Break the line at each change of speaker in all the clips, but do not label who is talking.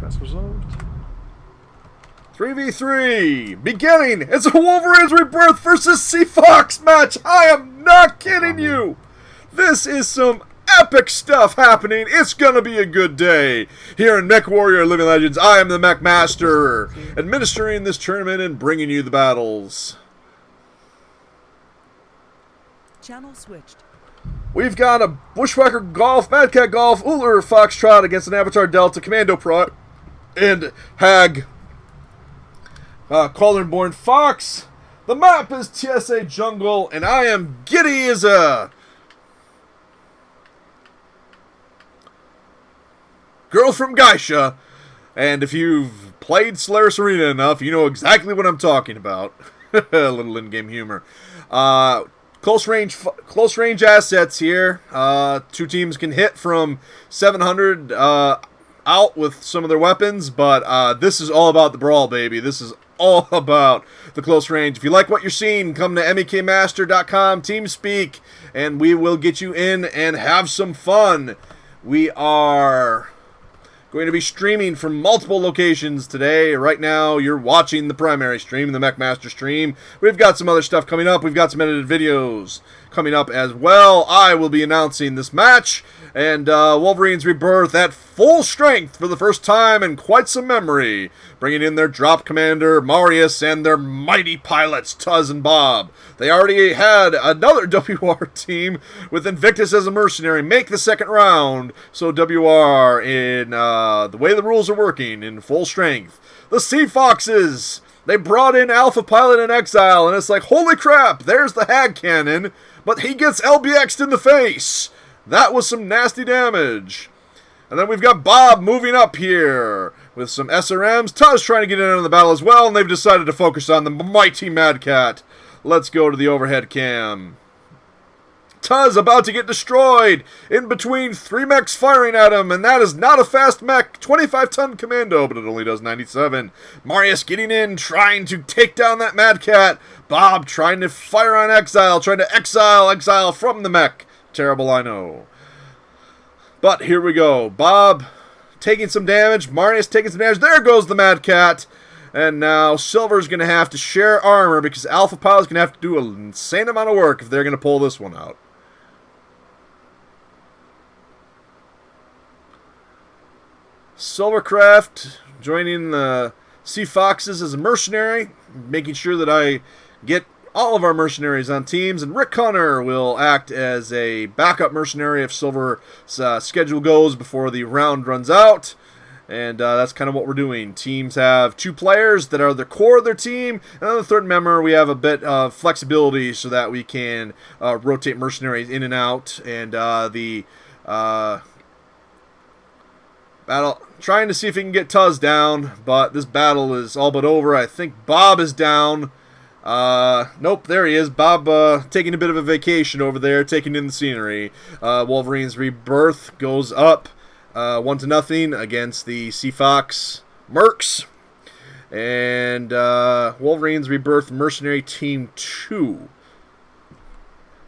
That's resolved.
3v3 beginning. It's a Wolverines Rebirth versus Sea Fox match. I am not kidding you. This is some epic stuff happening. It's gonna be a good day here in Mechwarrior Living Legends. I am the Mech Master, administering this tournament and bringing you the battles.
Channel switched.
We've got a Bushwhacker Golf, Mad Cat Golf, Uller Foxtrot against an Avatar Delta, Commando Prot, and Hag. Cauldron-born Fox. The map is TSA Jungle, and I am giddy as a girl from Geisha. And if you've played Solaris Arena enough, you know exactly what I'm talking about. A little in-game humor. Close range assets here. Two teams can hit from 700 out with some of their weapons, but this is all about the brawl, baby. This is all about the close range. If you like what you're seeing, come to mekmaster.com, TeamSpeak, and we will get you in and have some fun. We are going to be streaming from multiple locations today. Right now, you're watching the primary stream, the MechMaster stream. We've got some other stuff coming up. We've got some edited videos coming up as well. I will be announcing this match, and Wolverines Rebirth at full strength for the first time in quite some memory, bringing in their drop commander, Marius, and their mighty pilots, Tuz and Bob. They already had another WR team with Invictus as a mercenary make the second round, so WR, in the way the rules are working, in full strength. The Sea Foxes, they brought in Alpha Pilot in Exile, and it's like, holy crap, there's the Hag Cannon, but he gets LBX'd in the face. That was some nasty damage. And then we've got Bob moving up here with some SRMs. Tuz trying to get in on the battle as well, and they've decided to focus on the mighty Mad Cat. Let's go to the overhead cam. Tuz about to get destroyed in between three mechs firing at him, and that is not a fast mech. 25-ton commando, but it only does 97. Marius getting in, trying to take down that Mad Cat. Bob trying to fire on Exile, trying to exile from the mech. Terrible, I know. But here we go. Bob taking some damage. Marius taking some damage. There goes the Mad Cat. And now Silver's going to have to share armor because Alpha Pilot's going to have to do an insane amount of work if they're going to pull this one out. Silvercraft joining the Sea Foxes as a mercenary, making sure that I get all of our mercenaries on teams, and Rick Connor will act as a backup mercenary if Silver's schedule goes before the round runs out. And that's kind of what we're doing. Teams have two players that are the core of their team, and on the third member we have a bit of flexibility so that we can rotate mercenaries in and out. And the battle, trying to see if he can get Tuz down, but this battle is all but over. I think Bob is down. Nope, there he is. Bob taking a bit of a vacation over there, taking in the scenery. Wolverines Rebirth goes up 1-0 against the Sea Fox Mercs. And Wolverines Rebirth Mercenary Team 2.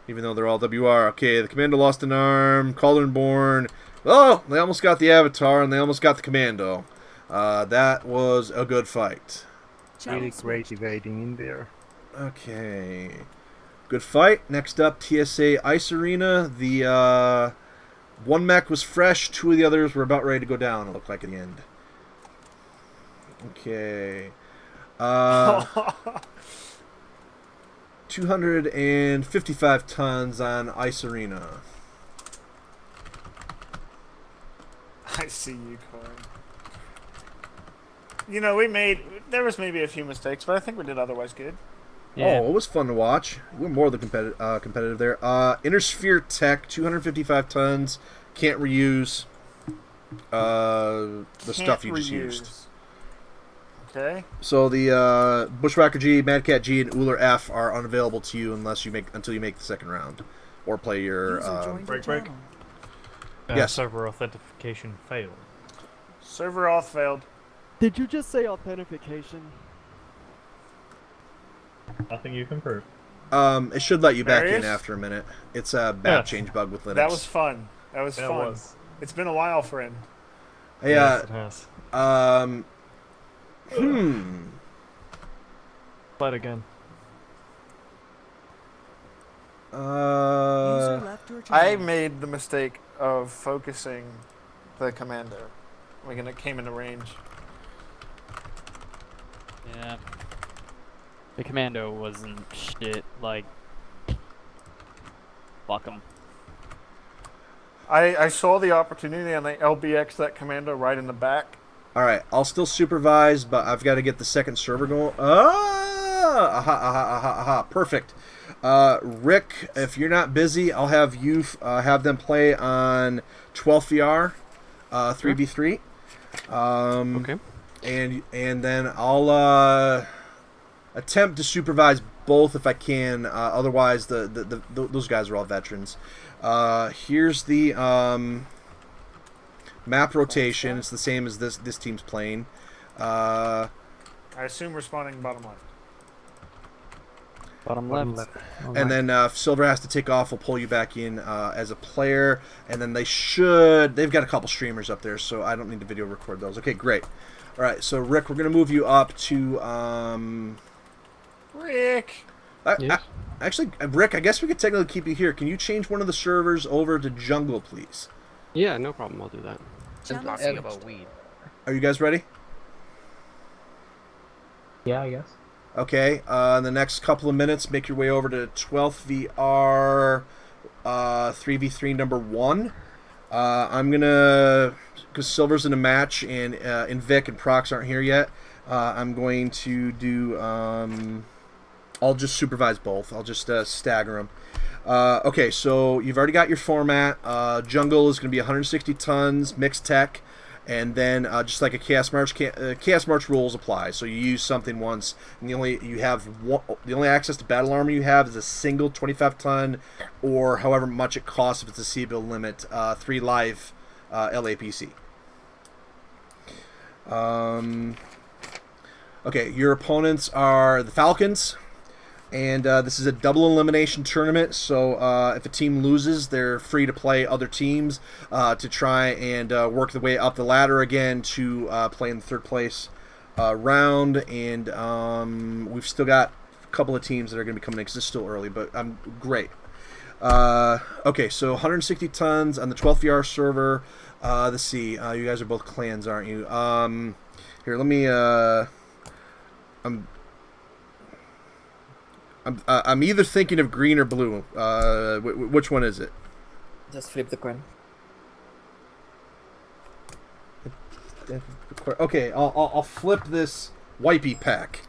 Even though they're all WR. Okay, the Commando lost an arm. Cauldron-born. Oh, they almost got the Avatar, and they almost got the Commando. That was a good fight.
Really great evading in there.
Okay. Good fight. Next up, TSA Ice Arena. The one mech was fresh. Two of the others were about ready to go down, it looked like at the end. Okay. 255 tons on Ice Arena.
I see you, Corey. You know, there was maybe a few mistakes, but I think we did otherwise good.
Yeah. Oh, it was fun to watch. We're more than competitive there. Intersphere Tech, 255 tons. Can't reuse the stuff you just used.
Okay.
So the Bushwhacker G, Mad Cat G, and Uller F are unavailable to you until you make the second round, or play your
break.
Yes.
Server authentication failed.
Server auth failed.
Did you just say authentication?
Nothing you can prove.
It should let you back in
Marius?
after a minute. It's a map change bug with Linux.
That was fun. That was fun. It's been a while, friend.
Hey,
Yes, it has. Play it again.
User left your channel.
I made the mistake of focusing the commander when it came into range.
Yeah. The commando wasn't shit. Like, fuck him.
I saw the opportunity and I LBX that commando right in the back.
All right, I'll still supervise, but I've got to get the second server going. Aha, perfect. Rick, if you're not busy, I'll have you have them play on 12th VR, 3v3.
Okay.
And then I'll attempt to supervise both if I can. Otherwise, those guys are all veterans. Here's the map rotation. It's the same as this team's playing.
I assume responding bottom left.
Bottom left.
And then if Silver has to take off, we'll pull you back in as a player. And then they've got a couple streamers up there, so I don't need to video record those. Okay, great. All right, so Rick, we're going to move you up to...
Rick!
Yes.
Actually, Rick, I guess we could technically keep you here. Can you change one of the servers over to Jungle, please?
Yeah, no problem. I'll do that.
Channel switched.
Are you guys ready?
Yeah, I guess.
Okay, in the next couple of minutes, make your way over to 12th VR 3v3 number 1. I'm going to, because Silver's in a match and Vic and Prox aren't here yet, I'm going to do, I'll just supervise both. I'll just stagger them. Okay, so you've already got your format. Jungle is going to be 160 tons, mixed tech. And then, just like a Chaos March rules apply. So you use something once, and the only access to battle armor you have is a single 25-ton, or however much it costs if it's a C-bill limit, 3 live LAPC. Okay, your opponents are the Falcons. And this is a double elimination tournament, so if a team loses, they're free to play other teams to try and work their way up the ladder again to play in the third place round. And we've still got a couple of teams that are going to be coming in because it's still early, but I'm great. Okay, so 160 tons on the 12th VR server. Let's see. You guys are both clans, aren't you? Here, let me... I'm either thinking of green or blue. Which one is it?
Just flip the coin.
Okay, I'll flip this wipey pack.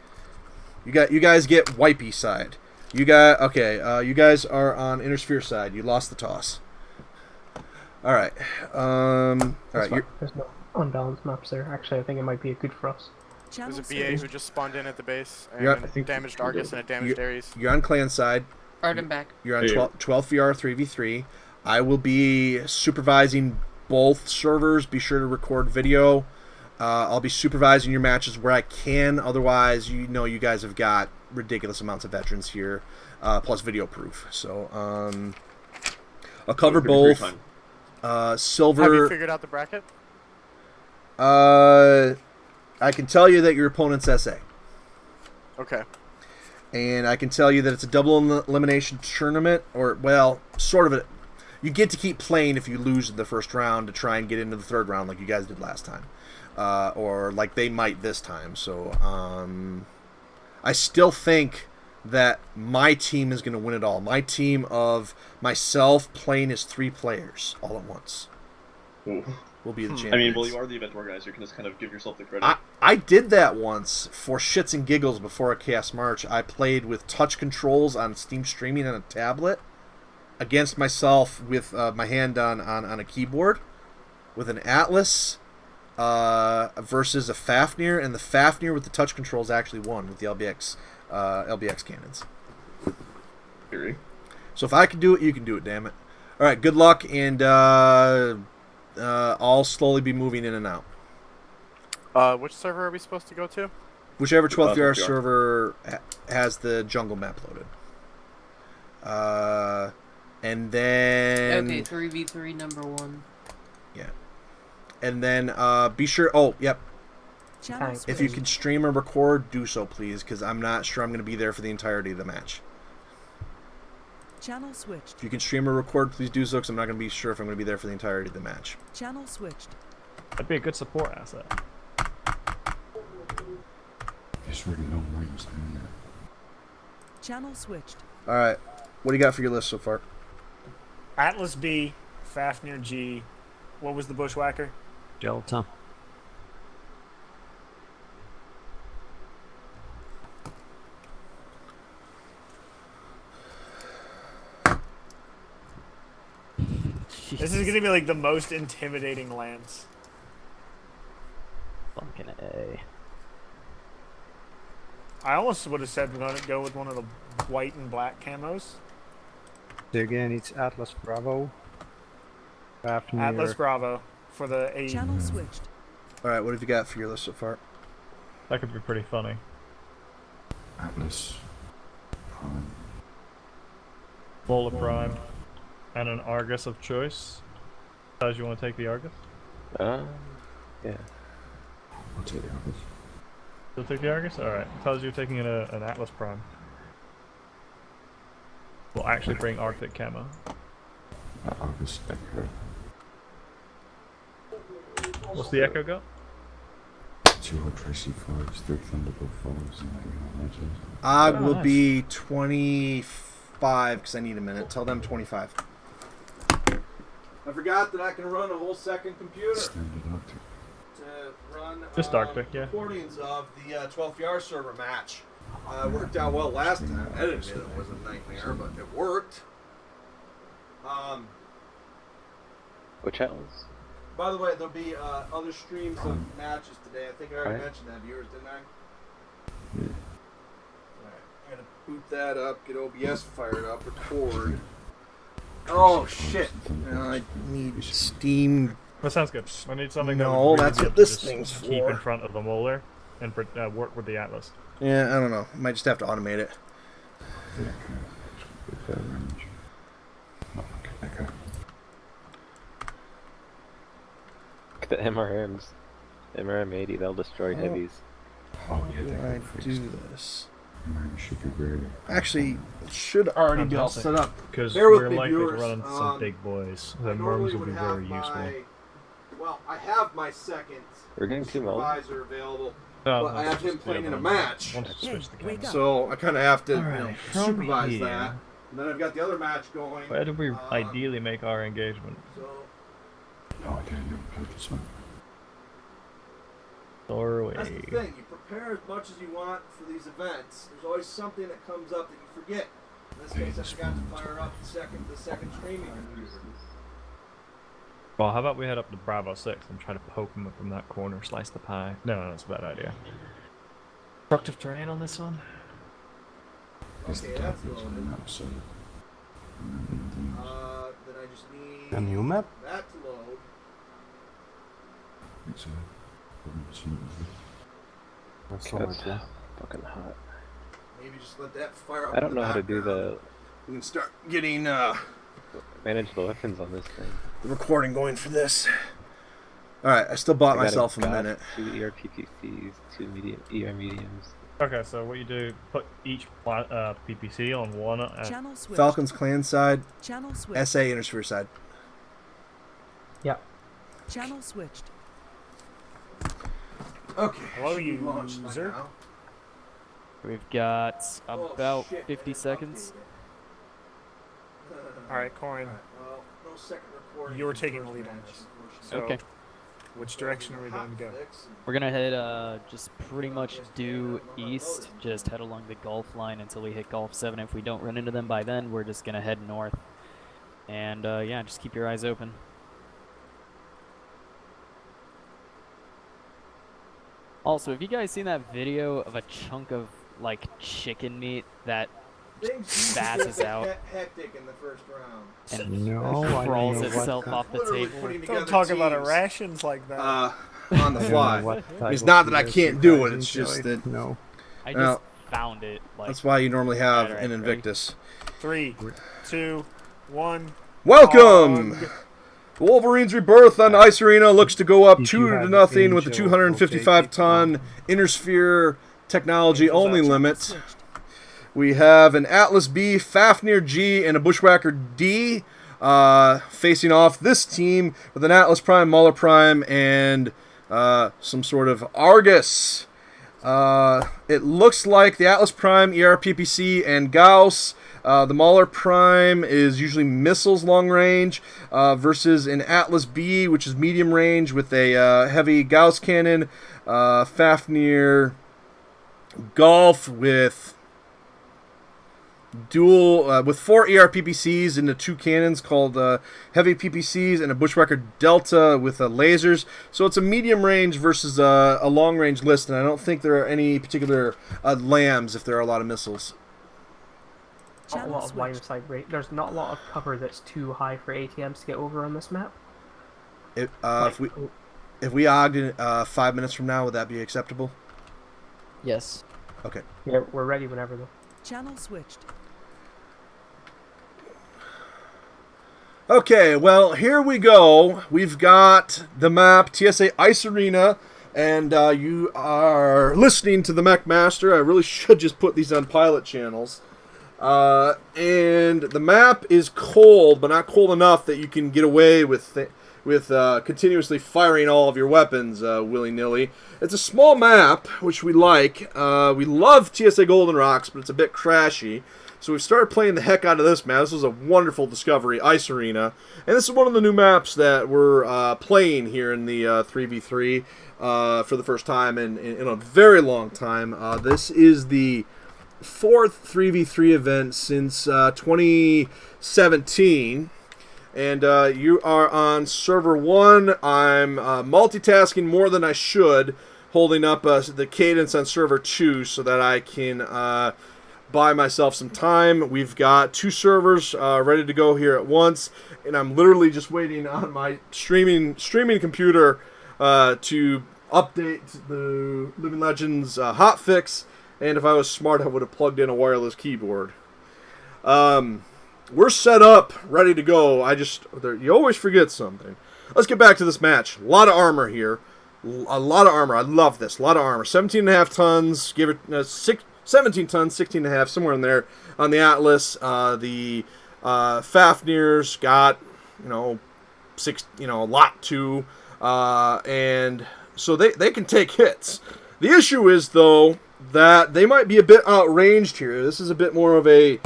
You guys get wipey side. You guys are on inner sphere side. You lost the toss. All right. All right.
There's no unbalanced maps there. Actually, I think it might be good for us.
Channel
There's a BA
switched.
who just spawned in at the base
Yeah,
and damaged Argus and it damaged Ares.
You're on clan side.
Alright, I'm back.
You're on 12 VR 3v3. I will be supervising both servers. Be sure to record video. I'll be supervising your matches where I can. Otherwise, you guys have got ridiculous amounts of veterans here, plus video proof. So I'll cover both. Silver.
Have you figured out the bracket?
I can tell you that your opponent's SA.
Okay.
And I can tell you that it's a double elimination tournament, or, well, sort of you get to keep playing if you lose in the first round to try and get into the third round like you guys did last time. Or like they might this time. So, I still think that my team is going to win it all. My team of myself playing as 3 players all at once.
Ooh.
Will be the champions.
I mean, well, you are the event organizer. You can just kind of give yourself the credit.
I did that once for shits and giggles before a Chaos March. I played with touch controls on Steam Streaming on a tablet against myself with my hand on a keyboard with an Atlas versus a Fafnir, and the Fafnir with the touch controls actually won with the LBX cannons.
Theory.
So if I can do it, you can do it, damn it. All right, good luck, and I'll slowly be moving in and out.
Which server are we supposed to go to?
Whichever 12th VR server has the jungle map loaded. And then...
Okay, 3v3 number 1.
Yeah. And then be sure. Oh, yep.
Channel
If you can stream or record, do so, please, because I'm not sure I'm going to be there for the entirety of the match.
Channel switched.
If you can stream or record, please do so, because I'm not going to be sure if I'm going to be there for the entirety of the match.
Channel switched.
That'd be a good support asset.
There's really long rings down there.
Channel switched.
All right. What do you got for your list so far?
Atlas B, Fafnir G. What was the Bushwhacker?
Delta.
This is gonna be like the most intimidating lance.
Fucking A.
I almost would have said we're gonna go with one of the white and black camos.
So again, it's Atlas Bravo. Fafnir.
Atlas Bravo for the A.
Channel switched.
All right. What have you got for your list so far?
That could be pretty funny.
Atlas. Prime.
Bola Prime. And an Argus of choice. How's you want to take the Argus?
Yeah. I'll take the Atlas.
You'll take the Argus? Alright. Tells you're taking an Atlas Prime. We'll actually bring Arctic camo.
Argus Echo.
What's the Echo got?
2 Hot Tracy 5s, 3 Thunderbolt 5s, and 3 Legends.
Og will be 25, because I need a minute. Tell them 25. I forgot that I can run a whole second computer
Standard Arctic.
to run
Just Arctic, yeah.
recordings of the 12VR server match. Worked out well last time. Editing it was a nightmare, but it worked.
What channels?
By the way, there'll be other streams of matches today. I think I already mentioned that, viewers, didn't I?
Yeah.
Alright, I'm gonna boot that up, get OBS fired up, record. Oh shit! I need Steam.
That sounds good. I need something
No,
that would really
that's
be
what
able to
this
just
thing's
keep
for.
in front of the molar and work with the Atlas.
Yeah, I don't know. Might just have to automate it.
Fair range. Not like Echo.
The MRMs. MRM 80, they'll destroy heavies.
Oh, yeah,
How do
they're
I
good
do this?
Man, should be really.
Actually, it should already be all
Fantastic.
set up.
Because
Bear with
we're
me,
likely
viewers.
to run into some big boys. The
I normally
MRMs will
would
be
have
very useful.
Well, I have my second
We're getting too old.
supervisor available,
Oh,
but I have him playing in a match.
Want to switch the
wake
camera.
up.
So I kind of have to
Alright, from
supervise
here.
that. And then I've got the other match going.
Where do we ideally make our engagement?
So
No idea, never played this one.
Norway.
that's the thing. You prepare as much as you want for these events. There's always something that comes up that you forget. In this case, I forgot to fire up the second streaming computer.
Well, how about we head up to Bravo 6 and try to poke him from that corner, slice the pie? No, that's a bad idea. Destructive terrain on this one?
There's
Okay,
the
that's
Dolphins on the
loaded.
map, so.
Then I just need
A new map?
that to load.
It's a. Probably
That's so
That's
much, yeah.
fucking hot.
Maybe just let that fire up.
I don't
in the
know how to do
background. We can start getting
manage the weapons on this thing.
the recording going for this. All right, I still bought
I got
myself a
Goth,
minute.
2 ERPPCs, 2 ER mediums.
Okay, so what you do, put each PPC on one.
Channel switched.
Falcons clan side,
Channel switched.
SA Intersphere side.
Channel switched.
Okay.
Hello,
should be
user.
launched by now.
We've got
Oh,
about
shit,
50
I
seconds.
updated.
All right, Corin.
Well, no second recording.
You're
for
taking the
first
lead on
match,
this.
unfortunately.
Okay.
Which direction are we going to go?
We're gonna head, just pretty much due east. Just head along the Gulf line until we hit Gulf 7. If we don't run into them by then, we're just gonna head north. And, yeah, just keep your eyes open. Also, have you guys seen that video of a chunk of, like, chicken meat that
Things
passes out
hectic in the first round.
and
No, I don't
crawls
know
itself
what
off the
Literally
table?
putting
Don't
together
talk about
teams,
rations like that.
on the
I don't know
fly.
what type
It's
of
not that I
videos
can't
you
do
guys
it. It's
enjoy.
just that
No.
I
Well,
just found it, like,
that's why you normally have
Alright,
an
ready?
Invictus.
3, 2, 1.
Welcome
Hog.
Wolverine's Rebirth on Ice Arena looks to go up
If
2
you
to
have
nothing with the
Angel,
255-ton Inner Sphere technology only
Channel
limit.
switched.
We have an Atlas B, Fafnir G, and a Bushwhacker D facing off this team with an Atlas Prime, Mauler Prime, and some sort of Argus. It looks like the Atlas Prime, ERPPC, and Gauss. The Mauler Prime is usually missiles long range versus an Atlas B, which is medium range with a heavy Gauss cannon. Fafnir Golf with dual with 4 ERPPCs and the 2 cannons called heavy PPCs, and a Bushwhacker Delta with lasers. So it's a medium range versus a long range list, and I don't think there are any particular lambs if there are a lot of missiles.
Not a lot of line of sight rate. There's not a lot of cover that's too high for ATMs to get over on this map.
If we ogged in 5 minutes from now, would that be acceptable?
Yes.
Okay.
Yeah, we're ready whenever though.
Channel switched.
Okay, well, here we go. We've got the map, TSA Ice Arena, and you are listening to the Mech Master. I really should just put these on pilot channels. And the map is cold, but not cold enough that you can get away with continuously firing all of your weapons willy-nilly. It's a small map, which we like. We love TSA Golden Rocks, but it's a bit crashy. So we've started playing the heck out of this map. This was a wonderful discovery, Ice Arena. And this is one of the new maps that we're playing here in the 3v3 for the first time in a very long time. This is the 4th 3v3 event since 2017. And you are on server 1. I'm multitasking more than I should, holding up the cadence on server 2 so that I can buy myself some time. We've got 2 servers ready to go here at once, and I'm literally just waiting on my streaming computer to update the Living Legends hotfix, and if I was smart, I would have plugged in a wireless keyboard. We're set up, ready to go. You always forget something. Let's get back to this match. A lot of armor here. A lot of armor. I love this. A lot of armor. 17.5 tons. Give it 17 tons, 16.5, somewhere in there on the Atlas. The Fafnir's got, a lot too. And so they can take hits. The issue is, though, that they might be a bit outranged here. This is a bit more of a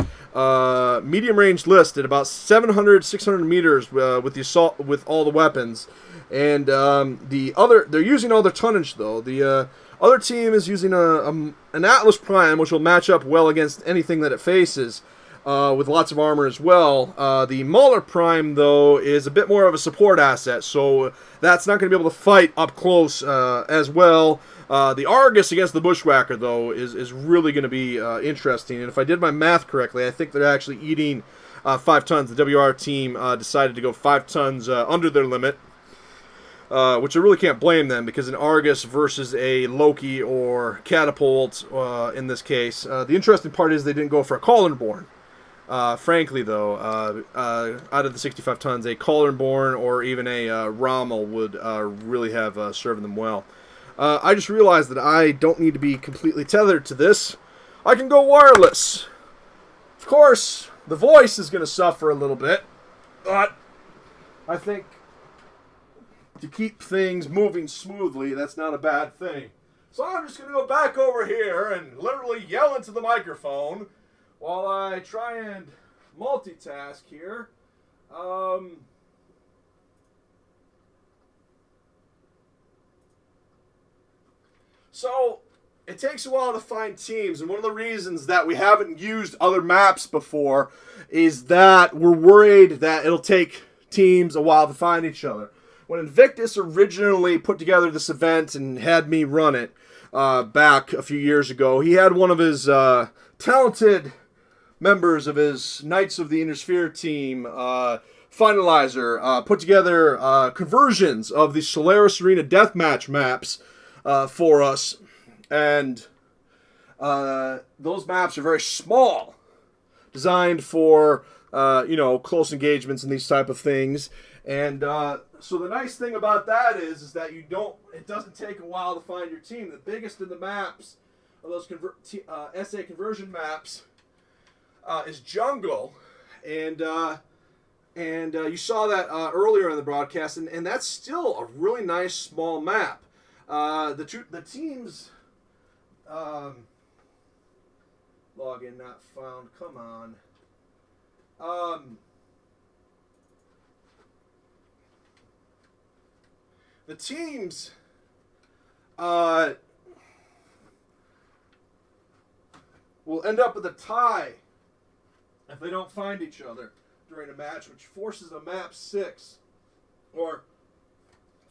medium range list at about 700, 600 meters with the assault with all the weapons, and they're using all their tonnage though. The other team is using an Atlas Prime, which will match up well against anything that it faces, with lots of armor as well. The Mauler Prime though is a bit more of a support asset, so that's not going to be able to fight up close as well. The Argus against the Bushwhacker, though, is really going to be interesting. And if I did my math correctly, I think they're actually eating 5 tons. The WR team decided to go 5 tons under their limit, which I really can't blame them, because an Argus versus a Loki or Catapult, in this case. The interesting part is they didn't go for a Cauldron-born. Frankly, though, out of the 65 tons, a Cauldron-born or even a Rommel would really have served them well. I just realized that I don't need to be completely tethered to this. I can go wireless. Of course, the voice is going to suffer a little bit, but I think to keep things moving smoothly, that's not a bad thing. So I'm just going to go back over here and literally yell into the microphone while I try and multitask here. So, it takes a while to find teams, and one of the reasons that we haven't used other maps before is that we're worried that it'll take teams a while to find each other. When Invictus originally put together this event and had me run it back a few years ago, he had one of his talented members of his Knights of the Inner Sphere team, Finalizer, put together conversions of the Solaris Arena Deathmatch maps for us, and those maps are very small, designed for close engagements and these type of things. And so the nice thing about that is that it doesn't take a while to find your team. The biggest of the maps, of those SA conversion maps, is Jungle, and you saw that earlier in the broadcast, and that's still a really nice small map. The teams login not found. Come on. The teams will end up with a tie if they don't find each other during a match, which forces a map 6, or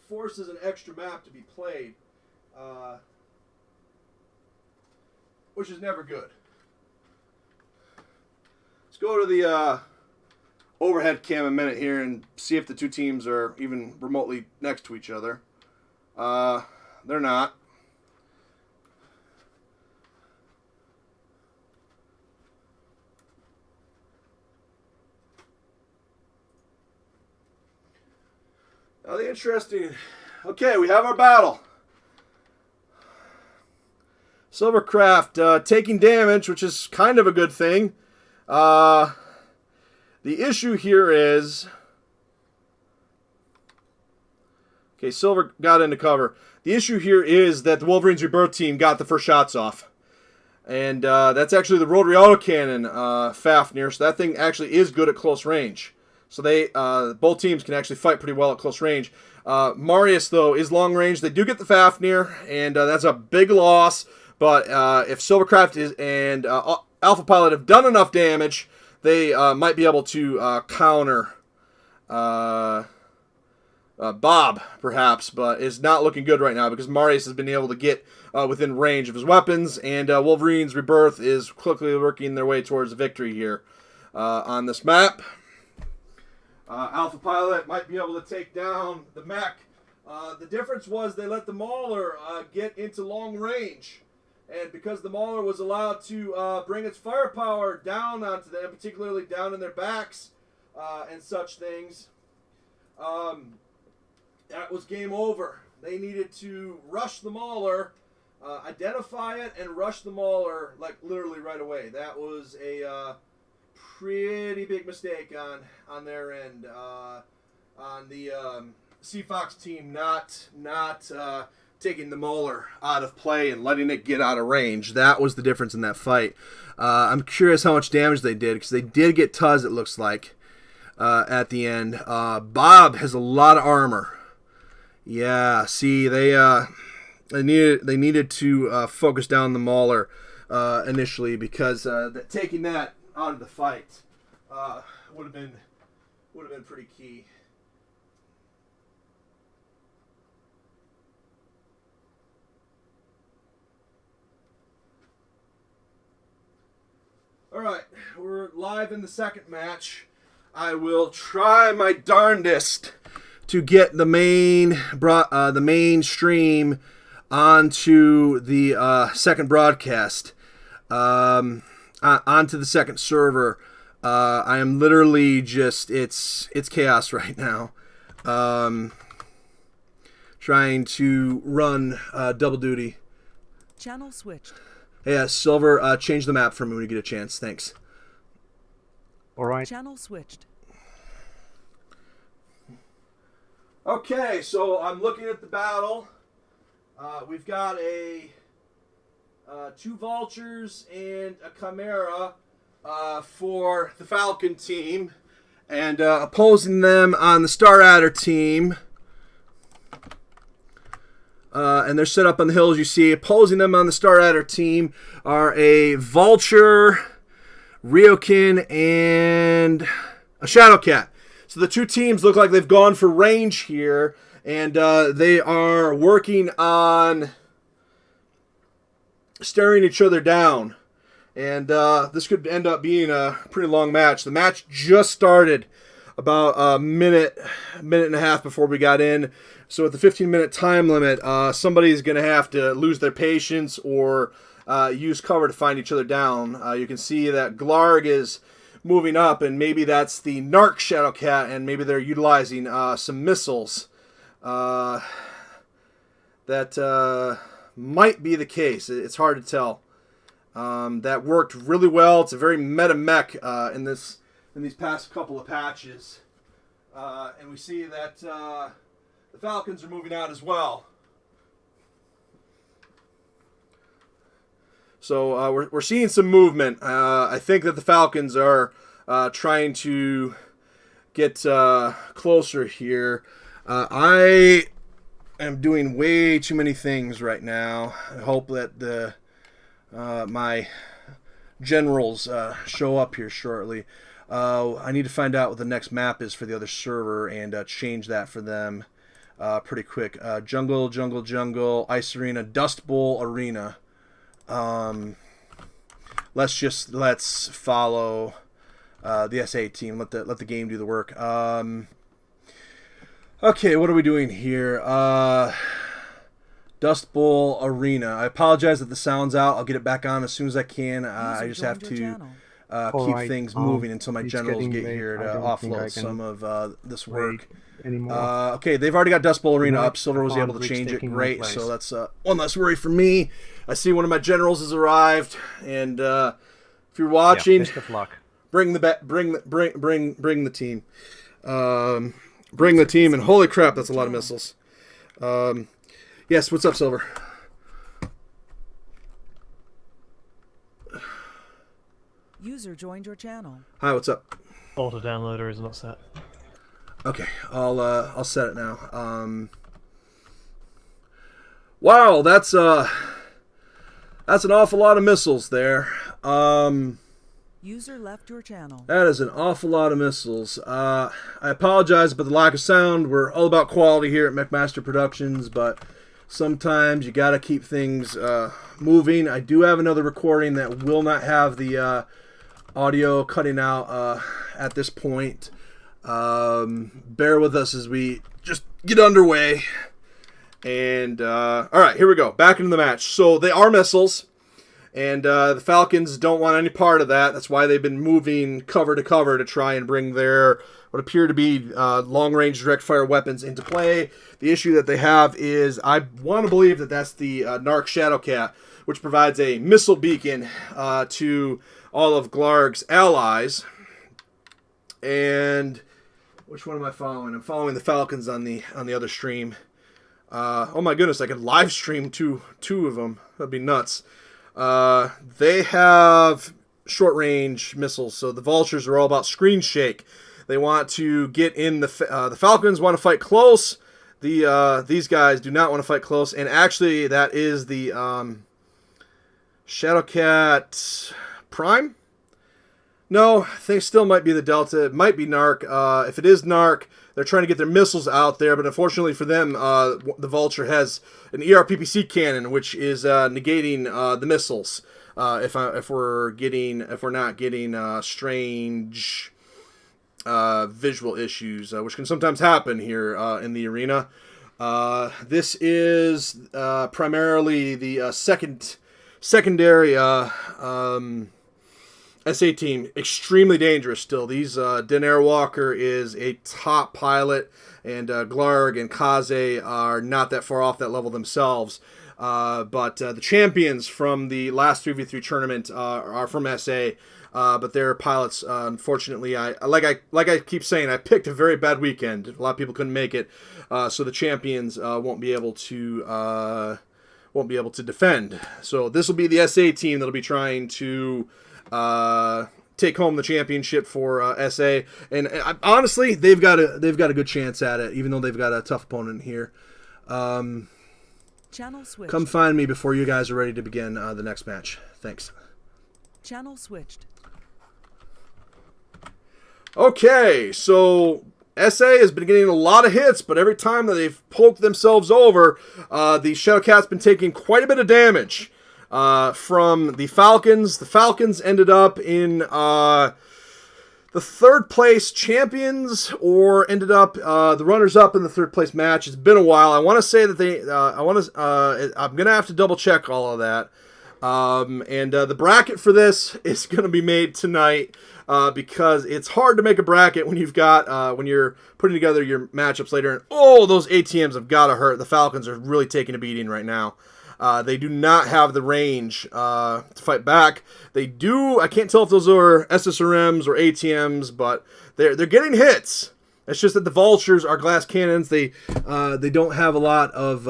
forces an extra map to be played, which is never good. Let's go to the overhead cam a minute here and see if the two teams are even remotely next to each other. They're not. Now the interesting... Okay, we have our battle. Silvercraft taking damage, which is kind of a good thing. The issue here is... Okay, Silver got into cover. The issue here is that the Wolverines Rebirth team got the first shots off. And that's actually the rotary autocannon Fafnir, so that thing actually is good at close range. So they both teams can actually fight pretty well at close range. Marius, though, is long range. They do get the Fafnir, and that's a big loss. But if Silvercraft and Alpha Pilot have done enough damage, they might be able to counter Bob, perhaps, but is not looking good right now because Marius has been able to get within range of his weapons, and Wolverine's Rebirth is quickly working their way towards a victory here on this map. Alpha Pilot might be able to take down the mech. The difference was they let the Mauler get into long range, and because the Mauler was allowed to bring its firepower down onto them, particularly down in their backs and such things, that was game over. They needed to rush the Mauler, identify it, and rush the Mauler like literally right away. That was a pretty big mistake on their end, on the Sea Fox team not taking the Mauler out of play and letting it get out of range. That was the difference in that fight. I'm curious how much damage they did, because they did get Tuz, it looks like, at the end. Bob has a lot of armor. Yeah, see, they needed to focus down the Mauler initially, because taking that out of the fight would have been pretty key. All right, we're live in the second match. I will try my darndest to get the main stream onto the second broadcast, onto the second server. I am literally just it's chaos right now. Trying to run double duty.
Channel switched.
Yeah, Silver, change the map for me when you get a chance. Thanks.
All right.
Channel switched.
Okay, so I'm looking at the battle. We've got two Vultures and a Chimera for the Falcon team, and opposing them on the Star Adder team. And they're set up on the hill, as you see. Opposing them on the Star Adder team are a Vulture, Ryokin, and a Shadowcat. So the two teams look like they've gone for range here, and they are working on staring each other down. And this could end up being a pretty long match. The match just started about a minute and a half before we got in. So with the 15-minute time limit, somebody's going to have to lose their patience or use cover to find each other down. You can see that Glarg is moving up, and maybe that's the Narc Shadowcat, and maybe they're utilizing some missiles. That might be the case. It's hard to tell. That worked really well. It's a very meta mech in these past couple of patches. And we see that the Falcons are moving out as well. So we're seeing some movement. I think that the Falcons are trying to get closer here. I am doing way too many things right now. I hope that my generals show up here shortly. I need to find out what the next map is for the other server and change that for them pretty quick. Jungle, Ice Arena, Dust Bowl Arena. Let's follow the SA team. Let the game do the work. Okay, what are we doing here? Dust Bowl Arena. I apologize that the sound's out. I'll get it back on as soon as I can. I just have to keep things moving until my generals get here to offload some of this work. Okay, they've already got Dust Bowl Arena up. Silver was able to change it. Great. So that's one less worry for me. I see one of my generals has arrived, and if you're watching,
best of luck.
Bring the team. Bring the team, and holy crap, that's a lot of missiles. Yes, what's up, Silver?
User joined your channel.
Hi, what's up?
Auto downloader is not set.
Okay, I'll set it now. Wow, that's an awful lot of missiles there.
User left your channel.
That is an awful lot of missiles. I apologize about the lack of sound. We're all about quality here at Mechmaster Productions, but sometimes you got to keep things moving. I do have another recording that will not have the audio cutting out at this point. Bear with us as we just get underway. And all right, here we go. Back into the match. So they are missiles. And the Falcons don't want any part of that. That's why they've been moving cover to cover to try and bring their what appear to be long-range direct-fire weapons into play. The issue that they have is I want to believe that that's the Narc Shadowcat, which provides a missile beacon to all of Glarg's allies. And which one am I following? I'm following the Falcons on the other stream. Oh my goodness, I could live stream two of them. That'd be nuts. They have short-range missiles, so the Vultures are all about screen shake. They want to get in the Falcons want to fight close. These guys do not want to fight close, and actually that is the Shadowcat Prime. No, they still might be the Delta. It might be Narc. If it is Narc, they're trying to get their missiles out there, but unfortunately for them, the Vulture has an ERPPC cannon, which is negating the missiles. If we're not getting strange visual issues, which can sometimes happen here in the arena. This is primarily the secondary SA team, extremely dangerous still. These Daenerys Walker is a top pilot, and Glarg and Kaze are not that far off that level themselves. But the champions from the last 3v3 tournament are from SA, but their pilots, unfortunately, like I keep saying, I picked a very bad weekend. A lot of people couldn't make it, so the champions won't be able to defend. So this will be the SA team that'll be trying to take home the championship for SA, and honestly, they've got a good chance at it, even though they've got a tough opponent here.
Channel switched.
Come find me before you guys are ready to begin the next match. Thanks.
Channel switched.
Okay, so SA has been getting a lot of hits, but every time that they've poked themselves over, the Shadowcat's been taking quite a bit of damage. From the Falcons. The Falcons ended up in the third place champions, or ended up the runners-up in the third place match. It's been a while. I want to say that I'm gonna have to double check all of that. And the bracket for this is going to be made tonight because it's hard to make a bracket when you've got when you're putting together your matchups later. And those ATMs have got to hurt. The Falcons are really taking a beating right now. They do not have the range to fight back. They do. I can't tell if those are SSRMs or ATMs, but they're getting hits. It's just that the Vultures are glass cannons. They don't have a lot of.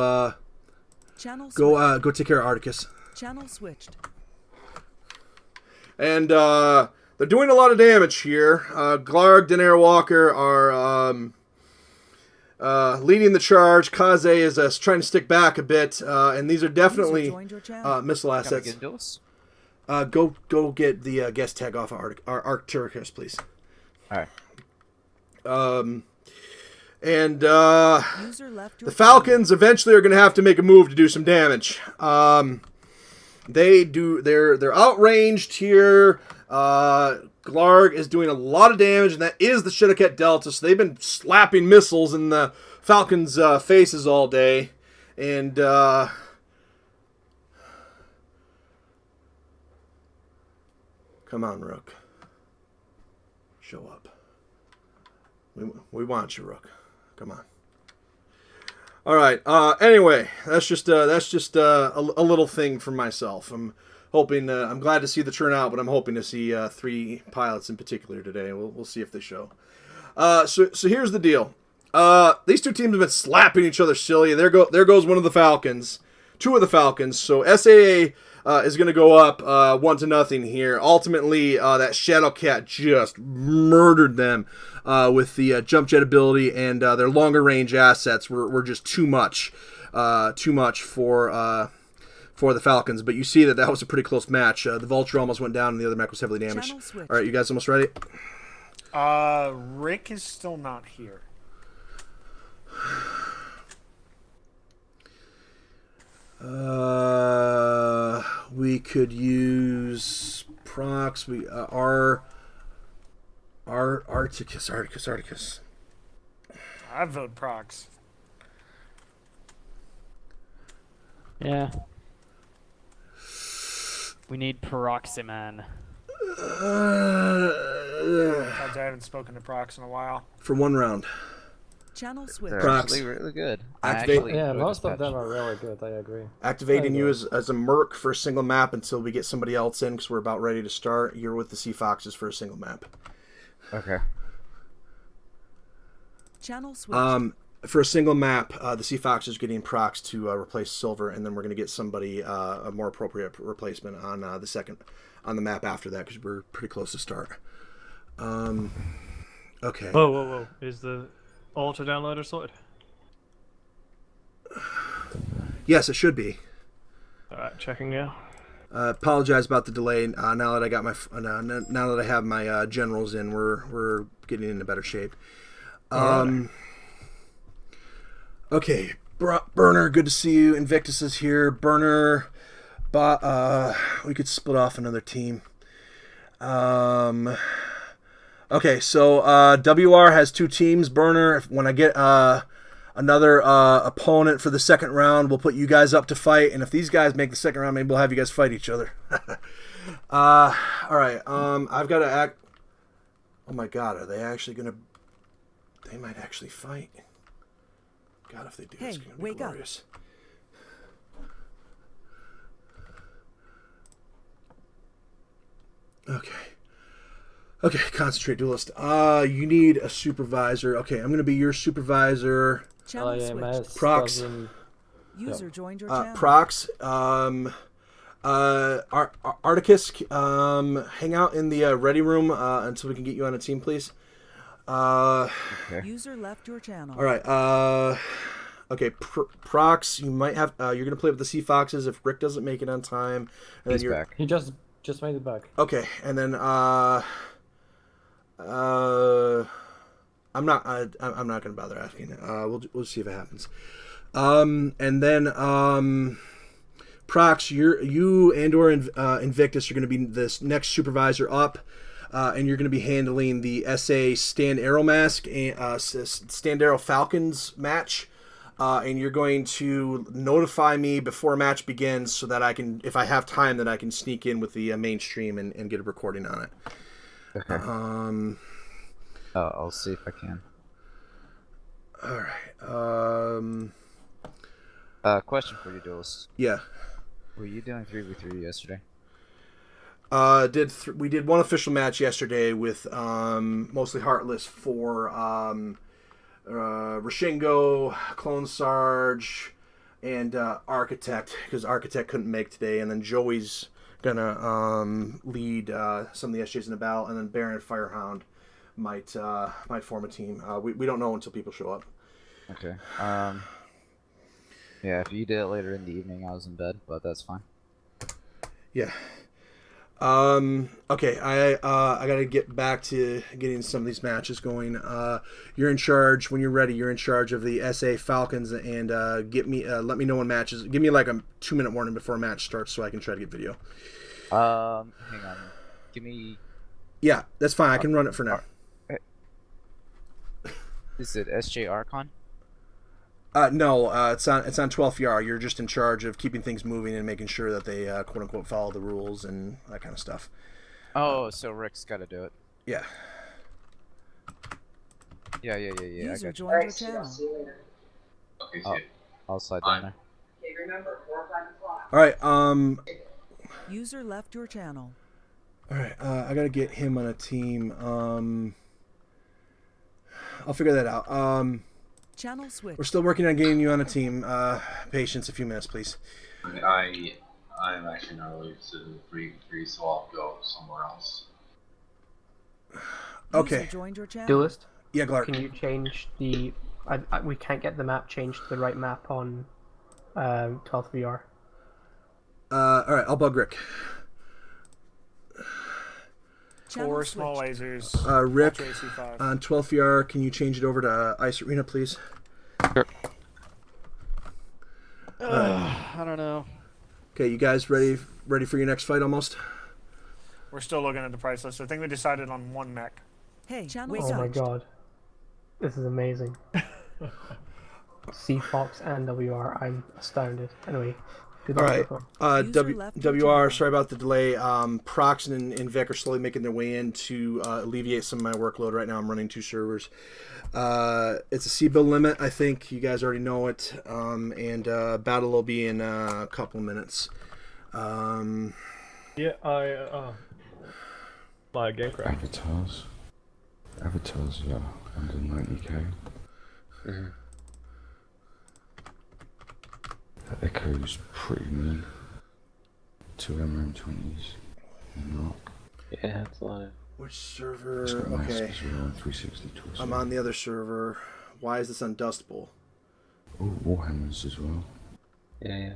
Go take care of Articus.
Channel switched.
And they're doing a lot of damage here. Glarg, Daenerys Walker are leading the charge. Kaze is trying to stick back a bit, and these are definitely missile assets. Go get the guest tag off of Arcturus, please.
All right.
And the Falcons eventually are going to have to make a move to do some damage. They're outranged here. Glarg is doing a lot of damage, and that is the Shadowcat Delta. So they've been slapping missiles in the Falcons' faces all day, and come on, Rook, show up. We want you, Rook. Come on. All right. Anyway, that's just a little thing for myself. I'm hoping. I'm glad to see the turnout, but I'm hoping to see 3 pilots in particular today. We'll see if they show. So here's the deal. These two teams have been slapping each other silly. There goes one of the Falcons. 2 of the Falcons. So SAA is going to go up 1-0 here. Ultimately, that Shadowcat just murdered them with the jump jet ability, and their longer range assets were just too much for the Falcons. But you see that was a pretty close match. The Vulture almost went down, and the other mech was heavily damaged. All right, you guys almost ready?
Rick is still not here.
We could use procs. Articus.
I vote procs.
Yeah. We need Peroximan.
I haven't spoken to procs in a while.
For 1 round.
Channel switch.
They're actually really good.
Yeah, most of them are really good. I agree.
Activating you as a merc for a single map until we get somebody else in, because we're about ready to start. You're with the Sea Foxes for a single map.
Okay.
Channel switch.
For a single map, the Sea Foxes are getting procs to replace Silver, and then we're going to get somebody a more appropriate replacement on the map after that, because we're pretty close to start. Okay.
Whoa. Is the auto downloader sorted?
Yes, it should be.
Alright, checking now.
Apologize about the delay. Now that I got now that I have my generals in, we're getting into better shape. Okay, Burner, good to see you. Invictus is here. Burner, we could split off another team. Okay, so WR has 2 teams. Burner, when I get another opponent for the second round, we'll put you guys up to fight. And if these guys make the second round, maybe we'll have you guys fight each other. All right, I've got to act. Oh my God, are they actually gonna? They might actually fight. God, if they do, it's gonna be glorious. Okay, concentrate, duelist. You need a supervisor. Okay, I'm gonna be your supervisor.
Channel switched.
Prox.
User joined your channel.
Prox. Articus. Hang out in the ready room until we can get you on a team, please.
Okay. User left your channel.
All right. Okay, Prox. You might have. You're gonna play with the Sea Foxes if Rick doesn't make it on time. And
He's
then
back.
He just made it back.
Okay, and then I'm not gonna bother asking. We'll see if it happens. And then Prox, you and/or Invictus are gonna be this next supervisor up. And you're going to be handling the SA Stand Arrow Mask and Stand Arrow Falcons match. and you're going to notify me before a match begins so that I can, if I have time, that I can sneak in with the mainstream and get a recording on it.
Okay. I'll see if I can.
All right.
Question for you, Duelist.
Yeah.
Were you doing 3v3 yesterday?
We did one official match yesterday with mostly Heartless for Rashingo, Clone Sarge, and Architect, because Architect couldn't make today, and then Joey's gonna lead some of the SJs in the battle, and then Baron and Firehound might form a team. We don't know until people show up.
Okay. Yeah, if you did it later in the evening, I was in bed, but that's fine.
Yeah. Okay, I gotta get back to getting some of these matches going. You're in charge, when you're ready, you're in charge of the SA Falcons, and let me know when matches, give me like a 2-minute warning before a match starts so I can try to get video.
Hang on. Give me...
Yeah, that's fine, I can run it for now.
Is it SJ Archon?
No, it's on 12th YAR. You're just in charge of keeping things moving and making sure that they quote unquote follow the rules and that kind of stuff.
Oh, so Rick's got to do it.
Yeah.
Yeah.
User
I
joined your channel.
I'll slide down there.
All right.
User left your channel.
All right. I gotta get him on a team. I'll figure that out.
Channel switch.
We're still working on getting you on a team. Patience, a few minutes, please.
I'm actually not related to 3v3, so I'll go somewhere else.
Okay.
Joined your channel.
Duelist?
Yeah, Clark.
Can you change the... we can't get the map changed to the right map on 12th VR.
Alright, I'll bug Rick.
4 small lasers.
Rick,
Ultra AC5.
on 12th VR, can you change it over to Ice Arena, please?
Sure.
I don't know.
Okay, you guys ready for your next fight almost?
We're still looking at the price list. I think we decided on 1 mech.
Hey, channel
Oh my god. This is amazing. C-Fox and WR, I'm astounded. Anyway.
All right, WR, sorry about the delay. Prox and Vic are slowly making their way in to alleviate some of my workload. Right now I'm running 2 servers. It's a C-bill limit, I think. You guys already know it. And battle will be in a couple minutes.
Yeah, my game crash.
Avatars, yeah, under 90k.
Mm-hmm.
That Echo's pretty mean. 2 MM20s. Not.
Yeah, that's a lot of...
Which server?
It's got masks
Okay.
as well, 362.
I'm on the other server. Why is this on Dust Bowl?
Oh, Warhammers as well.
Yeah.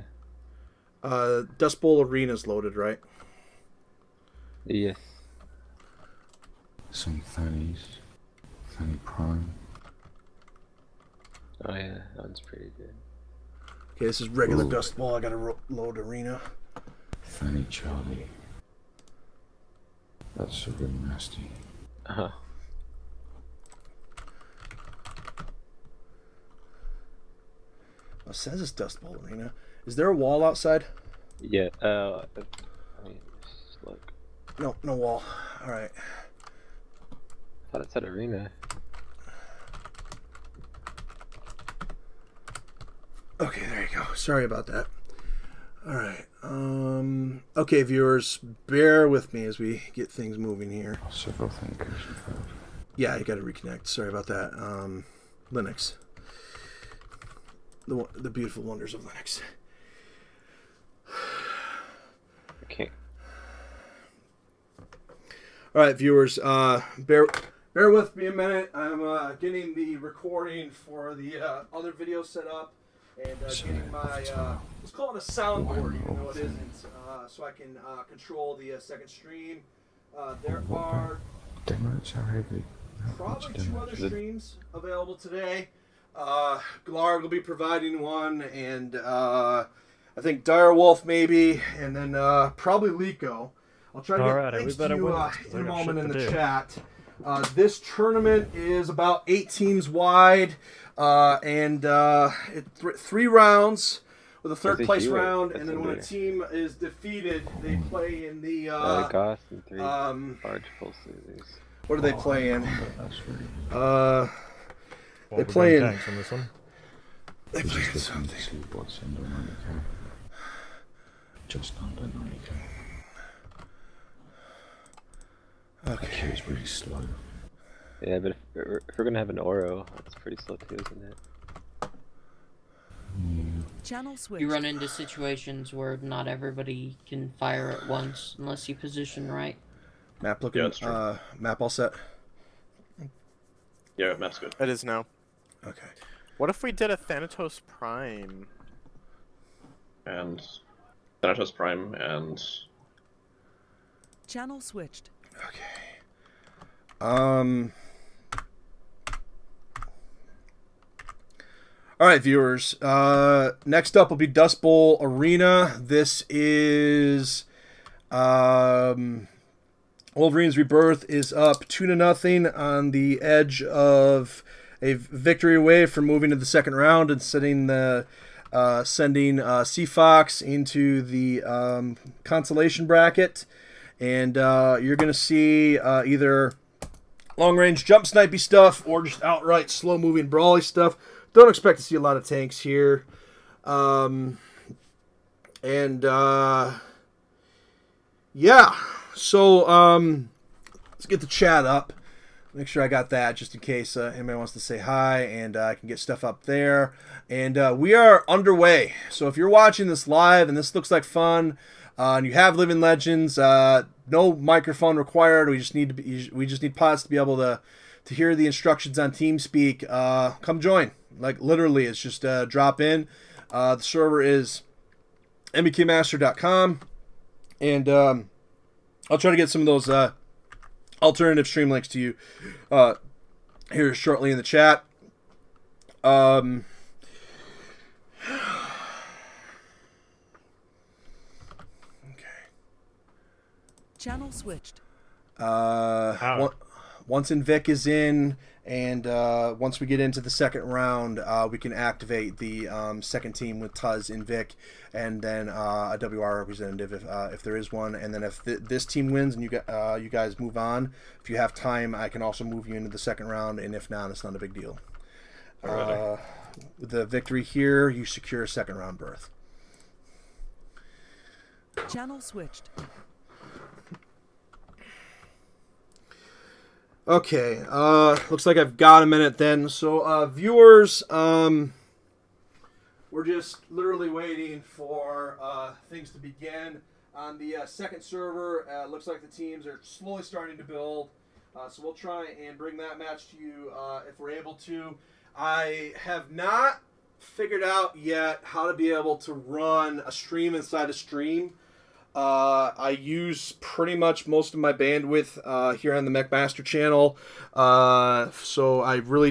Dust Bowl Arena's loaded, right?
Yes.
Some Fannies. Fanny Prime.
Oh yeah, that one's pretty good.
Okay, this is regular
Ooh.
Dust Bowl. I gotta load Arena.
Fanny Charlie. That's so really nasty.
Uh-huh.
It says it's Dust Bowl Arena. Is there a wall outside?
Yeah, I mean, just look.
No wall. Alright.
I thought it said arena.
Okay, there you go. Sorry about that. Alright. Okay, viewers, bear with me as we get things moving here.
Self-authentication failed.
Yeah, I gotta reconnect. Sorry about that. Linux. The beautiful wonders of Linux.
Okay.
Alright, viewers, bear with me a minute. I'm getting the recording for the other video set up and getting my, let's call it a soundboard, even though it isn't, so I can control the second stream. There are
Demos are heavy.
probably 2 other streams available today. Glarg will be providing one, and I think Direwolf maybe, and then probably Liko. I'll try to get links to you in a moment in the chat. This tournament is about 8 teams wide. and 3 rounds with a third
There's a
place
Hewitt
round,
that's
and then
in
when a
there.
team is defeated, they play in the
Goss and 3 large pulses.
what do they play in?
What,
They
we're
play
going
in.
tanks on this one?
They play in
Just
something.
sleep what's under 90k. Just under 90k.
Okay.
That is really slow.
Yeah, but if we're gonna have an Oro, that's pretty slow too, isn't it?
Channel switch.
You run into situations where not everybody can fire at once unless you position right.
Map looking.
Yeah, that's true.
Map all set.
Yeah, map's good.
It is now.
Okay.
What if we did a Thanatos Prime?
And Thanatos Prime and
Channel switched.
All right, viewers. Next up will be Dust Bowl Arena. This is Wolverine's Rebirth is up 2-0 on the edge of a victory away from moving to the second round and sending Seafox into the consolation bracket. And you're going to see either long-range jump snipey stuff or just outright slow-moving brawly stuff. Don't expect to see a lot of tanks here. Yeah. So, let's get the chat up. Make sure I got that just in case anybody wants to say hi, and I can get stuff up there. And we are underway. So if you're watching this live and this looks like fun, and you have Living Legends, no microphone required. We just need pods to be able to hear the instructions on TeamSpeak. Come join. Like literally, it's just drop in. The server is mbkmaster.com, and I'll try to get some of those alternative stream links to you here shortly in the chat.
Channel switched.
Once Invic is in, and once we get into the second round, we can activate the second team with Tuz, Invic, and then a WR representative if there is one. And then if this team wins and you guys move on, if you have time, I can also move you into the second round. And if not, it's not a big deal. With the victory here, you secure a second round berth.
Channel switched.
Okay, looks like I've got a minute then. So, viewers, we're just literally waiting for things to begin. On the second server, looks like the teams are slowly starting to build. So we'll try and bring that match to you if we're able to. I have not figured out yet how to be able to run a stream inside a stream. I use pretty much most of my bandwidth here on the Mechmaster channel, so I really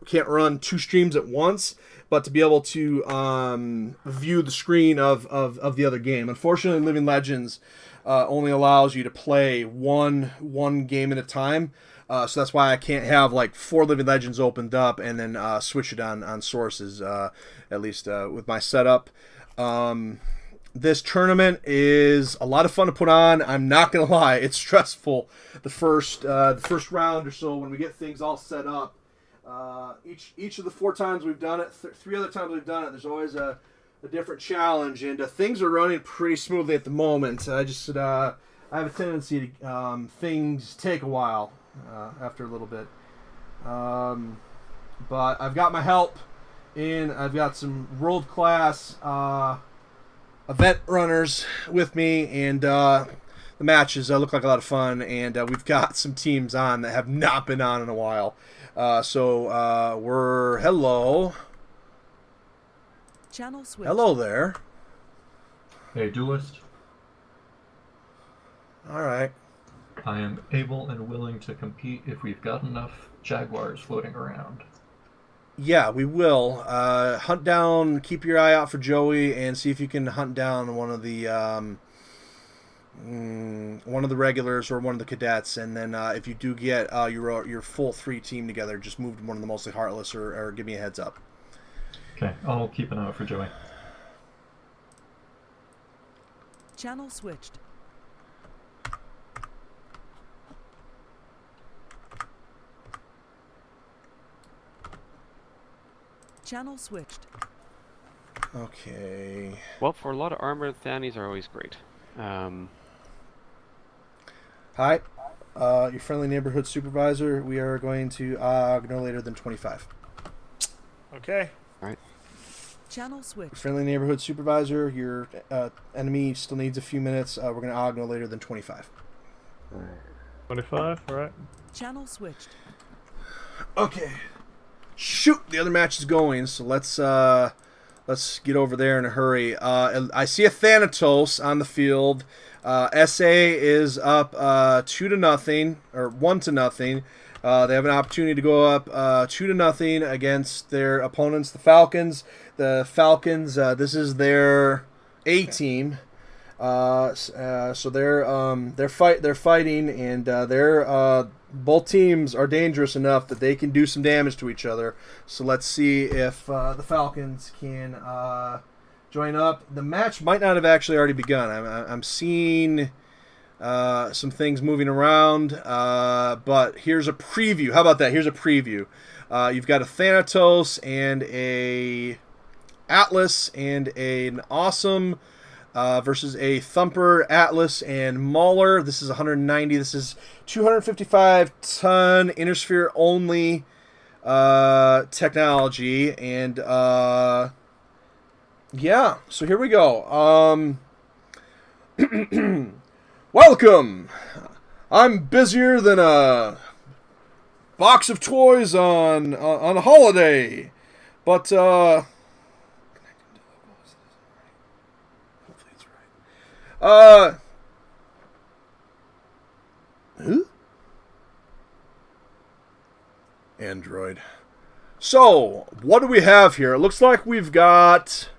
can't run 2 streams at once. But to be able to view the screen of the other game, unfortunately, Living Legends only allows you to play one game at a time. So that's why I can't have like 4 Living Legends opened up and then switch it on sources. At least with my setup. This tournament is a lot of fun to put on. I'm not gonna lie, it's stressful. The first round or so when we get things all set up. Each of the 4 times we've done it, 3 other times we've done it, there's always a different challenge, and things are running pretty smoothly at the moment. I have a tendency to things take a while after a little bit, but I've got my help in. I've got some world-class event runners with me, and the matches look like a lot of fun, and we've got some teams on that have not been on in a while. So hello.
Channel switch.
Hello there.
Hey, duelist.
All right.
I am able and willing to compete if we've got enough Jaguars floating around.
Yeah, we will. Hunt down, keep your eye out for Joey, and see if you can hunt down one of the one of the regulars or one of the cadets, and then if you do get your full 3 team together, just move to one of the mostly heartless or give me a heads up.
Okay, I'll keep an eye out for Joey.
Channel switched. Channel switched.
Okay.
Well, for a lot of armor, Thannies are always great.
Hi, your friendly neighborhood supervisor. We are going to no later than 25.
Okay.
All right.
Channel switched.
Friendly neighborhood supervisor. Your enemy still needs a few minutes. We're going to no later than 25.
25. All right.
Channel switched.
Okay. Shoot, the other match is going, so let's get over there in a hurry. I see a Thanatos on the field. SA is up 2-0 or 1-0. They have an opportunity to go up 2-0 against their opponents, the Falcons. The Falcons, this is their A team. So they're fighting, and both teams are dangerous enough that they can do some damage to each other. So let's see if the Falcons can join up. The match might not have actually already begun. I'm seeing some things moving around, but here's a preview. How about that? Here's a preview. You've got a Thanatos and a Atlas and an awesome versus a Thumper, Atlas, and Mauler. This is 190. This is 255-ton Innersphere only technology, and yeah. So here we go. Welcome. I'm busier than a box of toys on a holiday, but who? Android. So, what do we have here? It looks like we've got,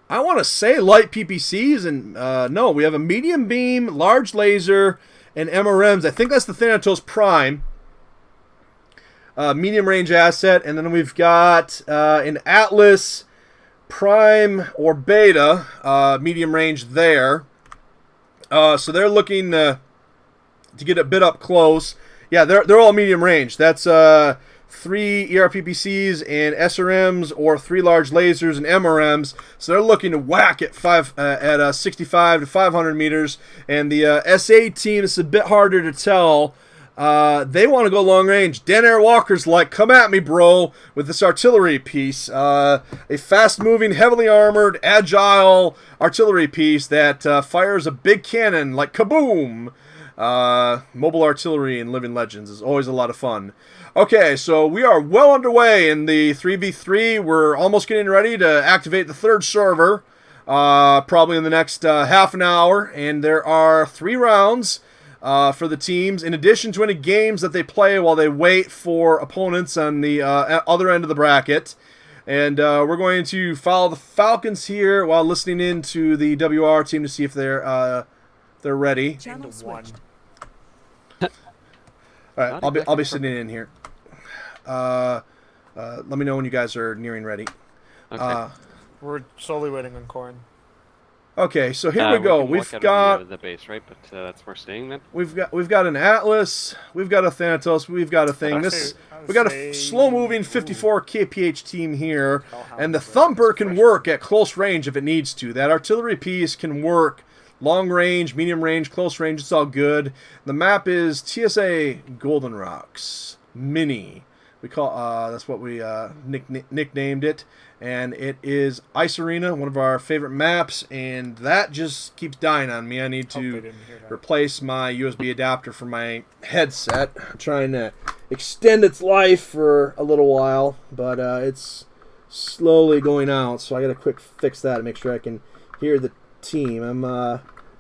I want to say light PPCs, and no, we have a medium beam, large laser, and MRMs. I think that's the Thanatos Prime. Medium range asset, and then we've got an Atlas Prime or Beta, medium range there. So they're looking to get a bit up close. Yeah, they're all medium range. That's 3 ERPPCs and SRMs, or 3 large lasers and MRMs. So they're looking to whack at 65 to 500 meters. And the SA team, it's a bit harder to tell. They want to go long range. Dan Air Walker's like, come at me, bro, with this artillery piece. A fast-moving, heavily armored, agile artillery piece that fires a big cannon like kaboom. Mobile artillery in Living Legends is always a lot of fun. Okay, so we are well underway in the 3v3. We're almost getting ready to activate the 3rd server, probably in the next half an hour. And there are 3 rounds for the teams, in addition to any games that they play while they wait for opponents on the other end of the bracket. And we're going to follow the Falcons here while listening in to the WR team to see if they're ready.
Channel switched.
All right, I'll be sitting in here. Let me know when you guys are nearing ready.
Okay.
We're slowly waiting on Corn.
Okay, so here we go. We've got
the base, right? But that's where we're staying then.
We've got an Atlas. We've got a Thanatos. We've got a thing. We got a slow-moving 54 kph team here, and the Thumper can work at close range if it needs to. That artillery piece can work long range, medium range, close range. It's all good. The map is TSA Golden Rocks Mini. We call that's what we nicknamed it, and it is Ice Arena, one of our favorite maps, and that just keeps dying on me. I need to replace my USB adapter for my headset. I'm trying to extend its life for a little while, but it's slowly going out, so I gotta quick fix that and make sure I can hear the team. I'm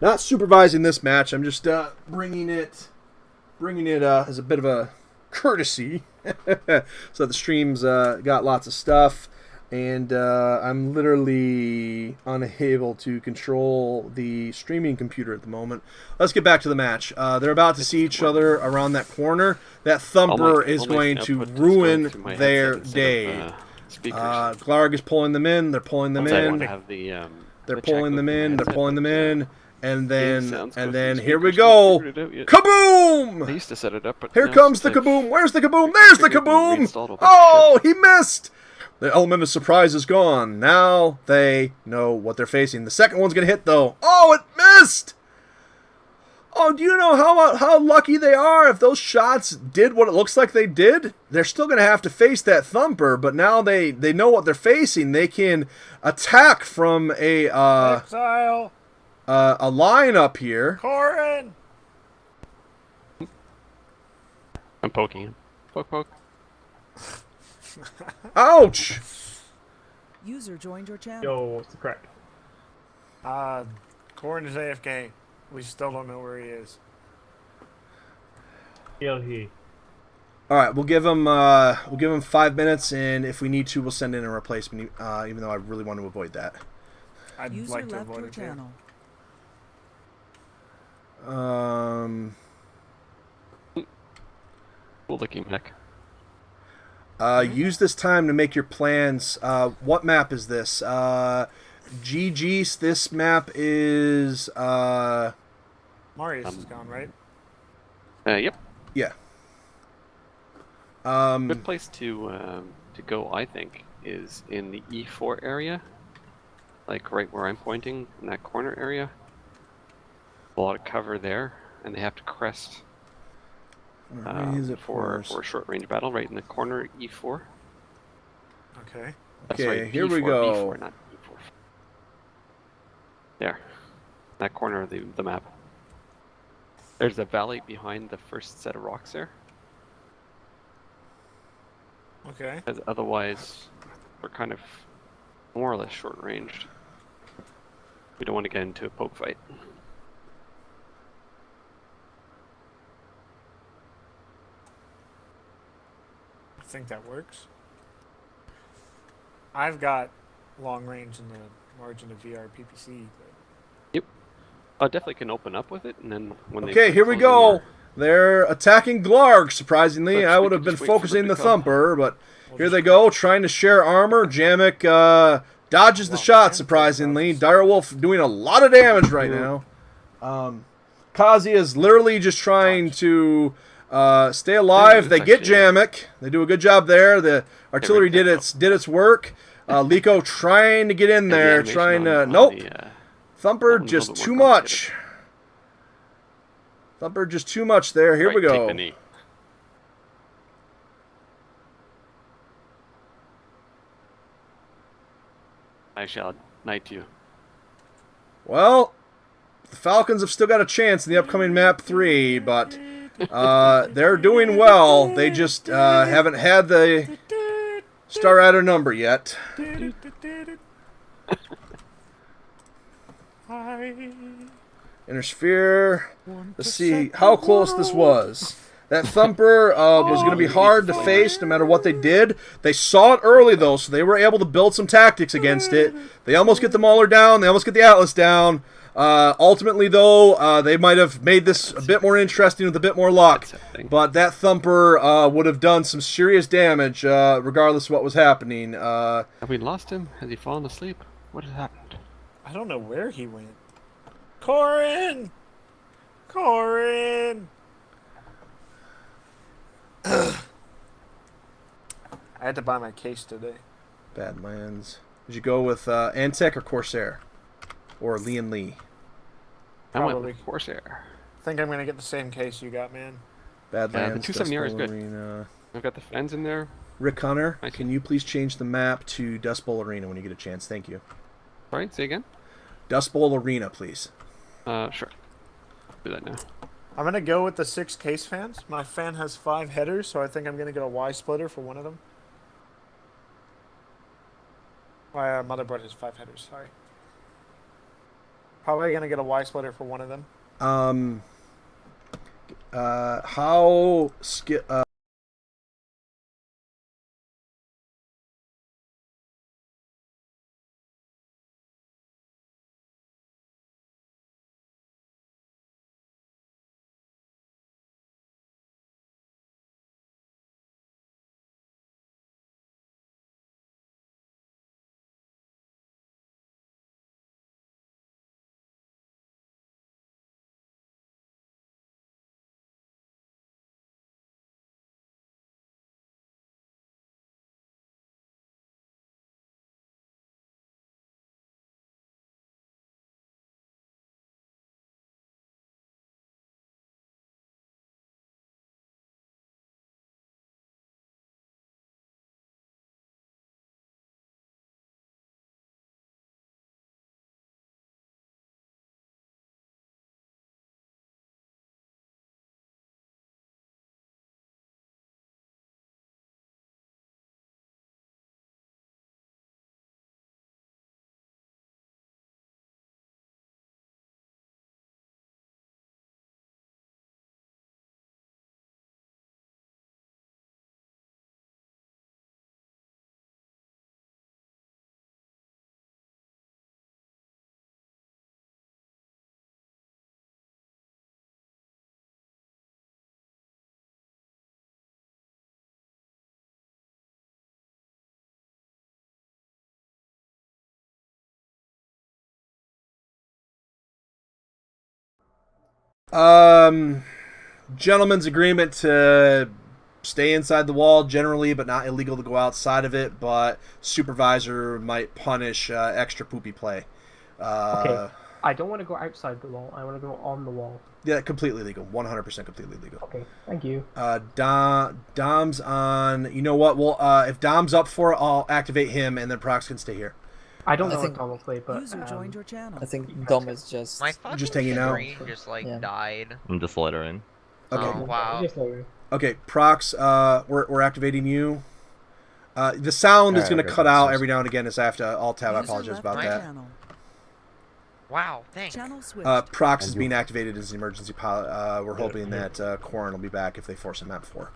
not supervising this match. I'm just bringing it as a bit of a courtesy. So the stream's got lots of stuff. And I'm literally unable to control the streaming computer at the moment. Let's get back to the match. They're about to see each other around that corner. That thumper is going to ruin their day. Glarg is pulling them in. They're pulling them in. They're pulling them in. They're pulling them in. And then here we go. Kaboom!
I used to set it up, but
here comes the kaboom. Where's the kaboom? There's the kaboom! Oh, he missed! The element of surprise is gone. Now they know what they're facing. The second one's going to hit, though. Oh, it missed! Oh, do you know how lucky they are? If those shots did what it looks like they did, they're still going to have to face that thumper, but now they know what they're facing. They can attack from a line up here.
Corin!
I'm poking him. Poke.
Ouch!
User joined your channel.
Yo, what's the crack?
Corin is AFK. We still don't know where he is.
All right, we'll give him 5 minutes, and if we need to, we'll send in a replacement. Even though I really want to avoid that.
I'd
User
like to
left
avoid
your
it.
channel.
Cool looking mech.
Use this time to make your plans. What map is this? GG's. This map is.
Marius is gone, right?
Yep.
Yeah.
Good place to go, I think, is in the E4 area, like right where I'm pointing in that corner area. A lot of cover there, and they have to crest for a short range battle right in the corner E4.
Okay.
That's
Okay,
right,
here we
B4,
go.
B4, not E4. There, that corner of the map. There's a valley behind the first set of rocks there.
Okay.
Because otherwise, we're kind of more or less short ranged. We don't want to get into a poke fight.
I think that works. I've got long range in the margin of VR PPC.
Yep. I definitely can open up with it, and then when they
Okay, here we go. They're attacking Glarg, surprisingly. I would have been
just wait for
focusing
them
the
to come.
Thumper, but here they go, trying to share armor. Jamek dodges the shot, surprisingly. Direwolf doing a lot of damage right now. Kazi is literally just trying to stay alive. They get Jamek. They do a good job there. The artillery did its work. Liko trying to get in there, trying to... Nope. Thumper just too much. Thumper just too much there. Here we go.
I shall knight you.
Well, the Falcons have still got a chance in the upcoming map 3, but they're doing well. They just haven't had the Star Rider number yet. Inner Sphere. Let's see how close this was. That Thumper was going to be hard to face no matter what they did. They saw it early, though, so they were able to build some tactics against it. They almost get the Mauler down. They almost get the Atlas down. Ultimately, though, they might have made this a bit more interesting with a bit more luck. But that Thumper would have done some serious damage regardless of what was happening.
Have we lost him? Has he fallen asleep? What has happened?
I don't know where he went. Corin! Corin! I had to buy my case today.
Badlands. Did you go with Antec or Corsair? Or Lian Lee?
I went with Corsair.
I think I'm going to get the same case you got, man.
Badlands.
The 270R is good.
Arena.
I've got the fans in there.
Rick Hunter, can you please change the map to Dust Bowl Arena when you get a chance? Thank you.
Sorry, say again?
Dust Bowl Arena, please.
Sure. Do that now.
I'm going to go with the 6 case fans. My fan has 5 headers, so I think I'm going to get a Y splitter for one of them. My motherboard has 5 headers, sorry. Probably going to get a Y splitter for one of them.
Gentleman's agreement to stay inside the wall generally, but not illegal to go outside of it. But supervisor might punish extra poopy play.
Okay. I don't want to go outside the wall. I want to go on the wall.
Yeah, completely legal. 100% completely legal.
Okay, thank you.
Dom's on. You know what? Well, if Dom's up for it, I'll activate him, and then Prox can stay here.
I don't know what Dom will play, but
User joined your channel.
I think Dom is just
My fucking
just hanging out.
screen just like died.
I'm just let her in.
Okay.
Oh, wow.
Okay, Prox, we're activating you. The sound is going to cut out every now and again as I have to alt-tab. I apologize about that.
Wow, thanks.
Prox is being activated as an emergency pilot. We're hoping that Corin will be back if they force him out before.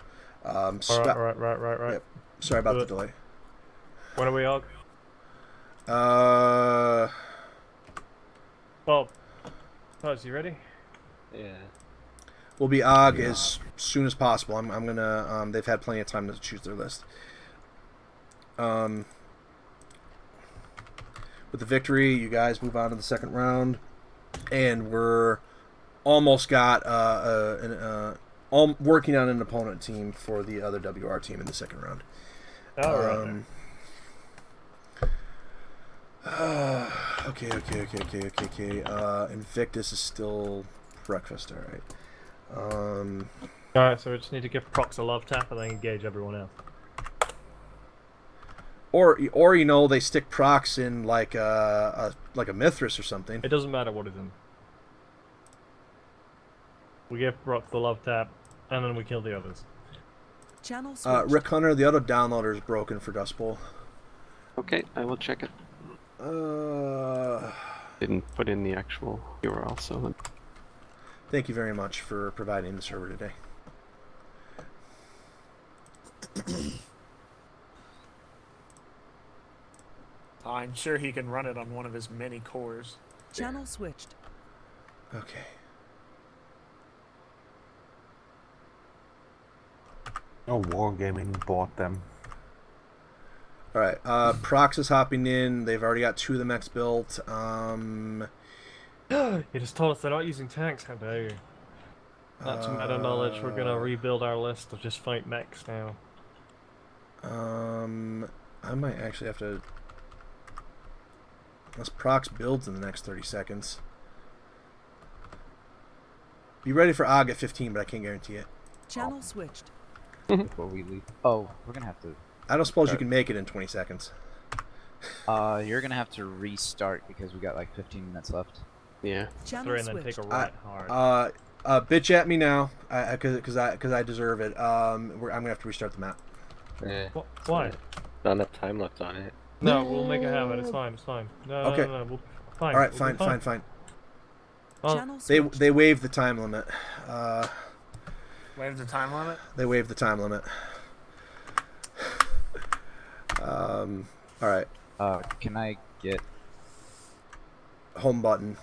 Right.
Yep. Sorry about the delay.
When are we all? Well, Buzz, you ready?
Yeah.
We'll be OG as soon as possible. I'm gonna. They've had plenty of time to choose their list. With the victory, you guys move on to the second round, and we're almost got working on an opponent team for the other WR team in the second round. Okay. Invictus is still breakfast. All right.
Alright, so we just need to give Prox a love tap and then engage everyone else.
Or you know, they stick Prox in like a Mithras or something.
It doesn't matter what is in. We give Prox the love tap, and then we kill the others.
Channel switched.
Rick Hunter, the auto downloader is broken for Dust Bowl.
Okay, I will check it. Didn't put in the actual URL, so...
Thank you very much for providing the server today.
I'm sure he can run it on one of his many cores.
Channel switched.
Okay.
Oh, Wargaming bought them.
Alright, Prox is hopping in. They've already got 2 of the mechs built.
You just told us they're not using tanks, how dare you? That's meta knowledge. We're gonna rebuild our list of just fight mechs now.
I might actually have to... Unless Prox builds in the next 30 seconds. Be ready for AG at 15, but I can't guarantee it.
Channel switched.
Before we leave. Oh, we're gonna have to...
I don't suppose you can make it in 20 seconds.
You're gonna have to restart because we got like 15 minutes left.
Yeah.
Channel
and then take a right hard.
Bitch at me now, because I deserve it. I'm gonna have to restart the map.
Why?
Not enough time left on it.
No, we'll make it happen. It's fine. It's fine. No,
Okay.
no. Fine.
All right,
we'll
fine.
Channel
They
switched.
waived the time limit.
Waive the time limit?
They waived the time limit. All right.
Can I get
home button?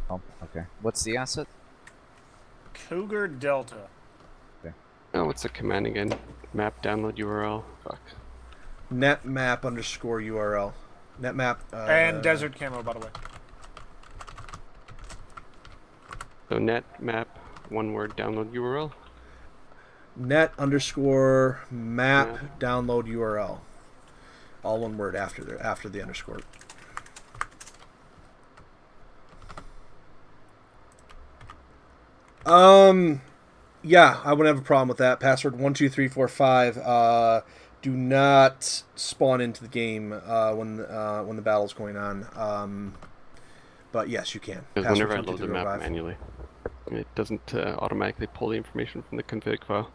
Oh, okay. What's the asset?
Cougar Delta.
Okay.
Oh, what's the command again? Map download URL. Fuck.
netmap_URL. Netmap.
And desert camo, by the way.
So netmap, one word, download URL.
net_map download URL. All one word after the underscore. Yeah, I wouldn't have a problem with that. Password 12345. Do not spawn into the game when the battle's going on. But yes, you can.
Because
Password
whenever I load the map
12345.
manually, it doesn't automatically pull the information from the config file.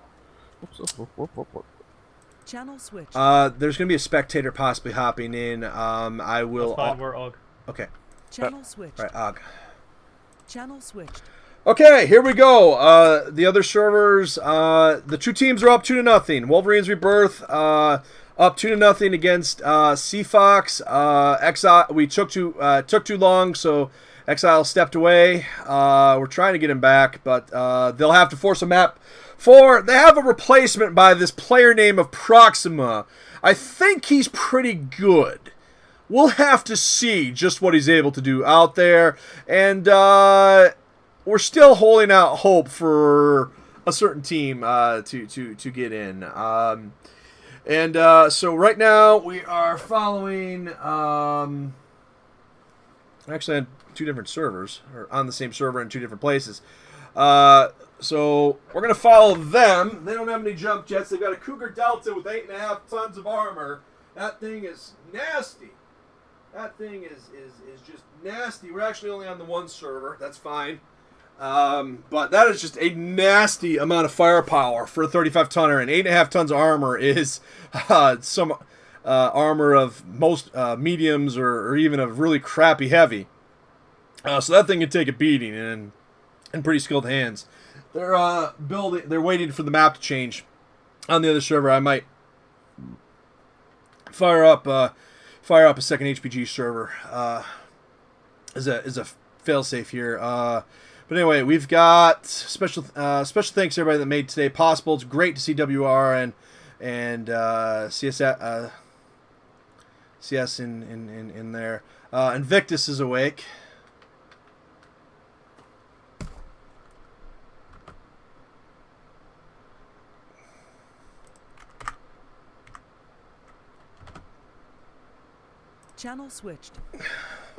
Channel switched.
There's gonna be a spectator possibly hopping in. I will.
That's fine, we're OG.
Okay.
Channel switched.
All right, OG.
Channel switched.
Okay, here we go. The other servers, the 2 teams are up 2-0. Wolverines Rebirth, up 2-0 against Sea Fox. Exile, we took too long, so Exile stepped away. We're trying to get him back, but they'll have to force a map. They have a replacement by this player name of Proxima. I think he's pretty good. We'll have to see just what he's able to do out there. And we're still holding out hope for a certain team to get in. So right now we are following. Actually, on 2 different servers, or on the same server in 2 different places. So we're gonna follow them. They don't have any jump jets. They've got a Cougar Delta with 8.5 tons of armor. That thing is nasty. That thing is just nasty. We're actually only on the 1 server. That's fine. But that is just a nasty amount of firepower for a 35 tonner, and 8.5 tons of armor is some armor of most mediums or even of really crappy heavy. So that thing can take a beating in pretty skilled hands. They're building. They're waiting for the map to change on the other server. I might fire up a second HPG server as a failsafe here. But anyway, we've got special thanks to everybody that made today possible. It's great to see WR and CS in there. Invictus is awake.
Channel switched.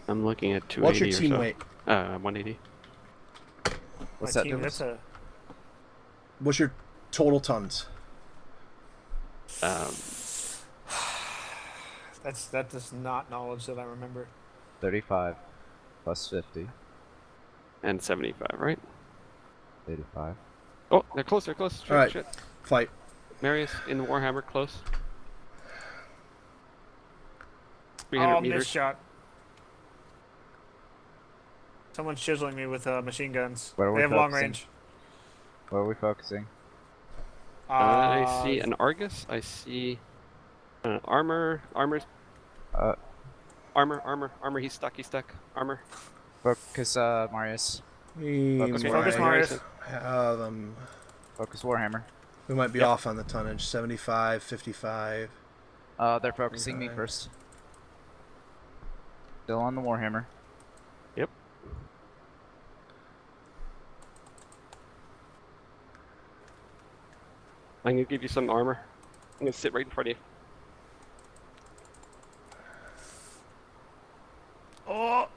I'm looking at 280
What's your team
or so.
weight?
180.
What's that doing?
What's your total tons?
That does not knowledge that I remember.
35 plus 50.
And 75, right?
85.
Oh, they're close. They're close. Shit,
All right,
shit.
fight.
Marius in the Warhammer, close. 300
Oh,
meters.
missed shot. Someone's chiseling me with machine guns.
Where are
They
we
have long
focusing?
range.
Where are we focusing?
I see an Argus. I see armor. Armor. He's stuck. Armor.
Focus, Marius.
Focus Marius.
Focus Warhammer.
We might be off on the tonnage. 75, 55.
They're focusing me first. Still on the Warhammer.
Yep. I'm gonna give you some armor. I'm gonna sit right in front of you.
Oh!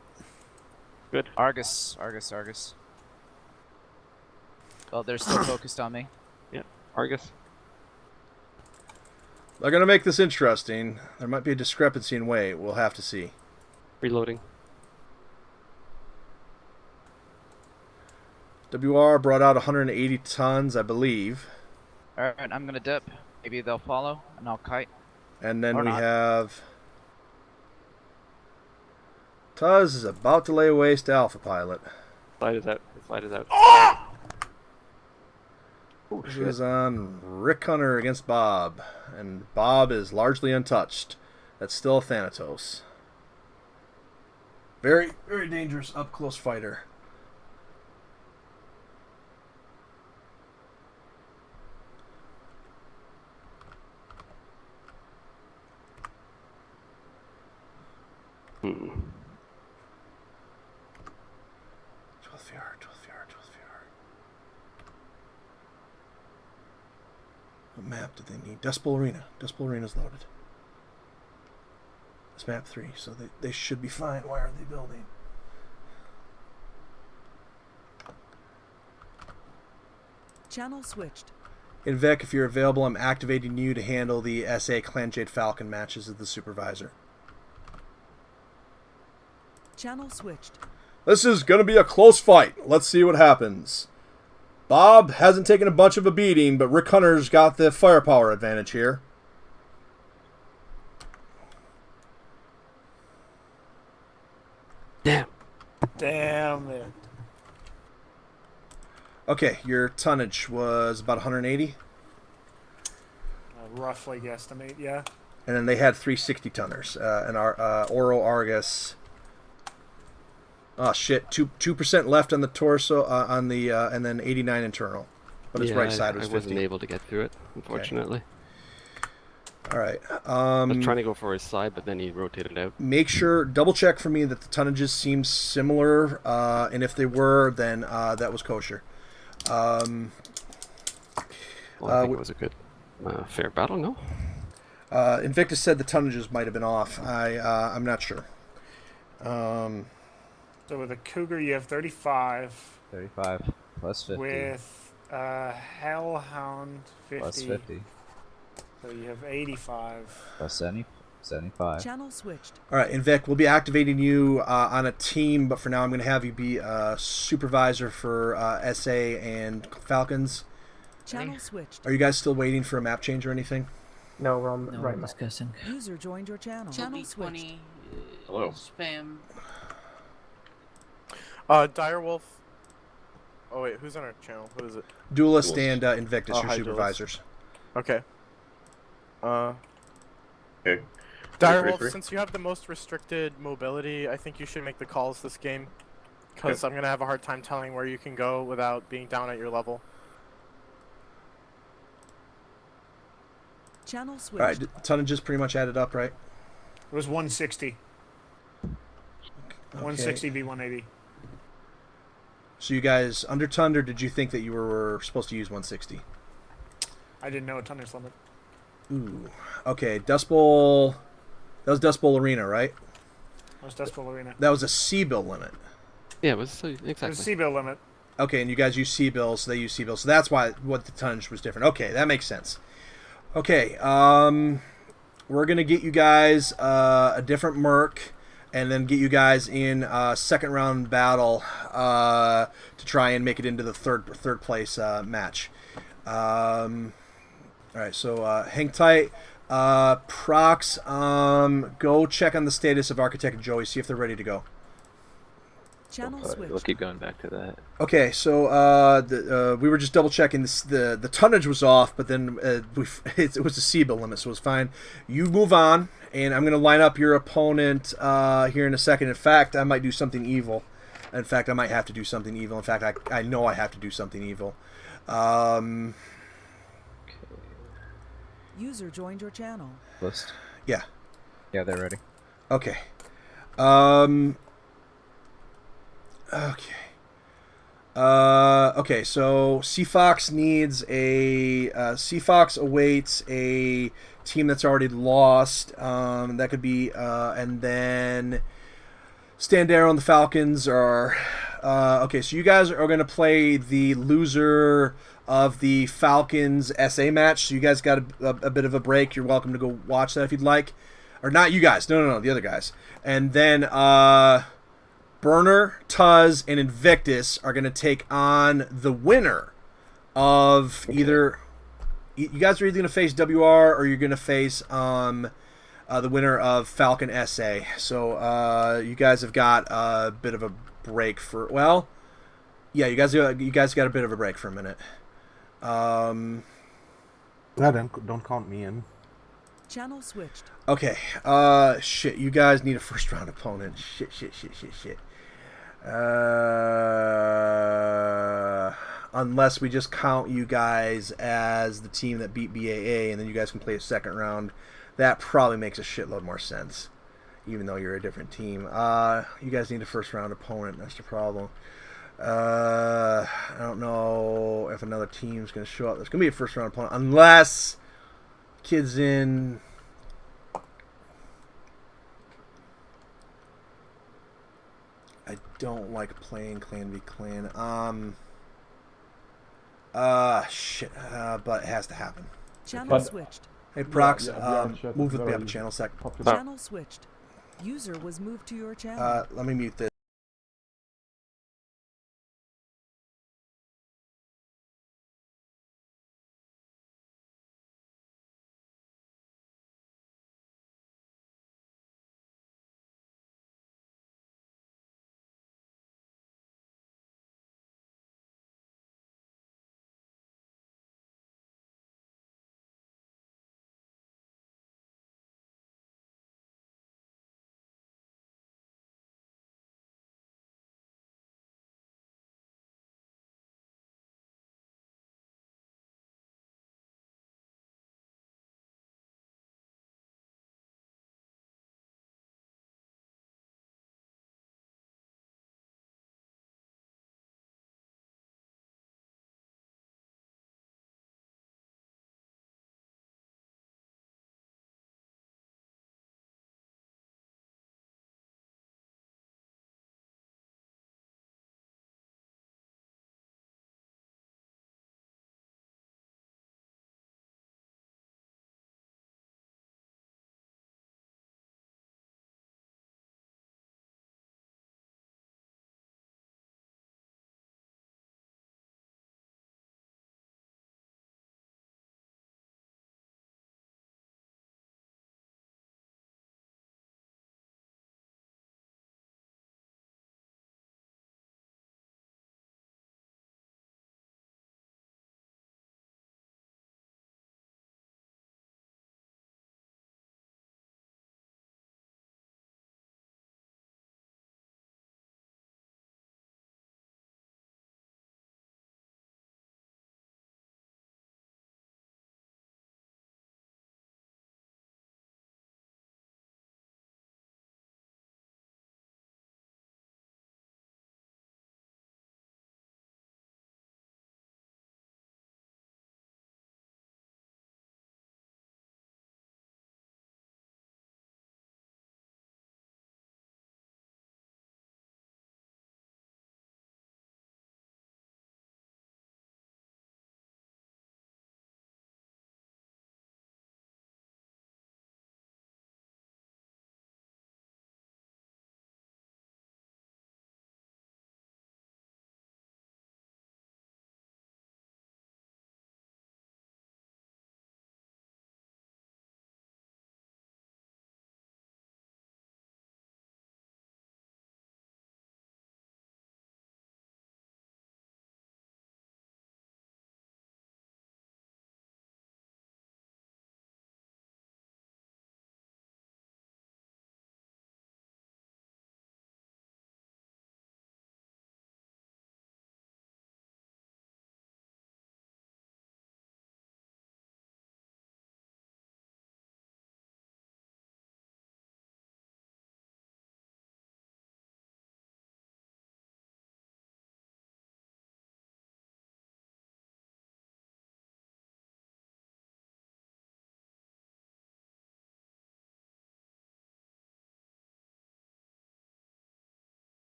Good.
Argus. Oh, they're still focused on me.
Yeah, Argus.
They're going to make this interesting. There might be a discrepancy in weight. We'll have to see.
Reloading.
WR brought out 180 tons, I believe.
Alright, I'm gonna dip. Maybe they'll follow, and I'll kite.
And then
Or
we
not.
have... Tuz is about to lay waste to Alpha Pilot.
Slide is out. Slide is out.
Oh, this is on Rick Hunter against Bob. And Bob is largely untouched. That's still a Thanatos. Very, very dangerous up-close fighter.
Hmm.
12 VR. What map do they need? Despel Arena. Despel Arena's loaded. It's map 3, so they should be fine. Why are they building?
Channel switched.
Invec, if you're available, I'm activating you to handle the SA Clanjade Falcon matches as the supervisor.
Channel switched.
This is going to be a close fight. Let's see what happens. Bob hasn't taken a bunch of a beating, but Rick Hunter's got the firepower advantage here.
Damn it.
Okay, your tonnage was about 180.
Roughly guesstimate, yeah.
And then they had 360 tonners. And our Oro Argus. Oh shit! 2% left on the torso, on the and then 89 internal, but its right side was 50.
I wasn't able to get through it, unfortunately.
All right.
I was trying to go for his side, but then he rotated out.
Make sure, double check for me that the tonnages seem similar, and if they were, then that was kosher.
Well, I think it was a good, fair battle, no?
Invictus said the tonnages might have been off. I'm not sure.
So with a Cougar, you have 35.
35 plus 50.
With Hellhound, 50.
Plus 50.
So you have 85.
Plus 75.
Channel switched.
All right, Invic, we'll be activating you on a team, but for now I'm going to have you be a supervisor for SA and Falcons.
Channel switched.
Are you guys still waiting for a map change or anything?
No, we're on right now.
discussing.
User joined your channel. Channel switched.
Hello.
Spam.
Direwolf. Oh wait, who's on our channel? Who is it?
Duelist and Invictus,
Oh,
your
hi,
supervisors.
Okay.
Okay.
Direwolf, since you have the most restricted mobility, I think you should make the calls this game. Because I'm going to have a hard time telling where you can go without being down at your level.
Channel switched.
All right, tonnages pretty much added up, right?
It was 160. 160 v 180.
So you guys, under Thunder, did you think that you were supposed to use 160?
I didn't know a tonnage limit.
Ooh. Okay, Dust Bowl. That was Dust Bowl Arena, right?
That was Dust Bowl Arena.
That was a C-bill limit.
Yeah, it was exactly.
It was a C-bill limit.
Okay, and you guys use C-bills, so they use C-bills. So that's why what the tonnage was different. Okay, that makes sense. Okay, we're going to get you guys a different Merc and then get you guys in second round battle to try and make it into the third place match. All right, so hang tight. Prox, go check on the status of Architect and Joey, see if they're ready to go.
Channel switch.
We'll keep going back to that.
Okay, so we were just double checking this. The tonnage was off, but then it was a C-bill limit, so it was fine. You move on, and I'm going to line up your opponent here in a second. In fact, I might do something evil. In fact, I might have to do something evil. In fact, I know I have to do something evil.
User joined your channel.
List.
Yeah.
Yeah, they're ready.
Okay. Okay, so CFox needs a CFox awaits a team that's already lost. That could be and then Standarrow and the Falcons are okay, so you guys are going to play the loser of the Falcons SA match. So you guys got a bit of a break. You're welcome to go watch that if you'd like. Or not you guys. No, the other guys. And then Burner, Tuz, and Invictus are going to take on the winner of either... You guys are either going to face WR or you're going to face the winner of Falcon SA. So you guys have got a bit of a break for... Well, yeah, you guys got a bit of a break for a minute.
Don't count me in.
Channel switched.
Okay, shit, you guys need a first round opponent. Shit. Unless we just count you guys as the team that beat BAA and then you guys can play a second round. That probably makes a shitload more sense, even though you're a different team. You guys need a first round opponent, that's the problem. I don't know if another team's going to show up. There's going to be a first round opponent, unless kids in... I don't like playing clan v clan. Shit. But it has to happen.
Channel switched.
Hey, Prox, move with me on the channel sec.
Channel switched. User was moved to your channel.
Let me mute this.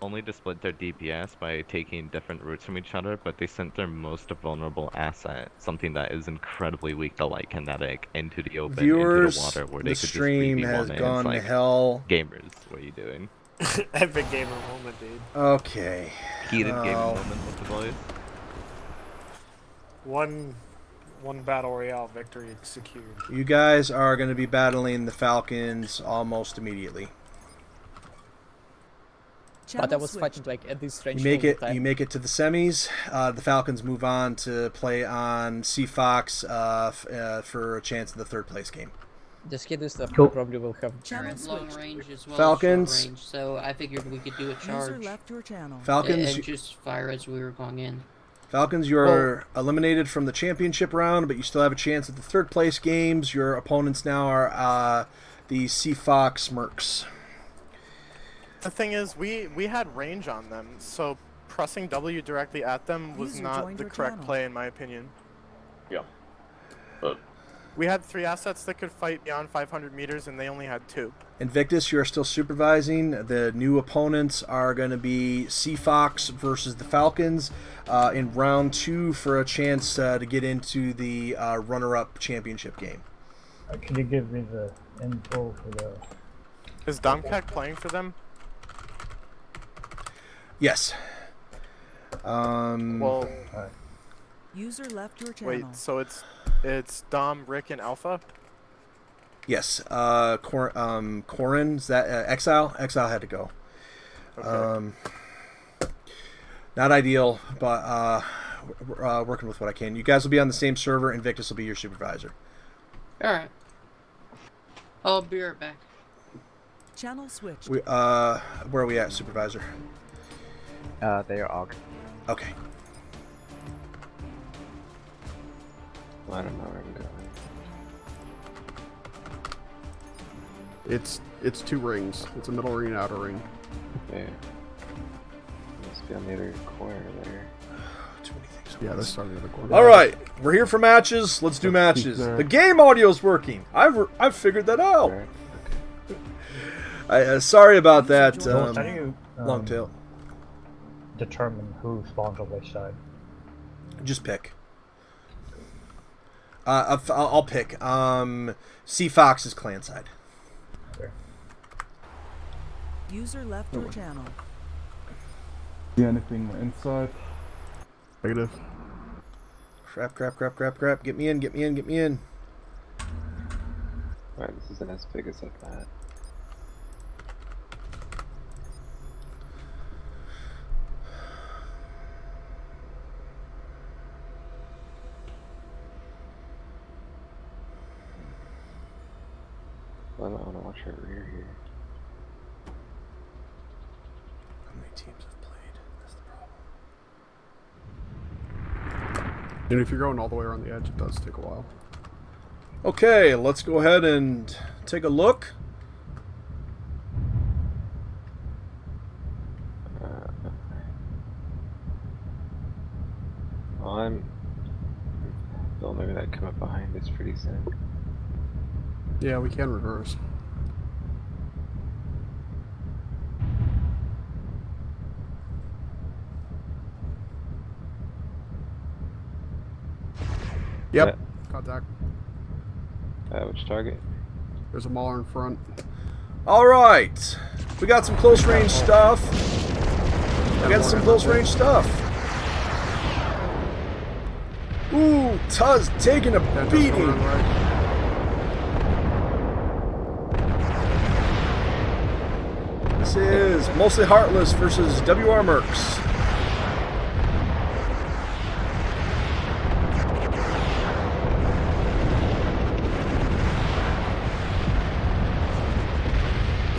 only to split their DPS by taking different routes from each other, but they sent their most vulnerable asset, something that is incredibly weak to light kinetic, into the open, into
Viewers,
the water, where
the
they could just
stream
3v1
has
it.
gone
It's
to
like,
hell.
gamers, what are you doing?
Epic gamer moment, dude.
Okay.
Heated gaming moment with the boys.
One battle royale victory secured.
You guys are going to be battling the Falcons almost immediately.
But I was fighting like at this range.
You make it. You make it to the semis. The Falcons move on to play on Sea Fox for a chance at the third place game.
Just hit this stuff. Probably will have
long range as well
Falcons.
as short range, so I figured we could do a charge.
left your channel.
Falcons.
And just fire as we were going in.
Falcons, you're eliminated from the championship round, but you still have a chance at the third place games. Your opponents now are the Sea Fox Mercs.
The thing is, we had range on them, so pressing W directly at them was not the correct play in my opinion.
Yeah. But
we had 3 assets that could fight beyond 500 meters, and they only had 2.
Invictus, you are still supervising. The new opponents are going to be Sea Fox versus the Falcons in round 2 for a chance to get into the runner-up championship game.
Could you give me the info for the...
Is Domkek playing for them?
Yes.
Well,
User left your channel.
wait, so it's Dom, Rick, and Alpha?
Yes. Corin, is that Exile? Exile had to go.
Okay.
Not ideal, but working with what I can. You guys will be on the same server. Invictus will be your supervisor.
Alright. I'll be right back.
Channel switched.
Where are we at, supervisor?
They are AUG.
Okay.
Well, I don't know where I'm going.
It's 2 rings. It's a middle ring and outer ring.
Yeah. Must be on the other corner there.
Too many things.
Yeah, that's starting at the corner.
All right, we're here for matches. Let's do matches. The game audio is working. I've figured that out. Sorry about that.
How do you
long tail.
determine who spawns on which side?
Just pick. I'll pick. Sea Fox is clan side.
User left your channel.
See anything inside?
Negative.
Crap. Get me in.
Alright, this isn't as big as I thought. I don't want to watch our rear here.
How many teams have played? That's the problem.
And if you're going all the way around the edge, it does take a while.
Okay, let's go ahead and take a look.
Bill, maybe that come up behind us pretty soon.
Yeah, we can reverse. Yep. Contact.
Which target?
There's a mauler in front.
All right, we got some close range stuff. Ooh, Tuz taking a beating. This is mostly Heartless versus WR Mercs.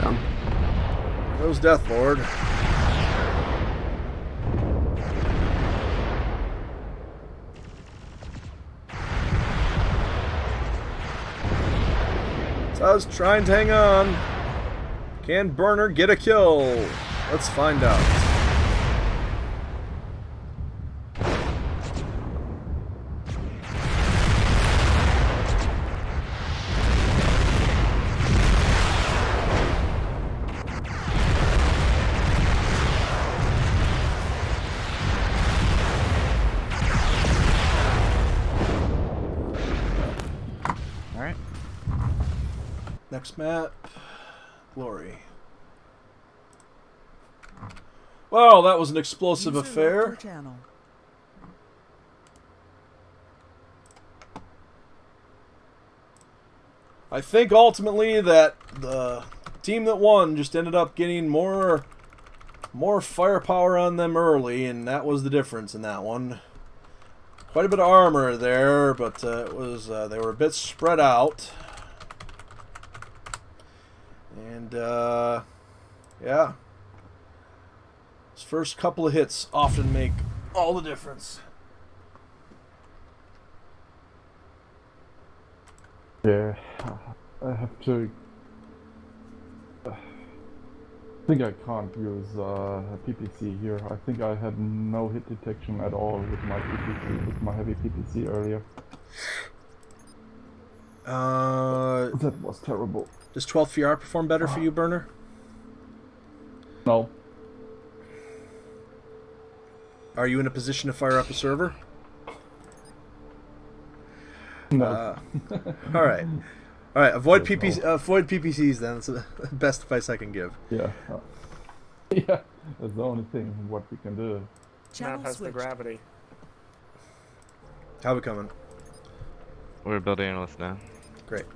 Down.
Goes Death Lord. Tuz trying to hang on. Can Burner get a kill? Let's find out. next map. Glory. Well, that was an explosive
User
affair.
left your channel.
I think ultimately that the team that won just ended up getting more firepower on them early, and that was the difference in that one. Quite a bit of armor there, but it was they were a bit spread out. And yeah, those first couple of hits often make all the difference.
Yeah, I have to. I think I can't use PPC here. I think I had no hit detection at all with my PPC, with my heavy PPC earlier. That was terrible.
Does 12 VR perform better for you, Burner?
No.
Are you in a position to fire up a server?
No.
All right. All right. Avoid PPC. Avoid PPCs. Then that's the best advice I can give.
Yeah. Yeah. That's the only thing what we can do.
Map has the gravity.
How we coming?
We're building analysts now.
Great.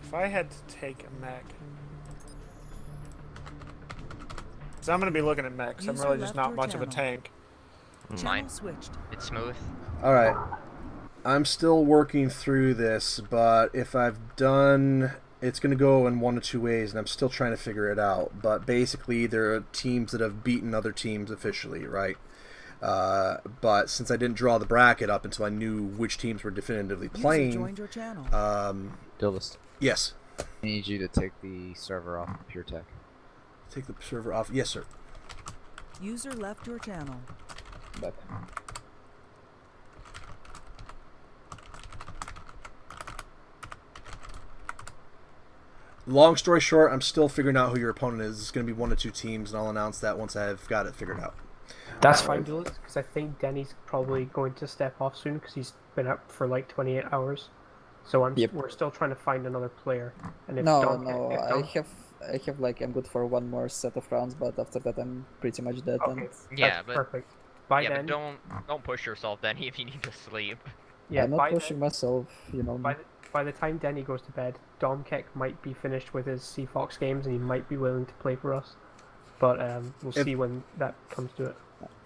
If I had to take a mech, so I'm gonna be looking at mechs. I'm really just not much of a tank.
Mine. It's smooth.
All right. I'm still working through this, but if I've done, it's going to go in one of two ways, and I'm still trying to figure it out. But basically, there are teams that have beaten other teams officially, right? But since I didn't draw the bracket up until I knew which teams were definitively playing,
joined your channel.
Dildist.
Yes.
I need you to take the server off of PureTech.
Take the server off. Yes, sir.
User left your channel.
Back.
Long story short, I'm still figuring out who your opponent is. It's going to be one of two teams, and I'll announce that once I've got it figured out.
That's fine, Julius, because I think Denny's probably going to step off soon because he's been up for like 28 hours. So we're still trying to find another player. And if
I have like I'm good for one more set of rounds, but after that I'm pretty much dead.
Okay,
Yeah, but
perfect. By
yeah,
then,
but don't push yourself then if you need to sleep.
Yeah,
I'm not pushing myself, you know.
By the time Denny goes to bed, Domkek might be finished with his Seafox games and he might be willing to play for us. But we'll see when that comes to it.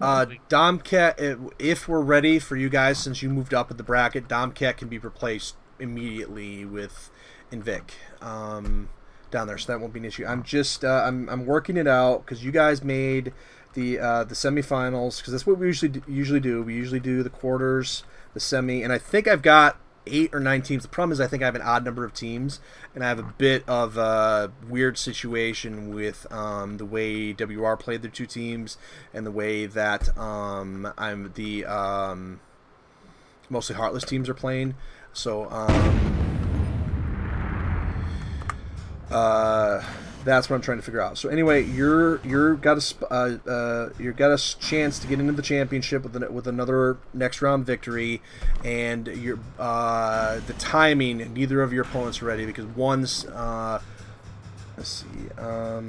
Domcat, if we're ready for you guys, since you moved up with the bracket, Domcat can be replaced immediately with Invic down there, so that won't be an issue. I'm just I'm working it out because you guys made the semifinals, because that's what we usually do. We usually do the quarters, the semi, and I think I've got 8 or 9 teams. The problem is I think I have an odd number of teams, and I have a bit of a weird situation with the way WR played their 2 teams and the way that I'm the mostly Heartless teams are playing. So that's what I'm trying to figure out. So anyway, you're got a chance to get into the championship with another next round victory, and the timing. Neither of your opponents are ready because one's let's see. All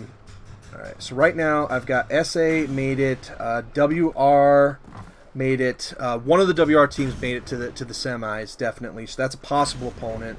right. So right now I've got SA made it, WR made it. One of the WR teams made it to the semis definitely. So that's a possible opponent.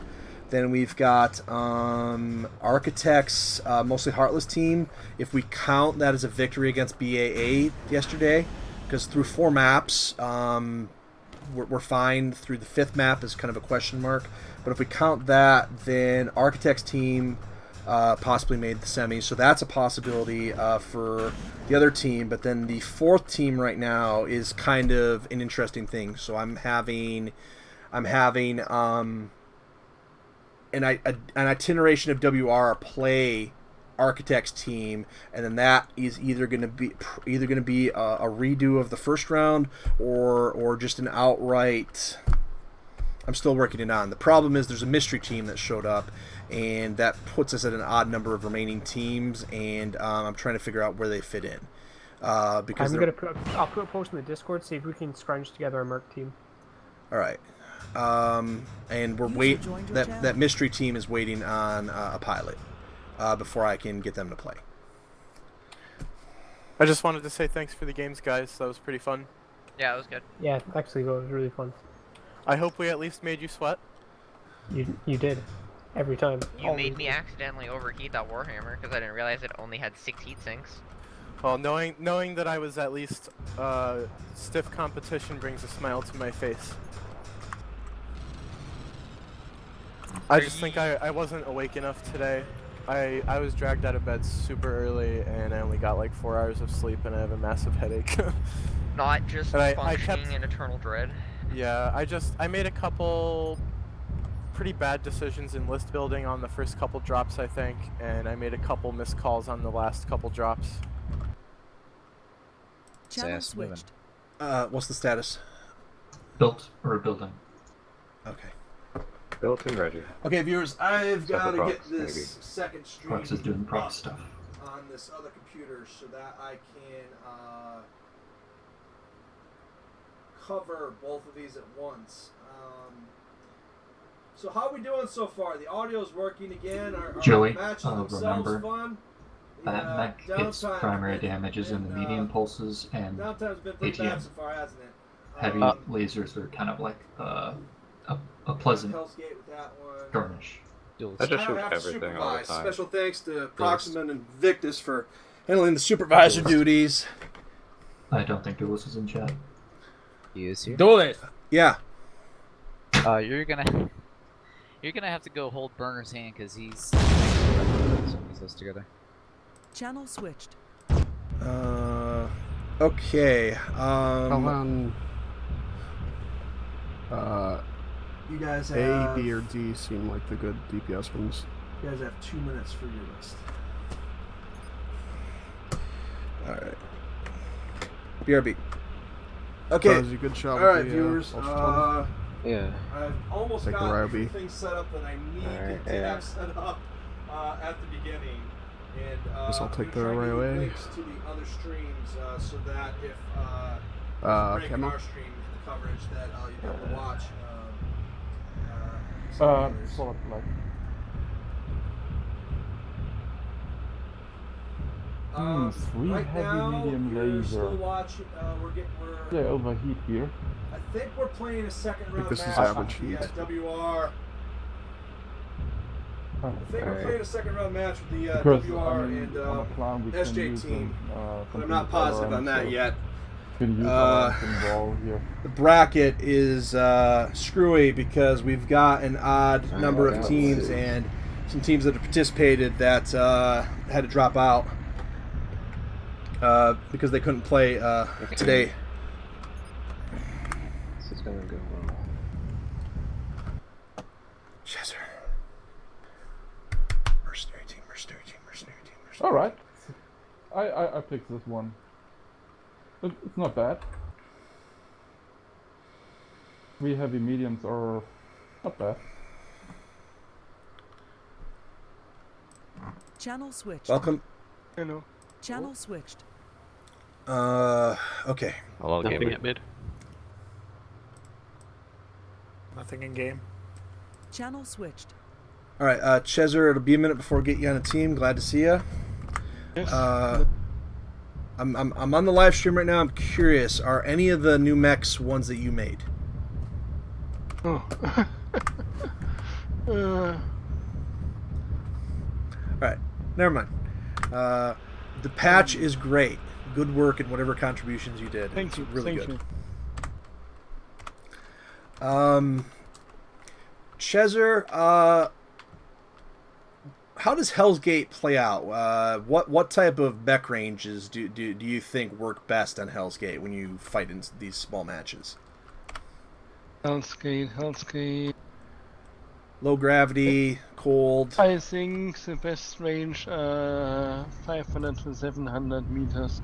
Then we've got Architects, mostly Heartless team. If we count that as a victory against BAA yesterday, because through 4 maps, we're fine. Through the 5th map is kind of a question mark. But if we count that, then Architects team possibly made the semis. So that's a possibility for the other team. But then the 4th team right now is kind of an interesting thing. So I'm having an itineration of WR play Architects team, and then that is either going to be a redo of the first round or just an outright. I'm still working it on. The problem is there's a mystery team that showed up, and that puts us at an odd number of remaining teams, and I'm trying to figure out where they fit in. Because
I'll put a post in the Discord, see if we can scrunch together a Merc team.
All right. And we're that mystery team is waiting on a pilot before I can get them to play.
I just wanted to say thanks for the games, guys. That was pretty fun.
Yeah, it was good.
Yeah, actually, it was really fun.
I hope we at least made you sweat.
You did. Every time.
You made me accidentally overheat that Warhammer because I didn't realize it only had 6 heat sinks.
Well, knowing that I was at least stiff competition brings a smile to my face. I just think I wasn't awake enough today. I was dragged out of bed super early and I only got like 4 hours of sleep and I have a massive headache.
Not just functioning in eternal dread.
Yeah, I made a couple pretty bad decisions in list building on the first couple drops, I think, and I made a couple missed calls on the last couple drops.
Channel switched.
What's the status?
Built or building.
Okay.
Built and ready.
Okay, viewers, I've got to get
maybe.
this second stream
Prox is doing prox stuff.
on this other computer so that I can cover both of these at once. So how are we doing so far? The audio's working again. Are
Joey,
matches themselves
remember
fun?
that mech hits primary damages in the medium pulses, and
downtime's been pretty bad
ATM
so far, hasn't it?
heavy lasers are kind of like a pleasant
Hellsgate with that one.
garnish.
I just shoot
have to
everything all the
supervise.
time.
Special thanks to Proximan and Victus for handling the supervisor duties.
I don't think Duelist is in chat.
He is here.
Do it. Yeah.
You're gonna have to go hold Burner's hand because he's putting us together.
Channel switched.
Okay. You guys
A,
have
B, or D seem like the good DPS ones.
You guys have 2 minutes for your list. All right. BRB. Okay.
That was a good shot.
All right,
with the,
viewers.
Yeah.
I've almost
Take the
got
Ryobi.
everything set up that I needed to have set up at the beginning. And
Guess I'll take the
I'm gonna try to
Ryobi.
get links to the other streams so that if break in
Camel?
our stream in the coverage that you'll be able to watch.
Solid black. Three
right
heavy
now,
medium
we're
laser.
still watching.
They overheat here.
I think we're playing a second round
this is
match
average
with
heat.
the WR. I think we're playing a second round match with the
Because,
WR
I mean,
and
on a plan we can
SJ
use
team,
them,
but I'm not positive on that yet.
Can use ball here.
The bracket is screwy because we've got an odd number of teams and some teams that have participated that had to drop out because they couldn't play today.
This is gonna go well.
Chesser. Mercenary team.
All right. I picked this one. It's not bad. 3 heavy mediums are not bad.
Channel switched.
Welcome.
Hello.
Channel switched.
Okay.
Hello,
Nothing
gamer.
at mid.
Nothing in game.
Channel switched.
All right, Cheser, it'll be a minute before we get you on a team. Glad to see you. I'm on the live stream right now. I'm curious, are any of the new mechs ones that you made?
Oh.
All right, never mind. The patch is great. Good work and whatever contributions you did.
Thank
It's
you.
really
Thank
good.
you.
Cheser, how does Hell's Gate play out? What type of mech ranges do you think work best on Hell's Gate when you fight in these small matches?
Hell's Gate.
Low gravity, cold.
I think the best range 500 to 700 meters.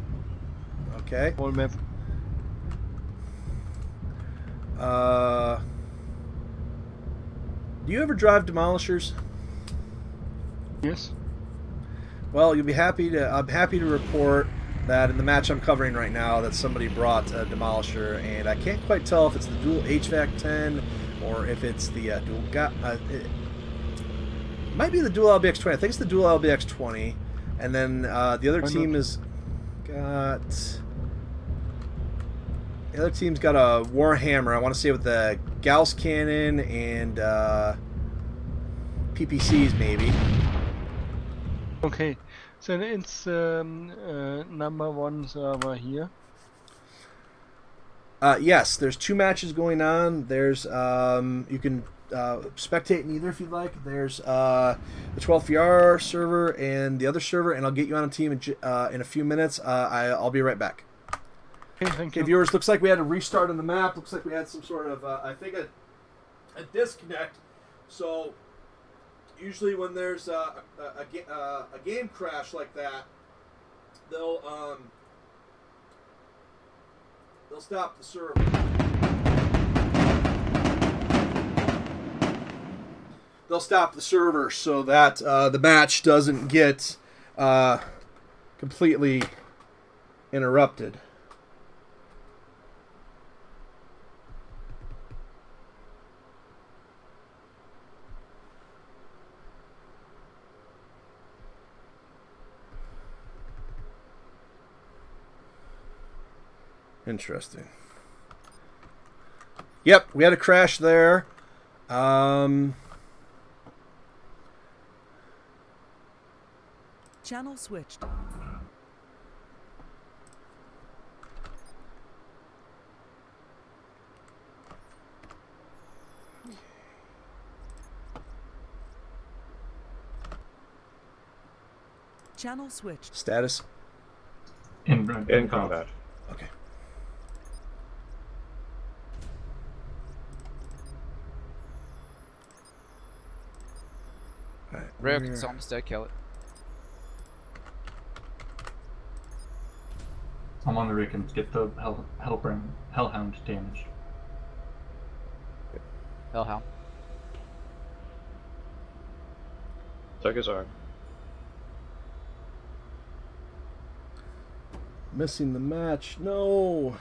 Okay.
Whole map.
Do you ever drive demolishers?
Yes.
Well, you'll be happy to. I'm happy to report that in the match I'm covering right now that somebody brought a Demolisher, and I can't quite tell if it's the dual HVAC 10 or if it's the dual... it might be the dual LBX 20. I think it's the dual LBX 20. And then the other team has got... The other team's got a Warhammer, I want to say with the Gauss Cannon and PPCs maybe.
Okay, so it's number 1 server here.
Yes, there's 2 matches going on. There's you can spectate in either if you'd like. There's the 12VR server and the other server, and I'll get you on a team in a few minutes. I'll be right back.
Okay, thank you.
Viewers, looks like we had a restart on the map. Looks like we had some sort of, I think, a disconnect. So, usually when there's a game crash like that, they'll stop the server. They'll stop the server so that the match doesn't get completely interrupted. Interesting. Yep, we had a crash there.
Channel switched. Channel switched.
Status?
In combat.
Okay. Alright.
Rare can saw mistake, kill it.
I'm on the rig and get the Hellhound damage.
Hellhound.
Took his arm.
Missing the match. No.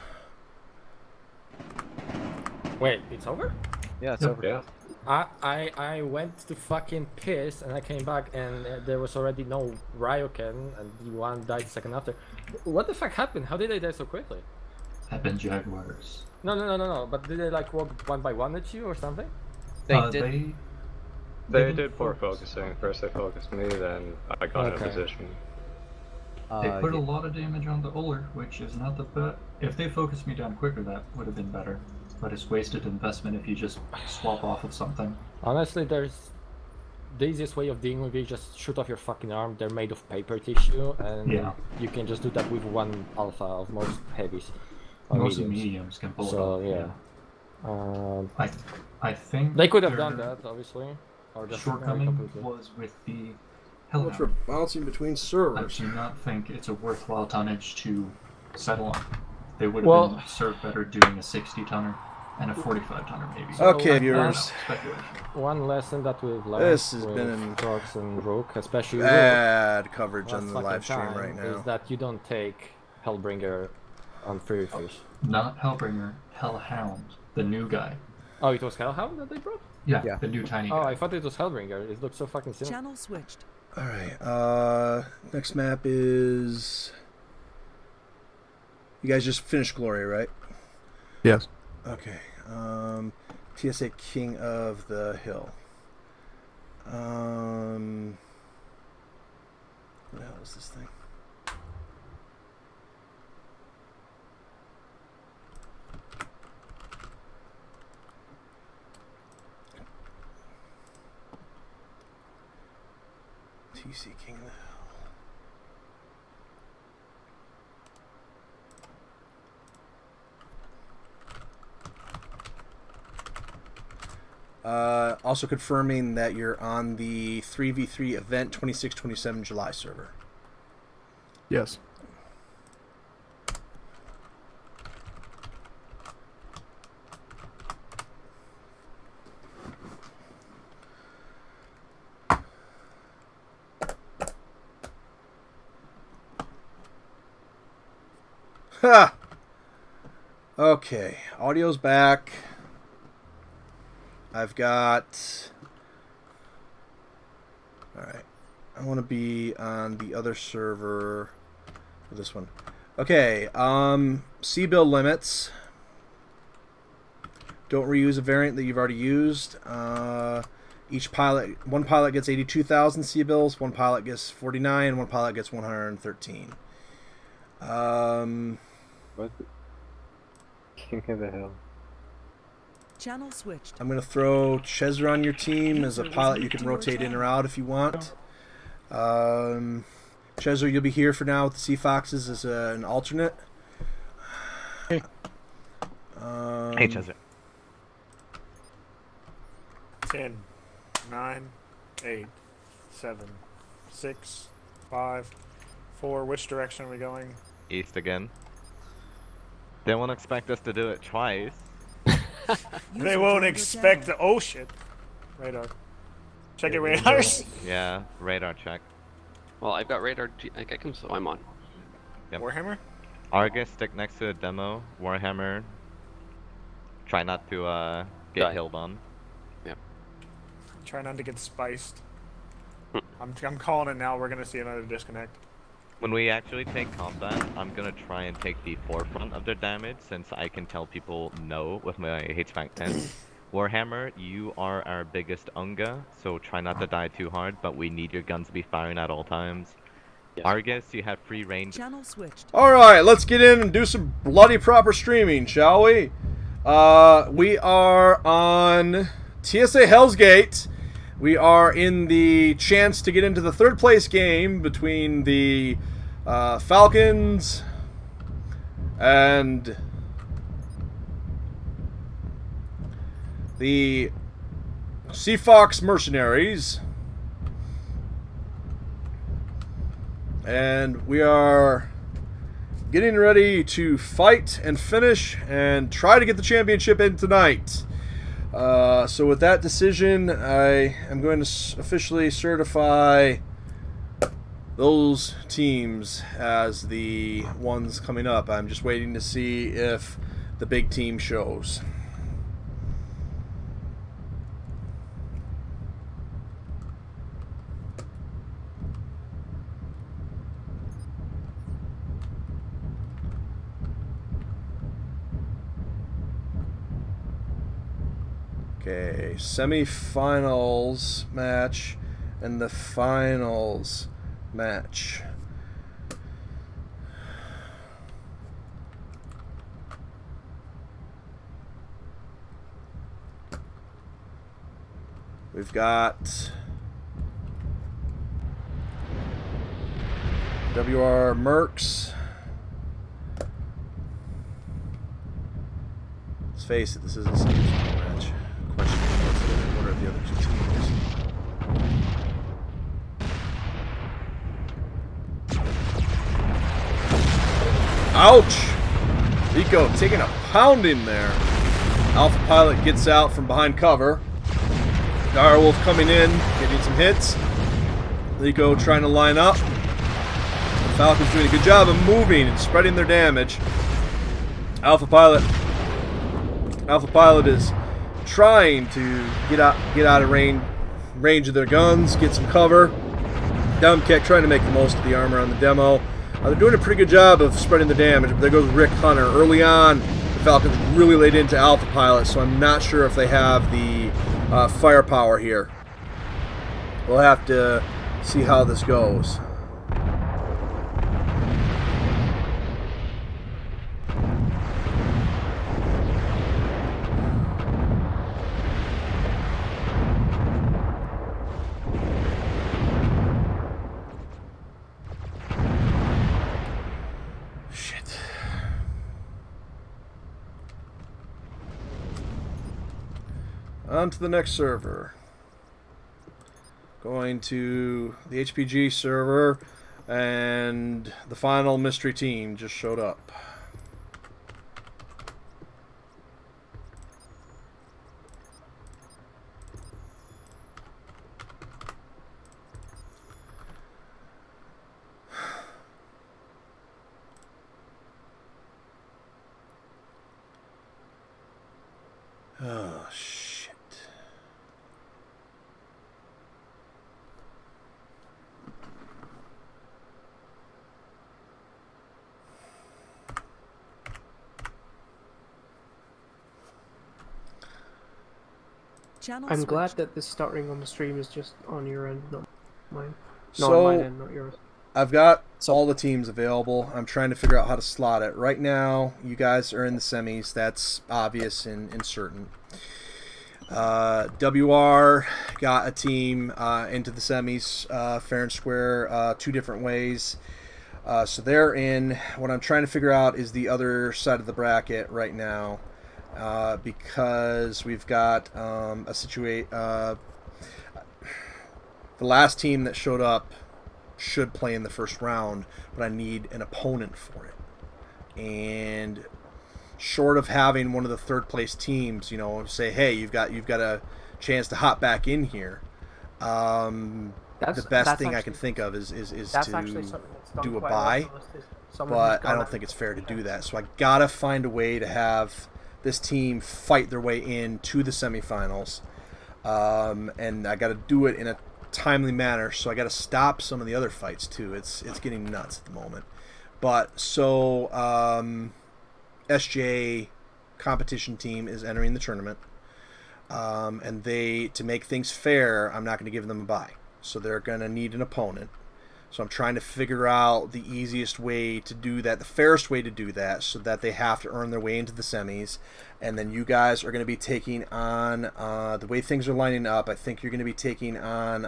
Wait, it's over?
Yeah, it's over.
Yeah.
I went to fucking piss and I came back and there was already no Ryoken and the one died second after. What the fuck happened? How did they die so quickly?
I've been Jaguars.
No. But did they like walk one by one at you or something?
They did poor focusing. First they focused me, then I got in a position.
They put a lot of damage on the Uller, which is not the best. If they focused me down quicker, that would have been better. But it's wasted investment if you just swap off of something.
Honestly, the easiest way of dealing with it is just shoot off your fucking arm. They're made of paper tissue, and you can just do that with one alpha of most heavies.
Most mediums can pull it off.
Yeah.
I think
they could have done that, obviously. Or
The
just
shortcoming was with the Hellhound.
We're bouncing between servers.
I do not think it's a worthwhile tonnage to settle on. They would have been served better doing a 60-tonner and a 45-tonner maybe.
Okay, viewers.
One lesson that we've learned
This has
with
been
Crocs and Rook, especially
bad
Rook,
coverage on the
last
live stream
fucking
right
time,
now.
is that you don't take Hellbringer on ThreeV3.
Not Hellbringer, Hellhound, the new guy.
Oh, it was Hellhound that they brought?
Yeah, the new tiny
Oh,
guy.
I thought it was Hellbringer. It looked so fucking similar.
Channel switched.
Alright, next map is... You guys just finished Glory, right?
Yes.
Okay. TSA King of the Hill. What the hell is this thing? TC King of the Hill. Also confirming that you're on the 3v3 event 26-27 July server.
Yes.
Ha! Okay, audio's back. I've got... Alright. I want to be on the other server for this one. Okay, C-bill limits. Don't reuse a variant that you've already used. One pilot gets 82,000 C-bills, one pilot gets 49, one pilot gets 113.
What? King of the Hill.
Channel switched.
I'm going to throw Chezzer on your team as a pilot. You can rotate in or out if you want. Chezzer, you'll be here for now with the Sea Foxes as an alternate.
Hey, Chezzer.
10, 9, 8, 7, 6, 5, 4. Which direction are we going?
East again. They won't expect us to do it twice.
They won't expect the... Oh, shit. Radar. Check your radars.
Yeah, radar check.
Well, I've got radar. I can, so I'm on.
Yep.
Warhammer?
Argus, stick next to a demo. Warhammer. Try not to get killed on.
Yep.
Try not to get spiced. I'm calling it now. We're going to see another disconnect.
When we actually take combat, I'm gonna try and take the forefront of their damage, since I can tell people no with my HVAC 10. Warhammer, you are our biggest Unga, so try not to die too hard, but we need your guns to be firing at all times. Yes. Argus, you have free range.
Channel switched.
Alright, let's get in and do some bloody proper streaming, shall we? We are on TSA Hell's Gate. We are in the chance to get into the third place game between the Falcons and the Sea Fox Mercenaries. And we are getting ready to fight and finish and try to get the championship in tonight. So with that decision, I am going to officially certify those teams as the ones coming up. I'm just waiting to see if the big team shows. Okay, semi-finals match and the finals match. We've got WR Mercs. Let's face it, this isn't a semi-final match. Question is, what are the other two teams? Ouch! Rico taking a pounding there. Alpha Pilot gets out from behind cover. Direwolf coming in, getting some hits. Rico trying to line up. The Falcons doing a good job of moving and spreading their damage. Alpha Pilot is trying to get out of range of their guns, get some cover. Dumbkick trying to make the most of the armor on the demo. They're doing a pretty good job of spreading the damage, but there goes Rick Hunter. Early on, the Falcons really laid into Alpha Pilot, so I'm not sure if they have the firepower here. We'll have to see how this goes. On to the next server. Going to the HPG server, and the final mystery team just showed up. Oh, shit.
I'm glad that the stuttering on the stream is just on your end, not mine.
So,
No, on mine end, not yours.
I've got all the teams available. I'm trying to figure out how to slot it. Right now, you guys are in the semis. That's obvious and certain. WR got a team into the semis, fair and square, 2 different ways. So they're in. What I'm trying to figure out is the other side of the bracket right now, because we've got a situation. The last team that showed up should play in the first round, but I need an opponent for it. And short of having one of the third place teams, you know, say, hey, you've got a chance to hop back in here. The best thing I can think of is to do a bye, but I don't think it's fair to do that. So I gotta find a way to have this team fight their way into the semifinals, and I gotta do it in a timely manner. So I gotta stop some of the other fights too. It's getting nuts at the moment. But so SJ competition team is entering the tournament, and to make things fair, I'm not going to give them a bye. So they're going to need an opponent. So I'm trying to figure out the easiest way to do that, the fairest way to do that, so that they have to earn their way into the semis. And then you guys are going to be taking on, the way things are lining up, I think you're going to be taking on,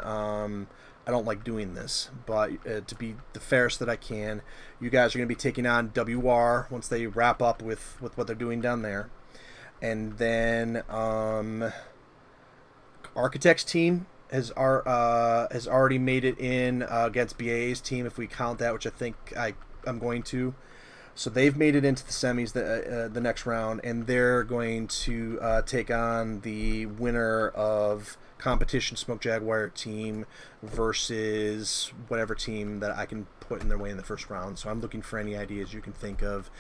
I don't like doing this, but to be the fairest that I can, you guys are going to be taking on WR once they wrap up with what they're doing down there. And then Architect's team has already made it in against BAA's team, if we count that, which I think I'm going to. So they've made it into the semis the next round, and they're going to take on the winner of competition Smoke Jaguar team versus whatever team that I can put in their way in the first round. So I'm looking for any ideas you can think of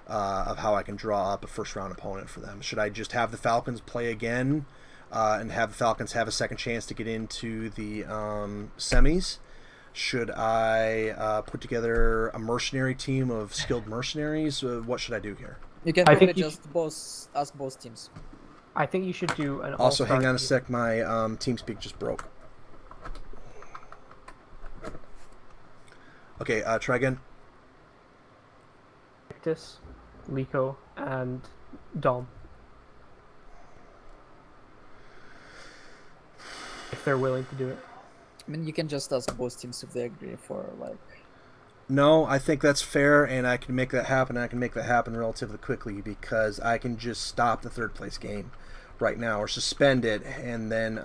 how I can draw up a first round opponent for them. Should I just have the Falcons play again and have the Falcons have a second chance to get into the semis? Should I put together a mercenary team of skilled mercenaries? What should I do here?
You can probably just ask both teams.
I think you should do an
also, hang on a sec, my TeamSpeak just broke. Okay, try again.
Victus, Liko, and Dom. If they're willing to do it.
I mean, you can just ask both teams if they agree for, like...
No, I think that's fair, and I can make that happen. I can make that happen relatively quickly because I can just stop the third place game right now or suspend it, and then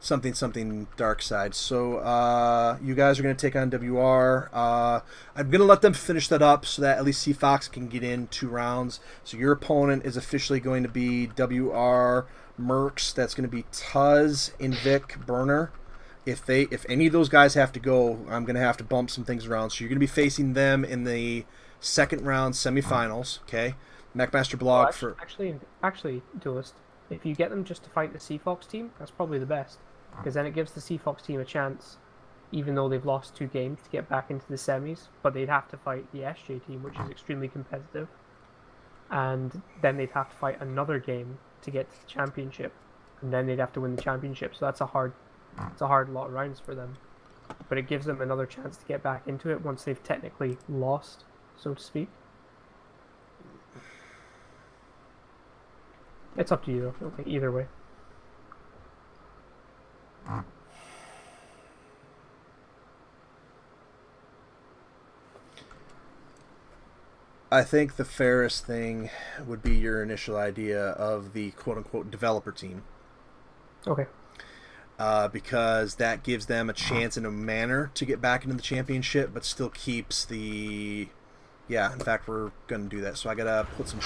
something dark side. So you guys are going to take on WR. I'm going to let them finish that up so that at least C Fox can get in 2 rounds. So your opponent is officially going to be WR Mercs. That's going to be Tuz, Invic, Burner. If any of those guys have to go, I'm going to have to bump some things around. So you're going to be facing them in the second round semifinals, okay? MechMaster Blog for...
Actually, Duelist, if you get them just to fight the Seafox team, that's probably the best. Because then it gives the Seafox team a chance, even though they've lost 2 games, to get back into the semis. But they'd have to fight the SJ team, which is extremely competitive. And then they'd have to fight another game to get to the championship. And then they'd have to win the championship. So that's a hard lot of rounds for them. But it gives them another chance to get back into it once they've technically lost, so to speak. It's up to you, though. I think either way.
I think the fairest thing would be your initial idea of the quote-unquote developer team.
Okay.
Because that gives them a chance in a manner to get back into the championship, but still keeps the... Yeah, in fact, we're going to do that. So I got to put some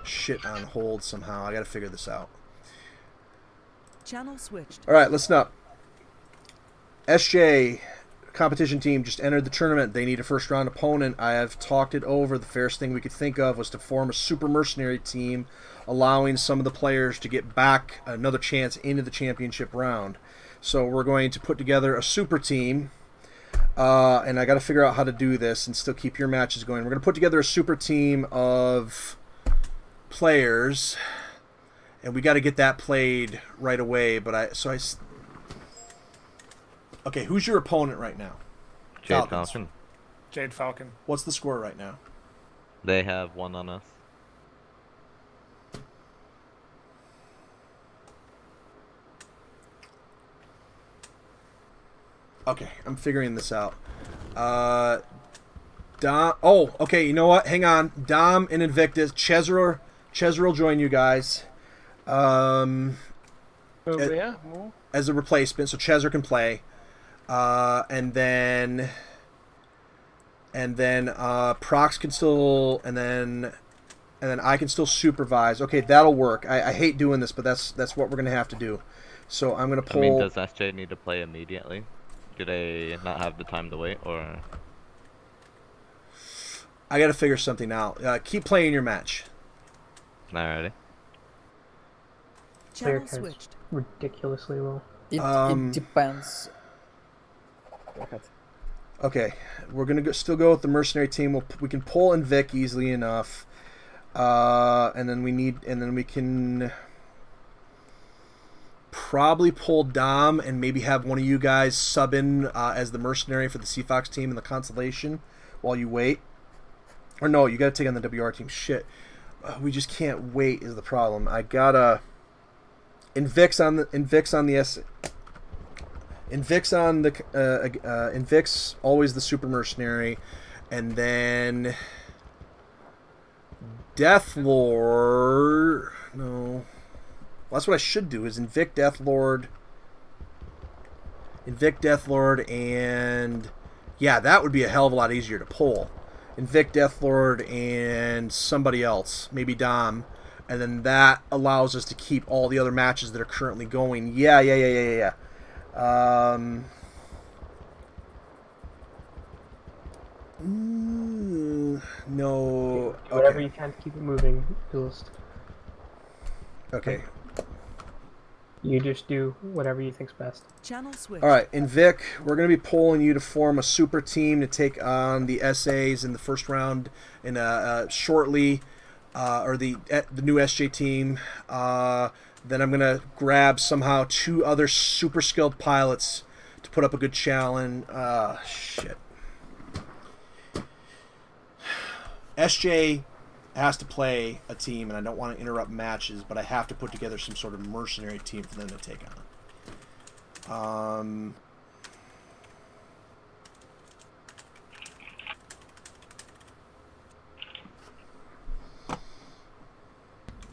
shit on hold somehow. I got to figure this out.
Channel switched.
All right, listen up. SJ competition team just entered the tournament. They need a first-round opponent. I have talked it over. The fairest thing we could think of was to form a super mercenary team, allowing some of the players to get back another chance into the championship round. So we're going to put together a super team, and I got to figure out how to do this and still keep your matches going. We're going to put together a super team of players, and we got to get that played right away. Okay, who's your opponent right now?
Jade Falcon.
Jade Falcon.
What's the score right now?
They have 1 on us.
Okay, I'm figuring this out. Dom. Oh, okay. You know what? Hang on. Dom and Invictus. Chezra will join you guys.
Over here?
As a replacement, so Chezra can play. And then Prox can still, and then I can still supervise. Okay, that'll work. I hate doing this, but that's what we're gonna have to do. So I'm gonna pull.
I mean, does SJ need to play immediately? Do they not have the time to wait, or?
I gotta figure something out. Keep playing your match.
Alrighty.
Player counts ridiculously low.
It depends. Go ahead.
Okay, we're gonna still go with the mercenary team. We can pull Invic easily enough, and then we can probably pull Dom and maybe have one of you guys sub in as the mercenary for the Seafox team in the Constellation while you wait. Or no, you gotta take on the WR team. Shit, we just can't wait is the problem. I gotta Invic's always the super mercenary, and then Deathlord. No, well, that's what I should do. Is Invic Deathlord, and yeah, that would be a hell of a lot easier to pull. Invic Deathlord and somebody else, maybe Dom, and then that allows us to keep all the other matches that are currently going. Yeah. No.
Do whatever you can to keep it moving, Duelist.
Okay.
You just do whatever you think's best.
Channel switch.
All right, and Vic, we're going to be pulling you to form a super team to take on the SAs in the first round in shortly, or the new SJ team. Then I'm going to grab somehow 2 other super skilled pilots to put up a good challenge. Shit. SJ has to play a team, and I don't want to interrupt matches, but I have to put together some sort of mercenary team for them to take on.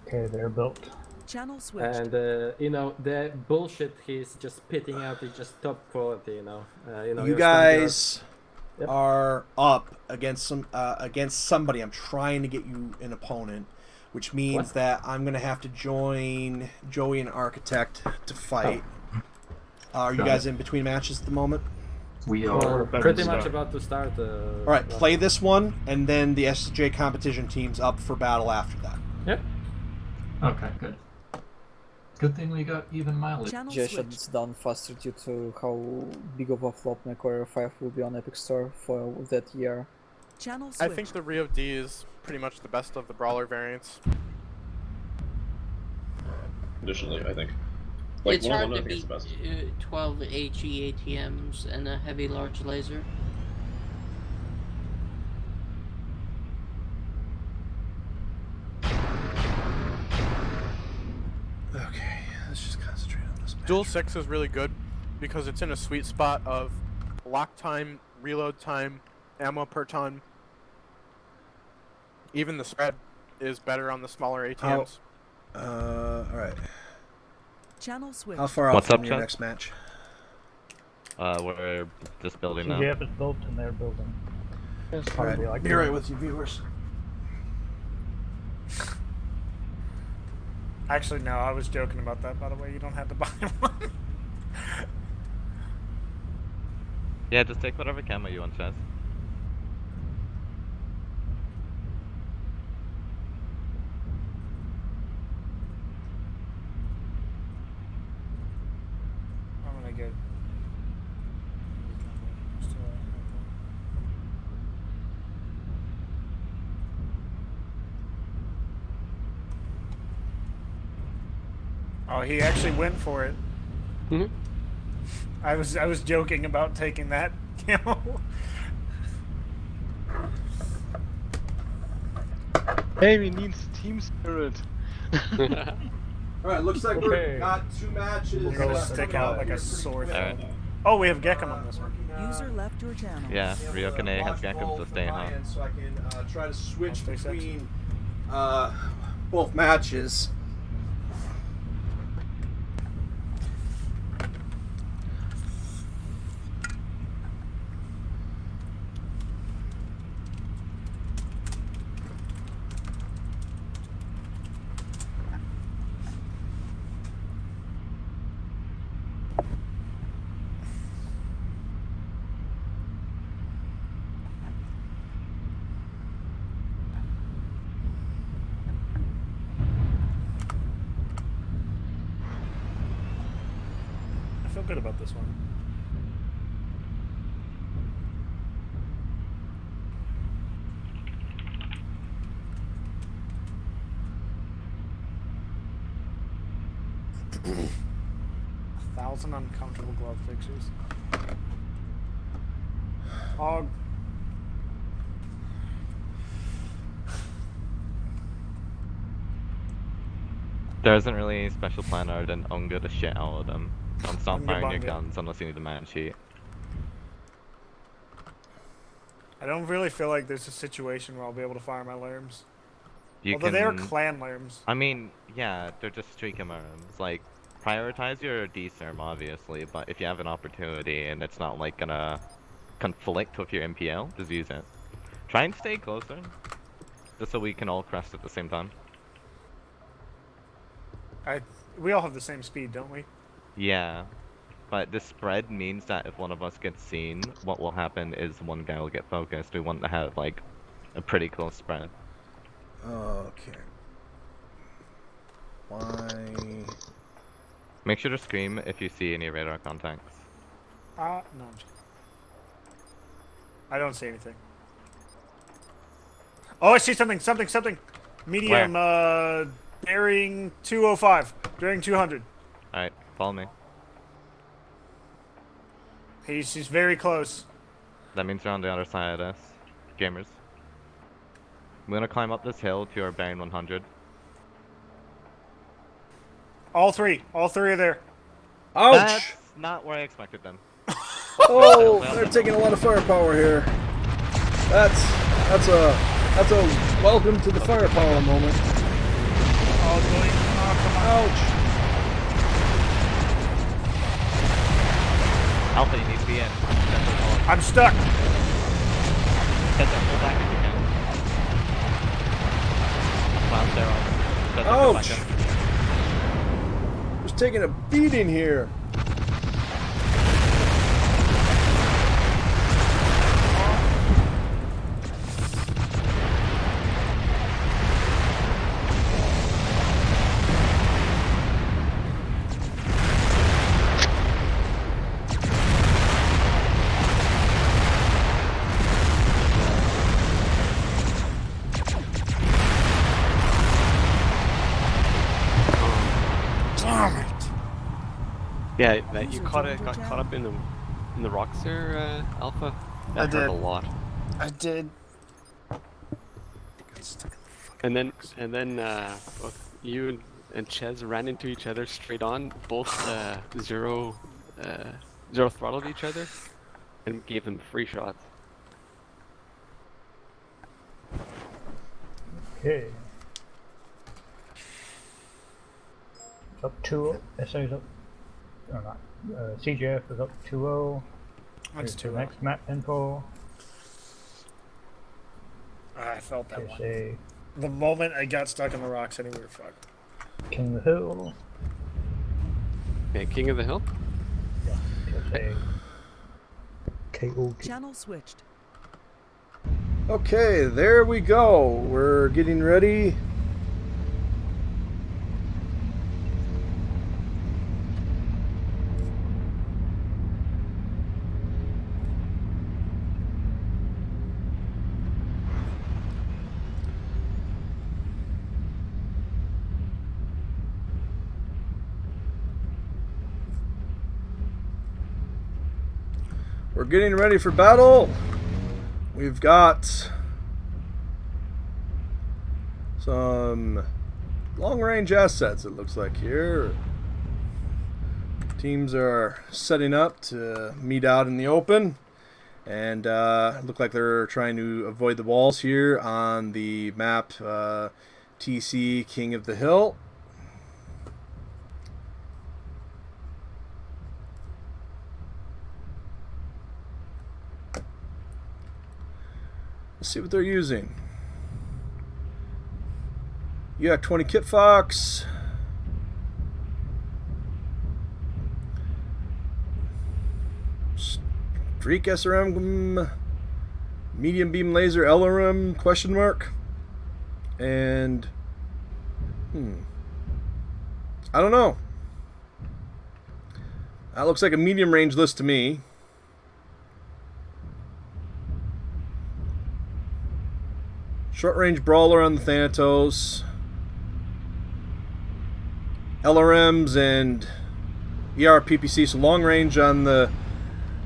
Okay, they're built.
Channel switched.
And the bullshit he's just spitting out is just top quality.
You guys are up against somebody. I'm trying to get you an opponent, which means that I'm gonna have to join Joey and Architect to fight. Are you guys in between matches at the moment?
We are
pretty much about to start.
All right, play this one, and then the SJ competition team's up for battle after that.
Yep.
Okay, good. Good thing we got even mileage.
Suggestions done faster due to how big of a flop Mechwarrior 5 will be on Epic Store for that year.
Channel
I think the Rio D is pretty much the best of the brawler variants.
Additionally, I think.
It's hard to beat 12 HE ATMs and a heavy large laser.
Okay, let's just concentrate on this match.
Duel 6 is really good because it's in a sweet spot of lock time, reload time, ammo per ton. Even the spread is better on the smaller ATMs.
Alright.
Channel switch.
How far out
What's
from
up,
your
Chad?
next match?
We're just building now.
TGF is built and they're building. It's probably like
Be right with you, viewers.
Actually, no, I was joking about that, by the way. You don't have to buy one.
Yeah, just take whatever camo you want, Chaz.
I'm gonna get. Oh, he actually went for it.
Mm-hmm.
I was joking about taking that camo.
Hey, we need team spirit.
Alright, looks like we've got 2 matches.
We're gonna stick out like a sore thumb. Oh, we have Gekem on this one.
User left your channel.
Yeah, Ryokane has Gekem sustain, huh?
So I can try to switch between both matches.
I feel good about this one. A 1,000 uncomfortable glove fixtures. Hog.
There isn't really any special plan other than Unga the shit out of them. Don't stop
Unga
firing your
bunga.
guns unless you need the man sheet.
I don't really feel like there's a situation where I'll be able to fire my lerms.
You
Although they are clan lerms.
I mean, yeah, they're just streaking lerms. Like, prioritize your D-serm, obviously, but if you have an opportunity and it's not, like, gonna conflict with your MPL, just use it. Try and stay closer, just so we can all crest at the same time.
We all have the same speed, don't we?
Yeah, but this spread means that if one of us gets seen, what will happen is one guy will get focused. We want to have, like, a pretty close spread.
Okay. Why?
Make sure to scream if you see any radar contacts.
No. I don't see anything. Oh, I see something. Medium, bearing 205. Bearing 200.
Alright, follow me.
He's very close.
That means you're on the other side of this. Gamers. I'm gonna climb up this hill to our bearing 100.
All three are there.
Ouch!
That's not where I expected them.
Oh, they're taking a lot of firepower here. That's a welcome to the firepower moment.
Oh, boy. Oh, come on.
Ouch!
Alpha, you need to be in.
I'm stuck.
Get that full back if you can. Clown steroids. Get that full back
Ouch!
in.
Just taking a beating here.
Yeah, that you got caught up in the rocks there, Alpha. That hurt a lot.
I did.
And then both you and Ches ran into each other straight on. Both zero throttled each other, and gave them free shots.
Okay. It's up 2-0. SA's up. Or not. CJF is up 2-0.
That's
Here's the
2-0.
next map info.
I felt that one.
TSA
The moment I got stuck in the rocks, anywhere, fucked.
King of the Hill.
Okay, King of the Hill.
Yeah. TSA Okay.
Channel switched.
Okay, there we go. We're getting ready. We're getting ready for battle. We've got some long-range assets, it looks like here. Teams are setting up to meet out in the open. And look like they're trying to avoid the walls here on the map TC King of the Hill. Let's see what they're using. Yak 20 Kit Fox. Streak SRM, medium beam laser LRM question mark, and I don't know. That looks like a medium range list to me. Short range brawler on the Thanatos, LRMs and ER PPC, so long range on the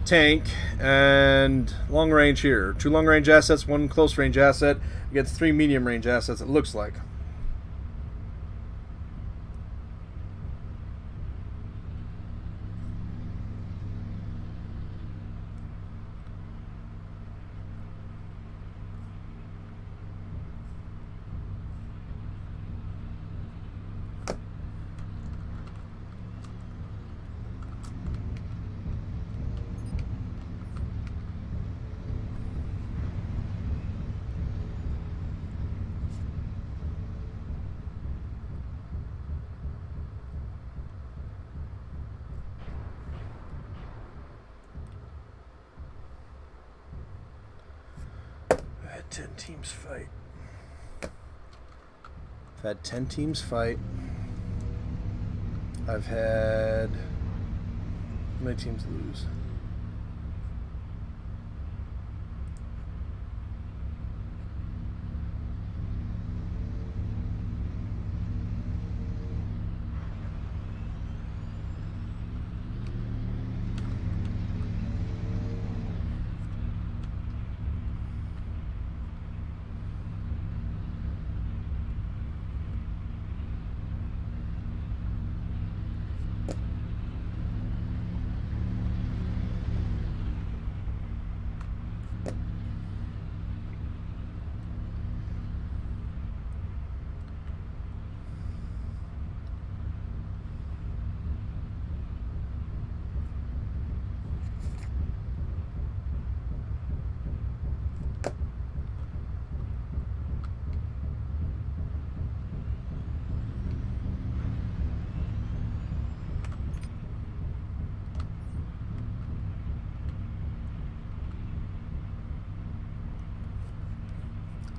tank and long range here. 2 long range assets, 1 close range asset against 3 medium range assets, it looks like. I've had 10 teams fight. I've had 10 teams fight. I've had... how many teams lose?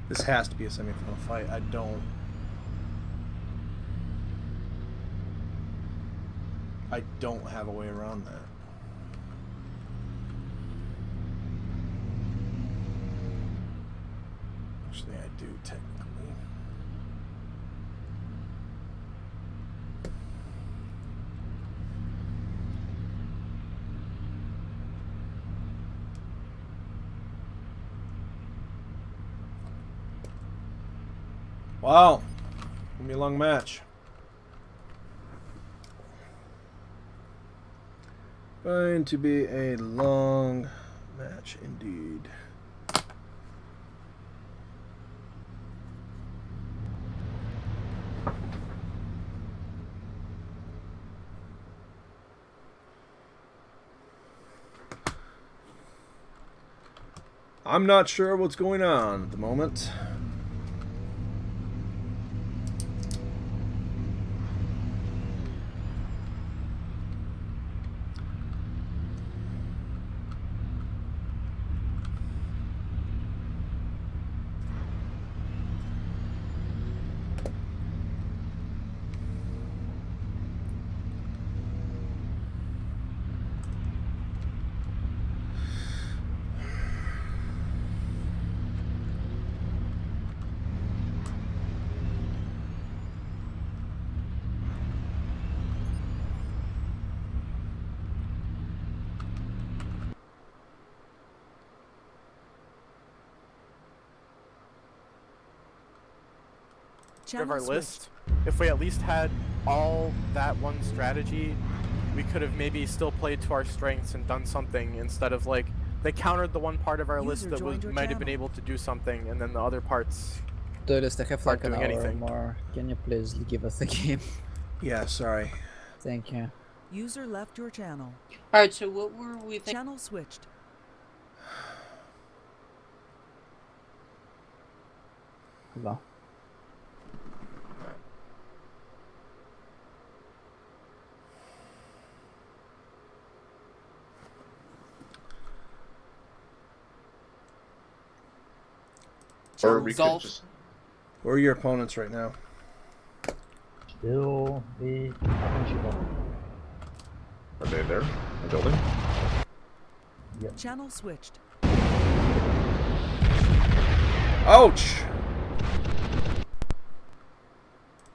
This has to be a semifinal fight. I don't have a way around that. Actually, I do technically. Wow. Gonna be a long match. Going to be a long match indeed. I'm not sure what's going on at the moment.
of our
Channel
list, if we at least had all that one strategy, we could have maybe still played to our strengths and done something instead of like they countered the one part of our list that might have been able to do something, and then the other parts
Duelist, I have like an
doing
hour
anything.
more. Can you please give us the game?
Yeah, sorry.
Thank you.
User left your channel.
Alright, so what were we thinking?
Channel switched.
Hello.
Or we could
Golf.
just.
Who are your opponents right now?
Still the principal.
Are they there? The building?
Yep.
Channel switched.
Ouch!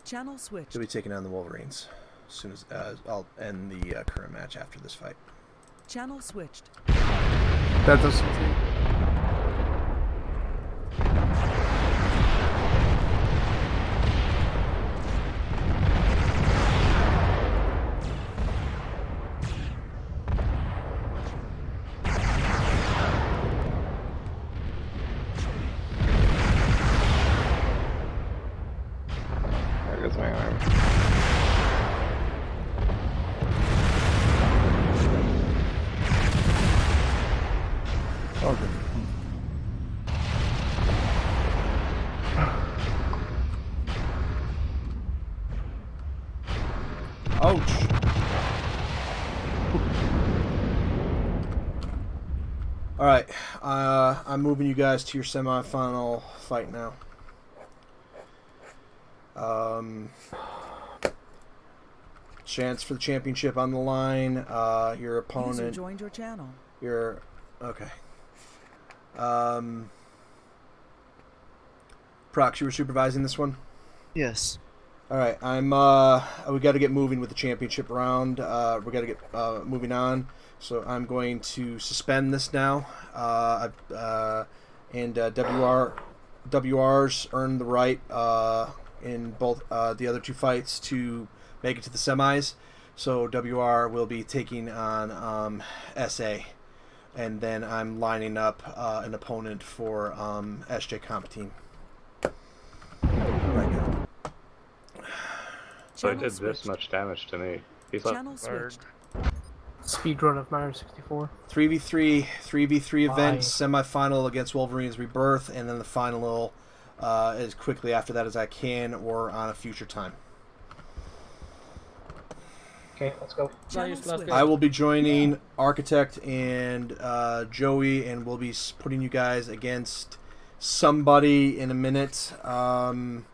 Channel switched.
He'll be taking on the Wolverines as soon as I'll end the current match after this fight.
Channel switched.
That doesn't.
There goes my arm.
Okay.
Ouch! Alright, I'm moving you guys to your semifinal fight now. Chance for the championship on the line. Your
User
opponent.
joined your channel.
Your okay. Prox, you were supervising this one?
Yes.
All right, we got to get moving with the championship round. We got to get moving on. So I'm going to suspend this now. WR's earned the right in both the other two fights to make it to the semis. So WR will be taking on SA. And then I'm lining up an opponent for SJ Comp Team. Right now.
So it did this much damage to me. He's like,
Channel switched.
Speedrun of Mario 64.
3v3 event, semi-final against Wolverines Rebirth, and then the final as quickly after that as I can, or on a future time.
Okay, let's go.
I will be joining Architect and Joey, and we'll be putting you guys against somebody in a minute. I'm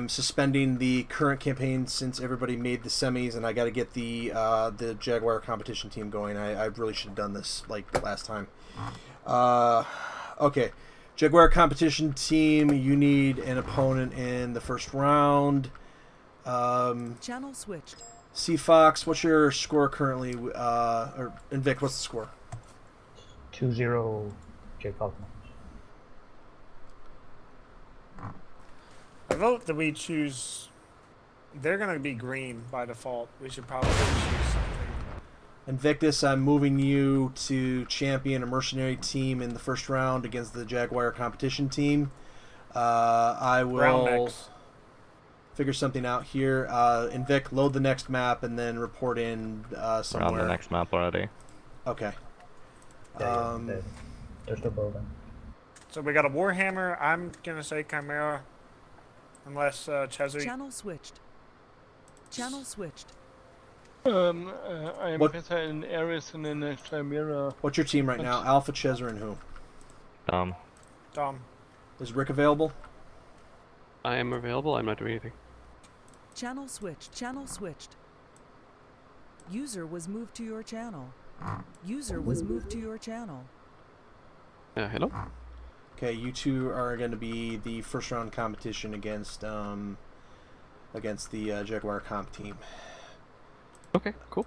suspending the current campaign since everybody made the semis, and I got to get the Jaguar competition team going. I really should have done this like last time. Okay, Jaguar competition team. You need an opponent in the first round.
Channel switched.
C Fox, what's your score currently? Or Vic, what's the score?
2-0 J Falcon.
I vote that we choose. They're gonna be green by default. We should probably choose something.
Invictus, I'm moving you to champion a mercenary team in the first round against the Jaguar competition team. I will figure something out here. Invic, load the next map and then report in somewhere.
We're on the next map already.
Okay.
They're still building.
So we got a Warhammer. I'm gonna say Chimera, unless Chesney.
Channel switched. Channel switched.
I'm better in Ares and in Chimera.
What's your team right now? Alpha, Chezzer, and who?
Dom.
Is Rick available?
I am available. I'm not doing anything.
Channel switched. Channel switched. User was moved to your channel. User was moved to your channel.
Hello?
Okay, you two are going to be the first round competition against the Jaguar comp team.
Okay, cool.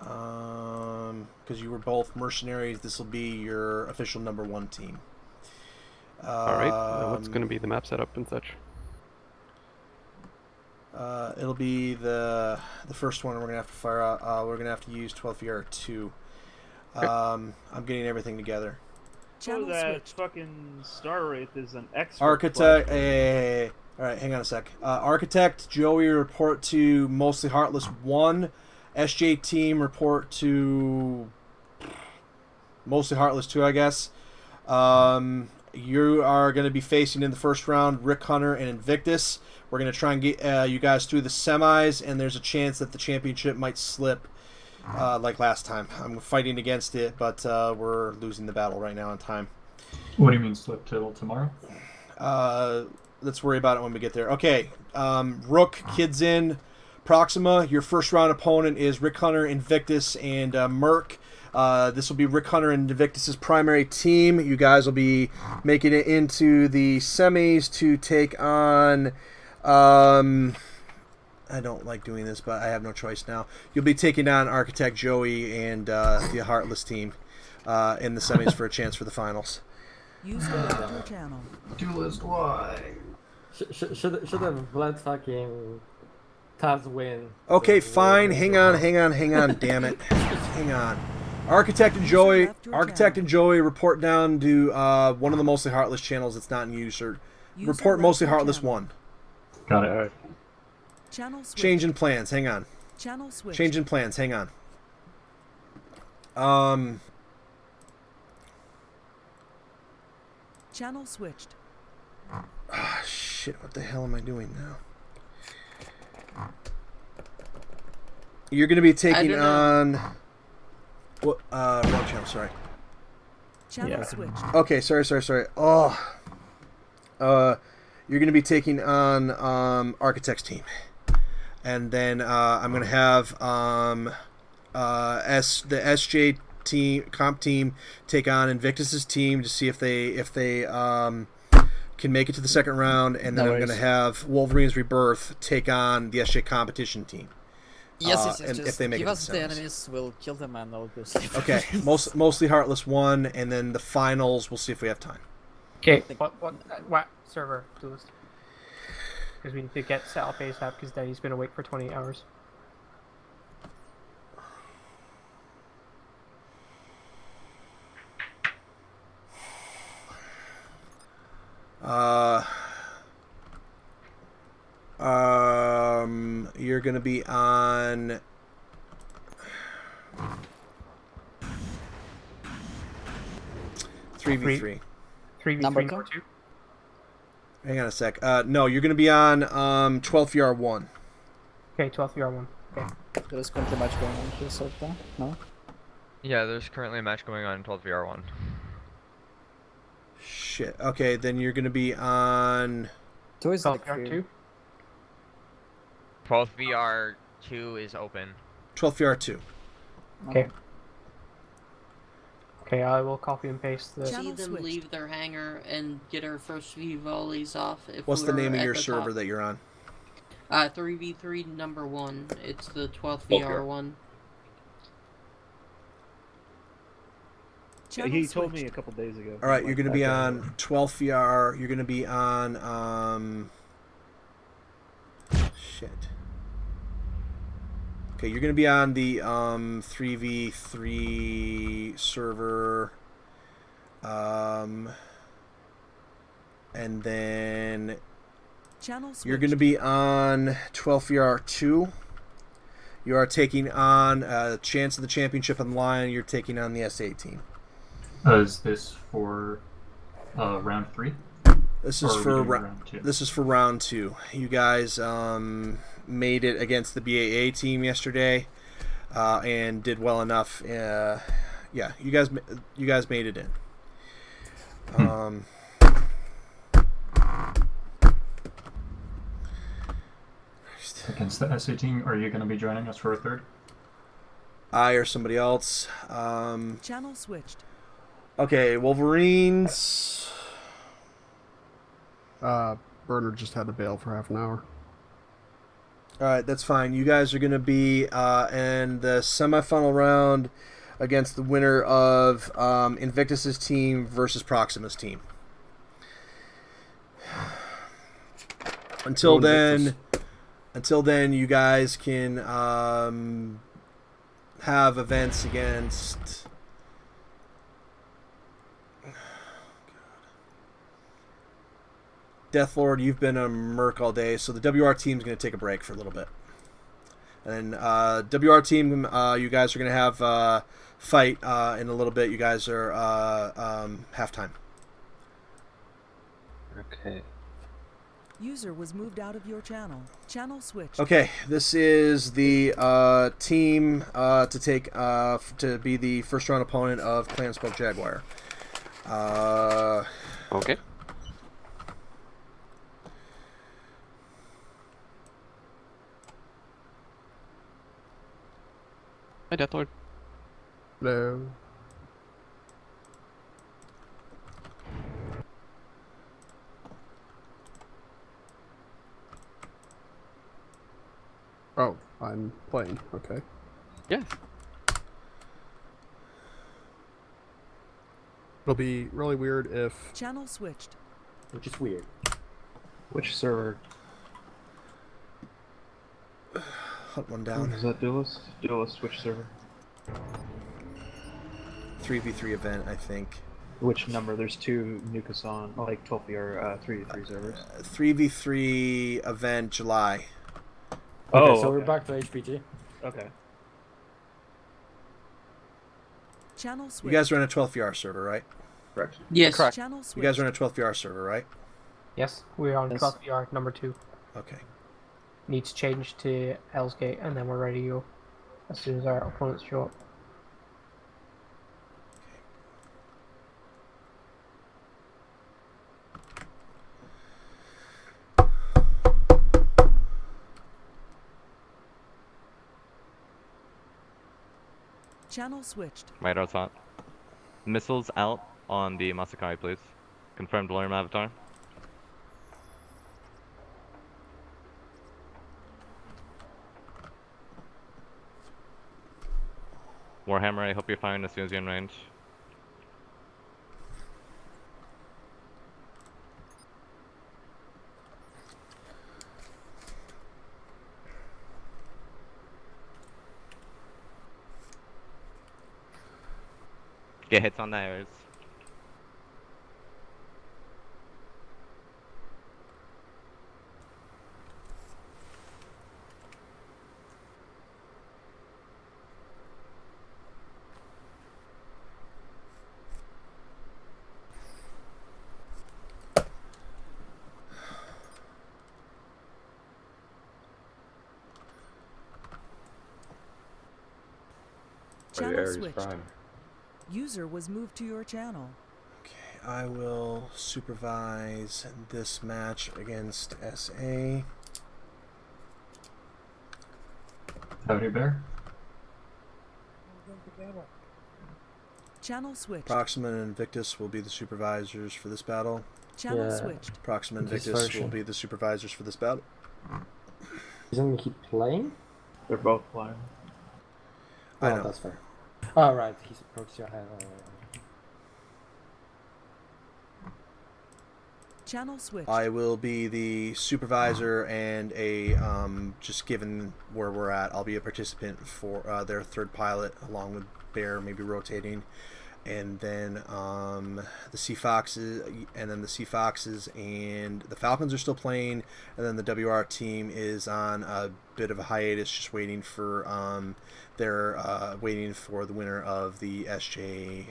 Because you were both mercenaries, this will be your official #1 team.
Alright, what's going to be the map setup and such?
It'll be the first one we're gonna have to fire out. We're gonna have to use 12VR2. I'm getting everything together.
Oh, that fucking Star Wraith is an expert.
Architect. All right, hang on a sec. Architect Joey report to Mostly Heartless 1. SJ team report to Mostly Heartless 2, I guess. You are going to be facing in the first round Rick Hunter and Invictus. We're going to try and get you guys through the semis, and there's a chance that the championship might slip like last time. I'm fighting against it, but we're losing the battle right now on time.
What do you mean slip till tomorrow?
Let's worry about it when we get there. Okay, Rook, Kids in, Proxima. Your first round opponent is Rick Hunter, Invictus, and Merc. This will be Rick Hunter and Invictus's primary team. You guys will be making it into the semis to take on... I don't like doing this, but I have no choice now. You'll be taking on Architect Joey and the Heartless team in the semis for a chance for the finals.
Use your channel.
Duelist Y.
Should have let fucking Taz win.
Okay, fine. Hang on. Damn it. Hang on. Architect and Joey report down to one of the Mostly Heartless channels that's not in use. Or report Mostly Heartless 1.
Got it. All right.
Channel switch.
Change in plans. Hang on.
Channel switch.
Change in plans. Hang on.
Channel switched.
Ah, shit. What the hell am I doing now? You're going to be taking on... What? Wrong channel, sorry.
Channel switched.
Okay, sorry. Oh. You're going to be taking on Architect's team. And then I'm going to have the SJ team, comp team, take on Invictus's team to see if they can make it to the second round. And then I'm going to have Wolverine's Rebirth take on the SJ competition team.
Yes,
and
just
if they make
give
it
us the enemies, we'll kill them and I'll go sleep.
Okay, mostly Heartless 1, and then the finals, we'll see if we have time.
Okay, what server duelist? Because we need to get set up ASAP because Daddy's been awake for 28 hours.
You're gonna be on 3v3.
3v3 number 2?
Hang on a sec. No, you're gonna be on 12VR1.
Okay, 12VR1. Okay.
There's currently a match going on here, so no?
Yeah, there's currently a match going on in 12VR1.
Shit. Okay, then you're gonna be on
12VR2.
12VR2 is open.
12VR2.
Okay. Okay, I will copy and paste the...
See them leave their hangar and get our first few volleys off.
What's the name of your server that you're on?
3v3 number 1. It's the 12th VR1.
Yeah, he told me a couple days ago.
All right, you're going to be on 12VR. You're going to be on shit. Okay, you're going to be on the 3v3 server. And then you're going to be on 12VR2. You are taking on a chance of the championship on the line. You're taking on the S8 team.
Is this for round 3?
This is for round 2. This is for round 2. You guys made it against the BAA team yesterday, and did well enough. Yeah, you guys made it in.
Against the SA team, are you going to be joining us for a third?
I or somebody else.
Channel switched.
Okay, Wolverines.
Bernard just had to bail for half an hour.
Alright, that's fine. You guys are going to be in the semifinal round against the winner of Invictus's team versus Proxima's team. Until then, until then, you guys can have events against. Deathlord, you've been a merc all day, so the WR team's going to take a break for a little bit. And then WR team, you guys are going to have fight in a little bit. You guys are halftime.
Okay.
User was moved out of your channel. Channel switched.
Okay, this is the team to take to be the first round opponent of Clan Spoke Jaguar.
Okay. Hi, Deathlord.
Hello. Oh, I'm playing. Okay.
Yeah.
It'll be really weird if...
Channel switched.
Which is weird. Which server?
Hunt one down.
Is that Duelist? Duelist, which server?
3v3 event, I think.
Which number? There's two Nukasan, like 12VR 3v3 servers.
3v3 event July.
Okay, so we're back to HPG.
Okay.
Channel switched.
You guys are in a 12VR server, right?
Correct.
Yes.
Correct.
Channel
You
switched.
guys are in a 12VR server, right?
Yes, we're on
Yes.
12VR number 2.
Okay.
Need to change to Hell's Gate, and then we're ready to go as soon as our opponents show up.
Channel switched.
Right outside. Missiles out on the Masakari, please. Confirmed William Avatar. Warhammer, I hope you're firing as soon as you're in range. Get hits on the arrows.
Channel switched. User was moved to your channel.
Okay, I will supervise this match against SA.
Howdy, Bear.
Channel switched.
Proxima and Invictus will be the supervisors for this battle.
Channel switched.
Proxima and
This
Invictus
version.
will be the supervisors for this battle.
Isn't going to keep playing?
They're both playing.
I
Oh,
know.
that's fair. Oh, right. He's approached your hand.
Channel switched.
I will be the supervisor and a, just given where we're at, I'll be a participant for their third pilot along with Bear, maybe rotating. And then the Sea Foxes, and then the Sea Foxes and the Falcons are still playing, and then the WR team is on a bit of a hiatus, just waiting for waiting for the winner of the SJ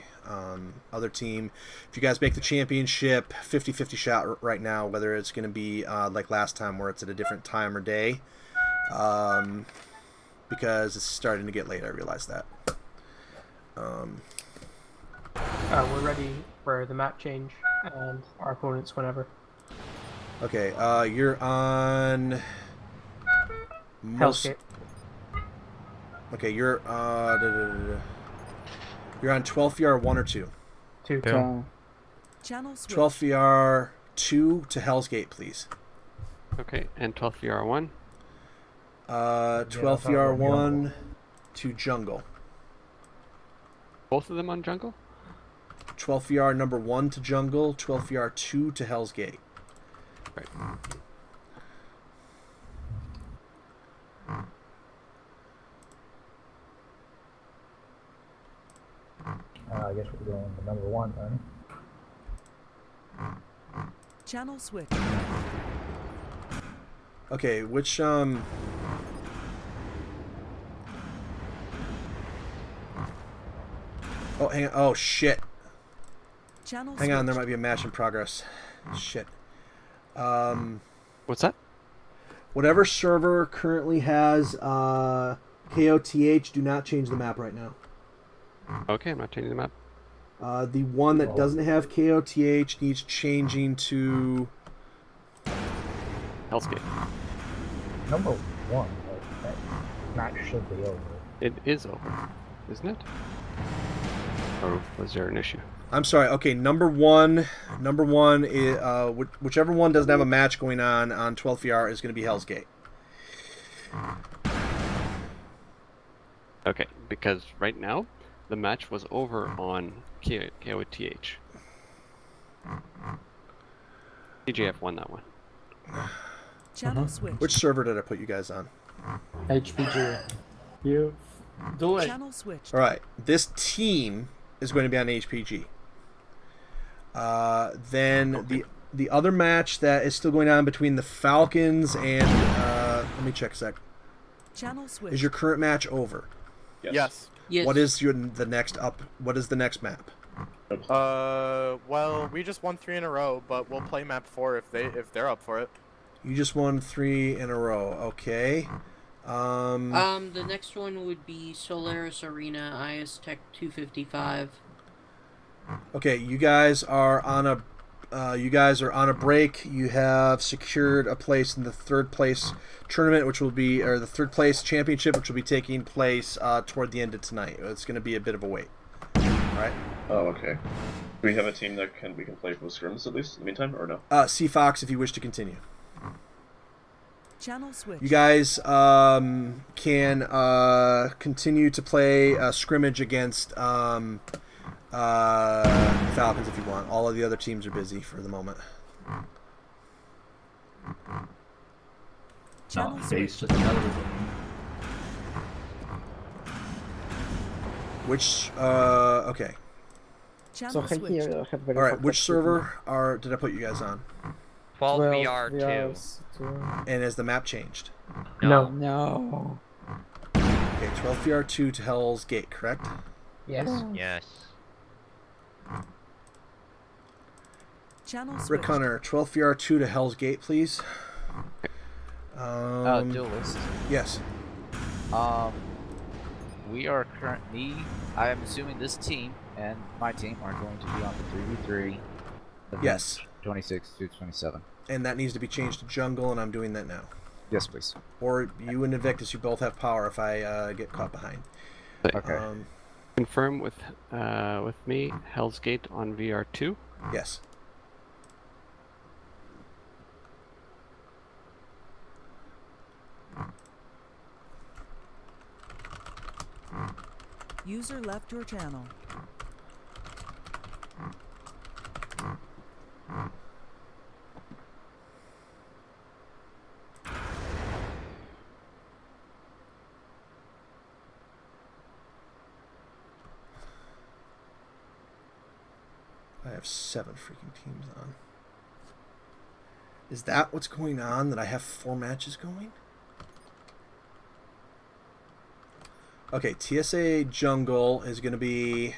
other team. If you guys make the championship, 50-50 shot right now whether it's going to be like last time where it's at a different time or day, because it's starting to get late. I realize that.
We're ready for the map change and our opponents whenever.
Okay, you're on
Hell's Gate.
Okay, you're you're on 12 VR 1 or 2.
2.
Channel switched.
12 VR 2 to Hell's Gate, please.
Okay, and 12 VR 1.
12 VR 1 to Jungle.
Both of them on jungle?
12 VR number 1 to Jungle, 12 VR 2 to Hell's Gate.
Right.
guess we're going to number 1 then.
Channel switch.
Okay, which Oh, hang on. Oh shit.
Channel
Hang on, there
switched.
might be a match in progress. Shit.
What's that?
Whatever server currently has KOTH, do not change the map right now.
Okay, I'm not changing the map.
The one that doesn't have KOTH needs changing to
Hell's Gate.
Number 1, that match should be over.
It is over, isn't it? Or was there an issue?
I'm sorry. Okay, number one is whichever one doesn't have a match going on 12th VR is going to be Hell's Gate.
Okay, because right now the match was over on KOTH. TJF won that one.
Channel switch.
Which server did I put you guys on?
HPG. You do it.
Channel switch.
All right, this team is going to be on HPG. Then the other match that is still going on between the Falcons and let me check a sec.
Channel switch.
Is your current match over?
Yes.
Yes.
What is the next up? What is the next map?
Well, we just won 3 in a row, but we'll play map 4 if they're up for it.
You just won 3 in a row. Okay.
The next one would be Solaris Arena, IS Tech 255.
Okay, you guys are on a break. You have secured a place in the 3rd place tournament, which will be, or the 3rd place championship, which will be taking place toward the end of tonight. It's going to be a bit of a wait. All right.
Oh, okay. Do we have a team that we can play for the scrims at least in the meantime, or no?
C Fox, if you wish to continue.
Channel switch.
You guys can continue to play scrimmage against Falcons if you want. All of the other teams are busy for the moment.
Channel
Face
switch.
to the middle.
Which okay.
Channel switch.
All right, which server did I put you guys on?
12 VR 2.
And has the map changed?
No.
No.
Okay, 12 VR 2 to Hell's Gate, correct?
Yes.
Yes.
Channel switch.
Rick Hunter, 12 VR 2 to Hell's Gate, please.
Duelist.
Yes.
We are currently. I am assuming this team and my team are going to be on the 3v3.
Yes.
26 through 27.
And that needs to be changed to jungle, and I'm doing that now.
Yes, please.
Or you and Invictus, you both have power if I get caught behind.
Okay.
Confirm with me, Hell's Gate on VR 2.
Yes.
User left your channel.
I have 7 freaking teams on. Is that what's going on, that I have 4 matches going? Okay, TSA Jungle is going to be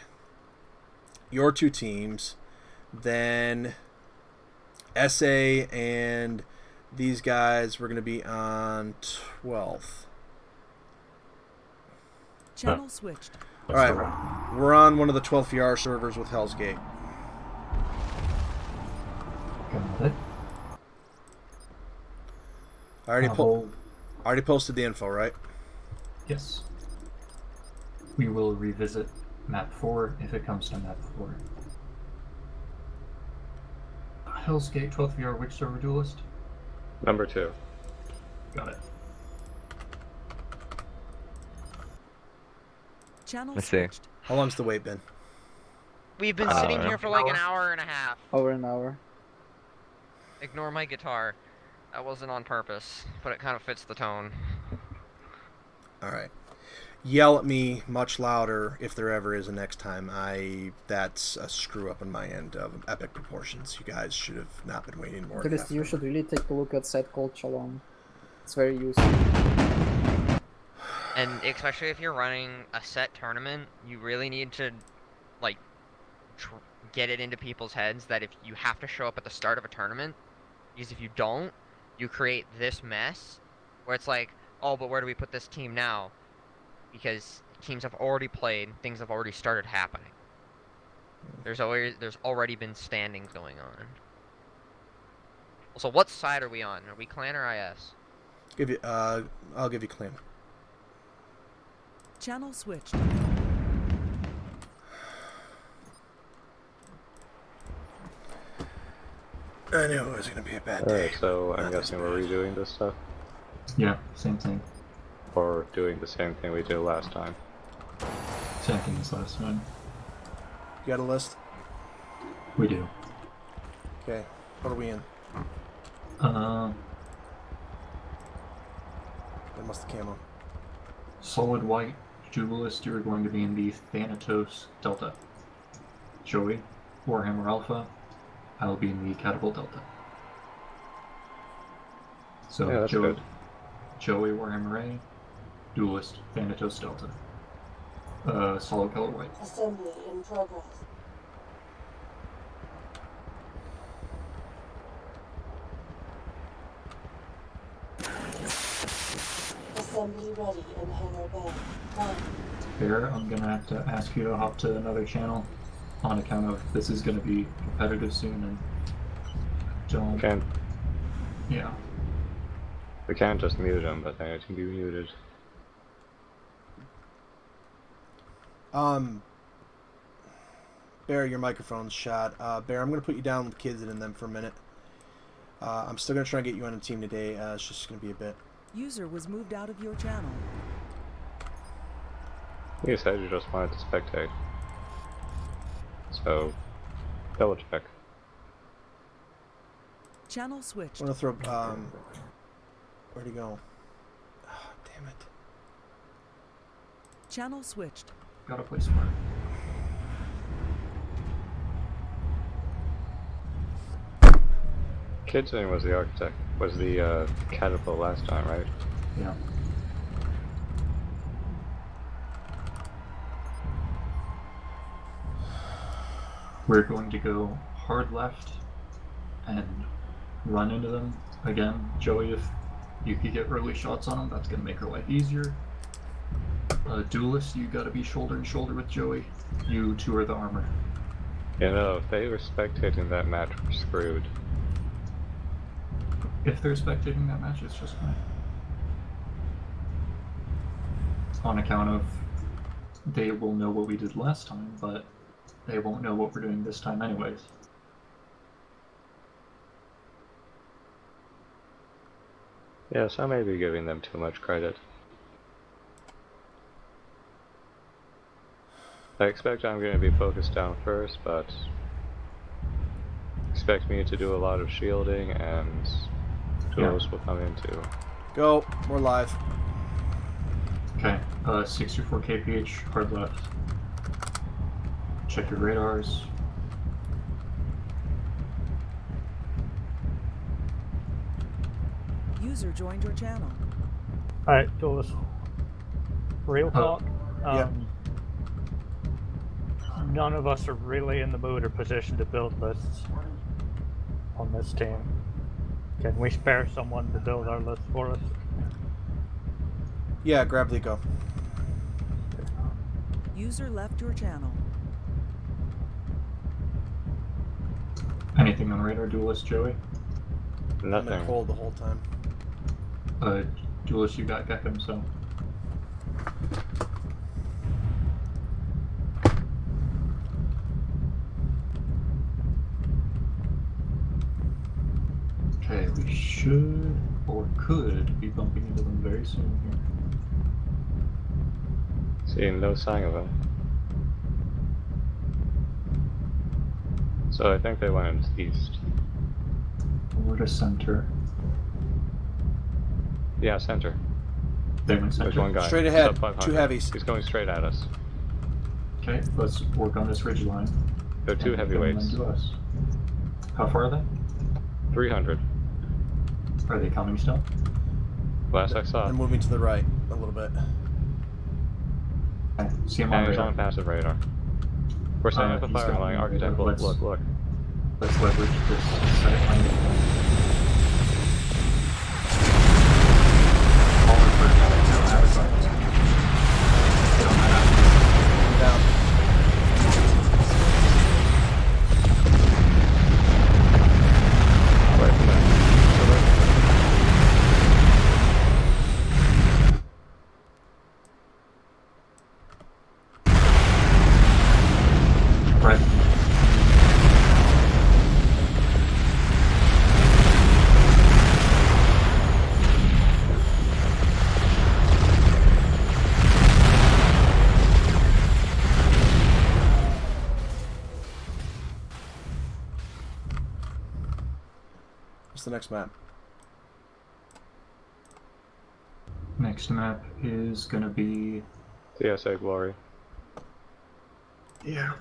your 2 teams. Then SA and these guys were going to be on 12th.
Channel switched.
Alright, we're on one of the 12th VR servers with Hell's Gate.
Got it.
I already posted the info, right?
Yes. We will revisit map 4 if it comes to map 4. Hell's Gate 12th VR, which server duelist?
Number 2.
Got it.
Channel
Let's see.
switched.
How long's the wait been?
We've been sitting here for like an hour and a half.
Over an hour.
Ignore my guitar. That wasn't on purpose, but it kind of fits the tone.
Alright. yell at me much louder if there ever is a next time. That's a screw up on my end of epic proportions. You guys should have not been waiting more.
You should really take a look at site called Chalon. It's very useful.
And especially if you're running a set tournament, you really need to, like, get it into people's heads that if you have to show up at the start of a tournament, because if you don't, you create this mess where it's like, oh, but where do we put this team now? Because teams have already played, things have already started happening. There's already been standings going on. Also, what side are we on? Are we clan or IS?
I'll give you clan.
Channel switched.
I knew it was going to be a bad day.
Alright, so I'm guessing we're redoing this stuff?
Yeah, same thing.
Or doing the same thing we did last time?
Same thing as last time.
You got a list?
We do.
Okay, what are we in? What must the camo?
Solid white, Duelist, you're going to be in the Thanatos Delta. Joey, Warhammer Alpha, I'll be in the Catapult Delta. So
yeah, that's good.
Joey, Warhammer A, Duelist, Thanatos Delta. Solid color white.
Assembly in progress. Assembly ready in Hangar Bay. Done.
Bear, I'm gonna have to ask you to hop to another channel on account of this is gonna be competitive soon and don't.
Can't.
Yeah.
We can't just mute him, but they can be muted.
Bear, your microphone's shot. Bear, I'm going to put you down with kids and them for a minute. I'm still going to try and get you on a team today. It's just going to be a bit.
User was moved out of your channel.
You said you just wanted to spectate. So, double check.
Channel switched.
I'm going to throw, where'd he go? Oh, damn it.
Channel switched.
Gotta play smart.
Kidson was the architect, was the catapult last time, right?
Yeah. We're going to go hard left and run into them. Again, Joey, if you could get early shots on them, that's going to make her life easier. Duelist, you gotta be shoulder and shoulder with Joey. You two are the armor.
You know, if they were spectating that match, we're screwed.
If they're spectating that match, it's just fine. On account of they will know what we did last time, but they won't know what we're doing this time anyways.
Yes, I may be giving them too much credit. I expect I'm going to be focused down first, but expect me to do a lot of shielding and duels will come in too.
Go, we're live.
Okay, 64 kph, hard left. Check your radars.
User joined your channel.
Alright, Doris. Real talk. None of us are really in the mood or position to build lists on this team. Can we spare someone to build our list for us?
Yeah, grab Lico.
User left your channel.
Anything on radar, Duelist, Joey?
Nothing.
I'm in hold the whole time.
Duelist, you got Gekkum, so. Okay, we should or could be bumping into them very soon here.
Seeing no sign of them. So I think they went east.
Or to center.
Yeah, center.
There's
one guy. Straight ahead, 2 heavies.
He's going straight at us.
Okay, let's work on this ridge line.
They're 2 heavyweights.
To us. How far are they?
300.
Are they coming still?
Last I saw.
They're moving to the right a little bit.
Okay, see him
And
on
he's
radar.
on passive radar. We're setting up a
he's
fire
got
line.
me on
Architect,
radar.
look.
Let's leverage this sight line. Right.
What's the next map?
Next map is gonna be
TSA Glory.
Yeah.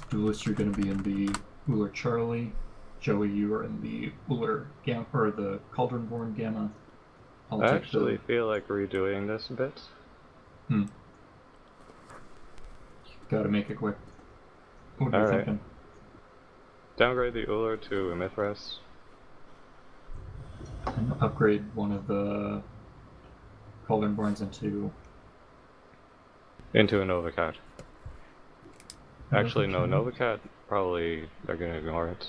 Duelist, you're going to be in the Uller Charlie. Joey, you are in the Uller Gamma, or the Cauldronborn Gamma. I'll
I
take
actually feel like redoing this a bit.
Gotta make it quick. What are you
Alright.
thinking?
Downgrade the Uller to a Mithras.
And upgrade one of the Cauldronborns into
a Novacat. Actually, no, Novacat, probably they're gonna ignore it.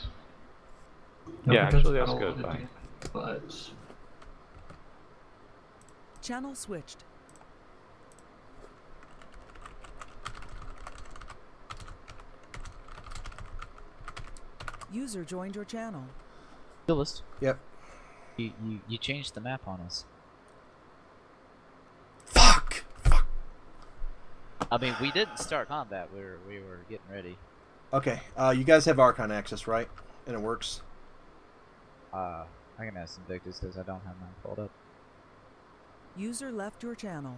Yeah, actually that's good, fine.
But
Channel switched. User joined your channel.
Duelist.
Yep.
You changed the map on us.
Fuck!
I mean, we didn't start combat. We were getting ready.
Okay, you guys have Archon access, right? And it works?
I can ask some Victus because I don't have mine pulled up.
User left your channel.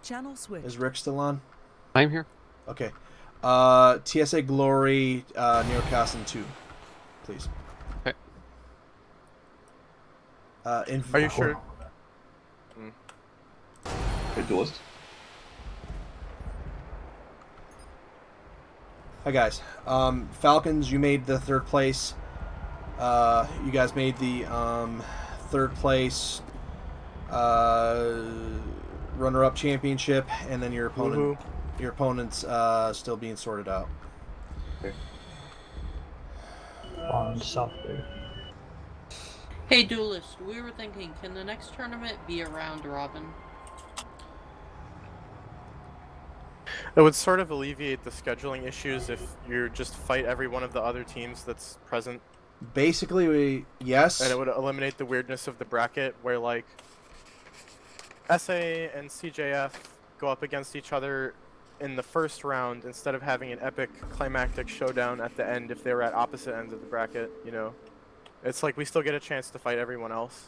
Channel switch.
Is Rick still on?
I'm here.
Okay. TSA Glory, Neocastin 2, please.
Okay.
Are you sure?
Hey, Duelist.
Hi guys. Falcons, you made the 3rd place. You guys made the 3rd place runner-up championship, and then your opponent, your opponent's still being sorted out.
Okay.
On South Bay.
Hey, Duelist, we were thinking, can the next tournament be a round robin?
It would sort of alleviate the scheduling issues if you just fight every one of the other teams that's present.
Basically, yes.
And it would eliminate the weirdness of the bracket where, like, SA and CJF go up against each other in the first round instead of having an epic climactic showdown at the end if they were at opposite ends of the bracket, you know? It's like we still get a chance to fight everyone else.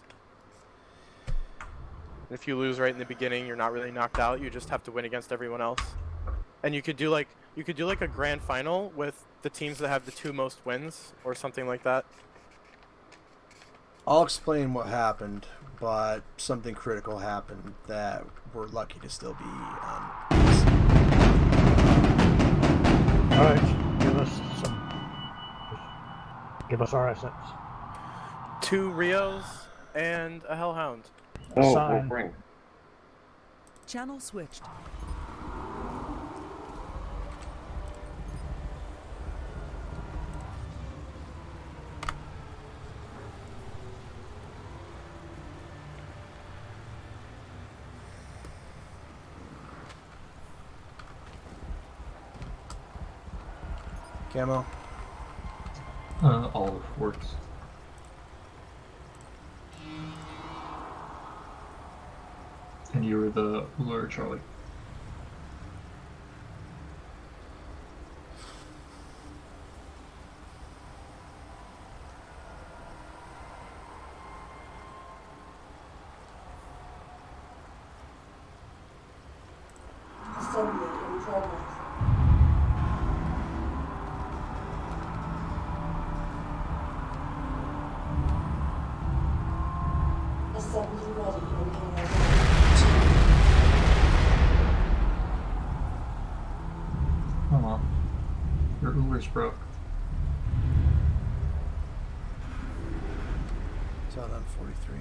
If you lose right in the beginning, you're not really knocked out, you just have to win against everyone else. And you could do like a grand final with the teams that have the 2 most wins or something like that.
I'll explain what happened, but something critical happened that we're lucky to still be on.
Alright, give us our assets.
2 Rios and a Hellhound.
Oh,
Sign.
bring.
Channel switched.
Camo?
All works. And you were the lure, Charlie.
Assembly in progress. Assembly ready in hangar 2.
Come on. Your Uber's broke.
It's out on 43.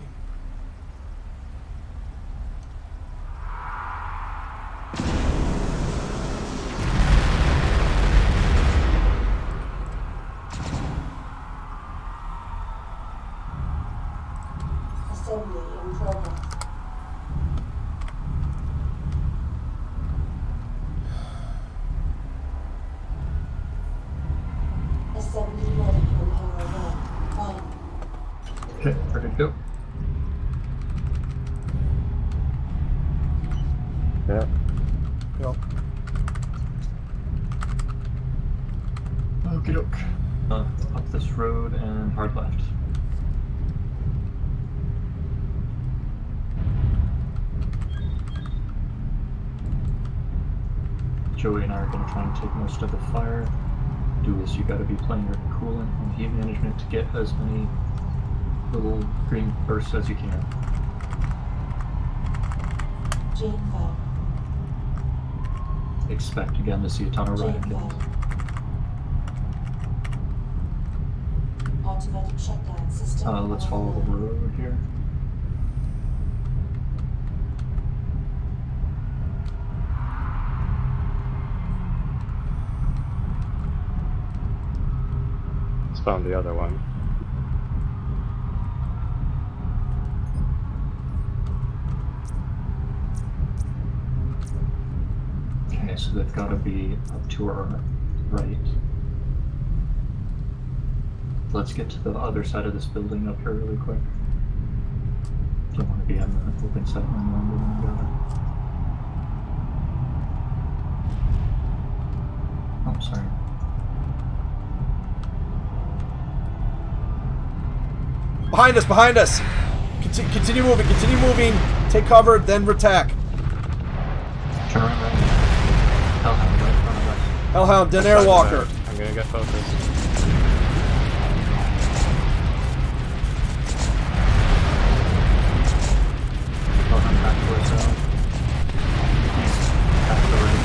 Assembly in progress. Assembly ready in hangar 1.
Okay, ready to go.
Yeah.
Go.
Okie doke. Up this road and hard left. Joey and I are going to try and take most of the fire. Do this, you got to be playing your coolant and heat management to get as many little green bursts as you can.
Jane fell.
Expect again to see a ton of riot kills.
Automatic shutdown system.
Let's follow the road here.
Let's found the other one.
Okay, so they've got to be up to our right. Let's get to the other side of this building up here really quick. Don't want to be on the open side when we're moving together. Oh, sorry.
Behind us, behind us! Continue moving, take cover, then attack.
Turn around right. Hellhound right in front of us.
Hellhound, then Airwalker.
I'm gonna get focused.
Hellhound back towards east. Back to the right.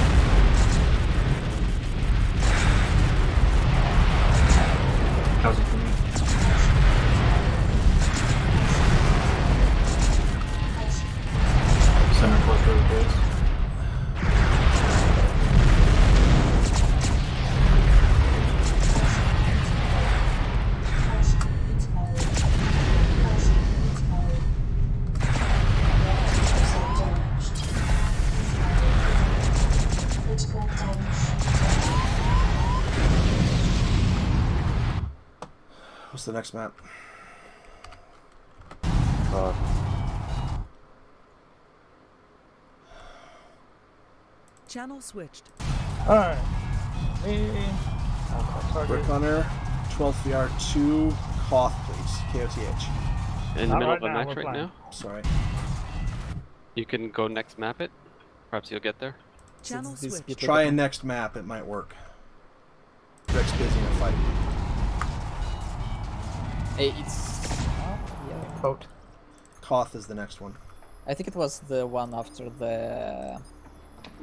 How's it for me? Center close to the base.
What's the next map?
Channel switched.
Alright.
Brick Hunter, 12th VR2, Koth, please. KOTH.
In the middle of a match right now?
Sorry.
You can go next map it. Perhaps you'll get there.
Channel switched.
Try a next map, it might work. Rick's busy in a fight.
It's... yeah, quote.
Koth is the next one.
I think it was the one after the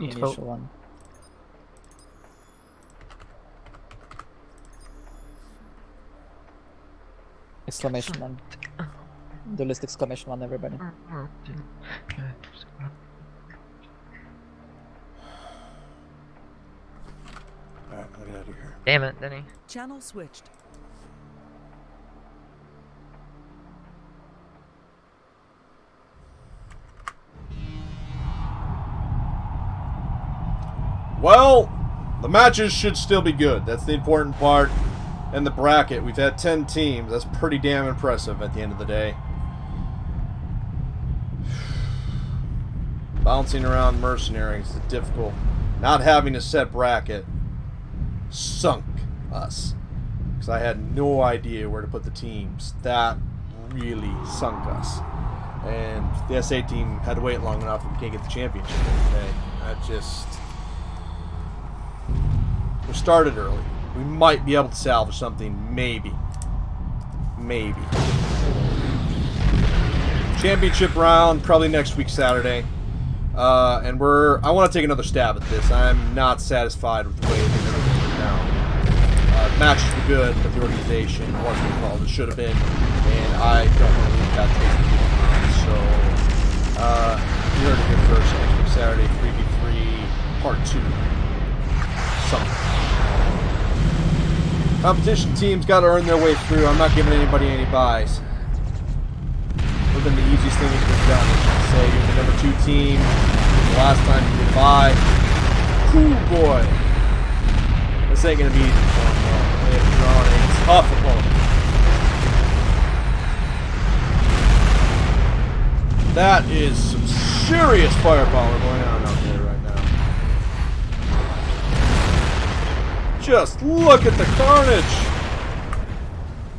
Each
initial
vote.
one. Exclamation one. The list exclamation one, everybody.
Alright, I'll get out of here.
Damn it, Denny.
Channel switched.
Well, The matches should still be good. That's the important part. And the bracket, we've had 10 teams. That's pretty damn impressive at the end of the day. Bouncing around mercenaries is difficult. Not having a set bracket sunk us. Because I had no idea where to put the teams. That really sunk us. And the SA team had to wait long enough and we can't get the championship today. We started early. We might be able to salvage something, maybe. Maybe. Championship round, probably next week, Saturday. And I want to take another stab at this. I'm not satisfied with the way everything went down. Matches were good, but the organization wasn't as well as it should have been. And I don't want to leave that taste of it. So, you heard it here first. Next week, Saturday, 3v3, part 2. Competition teams got to earn their way through. I'm not giving anybody any buys. Would have been the easiest thing we could have done. Say you're the number 2 team. The last time you did buy. Cool boy. This ain't gonna be easy for them though. They have drawn a tough opponent. That is some serious firepower going on out there right now. Just look at the carnage!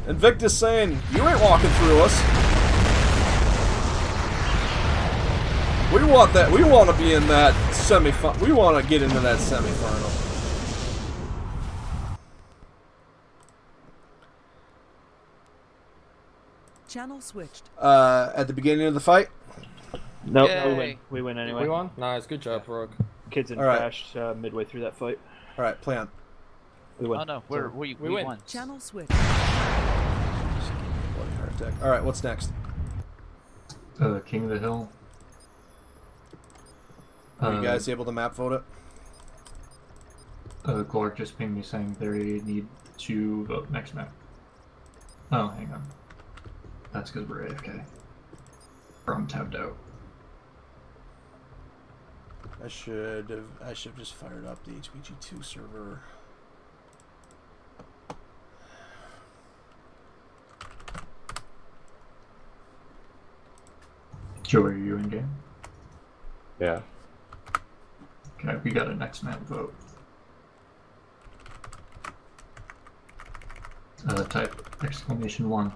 Invictus saying, you ain't walking through us. We want that. We want to be in that semi-final. We want to get into that semi-final.
Channel switched.
At the beginning of the fight?
Nope,
Yay.
we win anyway.
We won? Nice, good job, Rook.
Kids and
All right.
crashed midway through that fight.
Alright, play on.
We win.
Oh no, we
win.
won.
Channel switch.
Bloody heart attack. Alright, what's next?
King of the Hill.
Are you guys able to map vote it?
Clark just pinged me saying they need to vote next map. Oh, hang on. That's because we're AFK. Or I'm tabbed out.
I should have just fired up the HBG2 server.
Joey, are you in game?
Yeah.
Okay, we got a next map vote. Type !1.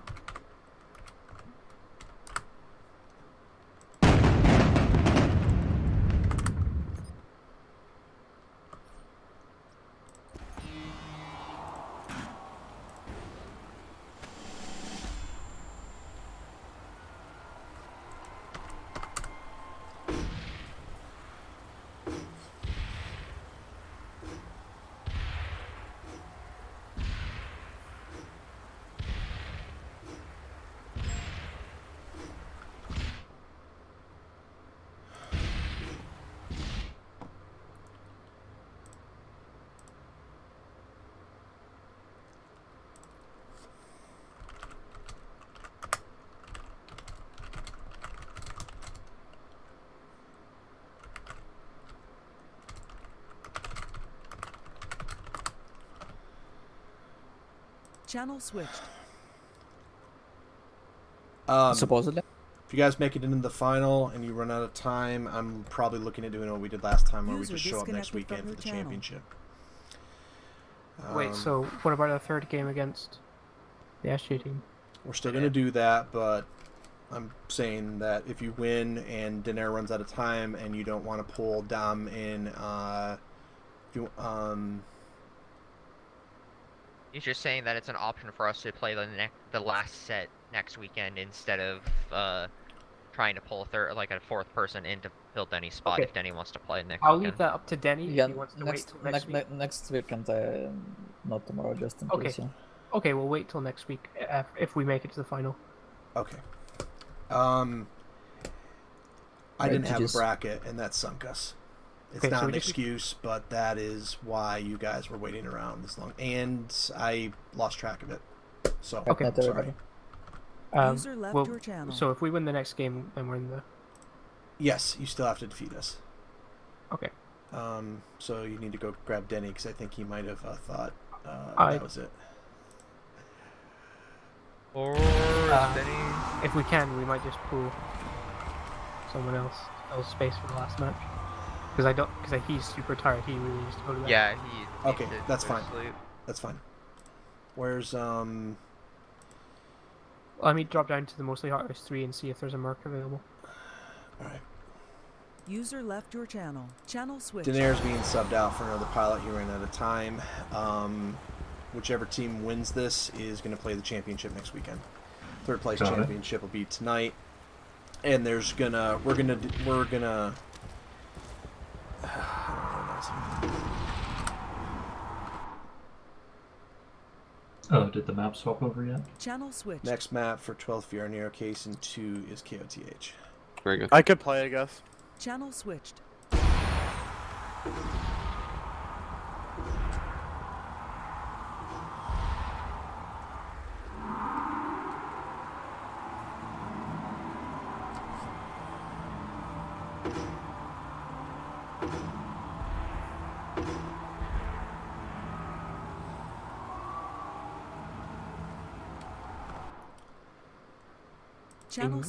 Channel switched.
Supposedly.
If you guys make it into the final and you run out of time, I'm probably looking at doing what we did last time, where we just show up next weekend for the championship.
Wait, so what about our third game against the SG team?
We're still going to do that, but I'm saying that if you win and Daenerys runs out of time and you don't want to pull Dom in,
He's just saying that it's an option for us to play the last set next weekend instead of trying to pull a fourth person in to fill Denny's spot
Okay.
if Denny wants to play next
I'll
weekend.
leave that up to Denny
Yeah,
if he wants to wait till next week.
next weekend, not tomorrow, just in
Okay.
case. Yeah.
Okay, we'll wait till next week if we make it to the final.
Okay. I didn't
Right,
have a
just-
bracket, and that sunk us. It's
Okay,
not
so
an
we just-
excuse, but that is why you guys were waiting around this long. And I lost track of it. So,
Okay.
sorry.
User left
well,
your channel.
So if we win the next game, then we're in the...
Yes, you still have to defeat us.
Okay.
So you need to go grab Denny because I think he might have thought that was it.
Or
if we can, we might just pull someone else. Space for the last match. Because he's super tired. He really needs to go to bed.
Yeah, he.
Okay, that's fine. That's fine. Where's
Let me drop down to the mostly hot 3 and see if there's a merc available.
All right.
User left your channel. Channel switch.
Daenerys being subbed out for another pilot. He ran out of time. Whichever team wins this is going to play the championship next weekend. Third place championship will be tonight. And we're gonna.
Oh, did the map swap over yet?
Channel switch.
Next map for 12th VR Nero Case and 2 is KOTH.
Very good.
I could play, I guess.
Channel switched.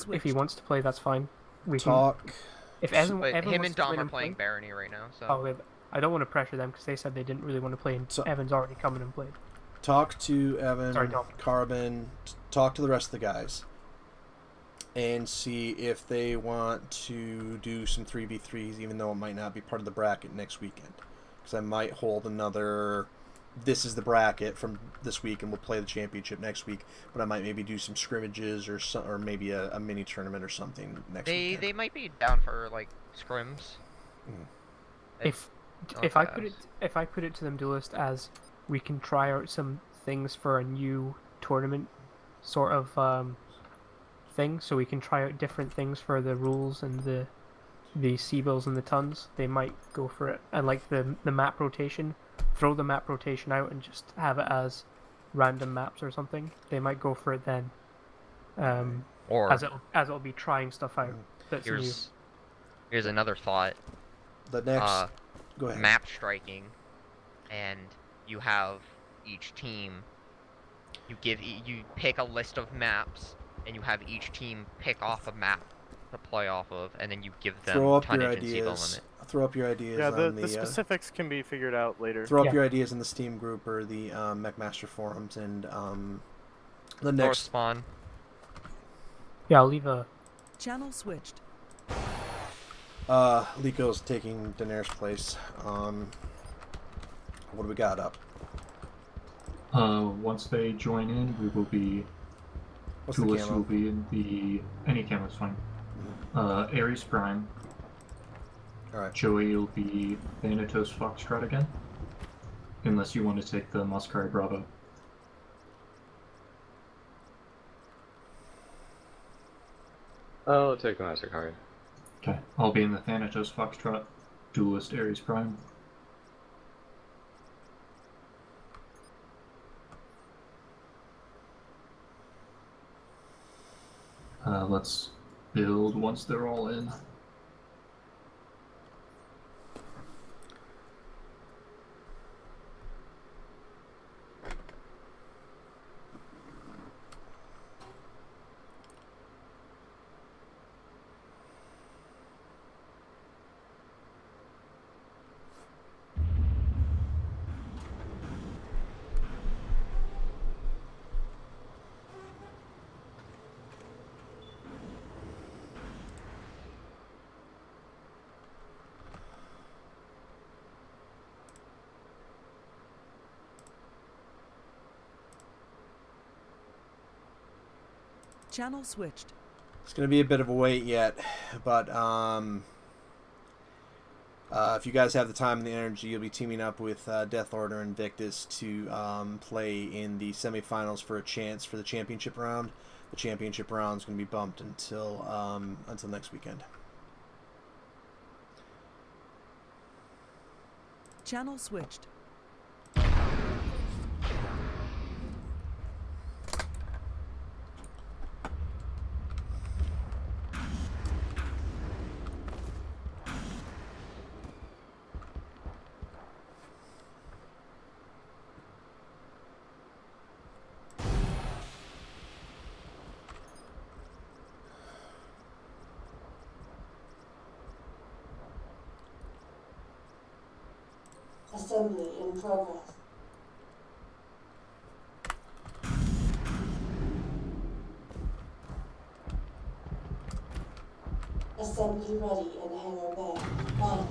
If he wants to play, that's fine. We
talk.
Can, if Evan,
But
Evan
him
wants
and
to
Dom
win
are
and
playing
play,
Barony right now, so.
Oh, I don't want to pressure them because they said they didn't really want to play, and Evan's already coming and played.
Talk to Evan,
Sorry, Dom.
Carbon, talk to the rest of the guys, and see if they want to do some 3v3s, even though it might not be part of the bracket next weekend. Because I might hold another. This is the bracket from this week, and we'll play the championship next week. But I might maybe do some scrimmages or maybe a mini tournament or something next weekend.
They might be down for like scrims.
If I put it to them, Duelist, as we can try out some things for a new tournament sort of thing, so we can try out different things for the rules and the C-bills and the tons. They might go for it, and like the map rotation. Throw the map rotation out and just have it as random maps or something. They might go for it then,
or
as it'll be trying stuff out. That's new.
Here's another thought.
The next, go ahead.
Map striking, and you have each team. You pick a list of maps, and you have each team pick off a map to play off of, and then you give them tonnage and C-bill limit.
Throw up your ideas.
Yeah,
on
the specifics can be figured out later.
Throw up your ideas in the Steam group or the MechMaster forums, and the next
North spawn.
Yeah, I'll leave a
channel switched.
Lico's taking Daenerys' place. What do we got up?
Once they join in, we will be. Duelist will be in the any camera's fine. Ares Prime.
Alright.
Joey will be Thanatos Foxtrot again. Unless you want to take the Mascari Bravo.
I'll take the Mascari.
Okay. I'll be in the Thanatos Foxtrot. Duelist Ares Prime. Let's build once they're all in.
Channel switched.
It's going to be a bit of a wait yet, but if you guys have the time and the energy, you'll be teaming up with Death Order and Victus to play in the semifinals for a chance for the championship round. The championship round is going to be bumped until next weekend.
Channel switched.
Assembly in progress. Assembly ready in Hangar Bay. On.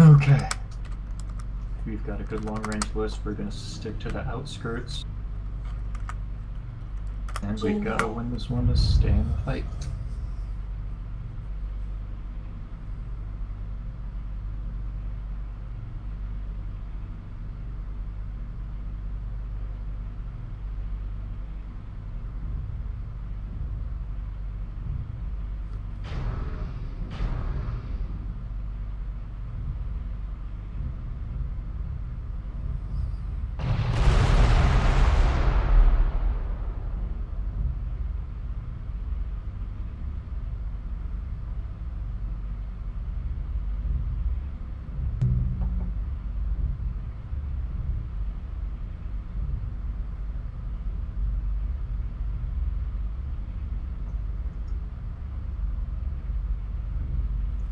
Okay. We've got a good long range list. We're gonna stick to the outskirts. And we gotta win this one to stay in the fight.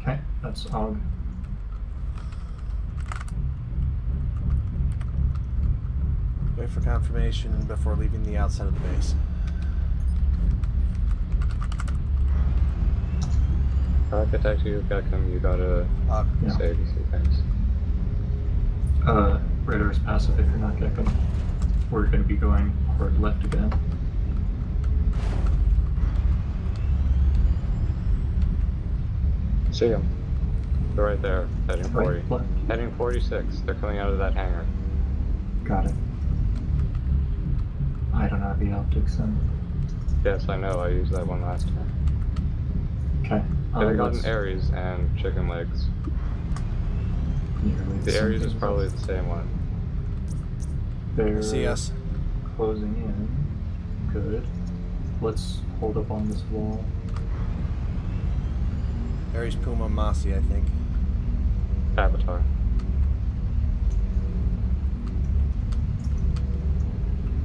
Okay, that's Og.
Wait for confirmation before leaving the outside of the base.
Architect, you got come. You gotta say these things.
Radar's passive if you're not Gekkum. We're gonna be going hard left again.
See them. They're right there, heading 40.
Left.
Heading 46. They're coming out of that hangar.
Got it. I don't have the optics then.
Yes, I know. I used that one last time.
Okay.
They got an Ares and chicken legs. The Ares is probably the same one.
They're
See us.
closing in. Good. Let's hold up on this wall.
Ares, Puma, Masi, I think.
Avatar.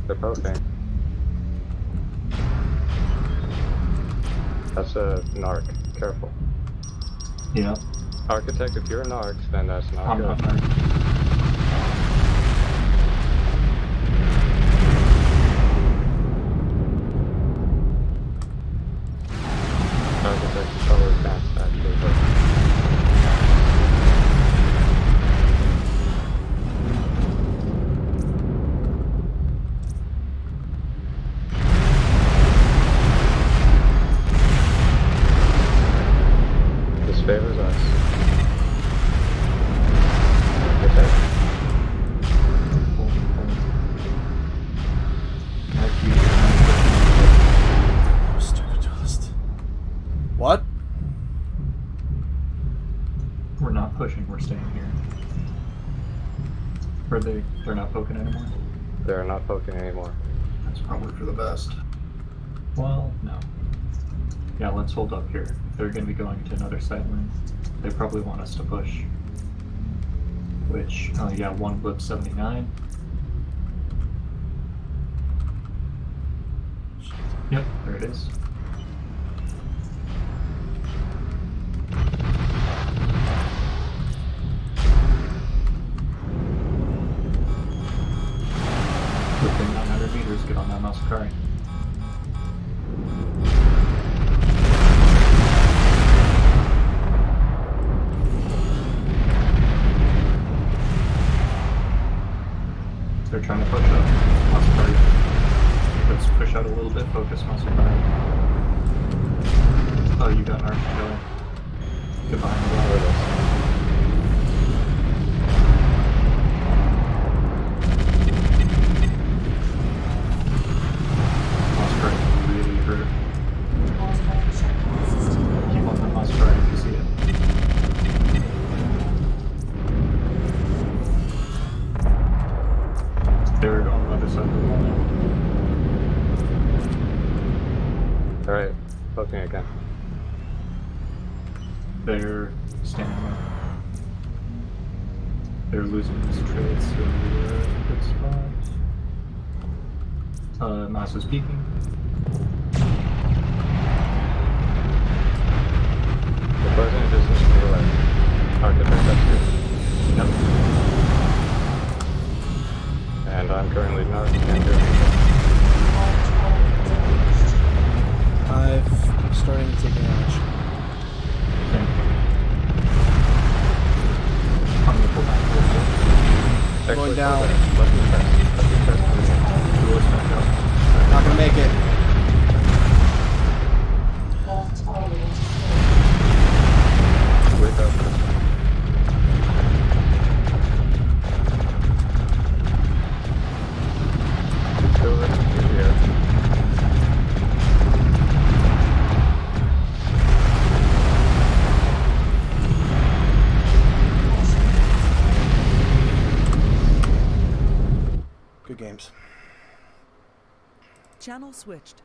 They're poking. That's a narc. Careful.
Yeah.
Architect, if you're a narc, then that's not good.
Not narc.
Architect is probably advanced, actually, but... This favors us.
Stupid duelist. What?
We're not pushing, we're staying here. Or they're not poking anymore?
They're not poking anymore.
That's probably for the best. Well, no. Yeah, let's hold up here. If they're going to be going to another side lane, they probably want us to push. Which, yeah, one blip 79. Yep, there it is. Within 900 meters, get on that Mechwarrior. They're trying to push up. Mechwarrior. Let's push out a little bit, focus Mechwarrior. Oh, you got an artillery. Get behind the wall. Mechwarrior, really hurt. Keep on the Mechwarrior if you see it. either side of the wall now.
Alright, poking again.
They're standing there. They're losing these trades, so we're in a good spot. Mouse is peeking.
The closing distance to your left. Architect up here.
Yep.
And I'm currently not can't do it.
I'm starting to take damage.
Okay. I'm gonna pull back a little bit.
I'm going down.
Let me test. Yours back up.
Not gonna make it.
Wake up. Still in here.
Good games.
Channel switched.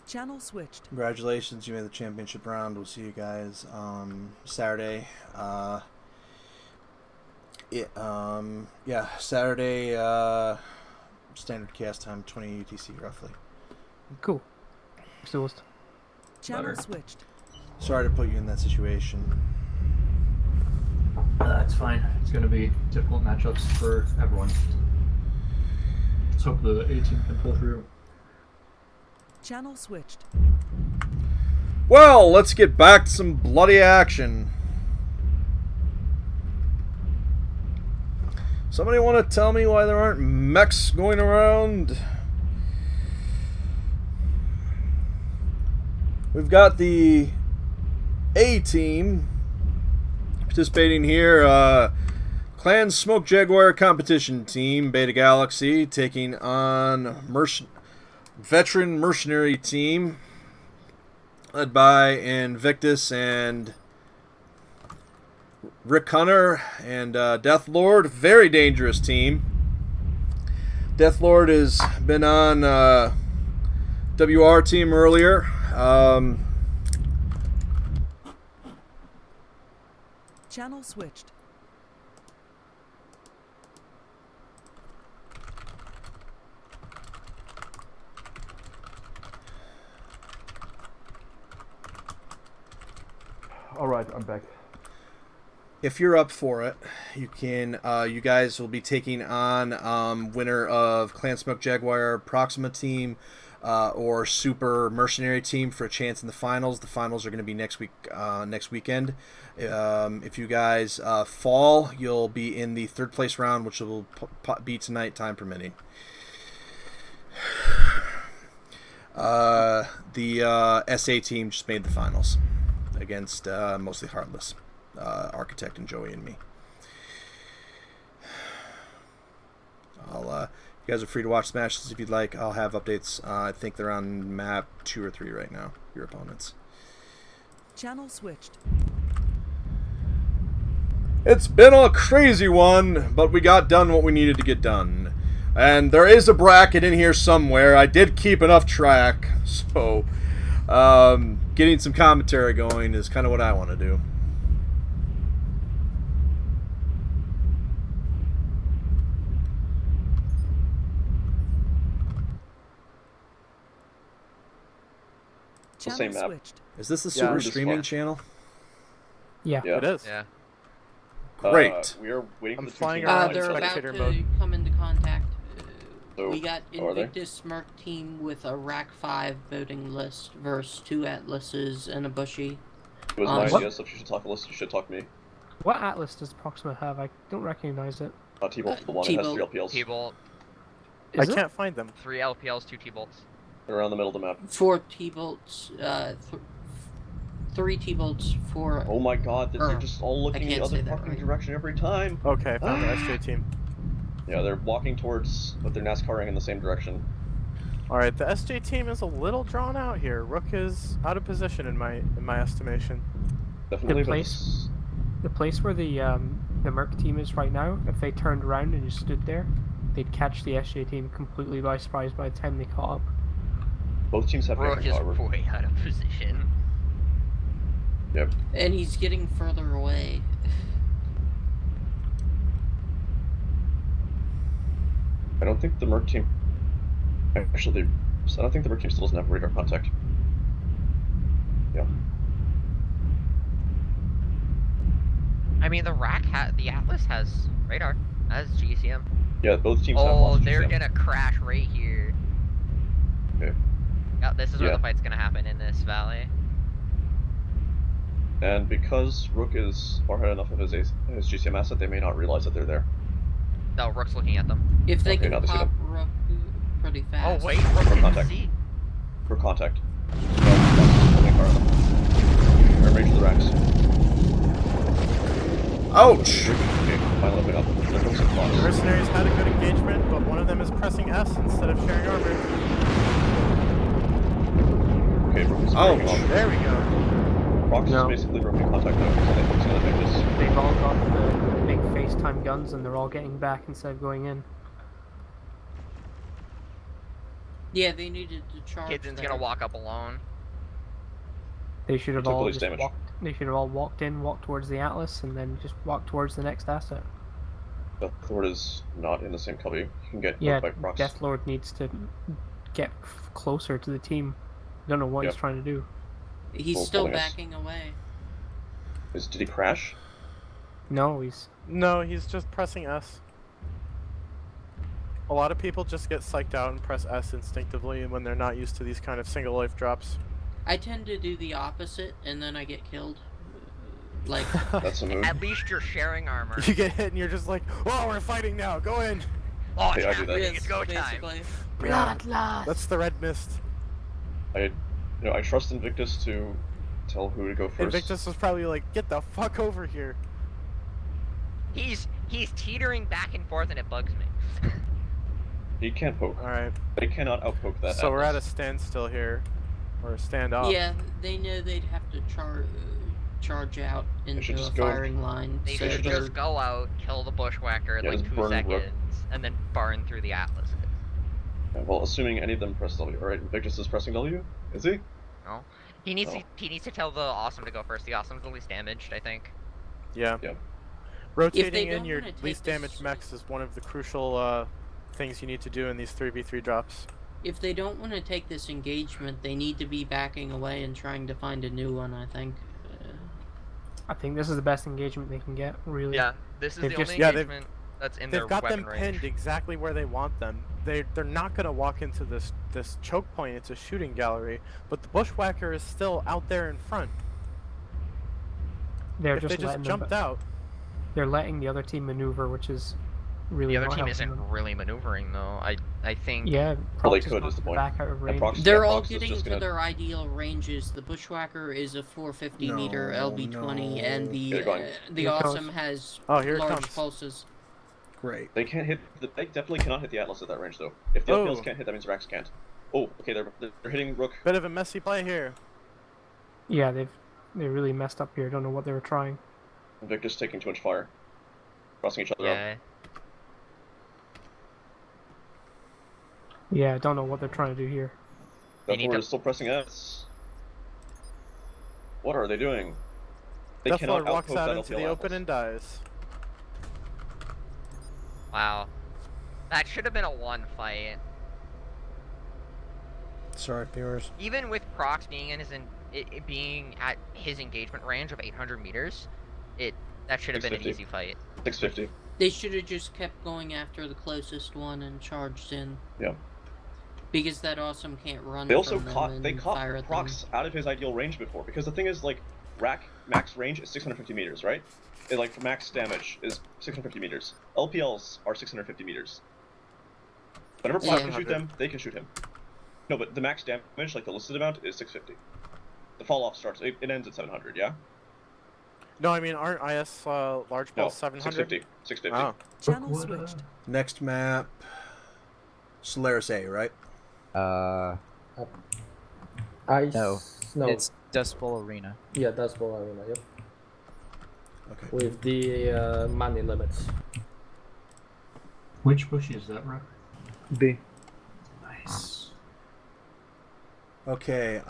Channel switched.
Congratulations, you made the championship round. We'll see you guys Saturday. Saturday standard cast time, 20 UTC roughly.
Cool. Exhaust.
Channel switched.
Sorry to put you in that situation.
That's fine. It's going to be difficult matchups for everyone. Let's hope the A team can pull through.
Channel switched.
Well, let's get back to some bloody action. Somebody want to tell me why there aren't mechs going around? We've got the A team participating here. Clan Smoke Jaguar competition team, Beta Galaxy, taking on veteran mercenary team led by Invictus and Rick Hunter and Death Lord. Very dangerous team. Death Lord has been on WR team earlier.
Channel switched.
All right, I'm back.
If you're up for it, you can. You guys will be taking on winner of Clan Smoke Jaguar Proxima team or Super Mercenary team for a chance in the finals. The finals are going to be next weekend. If you guys fall, you'll be in the third place round, which will be tonight, time permitting. The SA team just made the finals against mostly Heartless, Architect and Joey and me. You guys are free to watch the matches if you'd like. I'll have updates. I think they're on map 2 or 3 right now, your opponents.
Channel switched.
It's been a crazy one, but we got done what we needed to get done. And there is a bracket in here somewhere. I did keep enough track, so getting some commentary going is kind of what I want to do.
Channel
same map.
switched.
Is this the super streaming channel?
Yeah.
Yeah.
It is.
Yeah.
Great.
We are waiting
I'm
for the
flying
teams
around
to
They're
line
about
up.
to come into contact.
So,
We got
are they?
Invictus Merc team with a Rack 5 voting list versus 2 Atlases and a Bushy.
It was my idea, so if you should talk to Alyssa, you should talk to me.
What Atlas does Proxima have? I don't recognize it.
T-Bolt, the one that has 3 LPLs.
T-Bolt.
Is it?
can't find them.
3 LPLs, 2 T-Bolts.
They're around the middle of the map.
4 T-Bolts, 3 T-bolts for...
Oh my god, they're just all looking the
can't
other
say that
fucking
right.
direction every time.
Okay, I found the SJ team.
Yeah, they're walking towards, but they're NASCARing in the same direction.
Alright, the SJ team is a little drawn out here. Rook is out of position in my estimation.
Definitely,
The place where the Merc team is right now, if they turned around and just stood there, they'd catch the SJ team completely by surprise by the time they caught up.
Both teams have
Rook is
power.
way out of position.
Yep.
And he's getting further away.
I don't think the Merc team... Actually, I don't think the Merc team still doesn't have radar contact. Yeah.
I mean, the Atlas has radar, as GCM.
Yeah, both teams have
Oh,
lost
they're
GCM.
gonna crash right here.
Okay.
Yeah, this is where
Yeah.
the fight's gonna happen, in this valley.
And because Rook is far ahead enough of his GCM asset, they may not realize that they're there.
No, Rook's looking at them.
If they
Okay, now
can
they see
pop
them.
Rook pretty fast.
Oh wait, Rook
For
didn't
contact.
see.
For contact. They're in range of the racks.
Ouch!
Okay, finally open up. There goes some
The mercenaries had a good engagement, but one of them is pressing S instead of sharing armor.
Okay, Rook is
Ouch.
breaking off.
There we go.
Rox is basically broken contact now, so they focus on the Victus.
They've all got the big FaceTime guns and they're all getting back instead of going in.
Yeah, they needed to charge.
Kidzin's
there.
gonna walk up alone.
They should have
took the
all
least
just
damage.
They should have all walked in, walked towards the Atlas, and then just walked towards the next asset.
Deathlord is not in the same cubby. You can get
Yeah,
by Prox.
Deathlord needs to get closer to the team. Don't know what he's
Yep.
trying to do.
He's
Full
still
pulling us.
backing away.
Did he crash?
No, he's...
No, he's just pressing S. A lot of people just get psyched out and press S instinctively when they're not used to these kind of single life drops.
I tend to do the opposite, and then I get killed. Like...
That's a move.
At least you're sharing armor.
You get hit and you're just like, oh, we're fighting now, go in!
Oh,
Hey, I do that.
it's go time.
Basically.
That's the red mist.
I trust Invictus to tell who to go first.
Invictus was probably like, get the fuck over here.
He's teetering back and forth and it bugs me.
He can't poke.
Alright.
They cannot outpoke that.
So we're at a
Atlas.
standstill here. Or a standoff.
Yeah, they know they'd have to charge out into
should
a
just go-
firing line.
They
so
should
they're-
just go out, kill the bushwhacker in
Yeah,
like
just
2
burn
seconds,
Rook.
and then burn through the Atlas.
Yeah, well, assuming any of them press W. Alright, Invictus is pressing W? Is he?
No, he needs
Oh.
he needs to tell the Awesome to go first. The Awesome's the least damaged, I think.
Yeah.
Yeah.
Rotating in
don't
your
wanna take
least
this-
damaged mechs is one of the crucial things you need to do in these 3v3 drops.
If they don't want to take this engagement, they need to be backing away and trying to find a new one, I think.
I think this is the best engagement they can get, really.
Yeah, this is
They've
the
just-
only
Yeah,
engagement that's in their
They've got
weapon
them
range.
pinned exactly where they want them. They're not gonna walk into this choke point. It's a shooting gallery, but the bushwhacker is still out there in front.
They're
If
just
they just
letting
jumped out,
They're letting the other team maneuver, which is really
The other
not
team
helping
isn't
them.
really maneuvering though. I think.
Yeah,
Well, they
Prox is
could,
not
is the point.
back out of range.
Prox-
They're
yeah,
all
Prox is
getting
just
to
gonna-
their ideal ranges. The bushwhacker is a 450 meter
No,
LB20,
no.
and
Get it going.
the
Here it
Awesome
comes.
has
Oh, here it
large
comes.
pulses.
Great.
They can't hit. They definitely cannot hit the Atlas at that range, though. If the
Oh.
LPLs can't hit, that means Rax can't. Oh, okay, they're hitting Rook.
bit of a messy play here.
Yeah, they really messed up here. Don't know what they were trying.
Invictus taking too much fire. Crossing each other out.
Yeah.
Yeah, I don't know what they're trying to do here.
They need
Deathlord
to-
is still pressing S. What are they doing? They cannot
Deathlord walks
outpoke
out
that
into
LPL
the open
Atlas.
and dies.
Wow. That should have been a 1 fight.
Sorry, viewers.
Even with Prox being in it being at his engagement range of 800 meters, that should have been an
650.
easy fight.
650.
They should have just kept going after the closest one and charged in.
Yeah.
Because that Awesome can't run.
They also
from them
caught.
and
They caught
fire at
Prox out of his ideal range before, because the thing is, like, Rack max range is 650 meters, right? Like max damage is 650 meters. LPLs are 650 meters. Whenever Prox can shoot them, they can shoot him. No, but the max damage, like the listed amount, is 650. The fall off starts. It ends at 700. Yeah.
No, I mean, aren't IS large
No.
balls 700?
650. 650.
Oh.
Channel switched.
Next map, Solaris A, right?
Ice.
No.
No.
It's Dust Bowl Arena.
Yeah, that's Bowl Arena. Yep.
Okay.
With the money limits.
Which bushy is that, Rock?
B.
Nice.
Okay.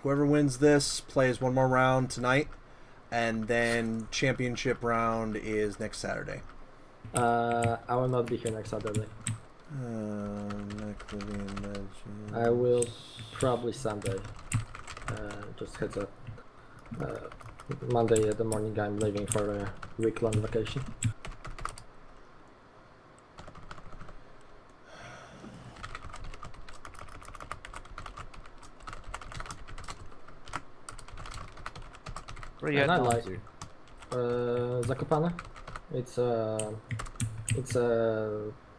Whoever wins this plays one more round tonight, and then championship round is next Saturday.
I will not be here next Saturday. I will probably Sunday. Just heads up. Monday at the morning I'm leaving for a week-long vacation.
Where are you
And I
heading
like Zakopane. It's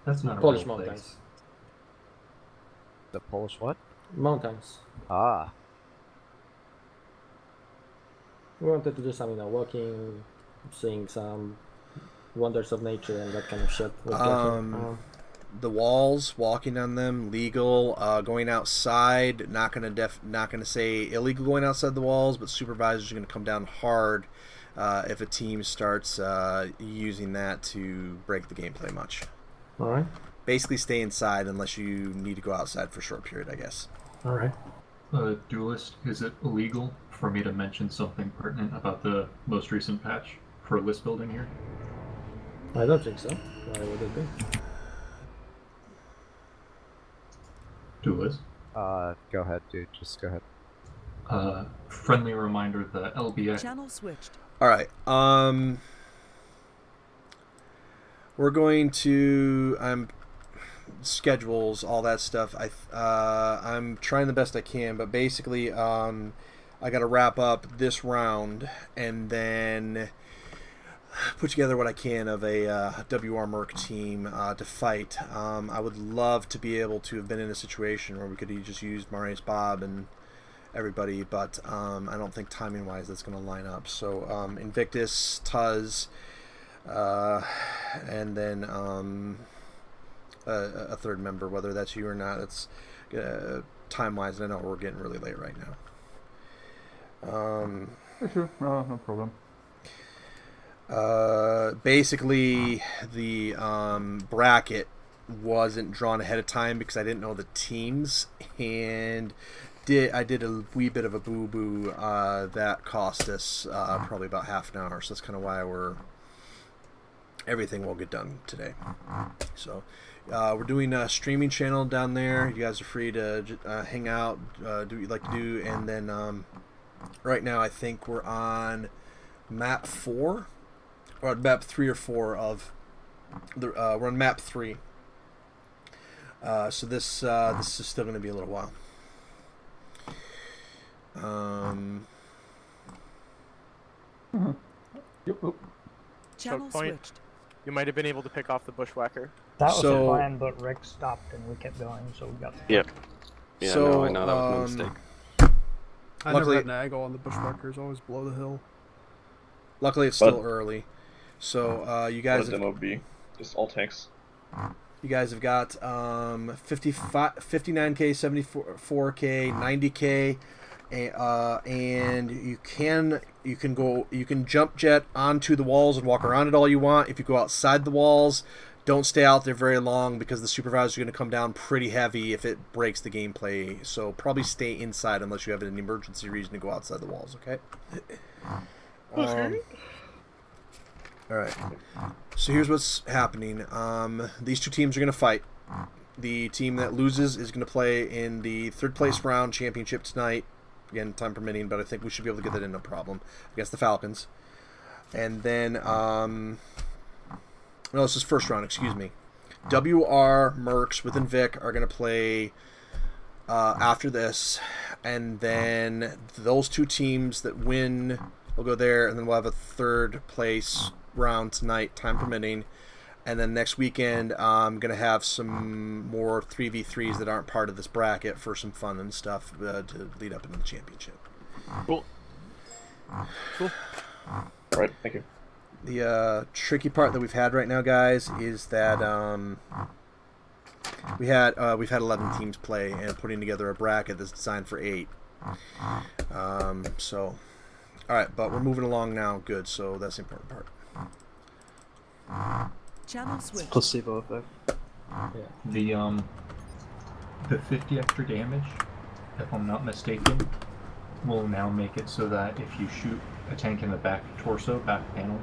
That's not a
Polish
real place.
mountains.
The Polish what?
Mountains.
Ah.
We wanted to do some, walking, seeing some wonders of nature and that kind of shit. With
The walls, walking on them, legal. Going outside, not gonna say illegal going outside the walls, but supervisors are gonna come down hard if a team starts using that to break the gameplay much.
All right.
Basically, stay inside unless you need to go outside for a short period, I guess.
All right.
Duelist, is it illegal for me to mention something pertinent about the most recent patch for list building here?
I don't think so. Why would it be?
Duelist?
Go ahead, dude. Just go ahead.
Friendly reminder, the LBX...
Channel switched.
All right. We're going to schedules, all that stuff. I'm trying the best I can, but basically, I got to wrap up this round and then put together what I can of a WR Merc team to fight. I would love to be able to have been in a situation where we could have just used Marius Bob and everybody, but I don't think timing-wise that's going to line up. So Invictus, Tuz, and then a third member, whether that's you or not. It's time-wise, and I know we're getting really late right now.
Sure, no problem.
Basically, the bracket wasn't drawn ahead of time because I didn't know the teams, and I did a wee bit of a boo-boo that cost us probably about half an hour. So that's kind of why everything will get done today. So we're doing a streaming channel down there. You guys are free to hang out, do what you'd like to do, and then right now I think we're on map 4 or map 3 or 4 of the we're on map 3. So this is still going to be a little while.
Channel
Point.
switched.
You might have been able to pick off the bushwhacker.
That was the plan, but Rick stopped and we kept going, so we got.
Yep. Yeah,
So,
no, I know that was my mistake.
I never had an angle on the bushwhackers, always below the hill.
Luckily, it's still early. So you guys
What a demo be? Just all tanks.
You guys have got 59k, 74k, 90k, and you can jump jet onto the walls and walk around it all you want. If you go outside the walls, don't stay out there very long because the supervisors are going to come down pretty heavy if it breaks the gameplay. So probably stay inside unless you have an emergency reason to go outside the walls. Okay. All right. So here's what's happening. These two teams are going to fight. The team that loses is going to play in the third place round championship tonight. Again, time permitting, but I think we should be able to get that in no problem against the Falcons. And then, no, this is first round. Excuse me. WR Mercs with Invic are going to play after this, and then those two teams that win will go there, and then we'll have a third place round tonight, time permitting, And then next weekend, I'm going to have some more 3v3s that aren't part of this bracket for some fun and stuff to lead up into the championship.
Cool.
Cool. All right, thank you.
The tricky part that we've had right now, guys, is that we've had 11 teams play and putting together a bracket that's designed for 8. So, all right, but we're moving along now. Good. So that's the important part.
Channel switch.
Placebo effect.
Yeah. The 50 extra damage, if I'm not mistaken, will now make it so that if you shoot a tank in the back torso, back panel,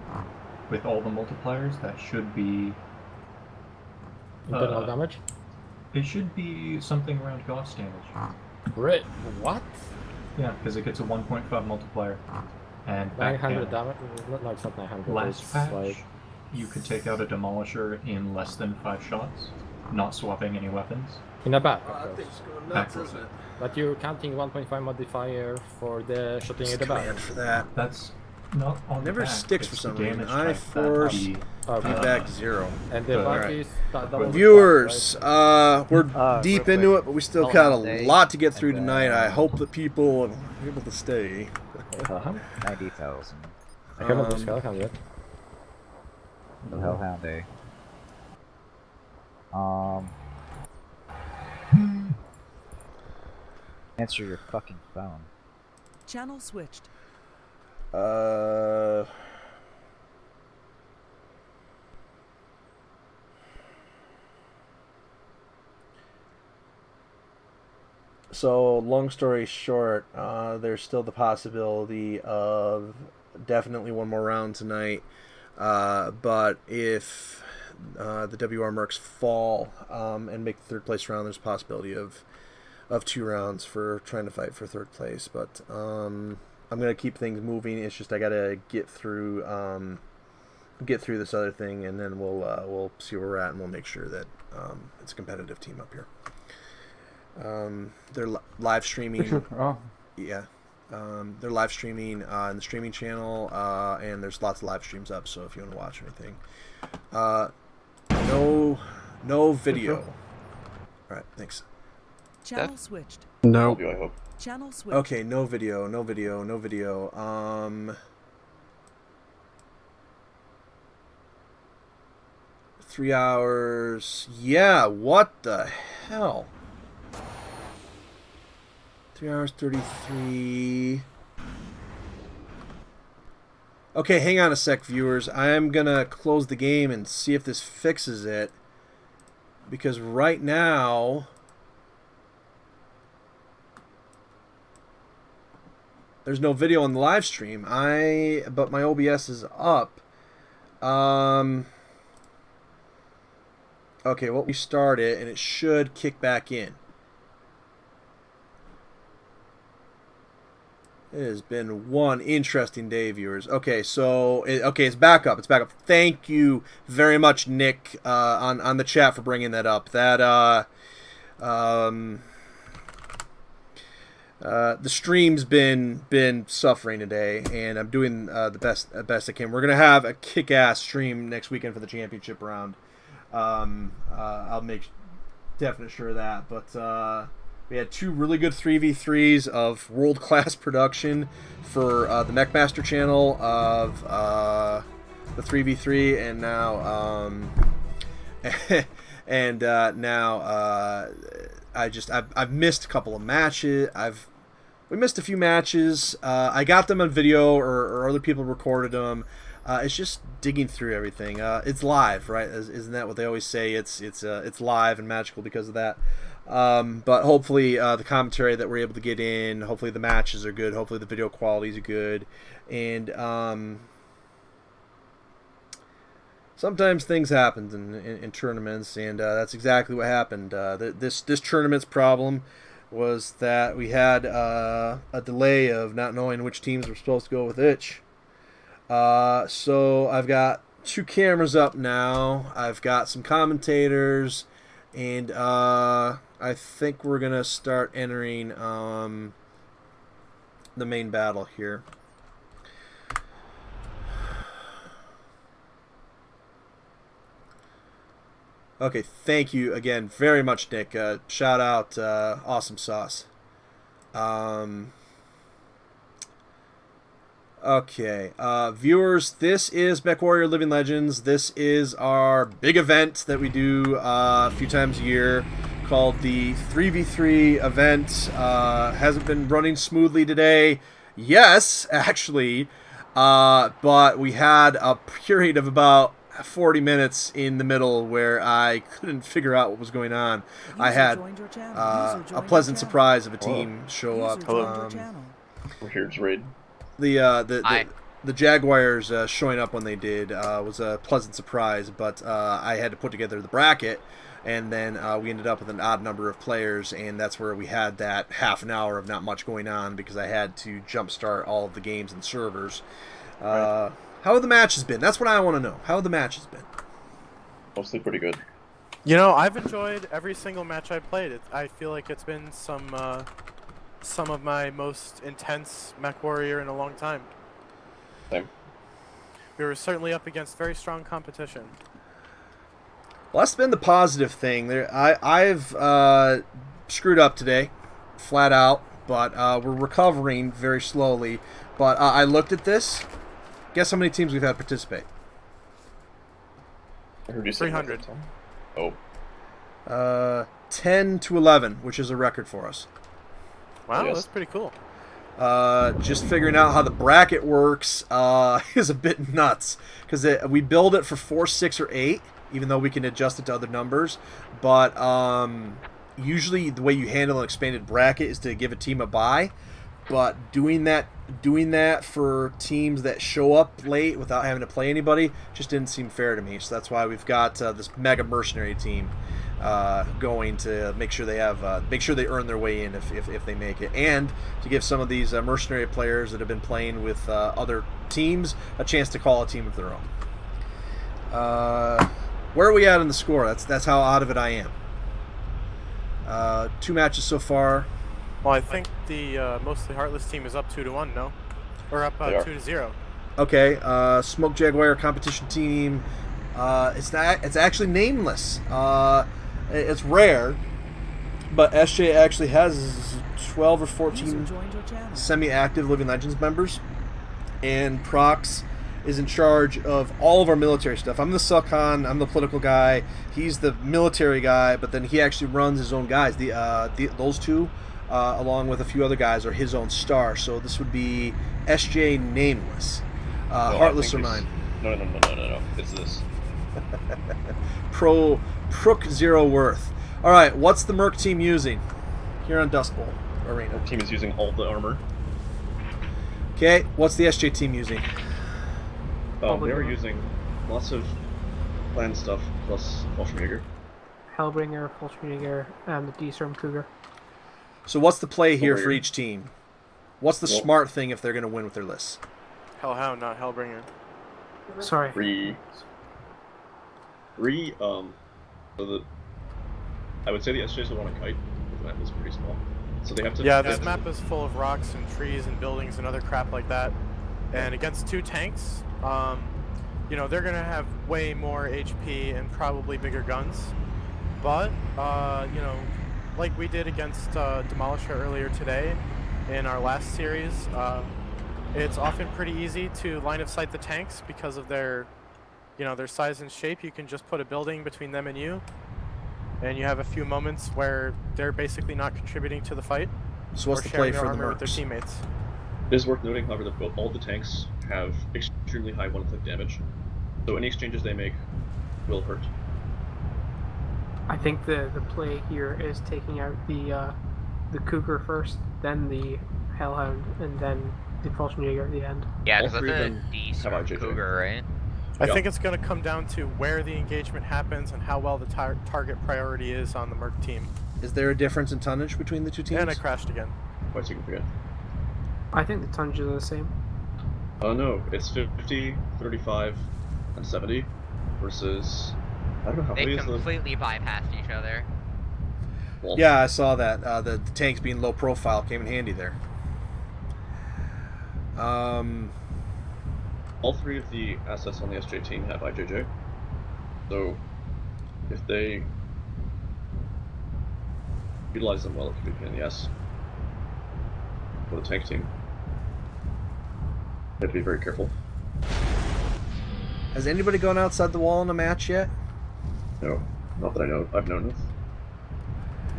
with all the multipliers, that should be
internal damage.
It should be something around Gauss damage.
Right? What?
Yeah, because it gets a 1.5 multiplier. And back
900
panel.
damage? No, it's not 900.
Last
it's
patch,
like...
you could take out a Demolisher in less than 5 shots, not swapping any weapons.
In a back,
I
of
think
course.
it's going nuts, isn't it?
But you're counting 1.5 modifier for the shooting in the back.
For that.
That's not on
Never
the back.
sticks
It's
for some
the
reason.
damage
I
type
force
that
feedback 0.
And the back is double
Viewers,
the shot,
we're deep into it, but we still got a lot to get through tonight. I hope that people are able to stay.
90,000.
I haven't do Skullhound yet.
No Hellhound Day. Answer your fucking phone.
Channel switched.
So, long story short, there's still the possibility of definitely one more round tonight. But if the WR Mercs fall and make the 3rd place round, there's a possibility of 2 rounds for trying to fight for 3rd place. But I'm gonna keep things moving. It's just I gotta get through this other thing, and then we'll see where we're at, and we'll make sure that it's a competitive team up here. They're live streaming.
Oh.
Yeah. They're live streaming on the streaming channel, and there's lots of live streams up, so if you want to watch anything. No video. Alright, thanks.
Channel switched.
No.
I hope.
Channel switched.
Okay, no video. 3 hours. Yeah, what the hell? 3 hours 33. Okay, hang on a sec, viewers. I'm gonna close the game and see if this fixes it. Because right now, there's no video on the live stream. But my OBS is up. Okay, well, we start it, and it should kick back in. It has been one interesting day, viewers. Okay, so it's back up. It's back up. Thank you very much, Nick, on the chat for bringing that up. That the stream's been suffering today, and I'm doing the best I can. We're gonna have a kick-ass stream next weekend for the championship round. I'll make definite sure of that, but. We had 2 really good 3v3s of world-class production for the Mechmaster channel of the 3v3, and now I've missed a couple of matches. We missed a few matches. I got them on video, or other people recorded them. It's just digging through everything. It's live, right? Isn't that what they always say? It's live and magical because of that. But hopefully the commentary that we're able to get in, hopefully the matches are good, hopefully the video qualities are good, and sometimes things happen in tournaments, and that's exactly what happened. This tournament's problem was that we had a delay of not knowing which teams were supposed to go with which. So I've got 2 cameras up now. I've got some commentators, and I think we're gonna start entering the main battle here. Okay, thank you again very much, Nick. Shout out, awesome sauce. Okay, viewers, this is Mechwarrior Living Legends. This is our big event that we do a few times a year called the 3v3 event. Hasn't been running smoothly today. Yes, actually, but we had a period of about 40 minutes in the middle where I couldn't figure out what was going on. I had a pleasant surprise of a team show up.
Here's raid.
The Jaguars showing up when they did was a pleasant surprise, but I had to put together the bracket, and then we ended up with an odd number of players, and that's where we had that half an hour of not much going on because I had to jumpstart all of the games and servers.
Right.
How have the matches been? That's what I want to know. How have the matches been?
Mostly pretty good.
You know, I've enjoyed every single match I've played. I feel like it's been some of my most intense Mechwarrior in a long time.
Same.
We were certainly up against very strong competition.
Well, that's been the positive thing. I've screwed up today, flat out, but we're recovering very slowly. But I looked at this. Guess how many teams we've had participate?
I heard you say
300.
Oh.
10 to 11, which is a record for us.
Wow,
Yes.
that's pretty cool.
Just figuring out how the bracket works is a bit nuts because we build it for 4, 6, or 8, even though we can adjust it to other numbers. But usually the way you handle an expanded bracket is to give a team a bye. But doing that for teams that show up late without having to play anybody just didn't seem fair to me. So that's why we've got this mega mercenary team going to make sure they earn their way in if they make it, and to give some of these mercenary players that have been playing with other teams a chance to call a team of their own. Where are we at in the score? That's how out of it I am. 2 matches so far.
Well, I think the mostly Heartless team is up 2-1, no? Or up 2-0.
Okay, Smoke Jaguar competition team. It's actually nameless. It's rare, but SJ actually has 12 or 14 semi-active Living Legends members, and Prox is in charge of all of our military stuff. I'm the Succon, I'm the political guy. He's the military guy, but then he actually runs his own guys. Those two, along with a few other guys, are his own star. So this would be SJ Nameless. Heartless or mine?
No. It's this.
Prook Zero Worth. Alright, what's the Merc team using here on Dust Bowl Arena?
Our team is using all the armor.
Okay, what's the SJ team using?
They're using lots of clan stuff plus Fallschirmjäger.
Hellbringer, Fallschirmjäger, and the D-Storm Cougar.
So what's the play here for each team? What's the smart thing if they're going to win with their lists?
Hellhound, not Hellbringer.
Sorry.
I would say the SJs will want to kite, because the map is pretty small. So they have to...
Yeah, this map is full of rocks and trees and buildings and other crap like that. And against 2 tanks, you know, they're going to have way more HP and probably bigger guns. But, you know, like we did against Demolisher earlier today in our last series, it's often pretty easy to line of sight the tanks because of their, you know, their size and shape. You can just put a building between them and you have a few moments where they're basically not contributing to the fight.
So what's the play for the
with their teammates.
It is worth noting, however, that all the tanks have extremely high one-click damage, so any exchanges they make will hurt.
I think the play here is taking out the Cougar first, then the Hellhound, and then the Fallschirmjäger at the end.
Yeah, because that's a D-Storm Cougar, right?
I think it's going to come down to where the engagement happens and how well the target priority is on the Merc team.
Is there a difference in tonnage between the two teams?
And I crashed again.
Quite significant.
I think the tonnages are the same.
Oh no, it's 50, 35, and 70 versus... I don't know how
They
many is
completely bypassed each other.
Yeah, I saw that. The tanks being low profile came in handy there.
All 3 of the assets on the SJ team have IJJ, so if they utilize them well, it could be a pain in the ass for the tank team. They have to be very careful.
Has anybody gone outside the wall in a match yet?
No, not that I've known of.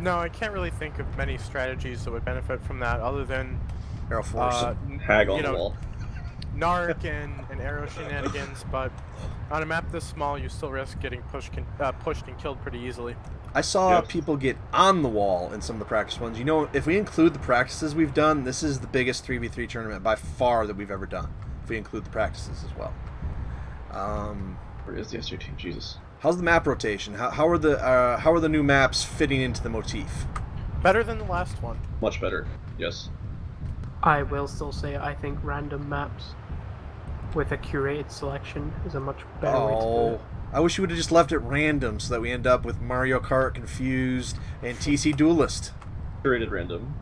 No, I can't really think of many strategies that would benefit from that, other than
Arrow Force.
Hag on the wall.
Narc and arrow shenanigans, but on a map this small, you still risk getting pushed and killed pretty easily.
I saw people get on the wall in some of the practice ones. You know, if we include the practices we've done, this is the biggest 3v3 tournament by far that we've ever done. If we include the practices as well.
Where is the SJ team? Jesus.
How's the map rotation? How are the new maps fitting into the motif?
Better than the last one.
Much better. Yes.
I will still say I think random maps with a curated selection is a much better way to do it.
I wish you would have just left it random so that we end up with Mario Kart Confused and TC Duelist.
Curated random.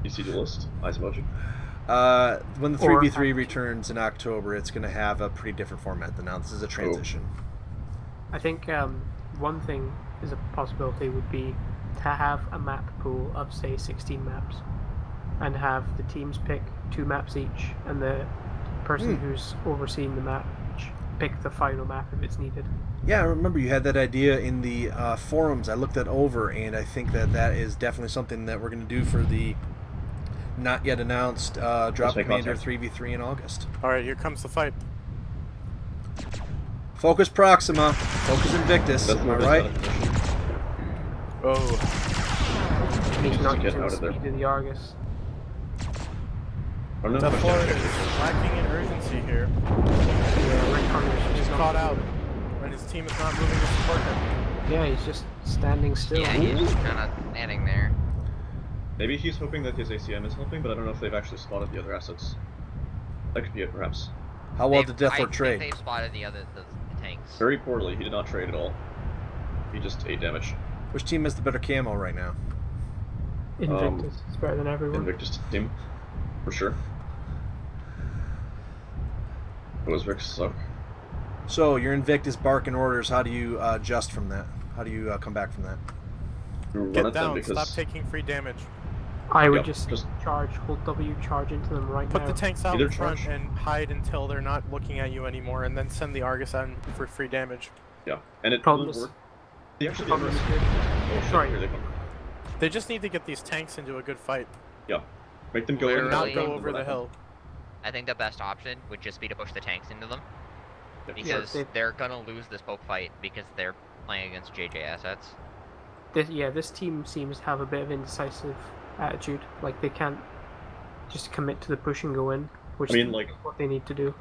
TC Duelist. Eyes emoji.
When the 3v3 returns in October, it's going to have a pretty different format than now. This is a transition.
I think one thing is a possibility would be to have a map pool of, say, 16 maps and have the teams pick 2 maps each, and the person who's overseeing the match pick the final map if it's needed.
Yeah, I remember you had that idea in the forums. I looked that over, and I think that is definitely something that we're going to do for the not yet announced Drop Commander 3v3 in August.
Alright, here comes the fight.
Focus Proxima. Focus Invictus. Am I right?
Oh.
He's not
get
using
out
the
of there.
speed of the Argus.
I don't know
The
if
Florida is lacking in urgency here. He's caught out, and his team is not moving to support him.
Yeah, he's just standing still.
Yeah, he's just kind of standing there.
Maybe he's hoping that his ACM is helping, but I don't know if they've actually spotted the other assets. That could be it, perhaps.
How well did Deathlord
I
trade?
think they've spotted the tanks.
Very poorly. He did not trade at all. He just ate damage.
Which team has the better camo right now?
Invictus is better than everyone.
Invictus team, for sure. Those Vicks suck.
So, your Invictus barking orders, how do you adjust from that? How do you come back from that?
Get down, stop taking free damage.
I would just charge, hold W, charge into them right now.
Put the tanks out in front and hide until they're not looking at you anymore, and then send the Argus out for free damage.
Yeah, and it
Problem
won't
is-
work. They actually
problem
did
is-
this. Oh, shit,
Sorry.
here they come.
They just need to get these tanks into a good fight.
Yeah. Make them go in and
not go
out.
over the hill.
I think the best option would just be to push the tanks into them.
Yeah,
Because
sure.
they're gonna lose this poke fight because they're playing against JJ assets.
This team seems to have a bit of indecisive attitude. Like, they can't just commit to the push and go in, which
I mean,
is
like,
what they need to do.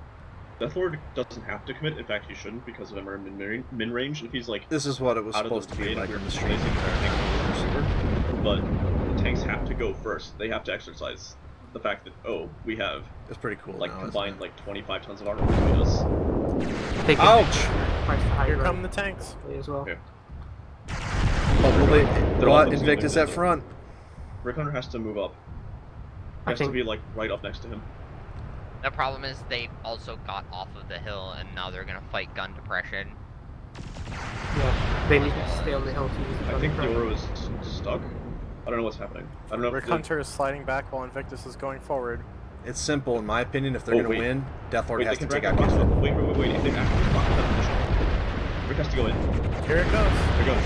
Deathlord doesn't have to commit. In fact, he shouldn't because of MR min range. If he's like
This is what it was
out of
supposed
the
to be
raid
like
and
in
we're
the stream.
placing our tanks super, but the tanks have to go first. They have to exercise the fact that we have
It's pretty cool.
like
now,
combined like 25 tons of armor between us.
They can
Ouch!
price the high
Here
ground
come the tanks.
as well.
Okay.
Oh, well,
They're all
Invictus
losing
at front.
Rick Hunter has to move up. He
I
has
think-
to be like right up next to him.
The problem is they also got off of the hill and now they're gonna fight gun depression.
Yeah, they need to stay on the hill to use the
I think the
gun
Oro is stuck. I don't know what's happening. I don't know
Rick
if
Hunter is sliding back while Invictus is going forward.
It's simple, in my opinion. If they're
Oh,
going to
wait.
win, Deathlord
Wait,
has
they
to
can
take
rack
out
up
Gizmo.
Wait. If they actually lock that position, Rick has to go in.
Here it goes.
There it goes.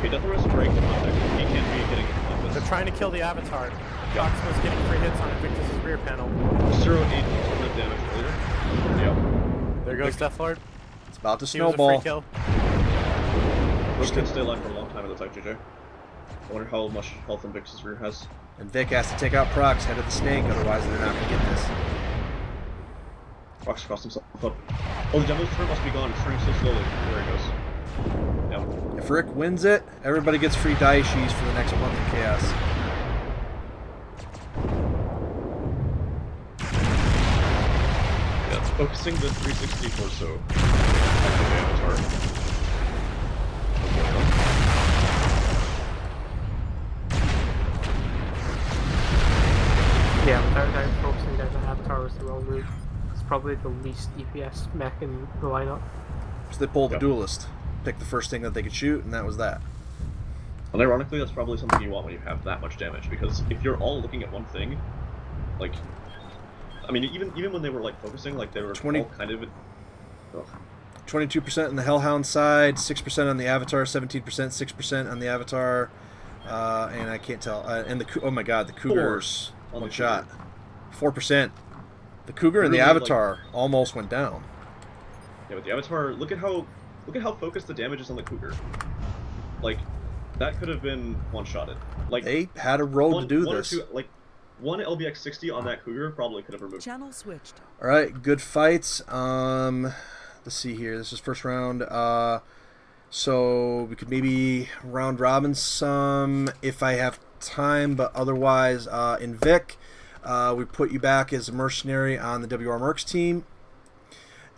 Okay, Deathlord has to break contact. He can't be getting like
They're
this.
trying to kill the Avatar. Proxima's getting free hits on Invictus' rear panel.
0.8 permanent damage earlier. Yeah.
There goes Deathlord.
It's about to
He was a
snowball.
free kill.
This can stay alive for a long time at the type, JJ. I wonder how much health Invictus' rear has.
And Vic has to take out Prox, head of the snake, otherwise they're not going to get this.
Rox crossed himself up. Oh, the Devil's turn must be gone. It's turning so slowly. There he goes. Yeah.
If Rick wins it, everybody gets free Daishis for the next month of Chaos.
Yeah, it's focusing the 360 torso. Activate Avatar.
Yeah, without focusing down the Avatar was the wrong move. It's probably the least DPS mech in the lineup.
So they pull the Duelist. pick the first thing that they could shoot, and that was that.
And ironically, that's probably something you want when you have that much damage, because if you're all looking at one thing, like, I mean, even when they were like focusing, like they were all kind of. Ugh.
22% on the Hellhound side, 6% on the Avatar, 17%, 6% on the Avatar, and I can't tell. And oh my God, the Cougars one shot, 4%. The Cougar and the Avatar almost went down.
Yeah, but the Avatar, look at how focused the damage is on the Cougar. Like, that could have been one-shotted. Like,
they had a road to do this.
Like, one LBX 60 on that Cougar probably could have removed.
Channel switched.
All right, good fights. Let's see here. This is first round. So we could maybe round robin some if I have time, but otherwise, in Vic, we put you back as a mercenary on the WR Mercs team.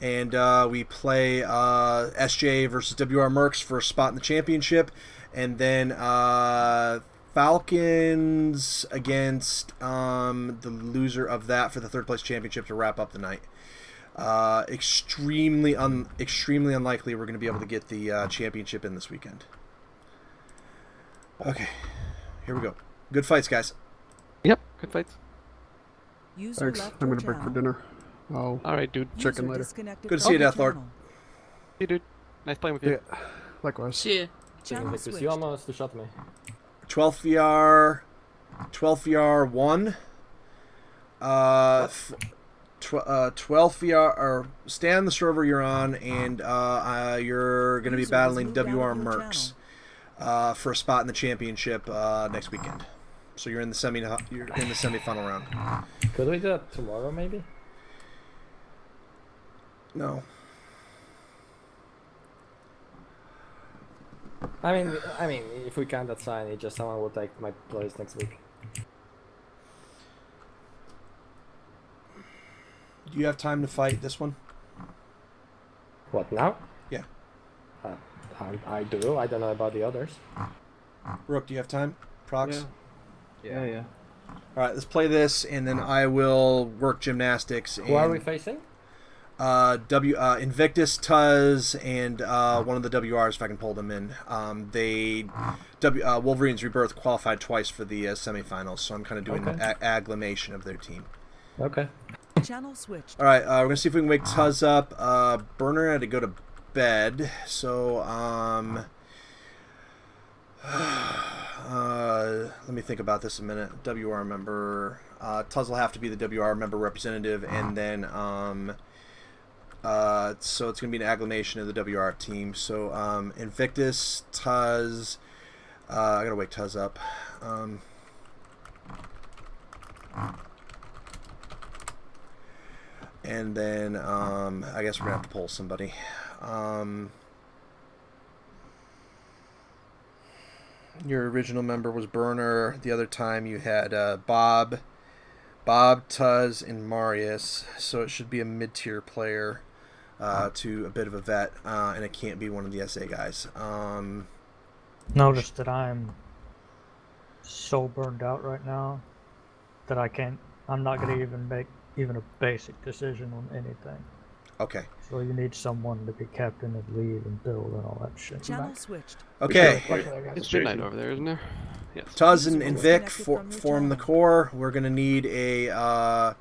And we play SJ versus WR Mercs for a spot in the championship. And then Falcons against the loser of that for the third place championship to wrap up the night. Extremely unlikely we're going to be able to get the championship in this weekend. Okay, here we go. Good fights, guys.
Yep, good fights.
Thanks. I'm going to break for dinner. Oh,
all right, dude.
Check in later.
Good to see you, Deathlord.
Hey, dude. Nice playing with you.
Yeah, likewise.
See ya.
You almost shot me.
12th VR 1. 12th VR, or stay on the server you're on, and you're going to be battling WR Mercs for a spot in the championship next weekend. So you're in the semifinal round.
Could we do that tomorrow, maybe?
No.
I mean, if we can't, that's fine. It's just someone will take my place next week.
Do you have time to fight this one?
What, now?
Yeah.
I do. I don't know about the others.
Rook, do you have time? Prox?
Yeah.
All right, let's play this, and then I will work gymnastics.
Who are we facing?
Invictus, Tuz, and one of the WRs if I can pull them in. Wolverines Rebirth qualified twice for the semifinals, so I'm kind of doing an agglamation of their team.
Okay.
Channel switched.
All right, we're gonna see if we can wake Tuz up. Burner had to go to bed, so let me think about this a minute. WR member, Tuz will have to be the WR member representative, and then so it's gonna be an agglamation of the WR team. So Invictus, Tuz, I gotta wake Tuz up. And then I guess we're gonna have to pull somebody. Your original member was Burner. The other time you had Bob, Tuz, and Marius. So it should be a mid-tier player to a bit of a vet, and it can't be one of the SA guys.
Notice that I'm so burned out right now that I'm not going to even make even a basic decision on anything.
Okay.
So you need someone to be captain and lead and build and all that shit.
Channel switched.
Okay.
It's midnight over there, isn't there? Yes.
Tuz and Vic form the core. We're gonna need a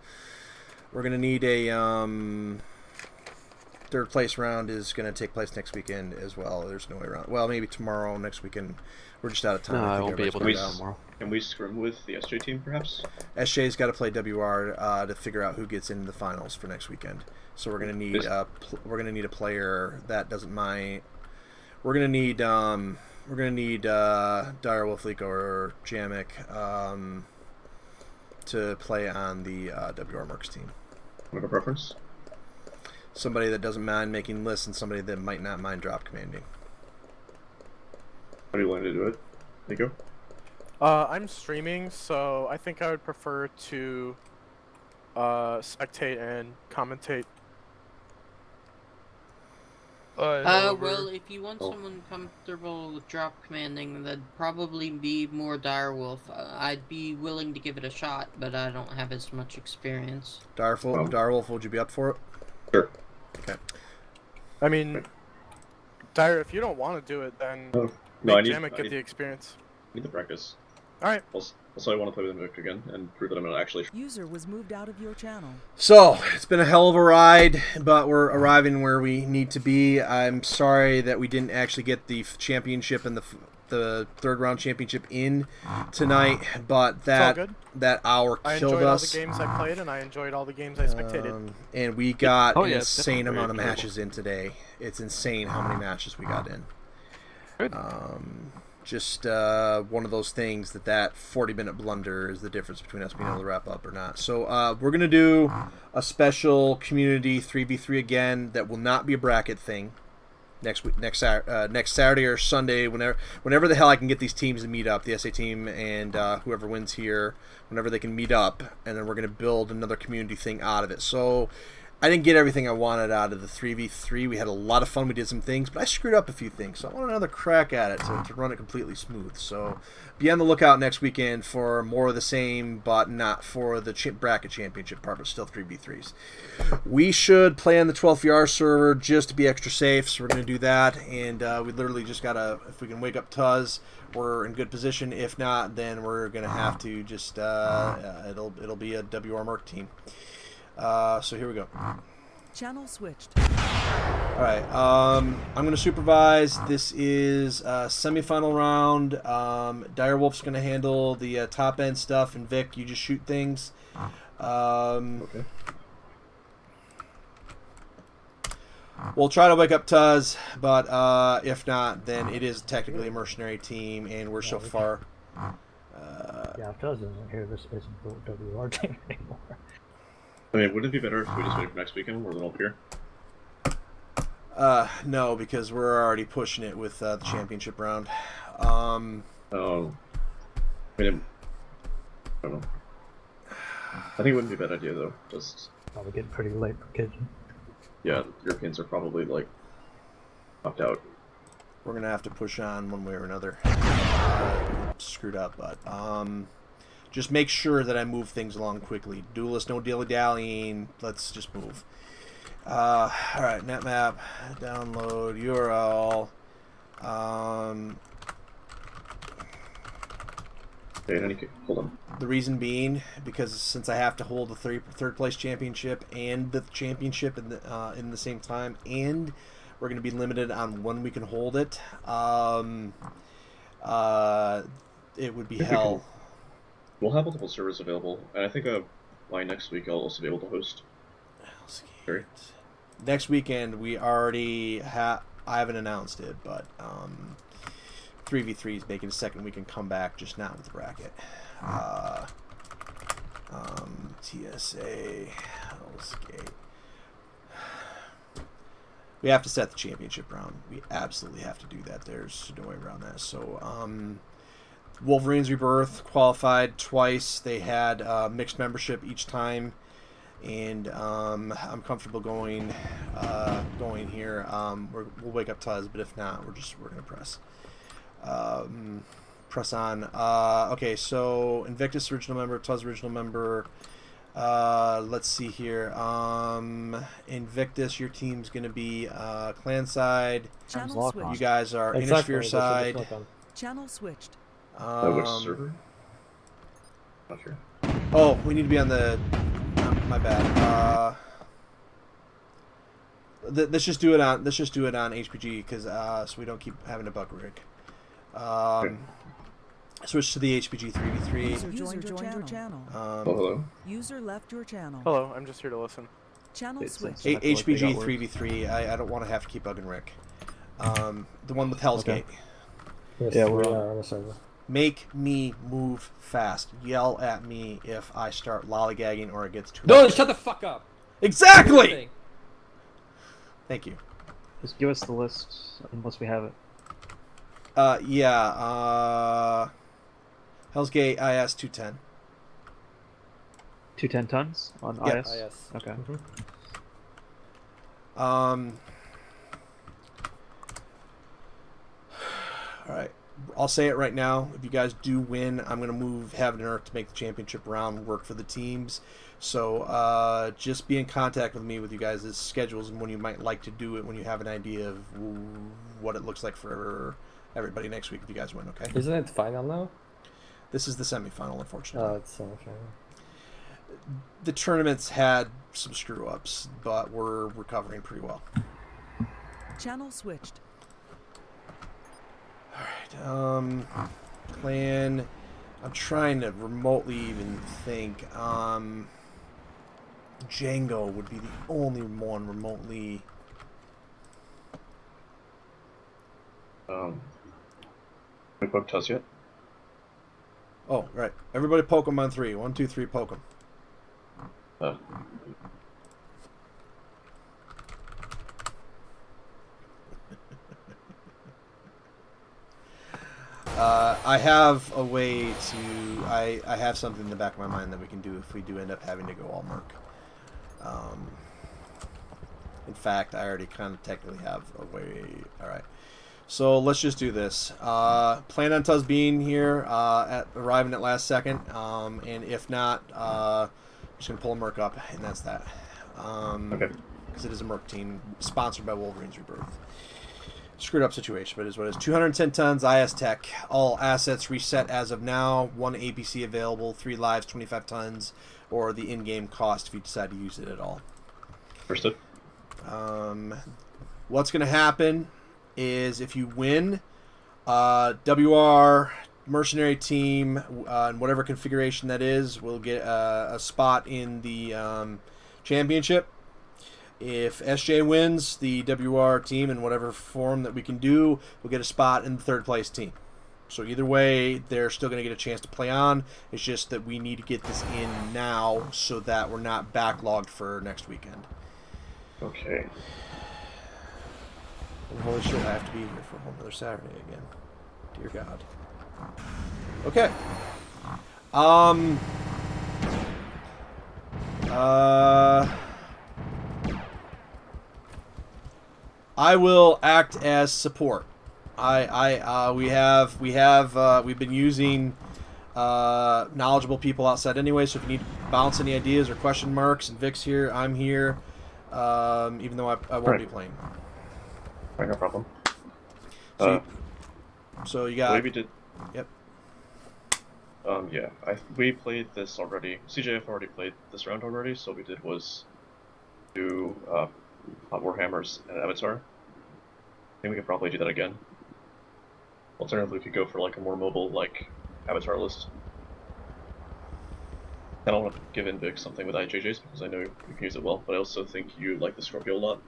third place round is gonna take place next weekend as well. There's no way around. Well, maybe tomorrow, next weekend. We're just out of time.
No, I won't be able to do tomorrow.
Can we scrim with the SJ team, perhaps?
SJ's got to play WR to figure out who gets into the finals for next weekend. So we're gonna need a player that doesn't mind. We're gonna need Dire Wolflico or Jamek to play on the WR Mercs team.
Have a preference?
Somebody that doesn't mind making lists and somebody that might not mind drop commanding.
How do you want to do it? Nico?
I'm streaming, so I think I would prefer to spectate and commentate.
Well, if you want someone comfortable with drop commanding, that'd probably be more Direwolf. I'd be willing to give it a shot, but I don't have as much experience.
Direwolf, would you be up for it?
Sure.
Okay.
I mean, Dyer, if you don't want to do it, then
No,
make Jamek get the experience.
I need the practice.
Alright.
Also, I want to play with Vic again and prove that I'm not actually.
User was moved out of your channel.
So, it's been a hell of a ride, but we're arriving where we need to be. I'm sorry that we didn't actually get the championship and the third round championship in tonight, but that hour killed us.
I enjoyed all the games I played, and I enjoyed all the games I spectated.
And we got an insane amount of matches in today. It's insane how many matches we got in. Just one of those things that 40-minute blunder is the difference between us being able to wrap up or not. So we're going to do a special community 3v3 again that will not be a bracket thing next Saturday or Sunday, whenever the hell I can get these teams to meet up, the SA team and whoever wins here, whenever they can meet up, and then we're going to build another community thing out of it. So I didn't get everything I wanted out of the 3v3. We had a lot of fun. We did some things, but I screwed up a few things. So I want another crack at it to run it completely smooth. So be on the lookout next weekend for more of the same, but not for the bracket championship part, but still 3v3s. We should play on the 12VR server just to be extra safe, so we're going to do that. And we literally just got to, if we can wake up Tuz, we're in good position. If not, then we're going to have to just, it'll be a WR Merc team. So here we go.
Channel switched.
Alright, I'm going to supervise. This is semifinal round. Direwolf's going to handle the top end stuff, and Vic, you just shoot things. Okay. We'll try to wake up Tuz, but if not, then it is technically a mercenary team, and we're so far.
Yeah, if Tuz isn't here, this isn't the WR team anymore.
I mean, wouldn't it be better if we just wait for next weekend more than up here?
No, because we're already pushing it with the championship round.
I mean, I don't know. I think it wouldn't be a bad idea, though. Just
probably getting pretty late for kitchen.
Yeah, Europeans are probably, like, knocked out.
We're going to have to push on one way or another. Screwed up, but... just make sure that I move things along quickly. Duelist, no dilly-dallying. Let's just move. Alright, netmap, download, URL.
Hold on.
The reason being, because since I have to hold the third place championship and the championship in the same time, and we're going to be limited on when we can hold it, it would be hell.
We'll have multiple servers available, and I think by next week I'll also be able to host. Sorry.
Next weekend we already I haven't announced it, but 3v3 is making a second weekend comeback, just not with the bracket. TSA Hellsgate. We have to set the championship round. We absolutely have to do that. There's no way around that. So Wolverine's Rebirth qualified twice. They had mixed membership each time, and I'm comfortable going here. We'll wake up Tuz, but if not, we're gonna press on. Okay, so Invictus original member, Tuz original member. Let's see here. Invictus, your team's gonna be clan side. You guys are Innersphere side.
Channel switched.
Which server? Not sure.
Oh, we need to be on the. My bad. Let's just do it on. Let's just do it on HPG because so we don't keep having to bug Rick. Switch to the HPG 3v3.
User joined your channel.
Hello.
User left your channel.
Hello, I'm just here to listen.
Channel switched.
HPG 3v3. I don't want to have to keep bugging Rick. The one with Hell's Gate.
Yes, yeah, we're on the server.
Make me move fast. Yell at me if I start lollygagging or it gets too
No,
much.
shut the fuck up.
Exactly! Thank you.
Just give us the list unless we have it.
Yeah, Hell's Gate IS 210.
210 tons on
Yep.
IS? Okay.
Alright. I'll say it right now. If you guys do win, I'm going to move Heaven and Earth to make the championship round work for the teams. So just be in contact with me with you guys' schedules and when you might like to do it, when you have an idea of what it looks like for everybody next week if you guys win. Okay.
Isn't it final now?
This is the semifinal, unfortunately.
Oh, it's semifinal.
The tournament's had some screw ups, but we're recovering pretty well.
Channel switched.
All right. Plan. I'm trying to remotely even think. Django would be the only one remotely.
We booked us yet?
Oh, right. Everybody poke him on 3. 1, 2, 3, poke him. I have a way to... I have something in the back of my mind that we can do if we do end up having to go all merc. In fact, I already kind of technically have a way... Alright. So let's just do this. Plan on Tuz being here, arriving at last second. And if not, I'm just going to pull a merc up, and that's that.
Okay.
Because it is a merc team sponsored by Wolverine's Rebirth. Screwed up situation, but it is what it is. 210 tons, IS Tech. All assets reset as of now. 1 APC available, 3 lives, 25 tons, or the in-game cost if you decide to use it at all.
Understood.
What's going to happen is if you win, WR mercenary team, in whatever configuration that is, will get a spot in the championship. If SJ wins, the WR team, in whatever form that we can do, will get a spot in the third place team. So either way, they're still going to get a chance to play on. It's just that we need to get this in now so that we're not backlogged for next weekend.
Okay.
And holy shit, I have to be here for a whole other Saturday again. Dear God. Okay. I will act as support. We've been using knowledgeable people outside anyway, so if you need to bounce any ideas or question marks, and Vic's here, I'm here, even though I won't be playing.
Right, no problem.
So you got...
We did...
Yep.
Yeah, we played this already. CJF already played this round already, so what we did was do Warhammers and Avatar. I think we could probably do that again. Alternatively, we could go for like a more mobile, like, Avatar list. I don't want to give Invic something with IJJs because I know you can use it well, but I also think you like the Scorpio a lot,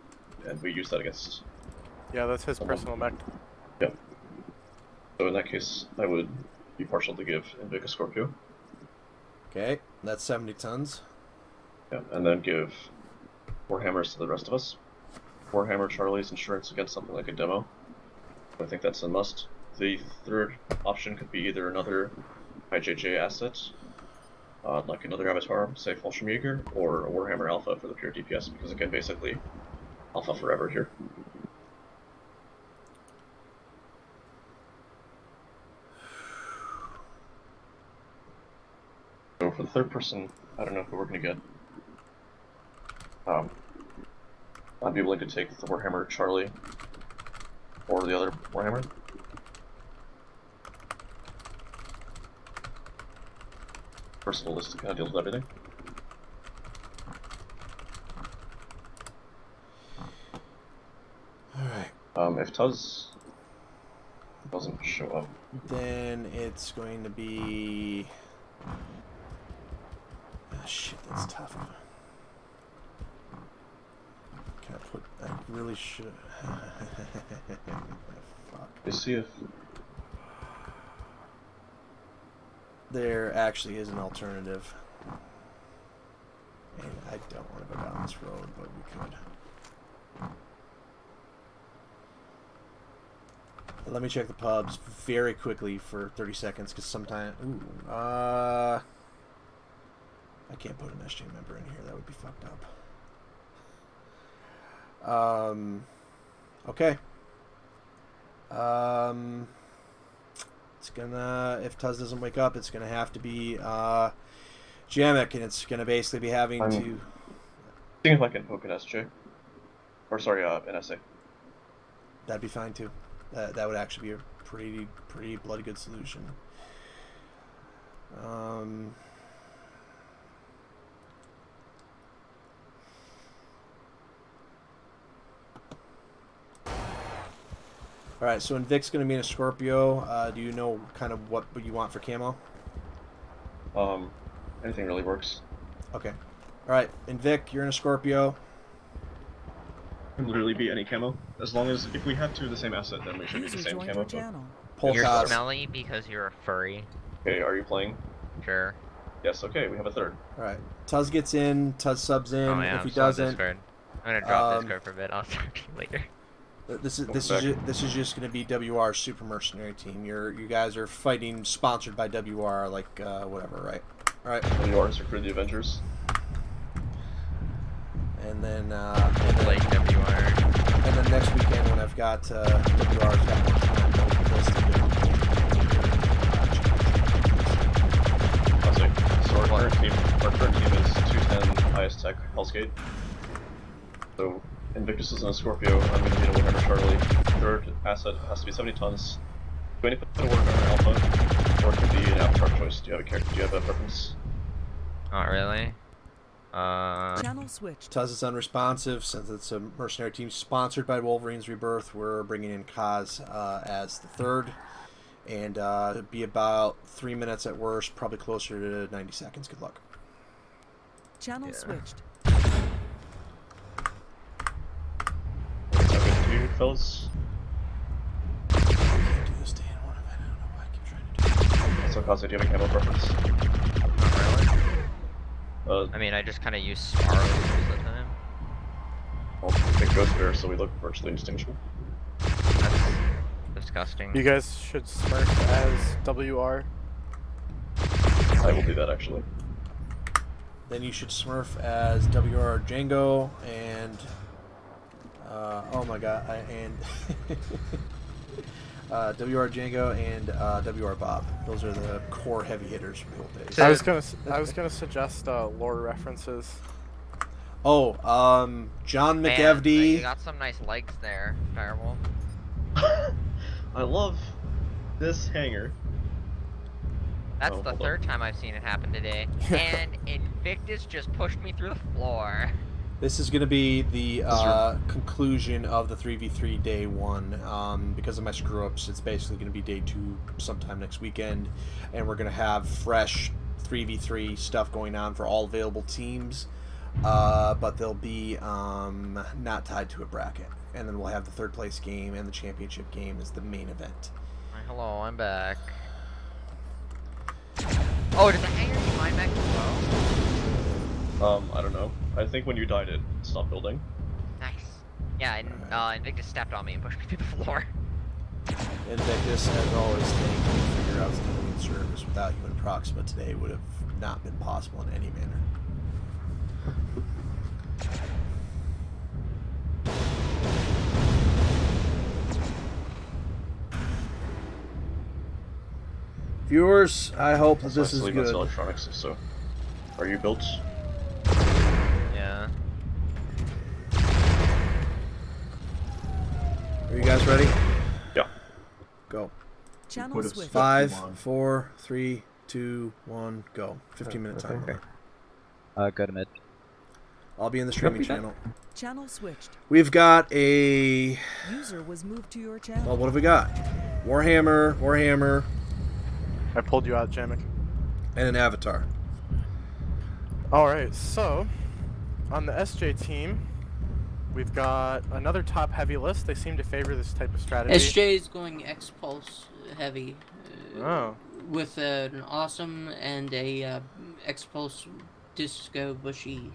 and we use that against...
Yeah, that's his personal mech.
Yeah. So in that case, I would be partial to give Invic a Scorpio.
Okay, that's 70 tons.
Yeah, and then give Warhammers to the rest of us. Warhammer Charlie's insurance against something like a demo. I think that's a must. The third option could be either another IJJ asset, like another Avatar, say Fallschirmjäger, or a Warhammer Alpha for the pure DPS, because again, basically, Alpha forever here. So for the third person, I don't know who we're going to get. I'd be willing to take the Warhammer Charlie or the other Warhammer. Versatile list to kind of deals with everything.
Alright.
If Tuz doesn't show up,
then it's going to be... Oh, shit, that's tough. Can I put... I really should... Fuck.
Let's see if...
There actually is an alternative. And I don't want to go down this road, but we could. Let me check the pubs very quickly for 30 seconds, because sometimes... Ooh, I can't put an SJ member in here. That would be fucked up. Okay. It's gonna... If Tuz doesn't wake up, it's gonna have to be Jamek, and it's gonna basically be having to...
seeing if I can poke an SJ. Or sorry, an SA.
That'd be fine too. That would actually be a pretty bloody good solution. Alright, so Invic's going to be in a Scorpio. Do you know kind of what you want for camo?
Anything really works.
Okay. Alright, Invic, you're in a Scorpio.
Can literally be any camo. As long as, if we have two of the same asset, then we should be the same camo.
You're smelly because you're a furry.
Okay, are you playing?
Sure.
Yes, okay, we have a third.
Alright. Tuz gets in, Tuz subs in.
Oh, yeah,
if he
I'm still on
doesn't...
Discord. I'm gonna drop Discord for a bit. I'll talk to you later.
This is just going to be WR's Super Mercenary team. You guys are fighting sponsored by WR, like whatever, right? All right.
WR is recruit the Avengers.
And then
like WR.
And then next weekend when I've got WR's got more time, they'll still do
So our current team is 210 highest tech Hellsgate. So Invictus is in a Scorpio. I'm going to be in a Warhammer Charlie. Third asset has to be 70 tons. Do you want to put a Warhammer Alpha, or it could be an avatar choice? Do you have a character? Do you have a preference?
Not really.
Channel switched.
Tuz is unresponsive since it's a mercenary team sponsored by Wolverine's Rebirth. We're bringing in Kaz as the third, and it'd be about 3 minutes at worst, probably closer to 90 seconds. Good luck.
Channel switched.
You fellas. So, Kaza, do you have a camo preference?
Not really. I mean, I just kind of use Sparrows most of the time.
Well, I think Ghost Bear, so we look virtually indistinguishable.
That's disgusting.
You guys should smurf as WR.
I will do that, actually. Then you should smurf as WR Django and... oh my god, WR Django and WR Bob. Those are the core heavy hitters from the old days.
I was gonna suggest lore references.
Oh, John
Man,
McEvedy.
you got some nice legs there, Direwolf.
I love this hanger.
That's the third time I've seen it happen today. And Invictus just pushed me through the floor.
This is going to be the conclusion of the 3v3 day 1. Because of my screw-ups, it's basically going to be day 2 sometime next weekend. And we're going to have fresh 3v3 stuff going on for all available teams. But they'll be not tied to a bracket. And then we'll have the third place game and the championship game as the main event.
Hello, I'm back. Oh, did the hanger do mine back as well?
I don't know. I think when you died, it stopped building.
Nice. Yeah, and Invictus stepped on me and pushed me through the floor.
Invictus, as always, thank you for your outstanding service. Without you in Proxima today would have not been possible in any manner. Viewers, I hope that this is good.
Electronics, so are you built?
Yeah.
Are you guys ready?
Yeah.
Go.
Channel switch.
5, 4, 3, 2, 1, go. 15-minute timer.
Go to mid.
I'll be in the streaming channel.
Channel switched.
We've got a...
User was moved to your channel.
Well, what have we got? Warhammer.
I pulled you out, Jamek.
And an avatar.
Alright, so on the SJ team, we've got another top heavy list. They seem to favor this type of strategy.
SJ is going X-Pulse heavy. With an awesome and a X-Pulse disco bushy.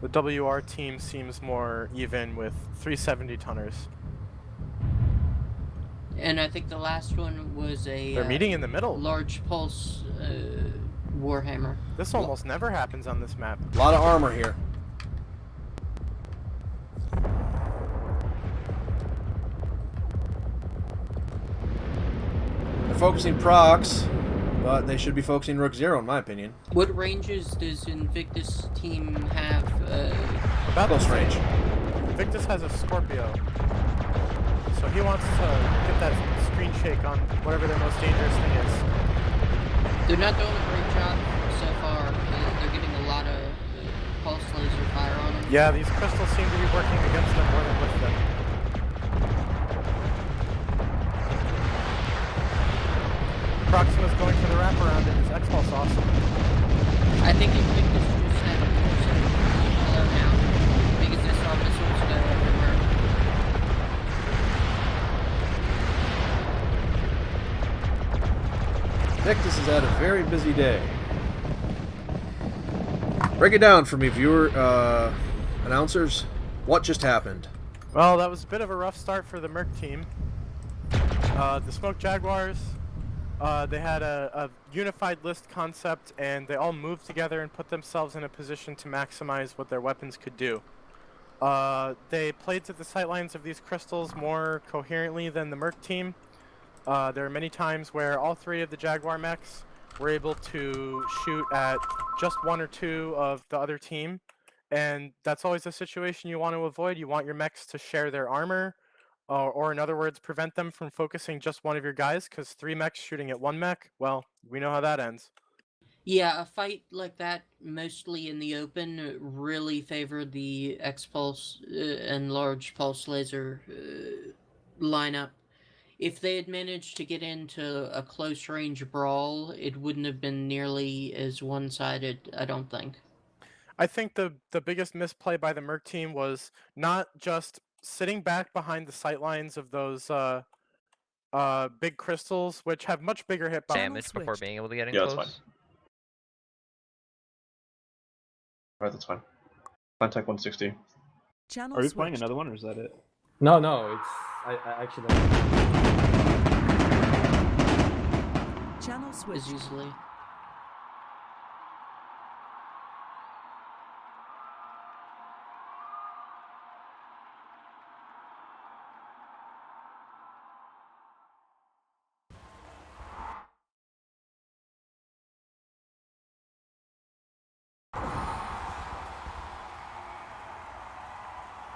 The WR team seems more even with 370 tonners.
And I think the last one was a...
They're meeting in the middle.
Large pulse Warhammer.
This almost never happens on this map.
A lot of armor here. They're focusing procs, but they should be focusing Rook 0 in my opinion.
What ranges does Invictus team have?
About
close range.
Invictus has a Scorpio. So So he wants to get that screen shake on whatever their most dangerous thing is.
They're not doing a great job so far. They're getting a lot of pulse laser fire on them.
Yeah, these crystals seem to be working against them more than with them. Proxima's going for the wraparound and his X-Pulse awesome.
I think Invictus just had a color now because I saw missiles go everywhere.
Victus has had a very busy day. Break it down for me, viewer, announcers. What just happened?
Well, that was a bit of a rough start for the Merc team. The Smoke Jaguars, they had a unified list concept, and they all moved together and put themselves in a position to maximize what their weapons could do. They played to the sightlines of these crystals more coherently than the Merc team. There are many times where all three of the Jaguar mechs were able to shoot at just one or two of the other team, and that's always a situation you want to avoid. You want your mechs to share their armor, or in other words, prevent them from focusing just one of your guys, because 3 mechs shooting at 1 mech, well, we know how that ends.
Yeah, a fight like that, mostly in the open, really favored the X-Pulse and large pulse laser lineup. If they had managed to get into a close-range brawl, it wouldn't have been nearly as one-sided, I don't think.
I think the biggest misplay by the Merc team was not just sitting back behind the sightlines of those big crystals, which have much bigger hitbox.
Damage before being able to get in
Yeah,
close.
that's fine. Alright, that's fine. Contact 160.
Are you playing another one, or is that it?
No, it's... I actually don't.
Channel switch.
As easily.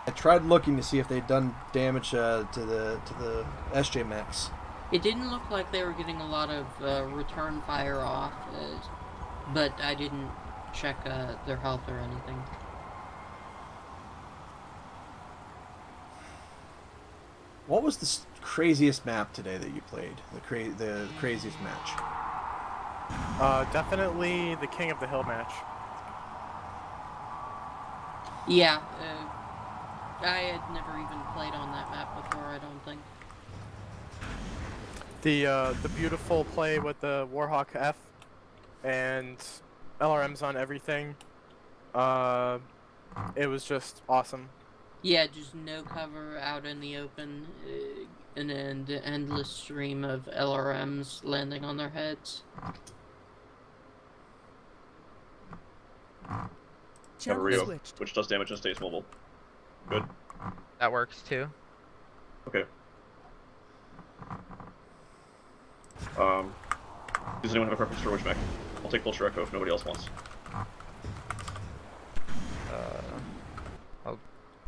I tried looking to see if they'd done damage to the SJ mechs.
It didn't look like they were getting a lot of return fire off, but I didn't check their health or anything.
What was the craziest map today that you played? The craziest match?
Definitely the King of the Hill match.
Yeah, I had never even played on that map before, I don't think.
The beautiful play with the Warhawk F and LRMs on everything. It was just awesome.
Yeah, just no cover out in the open, and an endless stream of LRMs landing on their heads.
Mechwarrior, which does damage and stays mobile. Good.
That works too.
Okay. Does anyone have a preference for which mech? I'll take Vulture Echo if nobody else wants.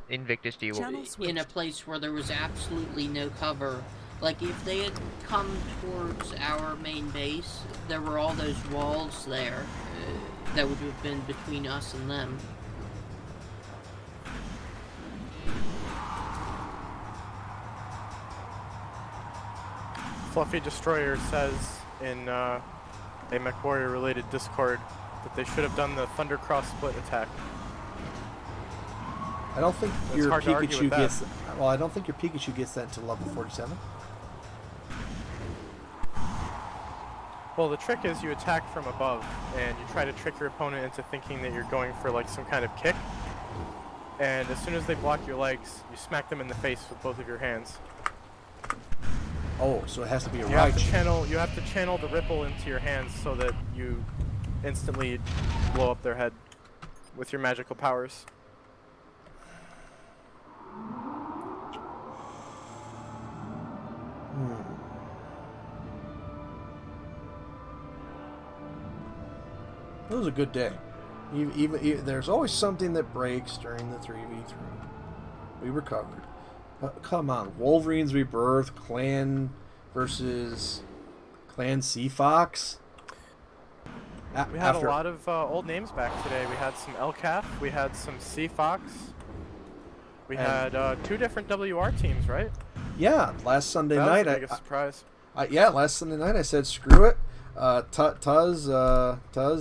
Invictus D will be
in a place where there was absolutely no cover. Like, if they had come towards our main base, there were all those walls there that would have been between us and them.
Fluffy Destroyer says in a Mechwarrior related Discord that they should have done the Thundercross split attack.
I don't think
It's
your
hard to argue
Pikachu
with that.
gets. Well, I don't think your Pikachu gets that until level 47.
Well, the trick is you attack from above, and you try to trick your opponent into thinking that you're going for like some kind of kick. And as soon as they block your legs, you smack them in the face with both of your hands.
Oh, so it has to be a
You
right.
have to channel the ripple into your hands so that you instantly blow up their head with your magical powers.
It was a good day. Even there's always something that breaks during the 3v3. We recovered. Come on, Wolverines Rebirth, Clan versus Clan Sea Fox.
We had a lot of old names back today. We had some LCAF, we had some Sea Fox, we had 2 different WR teams, right?
Yeah, last Sunday night.
That was the biggest surprise.
Yeah, last Sunday night I said screw it. Tuz,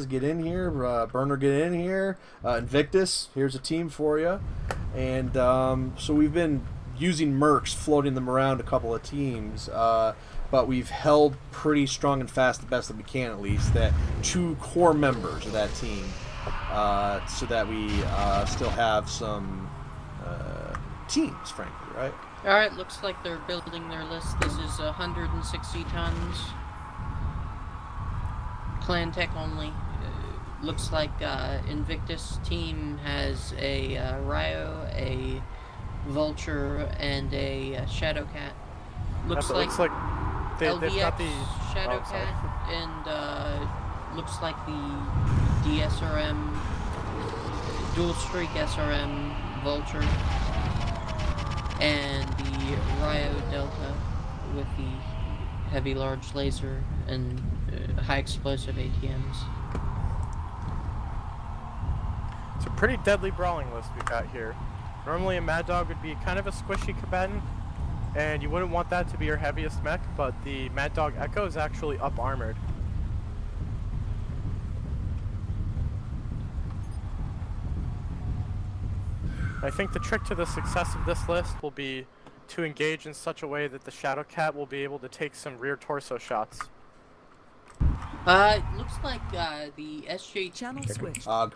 get in here. Burner, get in here. Invictus, here's a team for you. And so we've been using mercs, floating them around a couple of teams. But we've held pretty strong and fast, the best that we can at least, that 2 core members of that team, so that we still have some teams, frankly, right?
Alright, looks like they're building their list. This is 160 tons. Clan tech only. Looks like Invictus team has a Ryo, a Vulture, and a Shadowcat. Looks like they've got the Shadowcat and looks like the DSRM, Dual Streak SRM Vulture, and the Ryo Delta with the heavy large laser and high explosive ATMs.
It's a pretty deadly brawling list we've got here. Normally a Mad Dog would be kind of a squishy combatant, and you wouldn't want that to be your heaviest mech, but the Mad Dog Echo is actually up armored. I think the trick to the success of this list will be to engage in such a way that the Shadowcat will be able to take some rear torso shots.
It looks like the SJ
channel switch.
Og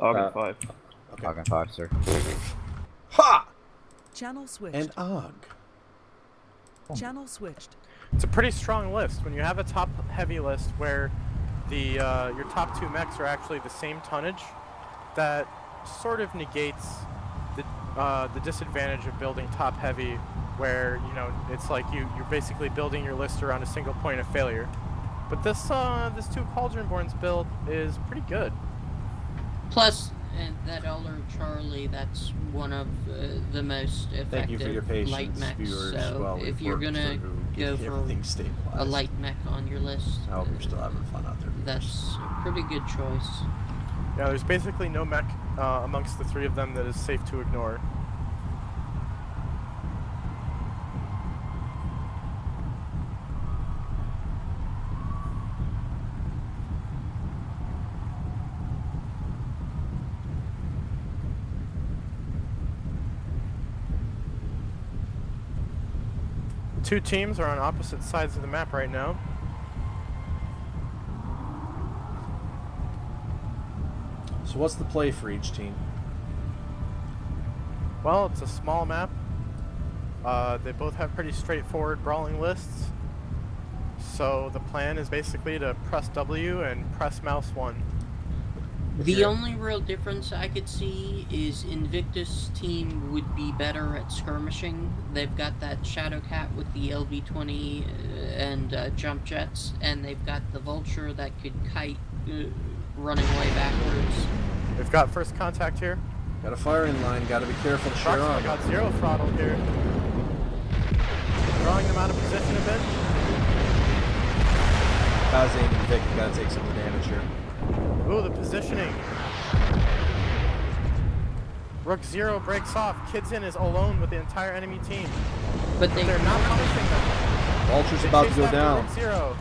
and 5.
Okay. Og and 5, sir.
Ha!
Channel switched.
And Og.
Channel switched.
It's a pretty strong list. When you have a top heavy list where the your top 2 mechs are actually the same tonnage, that sort of negates the disadvantage of building top heavy, where it's like you're basically building your list around a single point of failure. But this 2 Cauldronborns build is pretty good.
Plus, that Elder Charlie, that's one of the most effective
Thank you for your patience,
light mechs.
viewers.
So
Well,
if you're gonna go for a light mech on your list,
I hope you're still having fun out there.
that's a pretty good choice.
Yeah, there's basically no mech amongst the 3 of them that is safe to ignore. Two teams are on opposite sides of the map right now.
So what's the play for each team?
Well, it's a small map. They both have pretty straightforward brawling lists. So the plan is basically to press W and press mouse 1.
The only real difference I could see is Invictus team would be better at skirmishing. They've got that Shadowcat with the LV-20 and jump jets, and they've got the Vulture that could kite running way backwards.
We've got first contact here.
Got a firing line, gotta be careful to share on.
Got 0 throttle here. Drawing them out of position a bit.
Kaze and Vic gotta take some of the damage here.
Ooh, the positioning. Rook 0 breaks off. Kidsin is alone with the entire enemy team.
But
they're not punishing them.
Vulture's about to go down.
Rook 0.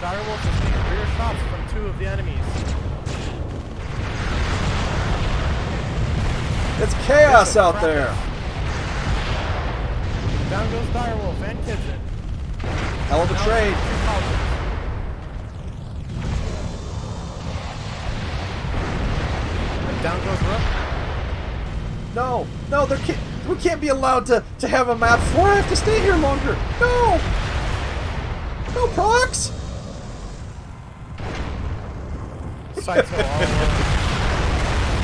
Direwolf is taking rear shots from 2 of the enemies.
It's chaos out there.
Down goes Direwolf and Kidsin.
Hell of a trade.
And down goes Rook.
No, we can't be allowed to have a map 4. I have to stay here longer. No! No, Prox!
Sights are all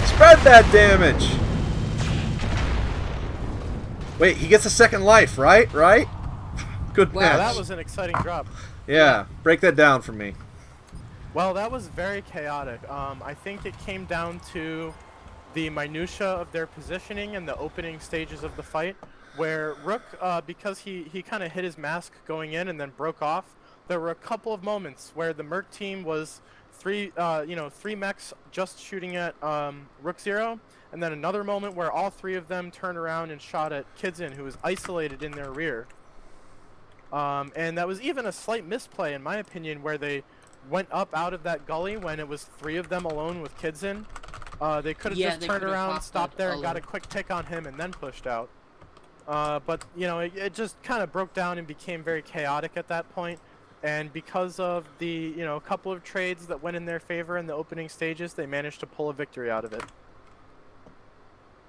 Spread that damage! Wait, he gets a second life, right? Right? Good match.
Wow, that was an exciting drop.
Yeah, break that down for me.
Well, that was very chaotic. I think it came down to the minutia of their positioning and the opening stages of the fight, where Rook, because he kind of hit his mask going in and then broke off, there were a couple of moments where the Merc team was three mechs just shooting at Rook 0, and then another moment where all three of them turned around and shot at Kidsin, who was isolated in their rear. And that was even a slight misplay, in my opinion, where they went up out of that gully when it was three of them alone with Kidsin. They could have just turned around, stopped there, and got a quick tick on him, and then pushed out. But, you know, it just kind of broke down and became very chaotic at that point. And because of the, you know, couple of trades that went in their favor in the opening stages, they managed to pull a victory out of it.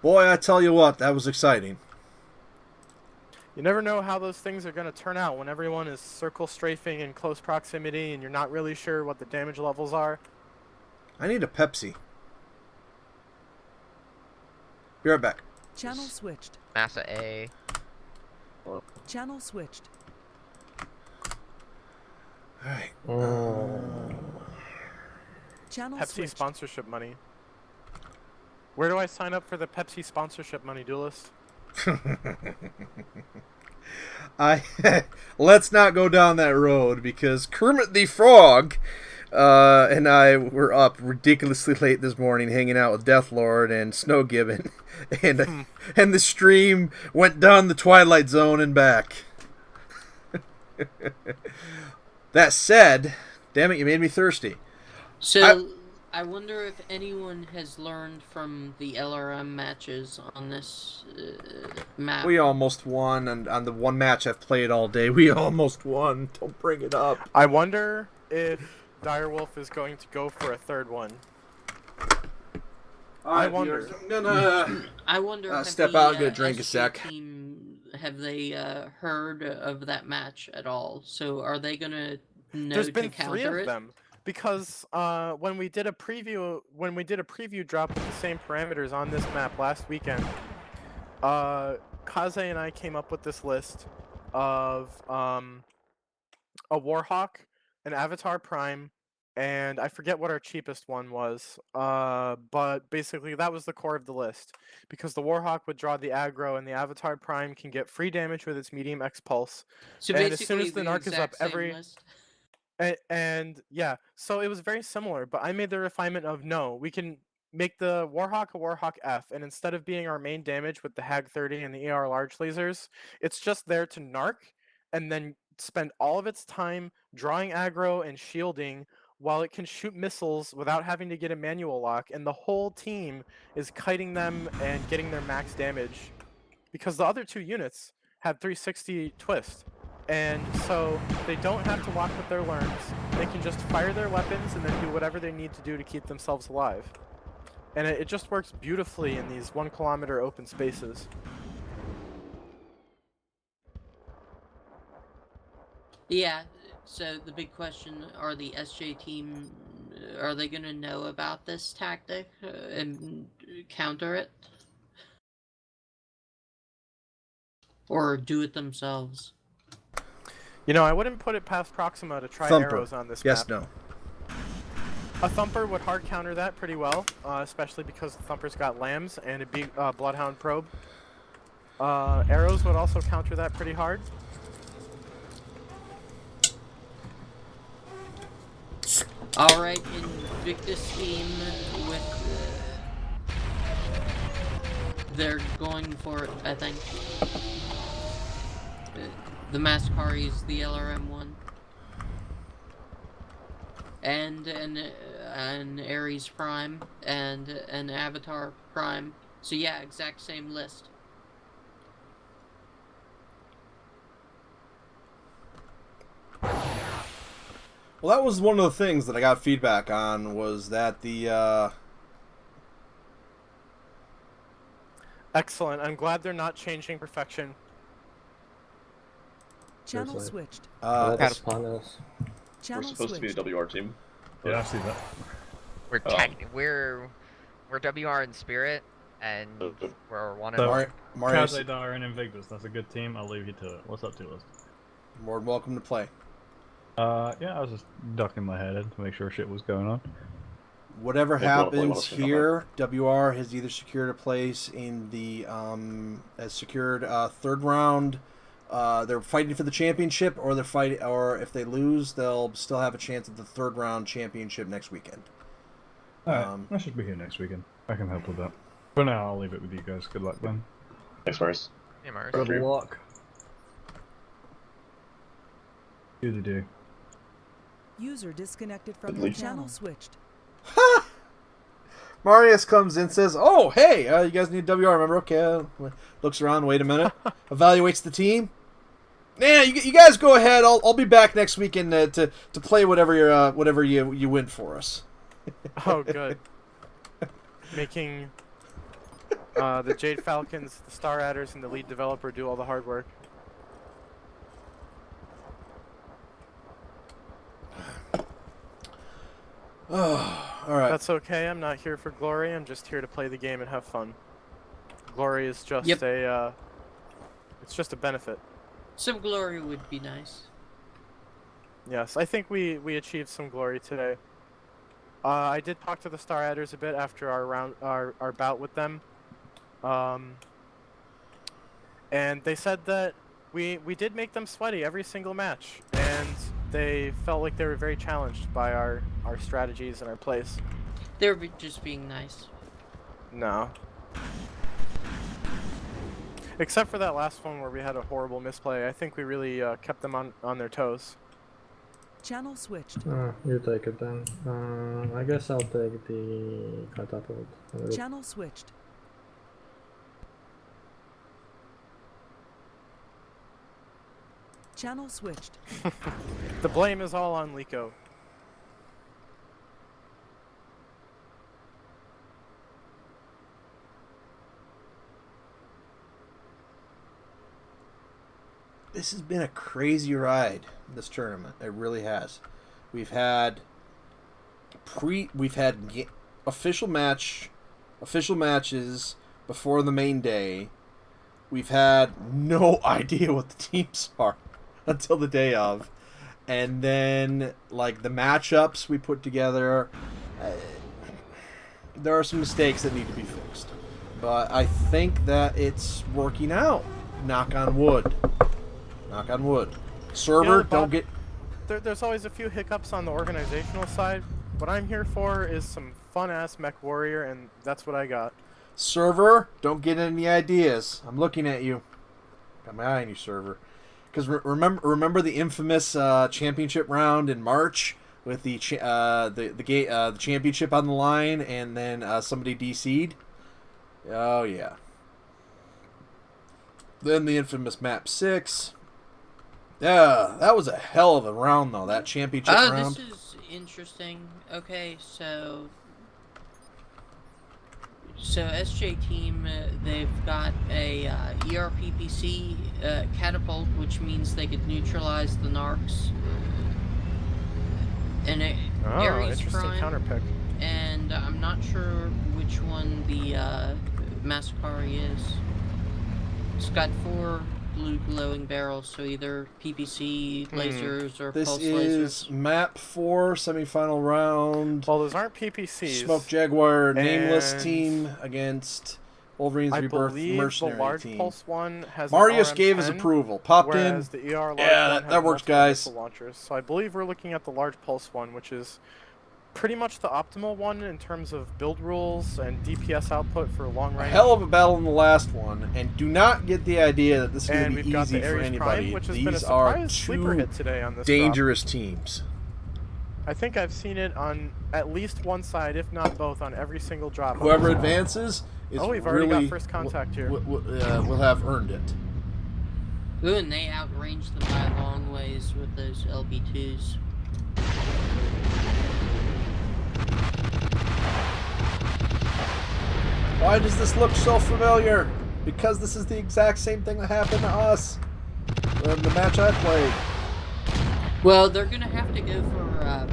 Boy, I tell you what, that was exciting.
You never know how those things are going to turn out when everyone is circle strafing in close proximity and you're not really sure what the damage levels are.
I need a Pepsi. Be right back.
Channel switched.
Massa A.
Channel switched.
Alright.
Channel
Pepsi
switched.
sponsorship money. Where do I sign up for the Pepsi sponsorship money, Duelist?
Let's not go down that road, because Kermit the Frog and I were up ridiculously late this morning hanging out with Deathlord and Snowgibbon, and the stream went down the Twilight Zone and back. That said, damn it, you made me thirsty.
So, I wonder if anyone has learned from the LRM matches on this map.
We almost won, and on the one match I've played all day, we almost won. Don't bring it up.
I wonder if Direwolf is going to go for a third one. I wonder.
I wonder.
Step out and get a drink a sec.
Have they heard of that match at all? So are they gonna know
There's
to
been
counter
three of
it?
them, because when we did a preview drop with the same parameters on this map last weekend, Kaze and I came up with this list of a Warhawk, an Avatar Prime, and I forget what our cheapest one was, but basically that was the core of the list, because the Warhawk would draw the aggro and the Avatar Prime can get free damage with its medium X pulse.
So
and as soon as the
basically
narc is up,
exact same list?
and yeah, so it was very similar, but I made the refinement of no, we can make the Warhawk a Warhawk F, and instead of being our main damage with the Hag 30 and the ER large lasers, it's just there to narc, and then spend all of its time drawing aggro and shielding, while it can shoot missiles without having to get a manual lock, and the whole team is kiting them and getting their max damage, because the other two units have 360 twist, and so they don't have to lock with their learns. They can just fire their weapons and then do whatever they need to do to keep themselves alive. And it just works beautifully in these 1 kilometer open spaces.
Yeah, so the big question, are the SJ team, are they going to know about this tactic and counter it? Or do it themselves?
You know, I wouldn't put it past Proxima to try
Thumper.
arrows on this
Yes,
map.
no.
A Thumper would hard counter that pretty well, especially because the Thumper's got lambs and a big Bloodhound probe. Arrows would also counter that pretty hard.
Alright, Invictus team with... they're going for it, I think. The Mascari's the LRM one. And an Ares Prime, and an Avatar Prime. So yeah, exact same list.
Well, that was one of the things that I got feedback on, was that the
Excellent. I'm glad they're not changing perfection.
Channel switched.
We're
Channel
supposed to be
switched.
a WR team.
Yeah, I see that.
We're WR in spirit, and we're one
So,
of
Kazadar and Invictus, that's a good team. I'll leave you to it. What's up, Duelist?
More than welcome to play.
Yeah, I was just ducking my head in to make sure shit was going on.
whatever
Maybe one of the blue
happens
ones can come
here, WR has either secured a place in the has secured third round. They're fighting for the championship, or they're fighting, or if they lose, they'll still have a chance at the third round championship next weekend.
Alright, I should be here next weekend. I can help with that. For now, I'll leave it with you guys. Good luck, then.
Thanks, Maurice.
Hey, Mars.
Good luck. Do the do.
User disconnected from your channel switched.
Marius comes in, says, "Oh, hey, you guys need WR, remember?" Okay, looks around, wait a minute, evaluates the team. Yeah, you guys go ahead. I'll be back next weekend to play whatever you win for us.
Oh, good. Making the Jade Falcons, the Star Adders, and the lead developer do all the hard work.
Oh, all right.
That's okay. I'm not here for glory. I'm just here to play the game and have fun. Glory is just it's just a benefit.
Some glory would be nice.
Yes, I think we achieved some glory today. I did talk to the Star Adders a bit after our bout with them, and they said that we did make them sweaty every single match, and they felt like they were very challenged by our strategies and our plays.
They were just being nice.
No. Except for that last one where we had a horrible misplay, I think we really kept them on their toes.
Channel switched.
You take it then. I guess I'll take the catapult.
Channel switched. Channel switched.
The blame is all on Liko.
This has been a crazy ride, this tournament. It really has. We've had official matches before the main day. We've had no idea what the teams are until the day of. And then, like, the matchups we put together, there are some mistakes that need to be fixed. But I think that it's working out. Knock on wood. Knock on wood. Server, don't get...
There's always a few hiccups on the organizational side. What I'm here for is some fun-ass Mechwarrior, and that's what I got.
Server, don't get any ideas. I'm looking at you. Got my eye on you, server. Because remember the infamous championship round in March with the championship on the line, and then somebody DC'd? Oh yeah. Then the infamous map 6. Yeah, that was a hell of a round though. That championship round.
This is interesting. Okay, so SJ team, they've got a ERPPC catapult, which means they could neutralize the narcs. And Ares
interesting
Prime,
counterpick.
and I'm not sure which one the Mechwarrior is. It's got 4 blue glowing barrels, so either PPC lasers or
this
pulse
is
lasers.
map 4 semifinal round.
Well, those aren't PPCs.
Smoke Jaguar nameless
And
team against Wolverine's
I
Rebirth
believe
mercenary
the large
team.
pulse one has
Marius
an
gave his
RM10,
approval. Popped in.
whereas the ER large
Yeah,
one
that
has
works,
multiple
guys.
missile launchers. So I believe we're looking at the large pulse one, which is pretty much the optimal one in terms of build rules and DPS output for long
A
range.
hell of a battle in the last one, and do not get the idea that this is going
And
to be
we've got
easy
the
for
Ares
anybody.
Prime, which has been a
These are
surprise sleeper
two
hit today on this
dangerous teams.
I think I've seen it on at least one side, if not both, on every single drop.
Whoever advances is
we've already
really
got first contact here.
will have earned it.
Ooh, and they outranged them by a long ways with those LB2s.
Why does this look so familiar? Because this is the exact same thing that happened to us in the match I played.
Well, they're gonna have to go for the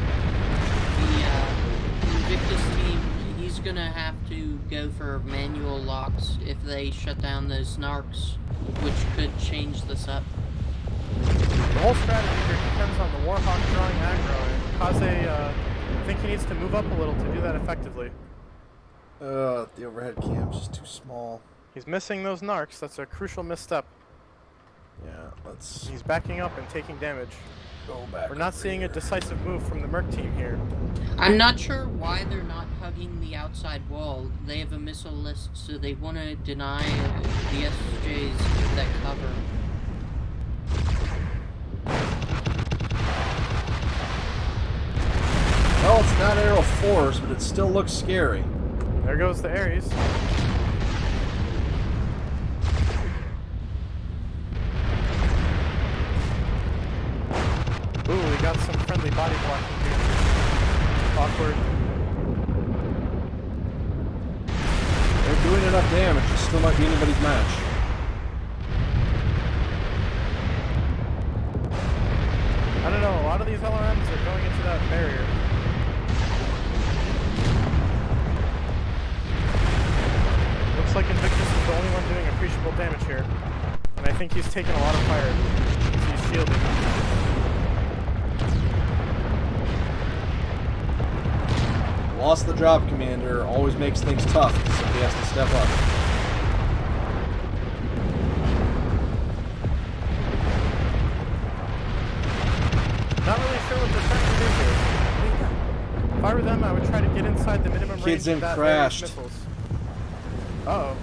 Invictus team. He's gonna have to go for manual locks if they shut down those narcs, which could change this up.
The whole strategy here depends on the Warhawk drawing aggro, and I think he needs to move up a little to do that effectively.
The overhead cam's just too small.
He's missing those narcs. That's a crucial misstep.
Yeah, let's...
He's backing up and taking damage.
Go back.
We're not seeing a decisive move from the Merc team here.
I'm not sure why they're not hugging the outside wall. They have a missile list, so they want to deny the SJs that cover.
Well, it's not Aero Force, but it still looks scary.
There goes the Ares. Ooh, we got some friendly body blocking here. Awkward.
They're doing enough damage. It still might be anybody's match.
I don't know, a lot of these LRMs are going into that barrier. Looks like Invictus is the only one doing appreciable damage here. And I think he's taking a lot of fire. He's shielding.
Lost the drop commander always makes things tough because somebody has to step up.
Not really sure what they're trying to do here. If I were them, I would try to get inside the minimum
Kids
range of that
crashed.
missiles. Uh-oh.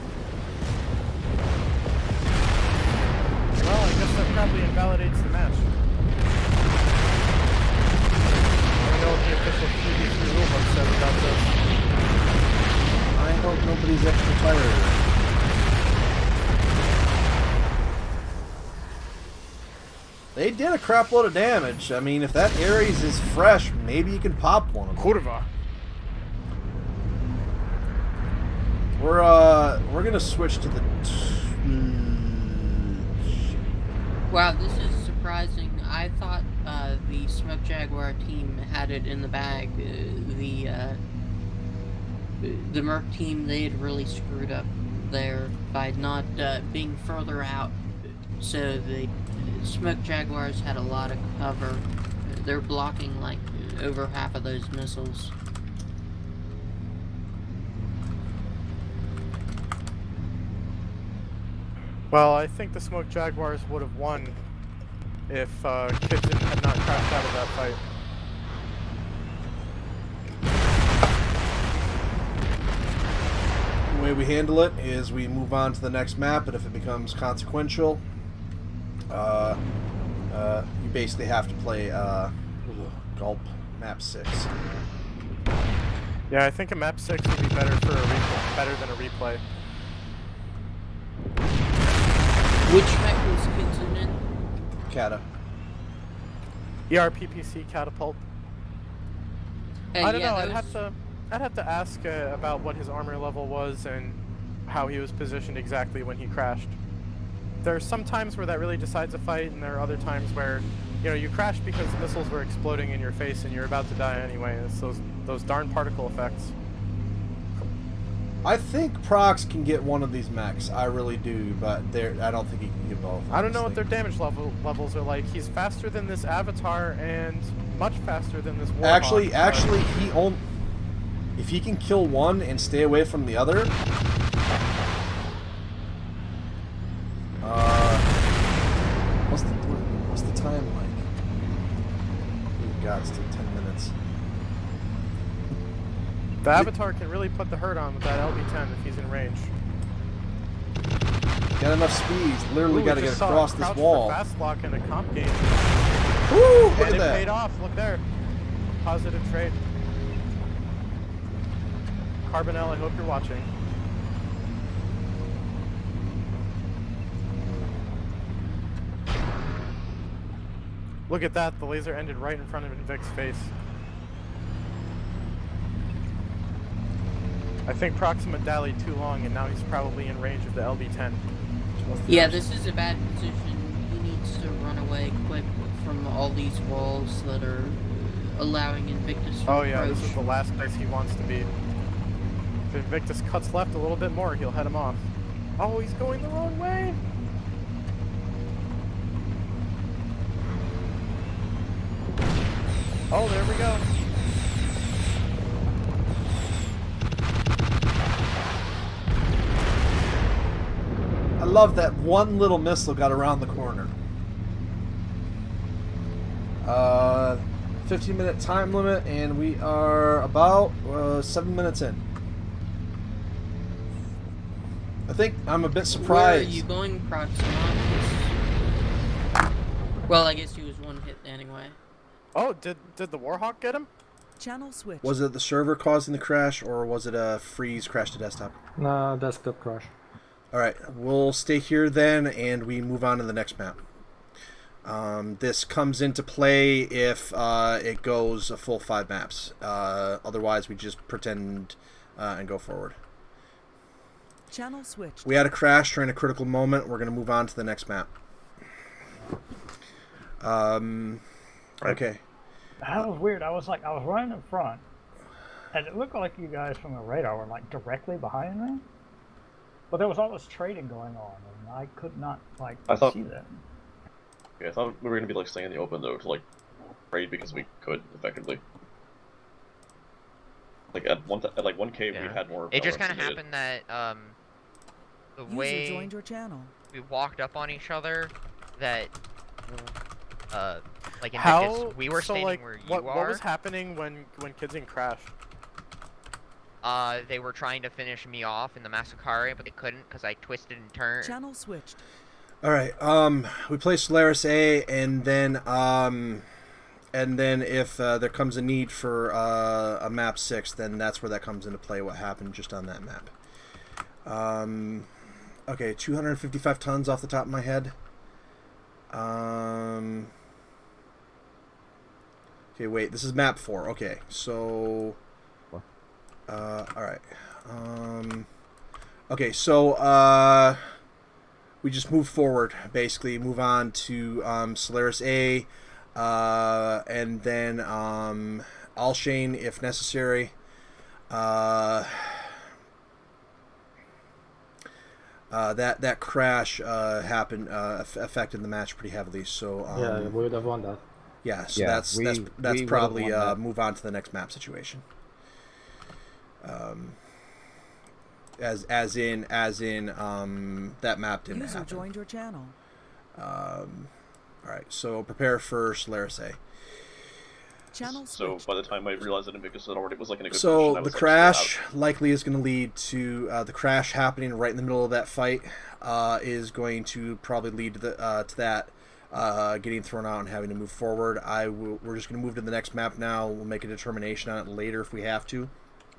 Well, I guess that probably invalidates the match. I don't know what the official ThreeV3 rulebook says about this.
I hope nobody's extra tired. They did a crap load of damage. I mean, if that Ares is fresh, maybe you can pop one of them.
Kurva.
We're gonna switch to the...
Wow, this is surprising. I thought the Smoke Jaguar team had it in the bag. The Merc team, they had really screwed up there by not being further out. So the Smoke Jaguars had a lot of cover. They're blocking like over half of those missiles.
Well, I think the Smoke Jaguars would have won if Kitchen had not crashed out of that fight.
The way we handle it is we move on to the next map, and if it becomes consequential, you basically have to play Gulp Map 6.
Yeah, I think a map 6 would be better for a replay, better than a replay.
Which mech was Kitchen in?
Cata.
ERPPC catapult.
Hey,
I don't
yeah,
know. I'd have to ask about what his armor level was and how he was positioned exactly when he crashed. There are some times where that really decides a fight, and there are other times where, you know, you crashed because missiles were exploding in your face and you're about to die anyway. It's those darn particle effects.
I think Prox can get one of these mechs. I really do, but I don't think he can get both.
I don't know what their damage levels are like. He's faster than this Avatar and much faster than this Warhawk.
Actually, if he can kill one and stay away from the other, what's the time like? Oh God, it's still 10 minutes.
The Avatar can really put the hurt on with that LB-10 if he's in range.
Got enough speed. He's literally got to get across this
crouch
wall.
For fast lock in a comp game.
Woo! Look
and
at
it
that.
paid off. Look there. Positive trade. Carbonell, I hope you're watching. Look at that. The laser ended right in front of Invic's face. I think Proxima dallied too long, and now he's probably in range of the LB-10.
Yeah, this is a bad position. He needs to run away quick from all these walls that are allowing Invictus to
Oh yeah,
approach.
this is the last place he wants to be. If Invictus cuts left a little bit more, he'll head him off. Oh, he's going the wrong way! Oh, there we go.
love that one little missile got around the corner. 15-minute time limit, and we are about 7 minutes in. I think I'm a bit surprised.
Where are you going, Proxima? Well, I guess he was one hit anyway.
Oh, did the Warhawk get him?
Channel switch.
Was it the server causing the crash, or was it a freeze crash to desktop?
No, desktop crash.
Alright, we'll stay here then, and we move on to the next map. This comes into play if it goes a full 5 maps. Otherwise, we just pretend and go forward.
Channel switch.
We had a crash during a critical moment. We're going to move on to the next map. Okay.
That was weird. I was running in front, and it looked like you guys from the radar were like directly behind me. But there was all this trading going on, and I could not see that.
Yeah, I thought we were gonna be like staying in the open though to like trade because we could effectively. Like at one cave we had more.
It just kind of happened that the
User
way
joined your channel.
we walked up on each other, that like in
How?
Vegas, we were standing
like,
where you
what
are.
was happening when Kidzing crashed?
They were trying to finish me off in the Mechwarrior, but they couldn't because I twisted and turned.
Channel switched.
Alright, we play Solaris A, and then if there comes a need for a map 6, then that's where that comes into play, what happened just on that map. Okay, 255 tons off the top of my head. Okay, wait, this is map 4. Okay, so... alright. Okay, so, we just move forward, basically. Move on to Solaris A, and then Alshane if necessary. That crash happened affected the match pretty heavily. So
yeah, we would have won that.
Yeah, so
Yeah,
that's
we
probably
would've won that.
move on to the next map situation. As in that map didn't
User
happen.
joined your channel.
All right, so prepare for Solaris A.
Channel
So by the time I realized it, because it already was like in a good
So
position, I
the
was, like,
crash
still out.
likely is going to lead to the crash happening right in the middle of that fight. Is going to probably lead to that getting thrown out and having to move forward. We're just going to move to the next map now. We'll make a determination on it later if we have to.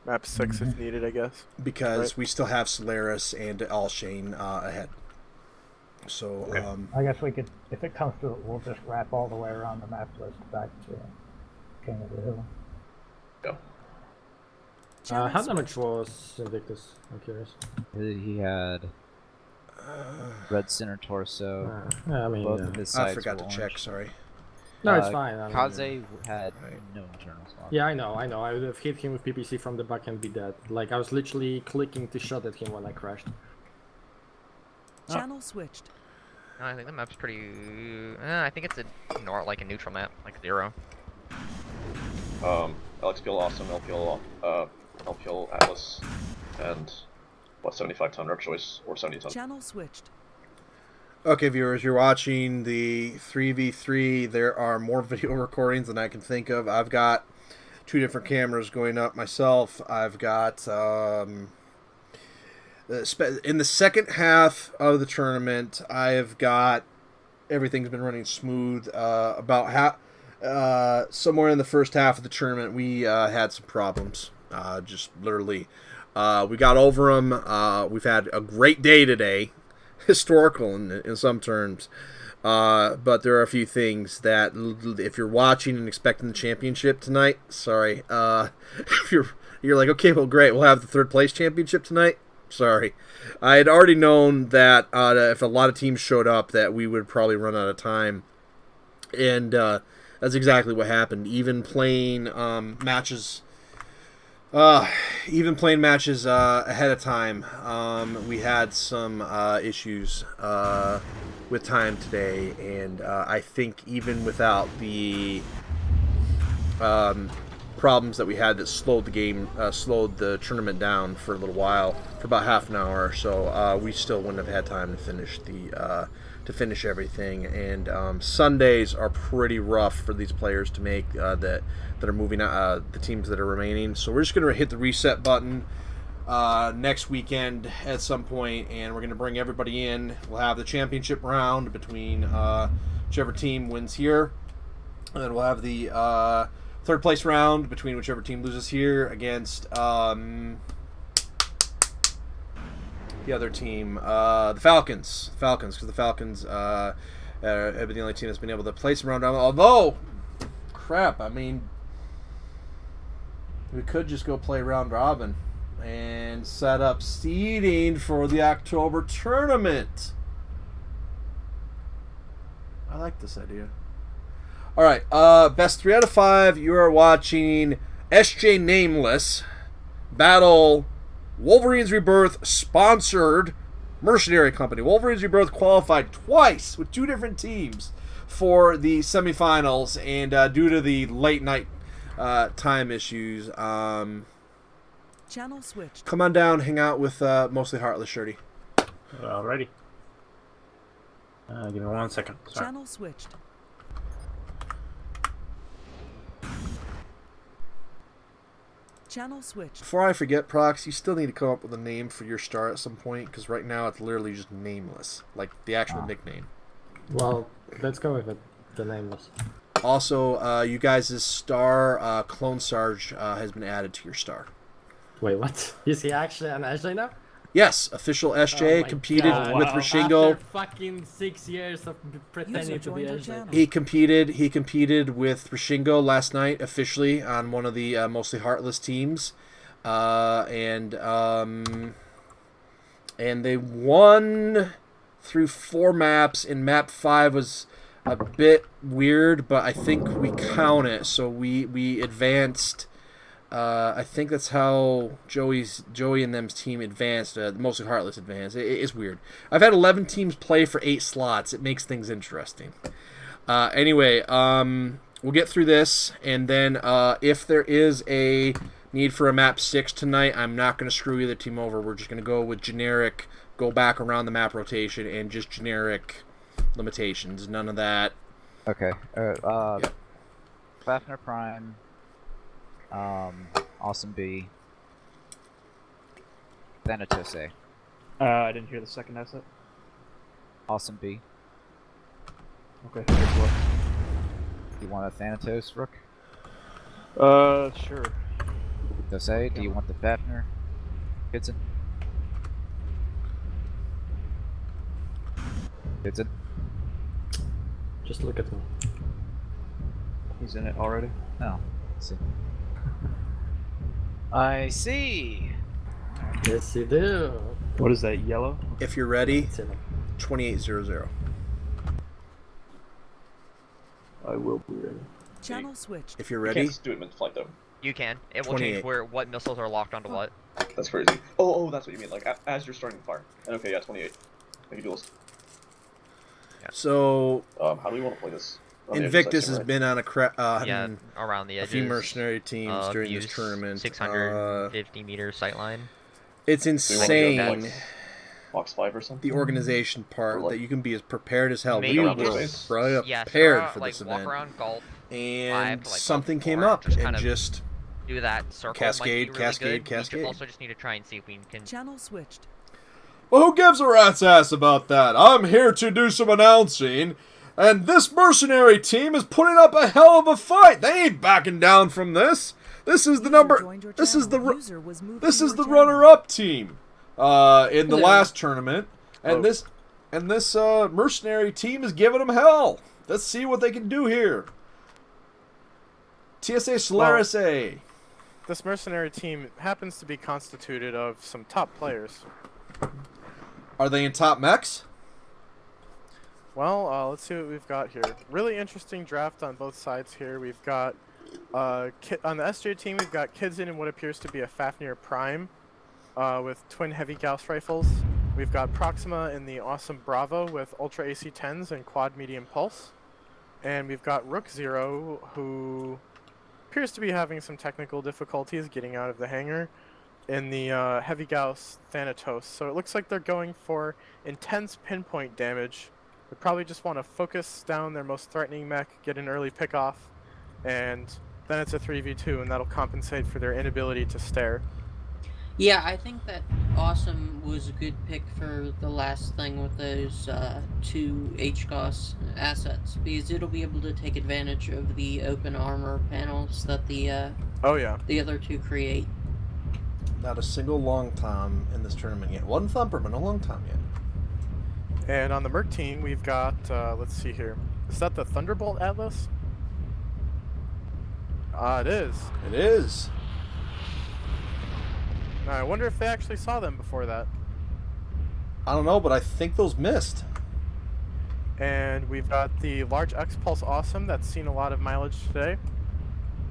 Map 6 if needed, I guess.
Because we still have Solaris and Alshane ahead. So
I guess we could, if it comes to it, we'll just wrap all the way around the map list back to King of the Hill.
Yeah.
How damage was Invictus? I'm curious.
He had red center torso.
Yeah, I mean,
both of his sides
I forgot
were
to
orange.
check. Sorry.
No, it's fine. I mean,
Kaze had no internal slot.
Yeah, I know. I would have hit him with PPC from the back and be dead. Like, I was literally clicking to shot at him when I crashed.
Channel switched.
No, I think the map's pretty. I think it's a neutral map, like 0.
LXPL Awesome, LPL Atlas, and what 75 ton rep choice or 70 ton.
Channel switched.
Okay, viewers, you're watching the 3v3. There are more video recordings than I can think of. I've got 2 different cameras going up myself. I've got in the second half of the tournament, I've got everything's been running smooth. About somewhere in the first half of the tournament, we had some problems. Just literally, we got over them. We've had a great day today. Historical in some terms, but there are a few things that if you're watching and expecting the championship tonight, sorry, if you're like, okay, well, great, we'll have the 3rd place championship tonight. Sorry, I had already known that if a lot of teams showed up, that we would probably run out of time, and that's exactly what happened. Even playing matches. Even playing matches ahead of time, we had some issues with time today, and I think even without the problems that we had that slowed the tournament down for a little while, for about half an hour or so. We still wouldn't have had time to finish everything. And Sundays are pretty rough for these players to make that are moving the teams that are remaining. So we're just going to hit the reset button next weekend at some point, and we're going to bring everybody in. We'll have the championship round between whichever team wins here, and then we'll have the third place round between whichever team loses here against the other team, the Falcons, because the Falcons have been the only team that's been able to place a round robin. Although, crap, I mean, we could just go play round robin and set up seeding for the October tournament. I like this idea. All right, best 3 out of 5. You are watching SJ Nameless battle Wolverines Rebirth sponsored mercenary company. Wolverines Rebirth qualified twice with 2 different teams for the semifinals, and due to the late night time issues,
Channel switched.
come on down, hang out with Mostly Heartless Shirty.
Alrighty. Give me 1 second. Sorry.
Channel switched. Channel switched.
Before I forget, Prox, you still need to come up with a name for your star at some point, because right now it's literally just Nameless, like the actual nickname.
Well, let's go with it. The Nameless.
Also, you guys' star, Clone Sarge, has been added to your star.
Wait, what? Is he actually an SJ now?
Yes, official SJ, competed with Rashingo.
After fucking 6 years of pretending to be SJ.
He competed with Rashingo last night officially on one of the Mostly Heartless teams, and they won through 4 maps. And map 5 was a bit weird, but I think we count it. So we advanced. I think that's how Joey and them's team advanced. Mostly Heartless advanced. It's weird. I've had 11 teams play for 8 slots. It makes things interesting. Anyway, we'll get through this, and then if there is a need for a map 6 tonight, I'm not going to screw either team over. We're just going to go with generic, go back around the map rotation, and just generic limitations. None of that.
Okay.
Yep.
Fafnir Prime. Awesome B. Thanatos A.
I didn't hear the second asset.
Awesome B.
Okay, here's what.
You want a Thanatos, Rook?
Sure.
Dos A, do you want the Fafnir? Kidson? Kidson?
Just look at me.
He's in it already?
No. Let's see. I see.
Yes, you do.
What is that, yellow?
If you're ready, 2800.
I will be ready.
Channel switched.
If you're
You
ready,
can't just do it mid-flight though.
You can. It will
28.
change what missiles are locked onto what.
That's crazy. Oh, that's what you mean. Like as you're starting to fire. Okay, yeah, 28. Make a duelist.
so
How do we want to play this? On the edges, I
Invictus
assume,
has
right?
been on
Around the
a
edges.
few mercenary teams during this
views,
tournament.
650 meter sightline.
It's
Do we wanna go
insane.
like box 5 or something?
The organization part,
Or like
that you can be as prepared as hell.
Maybe
We
around
were
space?
prepared
Yeah,
for
like
this
walk
event,
around Gulp,
and
5 to, like,
something
Gulp
came
4,
up,
just
and
kind of
just
do that circle.
cascade,
might be really
cascade,
good.
cascade.
We also just need to try and see if we can.
Channel switched.
Well, who gives a rat's ass about that? I'm here to do some announcing, and this mercenary team is putting up a hell of a fight. They ain't backing down from this. This is the number. This is the runner-up team in the last tournament, and this mercenary team is giving them hell. Let's see what they can do here. TSA Solaris A.
This mercenary team happens to be constituted of some top players.
Are they in top mechs?
Well, let's see what we've got here. Really interesting draft on both sides here. We've got, on the SJ team, we've got kids in what appears to be a Fafnir Prime with twin heavy Gauss rifles. We've got Proxima in the awesome Bravo with Ultra AC-10s and quad medium pulse. And we've got Rook Zero, who appears to be having some technical difficulties getting out of the hangar in the Heavy Gauss Thanatos. So it looks like they're going for intense pinpoint damage. They probably just want to focus down their most threatening mech, get an early pickoff, and then it's a 3v2, and that'll compensate for their inability to stare.
Yeah, I think that Awesome was a good pick for the last thing with those two HGOS assets, because it'll be able to take advantage of the open armor panels that the the other two create.
Not a single long tom in this tournament yet. One thumper, but no long tom yet.
And on the Merc team, we've got, let's see here. Is that the Thunderbolt Atlas? It is.
It is.
Now, I wonder if they actually saw them before that.
I don't know, but I think those missed.
And we've got the large X-Pulse Awesome that's seen a lot of mileage today.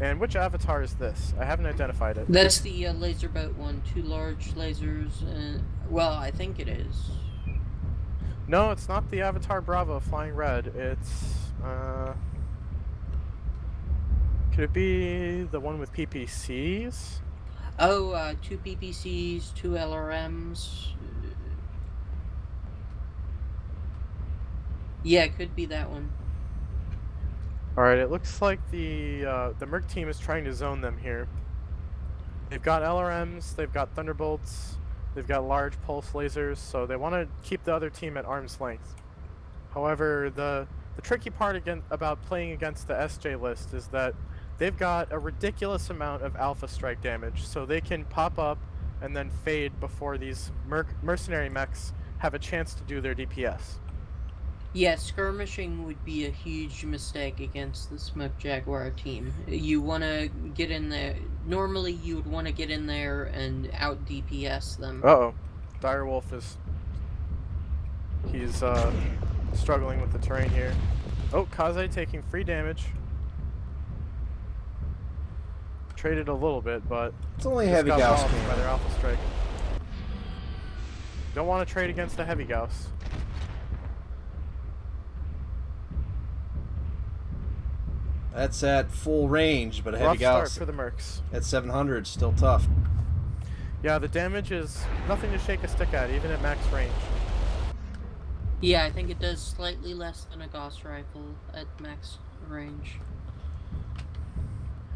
And which avatar is this? I haven't identified it.
That's the laser boat one. 2 large lasers. Well, I think it is.
No, it's not the Avatar Bravo Flying Red. It's, could it be the one with PPCs?
Oh, 2 PPCs, 2 LRMs. Yeah, it could be that one.
Alright, it looks like the Merc team is trying to zone them here. They've got LRMs, they've got Thunderbolts, they've got large pulse lasers, so they want to keep the other team at arm's length. However, the tricky part about playing against the SJ list is that they've got a ridiculous amount of alpha strike damage, so they can pop up and then fade before these mercenary mechs have a chance to do their DPS.
Yeah, skirmishing would be a huge mistake against the Smoke Jaguar team. You want to get in there. Normally, you would want to get in there and out DPS them.
Uh-oh. Direwolf is... He's, struggling with the terrain here. Oh, Kaze taking free damage. Traded a little bit, but...
It's only Heavy Gauss
by their Alpha Strike. Don't want to trade against a Heavy Gauss.
That's at full range, but a Heavy
Rough
Gauss
start for the Mercs.
at 700 still tough.
Yeah, the damage is nothing to shake a stick at, even at max range.
Yeah, I think it does slightly less than a Gauss rifle at max range.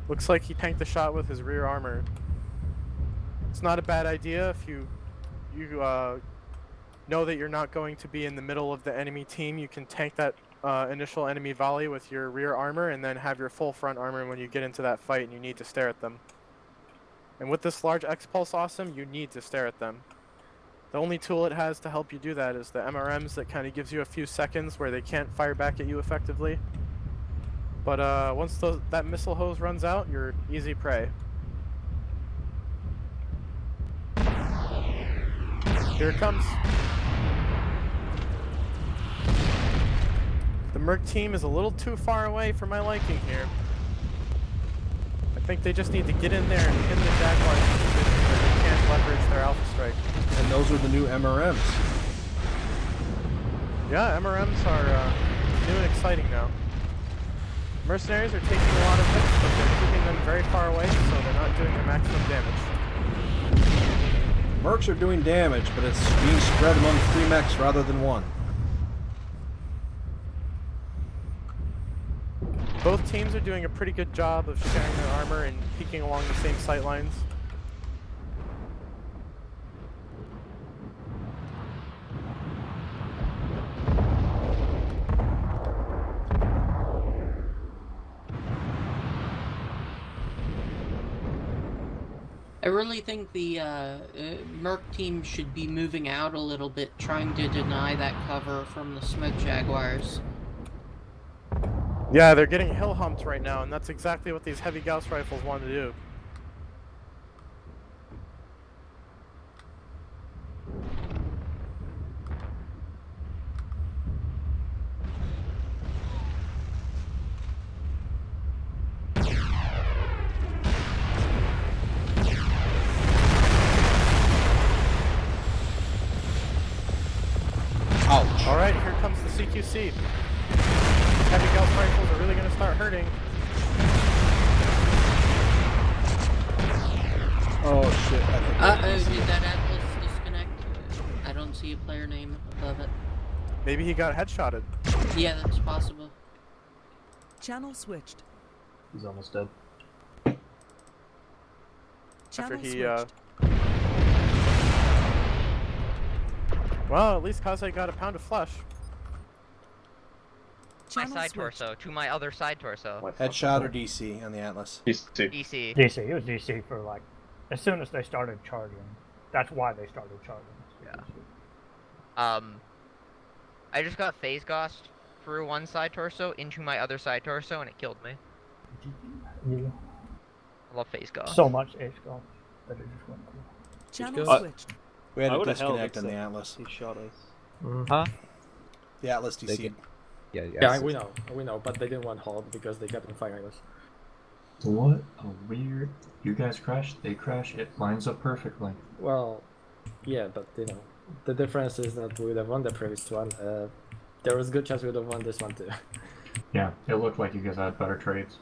Looks like he tanked the shot with his rear armor. It's not a bad idea if you know that you're not going to be in the middle of the enemy team. You can tank that initial enemy volley with your rear armor and then have your full front armor when you get into that fight and you need to stare at them. And with this large X-Pulse Awesome, you need to stare at them. The only tool it has to help you do that is the MRMs that kind of gives you a few seconds where they can't fire back at you effectively. But once that missile hose runs out, you're easy prey. Here it comes. The Merc team is a little too far away for my liking here. I think they just need to get in there and pin the Jaguars in a position where they can't leverage their Alpha Strike.
And those are the new MRMs.
Yeah, MRMs are new and exciting now. Mercenaries are taking a lot of hits, but they're keeping them very far away, so they're not doing their maximum damage.
Mercs are doing damage, but it's being spread among 3 mechs rather than 1.
Both teams are doing a pretty good job of sharing their armor and peeking along the same sight lines.
I really think the Merc team should be moving out a little bit, trying to deny that cover from the Smoke Jaguars.
Yeah, they're getting hill humped right now, and that's exactly what these heavy Gauss rifles want to do.
Ouch.
Alright, here comes the CQC. Heavy Gauss rifles are really going to start hurting.
Oh shit! I think
Did that Atlas disconnect? I don't see a player name above it.
Maybe he got headshotted.
Yeah, that's possible.
Channel switched.
He's almost dead.
Channel
After he,
switched.
Well, at least Kaze got a pound of flesh.
My
Channel
side
switched.
torso to my other side torso.
Headshot or DC on the Atlas?
DC.
DC.
DC. It was DC for like as soon as they started charging. That's why they started charging.
Yeah. I just got phase gossed through one side torso into my other side torso, and it killed me.
Yeah.
I love phase goss.
So much H golf that it just went through.
Channel switched.
We had
I
a
would've held
disconnect on the
except
Atlas.
He shot us.
Huh?
The Atlas DC.
Yeah, we know, but they didn't want hold because they kept on firing us.
What a weird. You guys crashed, they crash, it lines up perfectly.
Well, yeah, but you know, the difference is that we would have won the previous one. There was a good chance we would have won this one too.
Yeah, it looked like you guys had better trades.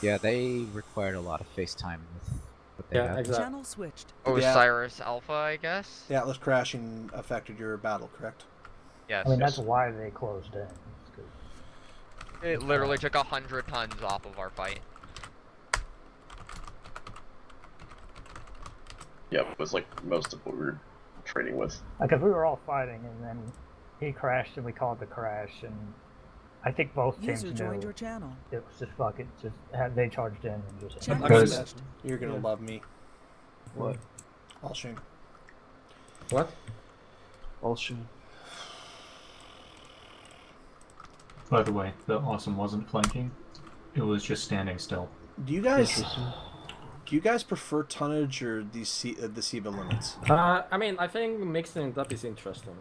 Yeah, they required a lot of FaceTime with what they had.
Exactly.
Channel switched.
Osiris Alpha, I guess.
The Atlas crashing affected your battle, correct?
Yes.
I mean, that's why they closed in.
It literally took 100 tons off of our fight.
Yeah, it was like most of what we were trading with.
Like, if we were all fighting and then he crashed and we called the crash, and I think both teams
User
knew
joined your channel.
it was just fuck it. Just they charged in and just.
Channel
Guys,
switched.
You're gonna love me.
What?
All shame.
What?
All shame.
By the way, the awesome wasn't flanking, it was just standing still.
Do you guys prefer tonnage or the SIBA limits?
I mean, I think mixing it up is interesting.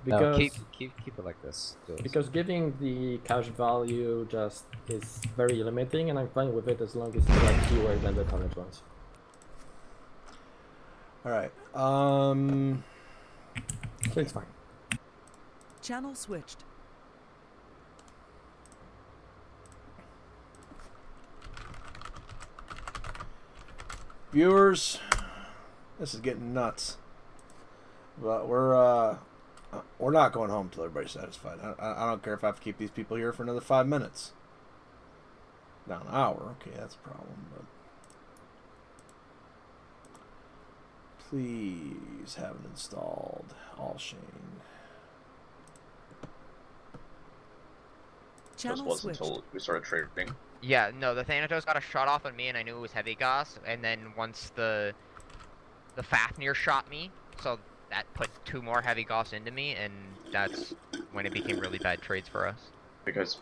Because
keep it like this.
Because giving the cash value just is very limiting, and I'm fine with it as long as it's like fewer than the tonnage ones.
All right.
So it's fine.
Channel switched.
Viewers, this is getting nuts. But we're not going home till everybody's satisfied. I don't care if I have to keep these people here for another 5 minutes. Now an hour, okay, that's a problem. But please have it installed. All Shane.
Channel
was
switched.
until we started trading.
Yeah, no, the Thanatos got a shot off on me, and I knew it was heavy goss. And then once the Fafnir shot me, so that put 2 more heavy goss into me, and that's when it became really bad trades for us.
Because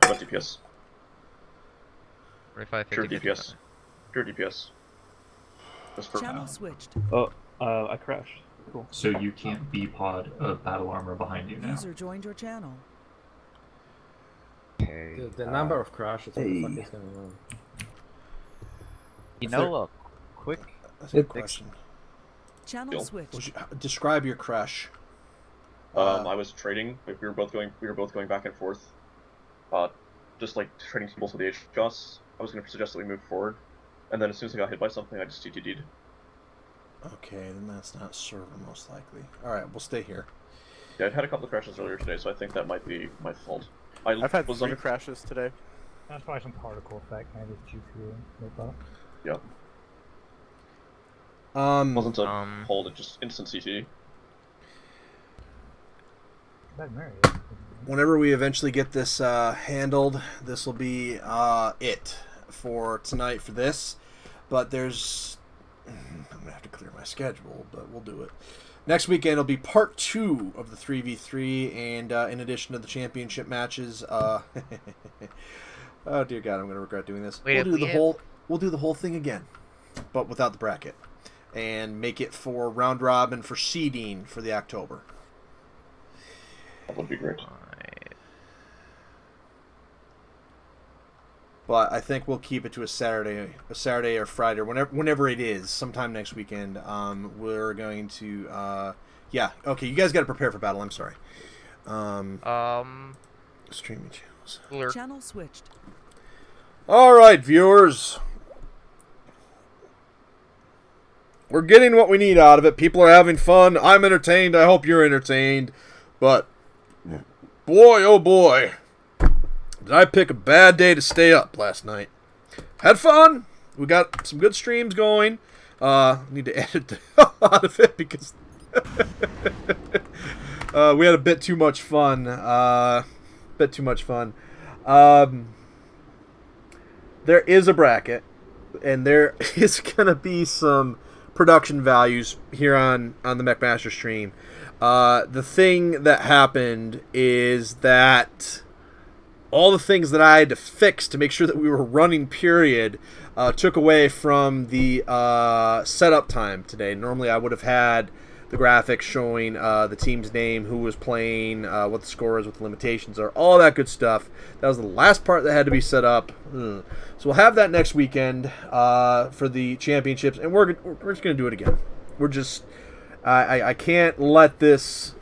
what DPS?
45,
Pure
50,
DPS. Pure DPS. Just for
Channel switched.
Oh, I crashed. Cool.
So you can't B-pod a battle armor behind you now.
User joined your channel.
Okay.
The number of crashes, what the fuck is going on?
You know, a quick.
That's a good question.
Channel switched.
Describe your crash.
I was trading. We were both going back and forth. Just like trading symbols with the H-Joss. I was going to suggest that we move forward, and then as soon as I got hit by something, I just TTD'd.
Okay, then that's not server most likely. All right, we'll stay here.
Yeah, I had a couple of crashes earlier today, so I think that might be my fault.
I've had 3 crashes today.
That's probably some particle effect, maybe GPU.
Yeah. Wasn't a hold, it just instant CT.
Whenever we eventually get this handled, this will be it for tonight for this. But there's... I'm going to have to clear my schedule, but we'll do it. Next weekend will be part 2 of the 3v3, and in addition to the championship matches, oh dear God, I'm going to regret doing this. We'll do the whole thing again, but without the bracket, and make it for round robin for seeding for the October.
That would be great.
But I think we'll keep it to a Saturday or Friday, or whenever it is, sometime next weekend. We're going to, yeah, okay. You guys got to prepare for battle. I'm sorry. Streaming channels.
Channel switched.
All right, viewers.
we're getting what we need out of it. People are having fun. I'm entertained. I hope you're entertained. But boy, oh boy, did I pick a bad day to stay up last night. Had fun. We got some good streams going. Need to edit the hell out of it because we had a bit too much fun. There is a bracket, and there is gonna be some production values here on the MechMaster stream. The thing that happened is that all the things that I had to fix to make sure that we were running period took away from the setup time today. Normally I would have had the graphics showing the team's name, who was playing, what the score is, what the limitations are, all that good stuff. That was the last part that had to be set up. So we'll have that next weekend for the championships, and we're just going to do it again. We're just... I can't let this...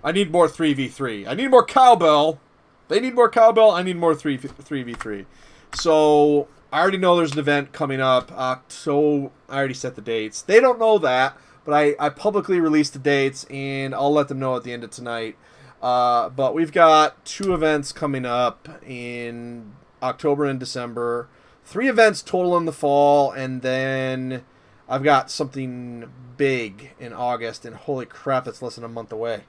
I need more 3v3. I need more cowbell. They need more cowbell. I need more 3v3. So I already know there's an event coming up. So I already set the dates. They don't know that, but I publicly released the dates, and I'll let them know at the end of tonight. But we've got 2 events coming up in October and December. 3 events total in the fall, and then I've got something big in August, and holy crap, it's less than a month away.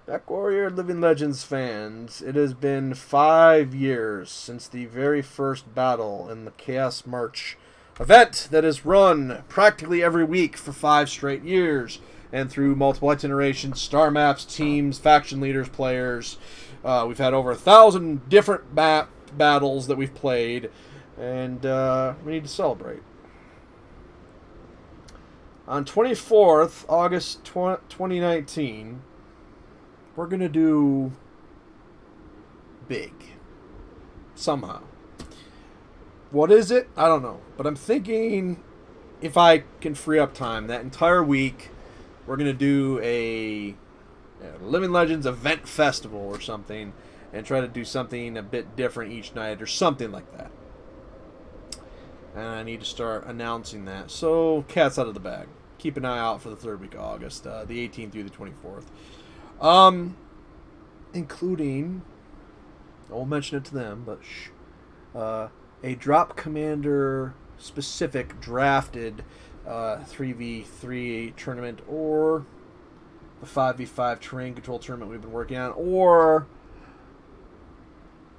Mechwarrior Living Legends fans, it has been 5 years since the very first battle in the Chaos March event that has run practically every week for 5 straight years, and through multiple itinerations, star maps, teams, faction leaders, players. We've had over 1,000 different battles that we've played, and we need to celebrate. On 24th, August 2019, we're going to do big. Somehow. What is it? I don't know. But I'm thinking if I can free up time, that entire week, we're going to do a Living Legends event festival or something, and try to do something a bit different each night or something like that. And I need to start announcing that. So, cat's out of the bag. Keep an eye out for the 3rd week of August, the 18th through the 24th. Including, I won't mention it to them, but a Drop Commander specific drafted 3v3 tournament, or the 5v5 terrain control tournament we've been working on, or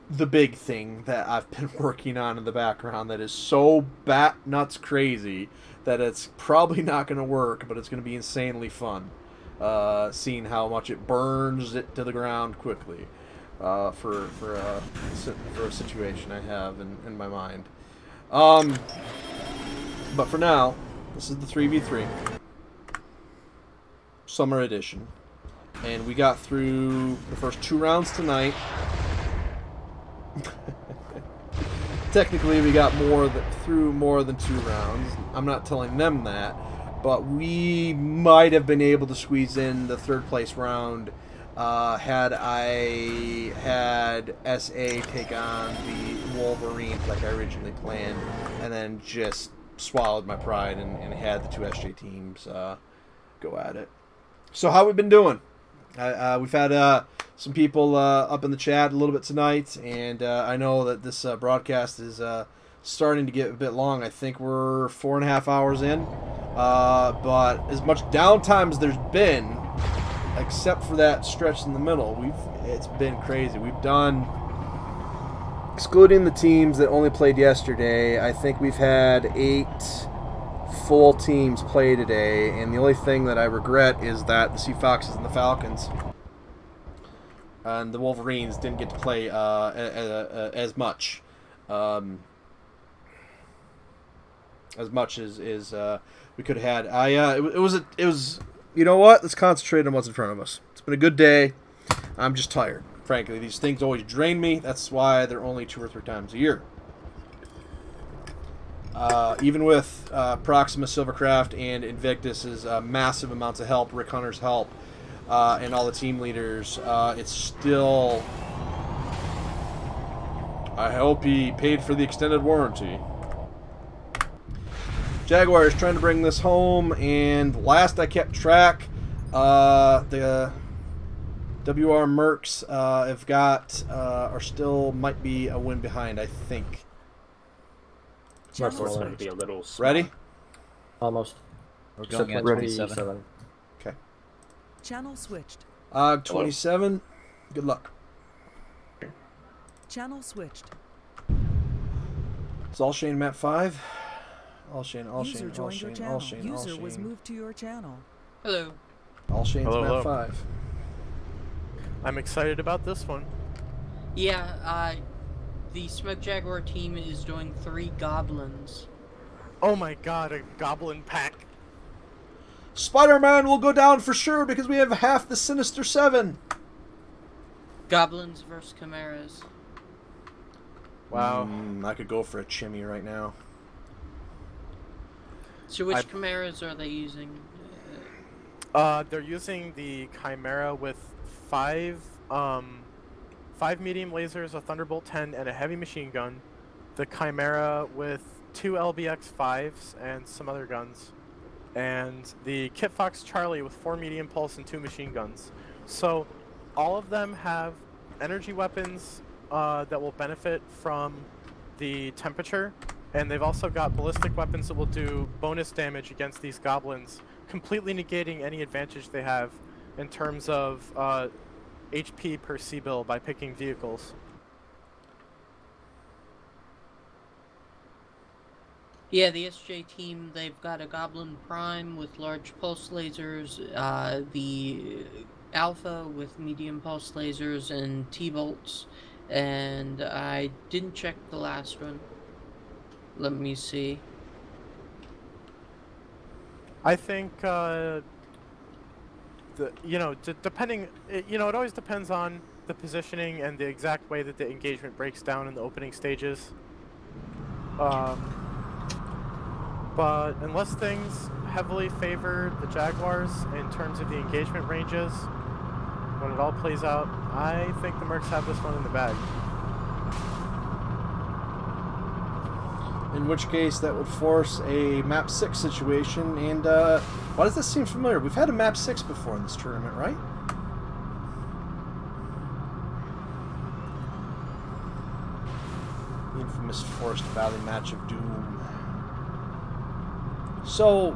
the big thing that I've been working on in the background that is so bat nuts crazy that it's probably not going to work, but it's going to be insanely fun. Seeing how much it burns it to the ground quickly for a situation I have in my mind. But for now, this is the 3v3 Summer Edition, and we got through the first 2 rounds tonight. Technically, we got through more than 2 rounds. I'm not telling them that, but we might have been able to squeeze in the 3rd place round had I had SA take on the Wolverines like I originally planned, and then just swallowed my pride and had the 2 SJ teams go at it. So how we been doing? We've had some people up in the chat a little bit tonight, and I know that this broadcast is starting to get a bit long. I think we're 4.5 hours in, but as much downtime as there's been, except for that stretch in the middle, it's been crazy. We've done, excluding the teams that only played yesterday, I think we've had 8 full teams play today, and the only thing that I regret is that the Sea Foxes and the Falcons and the Wolverines didn't get to play as much as we could have had. It was you know what? Let's concentrate on what's in front of us. It's been a good day. I'm just tired. Frankly, these things always drain me. That's why they're only 2 or 3 times a year. Even with Proxima, Silvercraft, and Invictus's massive amounts of help, Rick Hunter's help,
and all the team leaders, it's still... I hope he paid for the extended warranty. Jaguar is trying to bring this home, and last I kept track, the WR Mercs have got, are still might be a win behind, I think.
Mercs will only be a little small.
Ready?
Almost.
We're going at 27.
Okay.
Channel switched.
27. Good luck.
Channel switched.
It's all Shane map 5. All Shane, all
User
Shane, all
joined your
Shane,
channel.
all Shane, all
User was
Shane.
moved to your channel.
Hello.
All Shane's
Hello,
map
hello.
5.
I'm excited about this one.
Yeah, the Smoke Jaguar team is doing 3 goblins.
Oh my god, a goblin pack.
Spider-Man will go down for sure because we have half the Sinister 7.
Goblins versus chimeras.
Wow.
I could go for a Chimmy right now.
So which chimeras are they using?
They're using the Chimera with 5 medium lasers, a Thunderbolt 10, and a heavy machine gun. The Chimera with 2 LBX-5s and some other guns. And the Kit Fox Charlie with 4 medium pulse and 2 machine guns. So all of them have energy weapons that will benefit from the temperature, and they've also got ballistic weapons that will do bonus damage against these goblins, completely negating any advantage they have in terms of HP per C-bill by picking vehicles.
Yeah, the SJ team, they've got a Goblin Prime with large pulse lasers, the Alpha with medium pulse lasers and T-bolts, and I didn't check the last one. Let me see.
I think, depending, it always depends on the positioning and the exact way that the engagement breaks down in the opening stages. But unless things heavily favor the Jaguars in terms of the engagement ranges, when it all plays out, I think the Mercs have this one in the bag.
In which case, that would force a map 6 situation. And why does this seem familiar? We've had a map 6 before in this tournament, right? The infamous Forest Valley match of doom. So,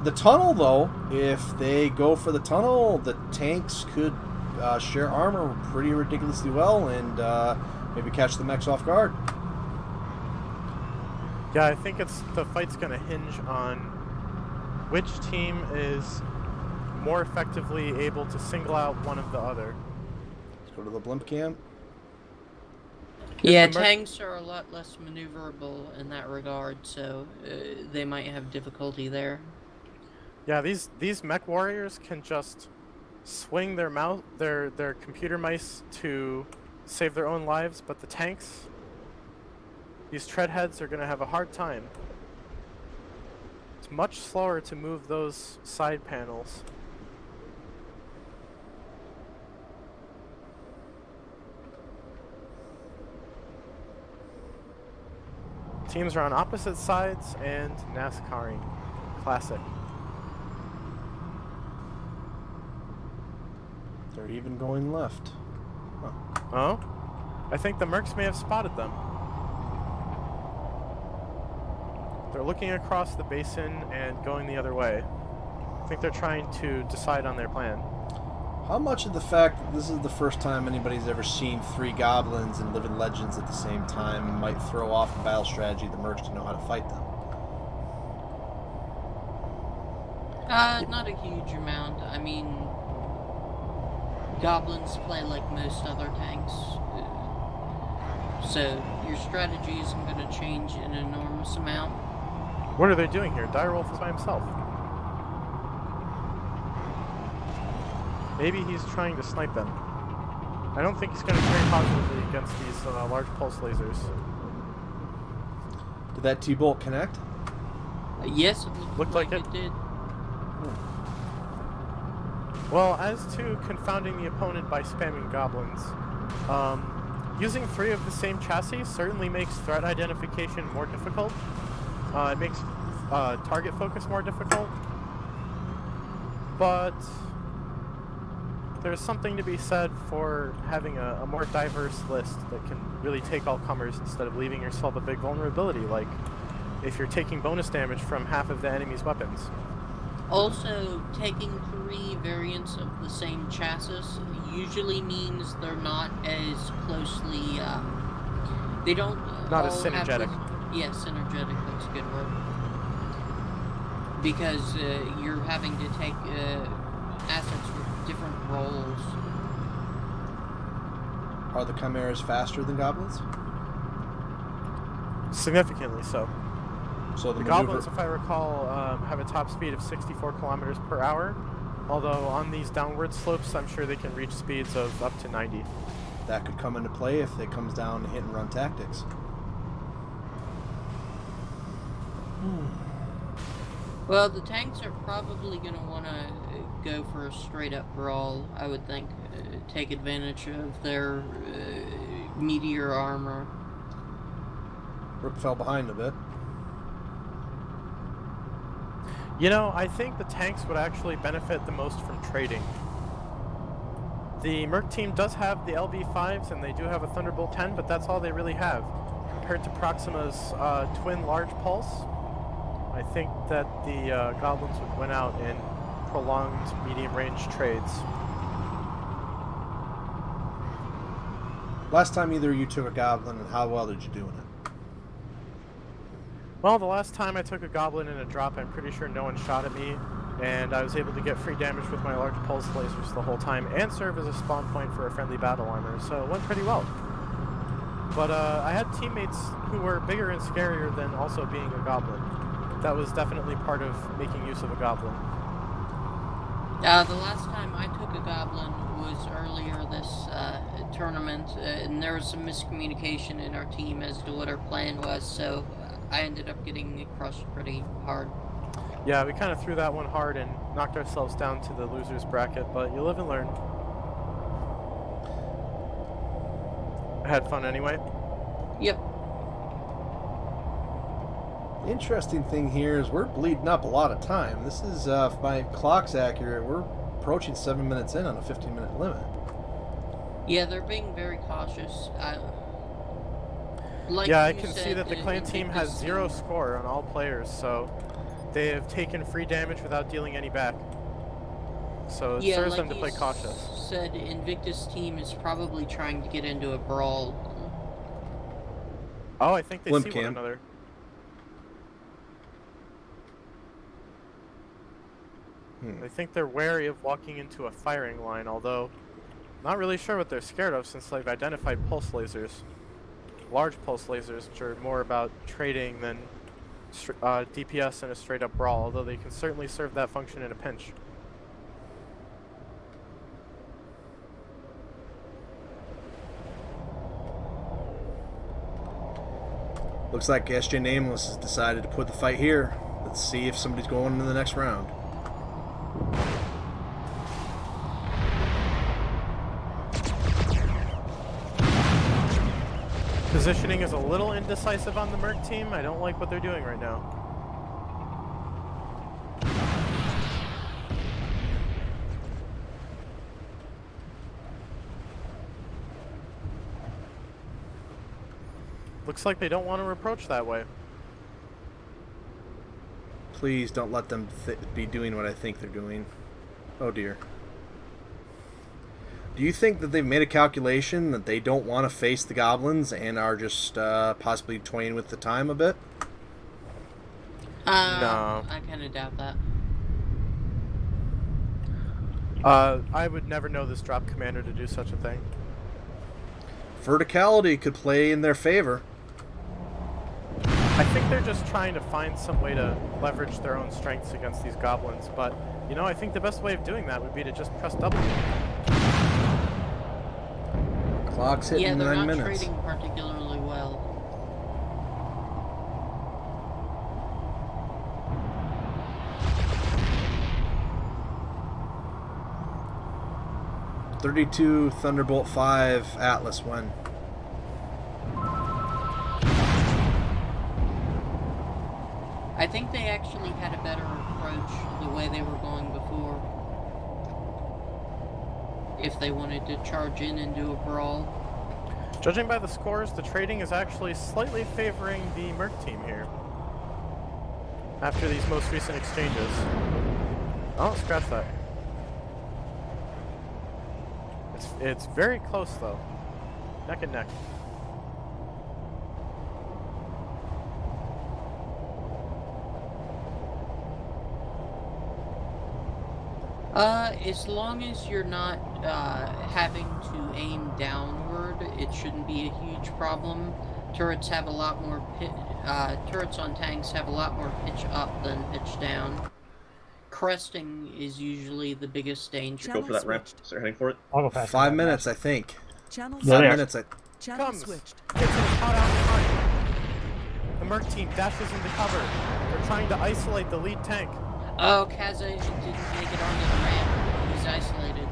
the tunnel, though, if they go for the tunnel, the tanks could share armor pretty ridiculously well and maybe catch the mechs off guard.
Yeah, I think the fight's going to hinge on which team is more effectively able to single out one of the other.
Let's go to the blimp camp.
Yeah, tanks are a lot less maneuverable in that regard, so they might have difficulty there.
Yeah, these Mechwarriors can just swing their computer mice to save their own lives, but the tanks, these treadheads, are going to have a hard time. It's much slower to move those side panels. Teams are on opposite sides and NASCARing. Classic.
They're even going left. Huh.
Oh? I think the Mercs may have spotted them. They're looking across the basin and going the other way. I think they're trying to decide on their plan.
How much of the fact that this is the first time anybody's ever seen 3 goblins and living legends at the same time might throw off the battle strategy of the Mercs to know how to fight them?
Not a huge amount. I mean, goblins play like most other tanks. So your strategy isn't going to change an enormous amount.
What are they doing here? Direwolf is by himself. Maybe he's trying to snipe them. I don't think he's going to carry positively against these large pulse lasers.
Did that T-bolt connect?
Yes, it looked like
it
did.
Well, as to confounding the opponent by spamming goblins, using 3 of the same chassis certainly makes threat identification more difficult. It makes target focus more difficult. But there's something to be said for having a more diverse list that can really take all comers instead of leaving yourself a big vulnerability, like if you're taking bonus damage from half of the enemy's weapons.
Also, taking 3 variants of the same chassis usually means they're not as closely, they don't
Not
all
as synergetic.
Yeah, synergetic, that's a good word. Because you're having to take assets with different roles.
Are the chimeras faster than goblins?
Significantly so.
So
the goblins, if I recall, have a top speed of 64 kilometers per hour, although on these downward slopes I'm sure they can reach speeds of up to 90.
That could come into play if it comes down to hit and run tactics.
Well, the tanks are probably going to want to go for a straight-up brawl, I would think. Take advantage of their meteor armor.
Rook fell behind a bit.
You know, I think the tanks would actually benefit the most from trading. The Merc team does have the LV5s and they do have a Thunderbolt 10, but that's all they really have. Compared to Proxima's twin large pulse, I think that the goblins would win out in prolonged medium-range trades.
Last time either of you took a goblin, and how well did you do in it?
Well, the last time I took a goblin in a drop, I'm pretty sure no one shot at me, and I was able to get free damage with my large pulse lasers the whole time, and serve as a spawn point for a friendly battle armor, so it went pretty well. But I had teammates who were bigger and scarier than also being a goblin. That was definitely part of making use of a goblin.
The last time I took a goblin was earlier this tournament, and there was some miscommunication in our team as to what our plan was, so I ended up getting crushed pretty hard.
Yeah, we kind of threw that one hard and knocked ourselves down to the loser's bracket, but you live and learn. I had fun anyway.
Yep.
The interesting thing here is we're bleeding up a lot of time. This is, if my clock's accurate, we're approaching 7 minutes in on a 15-minute limit.
Yeah, they're being very cautious. Like
yeah, I
you
can
said,
see that the clan team has 0 score on all players, so they have taken free damage without dealing any back. So it serves them to play cautious.
Said Invictus team is probably trying to get into a brawl.
Oh, I think they
Limp
see
camp.
one another. I think they're wary of walking into a firing line, although not really sure what they're scared of since they've identified pulse lasers. Large pulse lasers, which are more about trading than DPS in a straight-up brawl, although they can certainly serve that function in a pinch.
Looks like SJ Nameless has decided to put the fight here. Let's see if somebody's going into the next round.
Positioning is a little indecisive on the Merc team. I don't like what they're doing right now. Looks like they don't want to approach that way.
Please don't let them be doing what I think they're doing. Oh dear. Do you think that they've made a calculation that they don't want to face the goblins and are just possibly toying with the time a bit?
No.
I kind of doubt that.
I would never know this drop commander to do such a thing.
Verticality could play in their favor.
I think they're just trying to find some way to leverage their own strengths against these goblins, but, you know, I think the best way of doing that would be to just press W.
Clock's hitting 9 minutes.
Yeah, they're not trading particularly well.
32 Thunderbolt 5 Atlas when?
I think they actually had a better approach the way they were going before. If they wanted to charge in and do a brawl.
Judging by the scores, the trading is actually slightly favoring the Merc team here. After these most recent exchanges. Oh, scratch that. It's very close though. Neck and neck.
As long as you're not having to aim downward, it shouldn't be a huge problem. Turrets have a lot more turrets on tanks have a lot more pitch up than pitch down. Cresting is usually the biggest danger.
Go for that ramp. Start heading for it.
I'll go past
5 minutes, I think.
Channel
5 minutes.
Channel switched.
The Merc team dashes into cover. They're trying to isolate the lead tank.
Oh, Kaza didn't make it onto the ramp. He's isolated.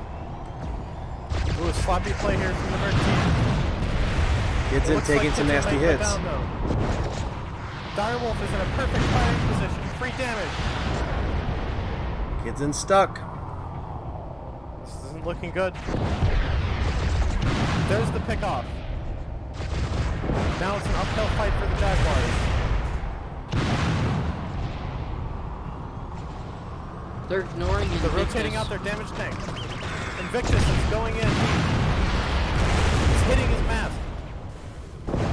Ooh, a sloppy play here from the Merc team.
Kids in taking some nasty hits.
Direwolf is in a perfect firing position. Free damage.
Kids in stuck.
This isn't looking good. There's the pickoff. Now it's an uphill fight for the Jaguars.
They're ignoring Invictus.
They're rotating out their damaged tank. Invictus is going in. He's hitting his mast.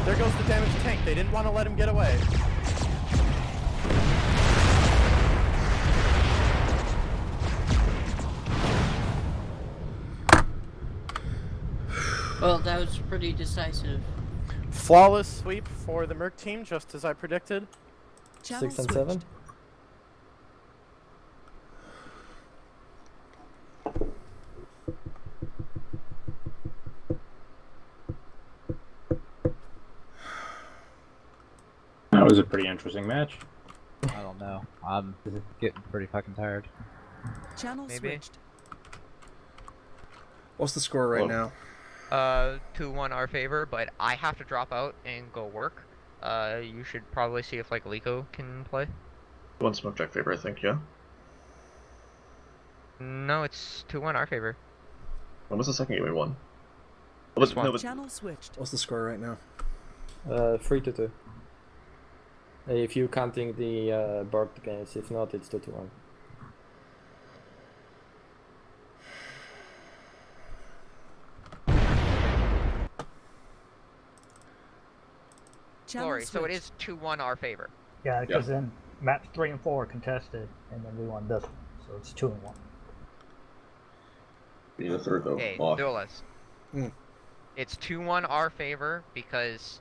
There goes the damaged tank. They didn't want to let him get away.
Well, that was pretty decisive.
Flawless sweep for the Merc team, just as I predicted.
Channel
6 and
switched.
7.
That was a pretty interesting match.
I don't know. I'm getting pretty fucking tired.
Channel switched.
What's the score right now?
2-1 our favor, but I have to drop out and go work. You should probably see if like Lico can play.
One smoke jack favor, I think, yeah?
No, it's 2-1 our favor.
When was the second game we won?
Channel switched.
What's the score right now?
3-2. If you counting the board games, if not, it's 2-1.
Glory, so it is 2-1 our favor.
Yeah, because then maps 3 and 4 are contested, and then we won this one, so it's 2 and 1.
We need a third though.
Hey,
Off.
Duelist. It's 2-1 our favor because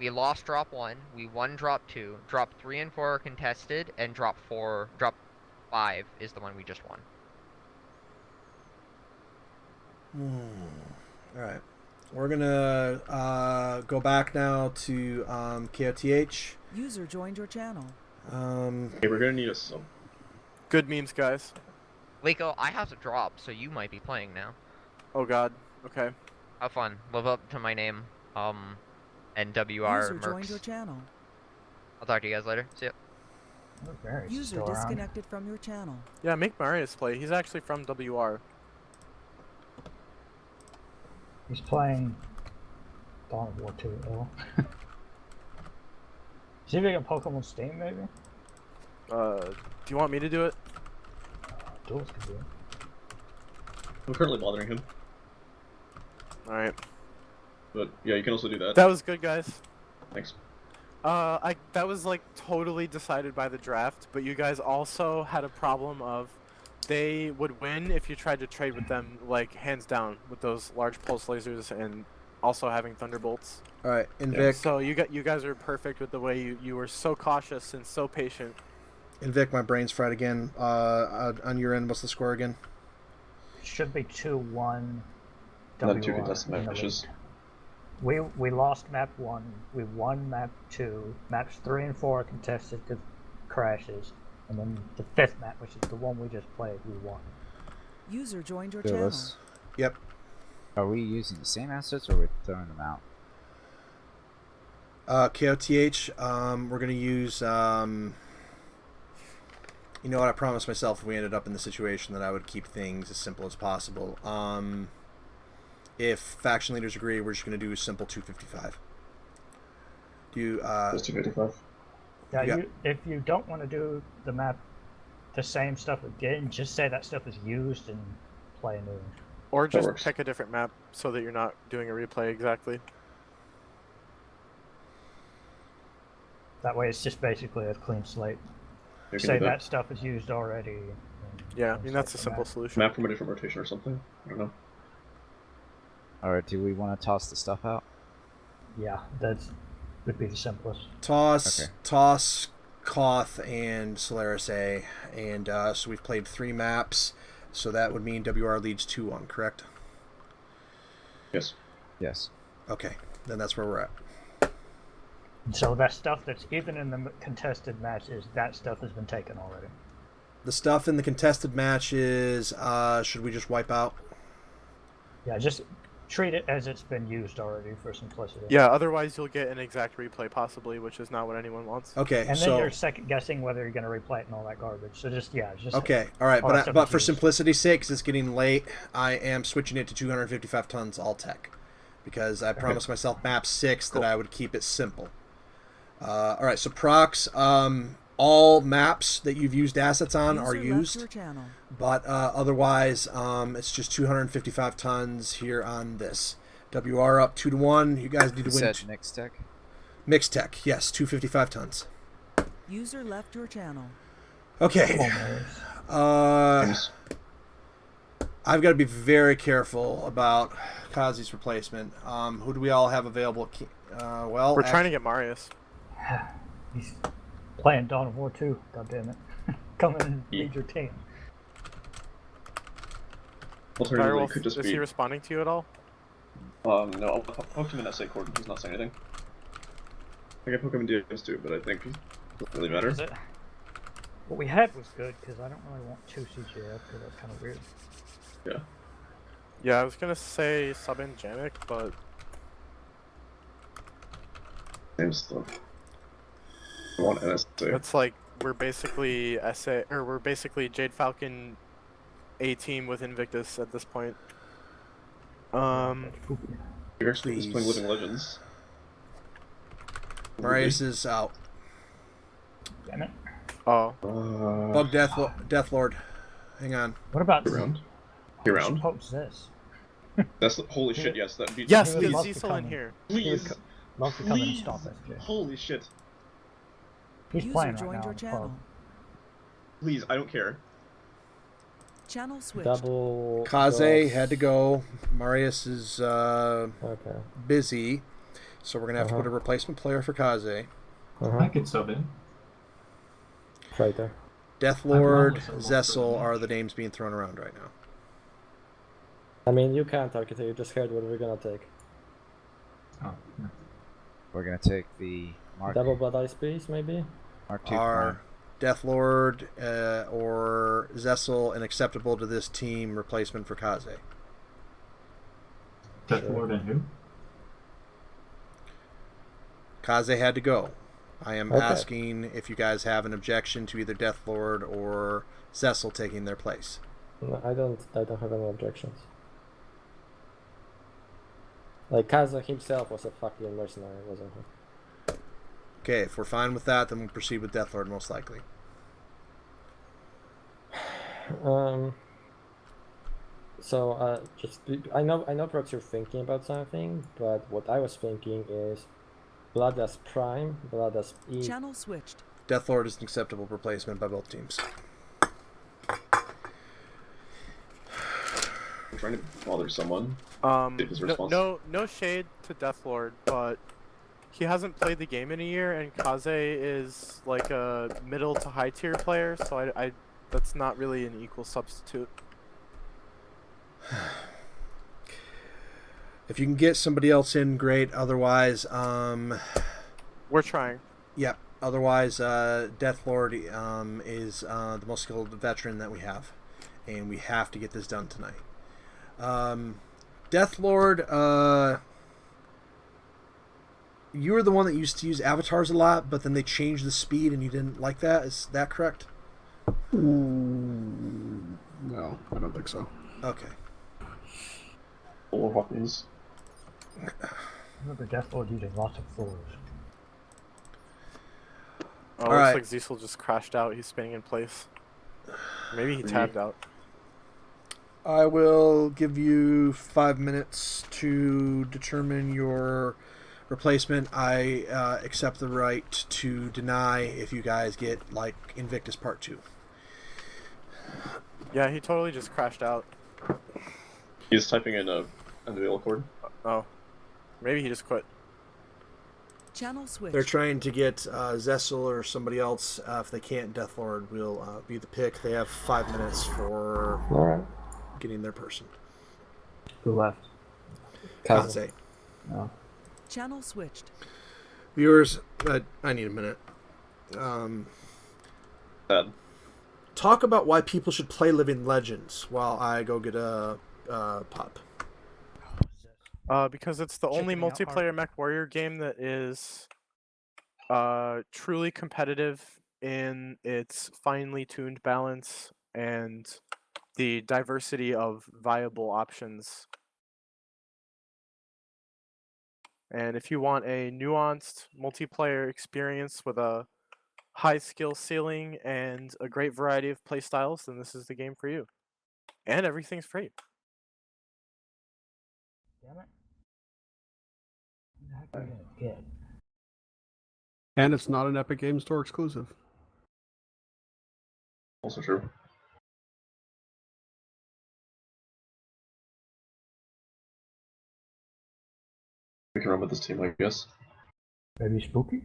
we lost drop 1, we won drop 2, drop 3 and 4 are contested, and drop 5 is the one we just won.
Alright. We're gonna go back now to KOTH.
User joined your channel.
Hey, we're gonna need some
good memes, guys.
Lico, I have to drop, so you might be playing now.
Oh god. Okay.
Have fun. Live up to my name. NWR
User joined your
Mercs.
channel.
I'll talk to you guys later. See ya.
User disconnected from your channel.
Yeah, make Marius play. He's actually from WR.
He's playing Dawn of War 2. See if we can Pokemon Steam, maybe?
Do you want me to do it?
Duels can do it.
I'm currently bothering him.
Alright.
But yeah, you can also do that.
That was good, guys.
Thanks.
That was like totally decided by the draft, but you guys also had a problem of they would win if you tried to trade with them, like hands down, with those large pulse lasers and also having thunderbolts.
All right, Invic.
So you guys are perfect with the way you were so cautious and so patient.
Invic, my brain's fried again. On your end, what's the score again?
Should be 2-1.
Not 2 contested matches.
We lost map 1. We won map 2. Maps 3 and 4 are contested because crashes. And then the 5th map, which is the one we just played, we won.
User joined your channel.
Yep.
Are we using the same assets or are we throwing them out?
KOTH, we're going to use... you know what? I promised myself if we ended up in the situation that I would keep things as simple as possible. If faction leaders agree, we're just going to do a simple 255. Do you...
Just 255?
Yeah, if you don't want to do the map, the same stuff again, just say that stuff is used and play new.
Or just pick a different map so that you're not doing a replay exactly.
That way it's just basically a clean slate. Say that stuff is used already.
Yeah, I mean that's a simple solution.
Map from a different rotation or something. I don't know.
Alright, do we want to toss the stuff out?
Yeah, that would be the simplest.
Toss, Koth, and Solaris A. And so we've played 3 maps. So that would mean WR leads 2-1, correct?
Yes.
Yes.
Okay, then that's where we're at.
So that stuff that's even in the contested matches, that stuff has been taken already.
The stuff in the contested matches, should we just wipe out?
Yeah, just treat it as it's been used already for simplicity.
Yeah, otherwise you'll get an exact replay possibly, which is not what anyone wants.
Okay,
and then you're second guessing whether you're going to replay it and all that garbage. So just
okay, all right, but for simplicity's sake, because it's getting late, I am switching it to 255 tons all tech, because I promised myself map 6 that I would keep it simple. All right, so Prox, all maps that you've used assets on are used, but otherwise it's just 255 tons here on this. WR up 2-1. You guys need to win.
Mixed tech?
Mixed tech, yes, 255 tons.
User left your channel.
Okay. I've got to be very careful about Kazi's replacement. Who do we all have available? Well,
we're trying to get Marius.
He's playing Dawn of War 2, god damn it. Come in and lead your team.
Alternatively, could just
is
be...
he responding to you at all?
No, I'll poke him in SA Court. He's not saying anything. I can poke him in DS too, but I think it doesn't really matter.
What we had was good, because I don't really want 2 CGF, because that's kind of weird.
Yeah.
Yeah, I was gonna say sub in Janik, but...
Same stuff. I want NSA.
It's like we're basically we're basically Jade Falcon A team with Invictus at this point.
You're actually just playing Living Legends.
Marius is out.
Damn it.
Oh.
Bug Death Lord. Hang on.
What about
around? You around?
What's this?
That's holy shit. Yes, that beats.
Yes, he's still in here.
Please.
Love to come in and stop it.
Holy shit.
He's playing right now.
Your channel.
Please, I don't care.
Channel switch.
Double.
Kaze had to go. Marius is busy, so we're gonna have to put a replacement player for Kaze.
I could sub in.
Right there.
Deathlord, Zessel are the names being thrown around right now.
I mean, you can't target it. You just heard what we're gonna take.
Oh.
We're gonna take the Mark.
Double Blood Ice Beast, maybe.
Mark 2.
Are Deathlord or Zessel an acceptable to this team replacement for Kaze?
Deathlord and who?
Kaze had to go. I am asking if you guys have an objection to either Deathlord or Zessel taking their place.
No, I don't have any objections. Like Kaza himself was a fucking mercenary, wasn't he?
Okay, if we're fine with that, then we'll proceed with Deathlord most likely.
So I know Brooks, you're thinking about something, but what I was thinking is Blood as Prime, Blood as E.
Channel switched.
Deathlord is an acceptable replacement by both teams.
I'm trying to bother someone.
No shade to Deathlord, but he hasn't played the game in a year, and Kaze is like a middle to high tier player, so I that's not really an equal substitute.
If you can get somebody else in, great. Otherwise,
we're trying.
Yeah. Otherwise, Deathlord is the most skilled veteran that we have, and we have to get this done tonight. Deathlord, you were the one that used to use avatars a lot, but then they changed the speed and you didn't like that. Is that correct?
No, I don't think so.
Okay.
Or weapons.
Remember Deathlord using lots of floors.
Oh,
All
looks
right.
like Cecil just crashed out. He's spinning in place. Maybe he tabbed out.
I will give you 5 minutes to determine your replacement. I accept the right to deny if you guys get, like, Invictus Part 2.
Yeah, he totally just crashed out.
He's typing in a wheel cord.
Oh. Maybe he just quit.
Channel switch.
They're trying to get Zessel or somebody else. If they can't, Deathlord will be the pick. They have 5 minutes for getting their person.
Who left?
Kaze.
No.
Channel switched.
Viewers, I need a minute. Talk about why people should play Living Legends while I go get a pop.
Because it's the only multiplayer Mechwarrior game that is truly competitive in its finely tuned balance and the diversity of viable options. And if you want a nuanced multiplayer experience with a high skill ceiling and a great variety of playstyles, then this is the game for you. And everything's free.
Damn it. What the heck are you gonna get?
And it's not an Epic Game Store exclusive.
Also true. We can run with this team, I guess.
Maybe Spooky?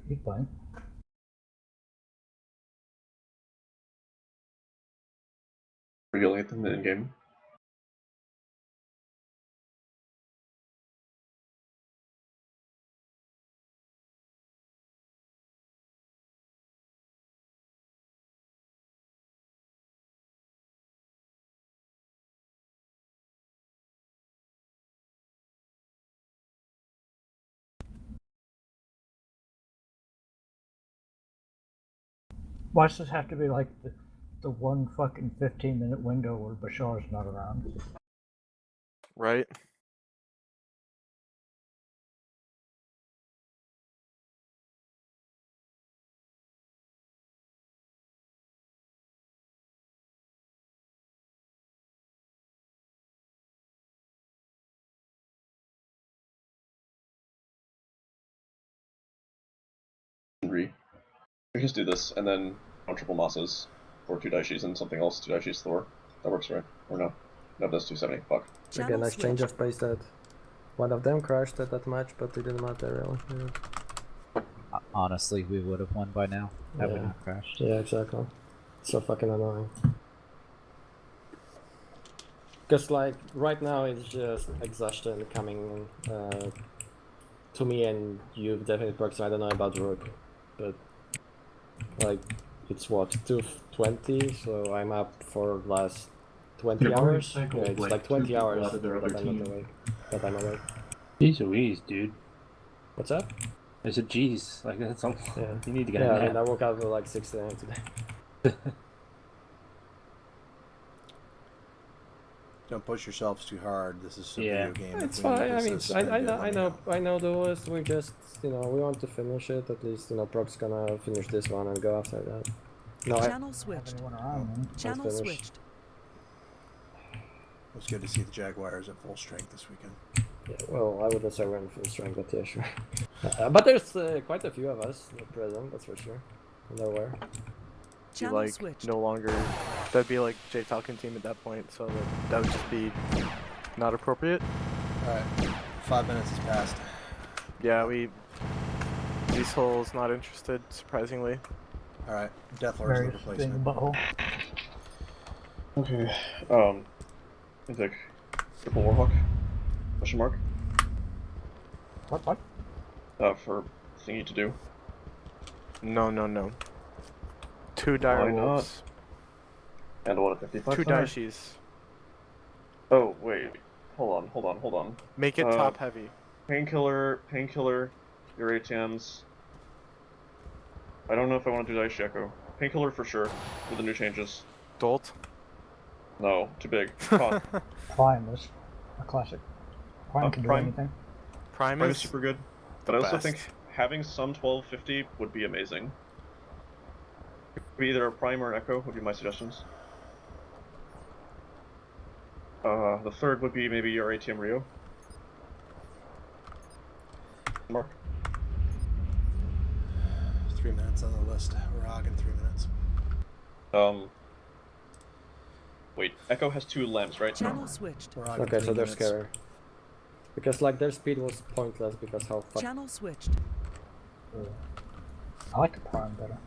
He's fine.
Regulate them in game.
Why does this have to be like the one fucking 15-minute window where Bashar's not around?
Right?
We can just do this, and then on triple Mosses, or 2 Daishis and something else, 2 Daishis Thor. That works, right? Or no? No, that's 270. Fuck.
Again, exchange of base that one of them crashed at that match, but it didn't matter really. Yeah.
Honestly, we would have won by now. That would
Yeah.
have crashed.
Yeah, exactly. So fucking annoying. Because like right now it's just exhaustion coming to me, and you've definitely perks. I don't know about Rook, but like it's what 2:20, so I'm up for last 20
They've already
hours. Yeah,
cycled,
it's
like,
like
2
20
people
hours
out of their
that
other
I'm not
team.
awake. That I'm awake.
Jeez Louise, dude.
What's up?
I said, geez, like that's all.
Yeah.
You need to get
Yeah,
a
I mean, I
nap.
woke up at like 6 a.m. today.
Don't push yourselves too hard. This is a
Yeah,
video game.
it's
If we need
fine. I
this
mean,
to suspend it, let me know.
I know the list. We just, we want to finish it. At least, Proc's gonna finish this one and go after that. No,
Channel switched. Channel
finished.
switched.
It was good to see the Jaguars at full strength this weekend.
Yeah, well, I wouldn't say we're in full strength, but yeah, sure. But there's quite a few of us present, that's for sure. Nowhere.
Be like no longer. That'd be like J Falcon team at that point, so that would just be not appropriate.
All right, 5 minutes has passed.
Yeah, Diesel's not interested, surprisingly.
All right, Deathlord's the replacement.
Okay. I think triple Warhawk? Question mark?
What?
For thingy to do.
No. 2 dire
Why not?
wolves.
And what, a 55?
2 Daishis.
Oh, wait. Hold on.
Make it top heavy.
Painkiller, your ATMs. I don't know if I want to do Ice Echo. Painkiller for sure, with the new changes.
Dolt?
No, too big.
Prime is a classic. Prime can do anything.
Prime
is super good. But I also
best.
think having some 1250 would be amazing. Either a Prime or an Echo would be my suggestions. The third would be maybe your ATM Rio. Mark.
3 minutes on the list. We're hogging 3 minutes.
Wait, Echo has 2 lamps, right?
Channel switched.
Okay, so they're scary. Because like their speed was pointless because how fast.
Channel switched.
Yeah. I like the Prime better.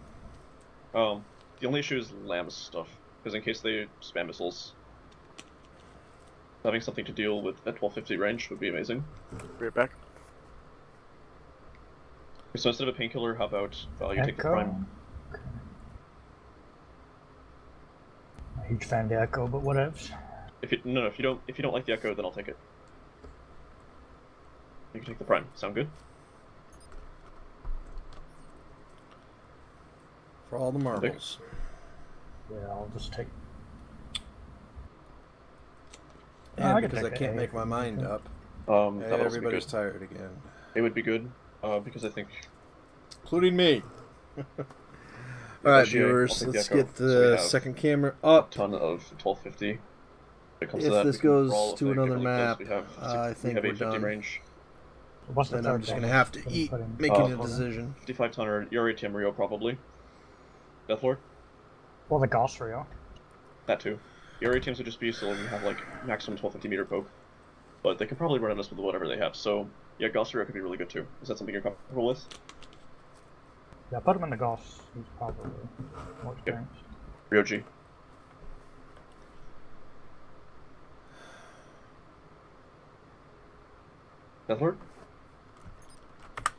The only issue is Lamb's stuff, because in case they spam missiles, having something to deal with at 1250 range would be amazing.
Right back.
So instead of a painkiller, how about you take the Prime?
Okay. I'm a huge fan of the Echo, but whatevs.
If you don't like the Echo, then I'll take it. You can take the Prime. Sound good?
For all the marbles.
Yeah, I'll just take.
And because I can't make my mind up. Everybody's tired again.
It would be good, because I think...
Including me. Alright, viewers, let's get the second camera up.
A ton of 1250.
If this goes to another map, I think we're done.
Range.
What's the
then I'm just going to have to eat making a decision.
55 tonner, your ATM Rio probably. Deathlord?
Well, the Gauss Rio.
That too. Your ATMs would just be so we have like maximum 1250 meter poke. But they can probably run us with whatever they have, so yeah, Gauss Rio could be really good too. Is that something you're comfortable with?
Yeah, put him in the Gauss. He's probably more experienced.
Rio G. Deathlord?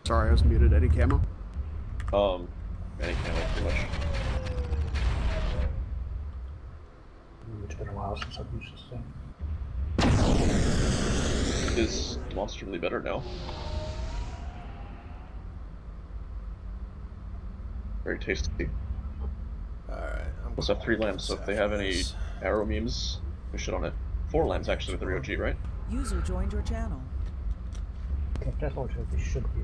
Sorry, I was muted. Eddie Camo?
Any camo, pretty much.
It's been a while since I've used this thing.
It is demonstrably better now. Very tasty.
Alright.
Also have 3 lamps, so if they have any arrow memes, we should on it. 4 lamps actually with the Rio G, right?
User joined your channel.
Okay, that's what it should be.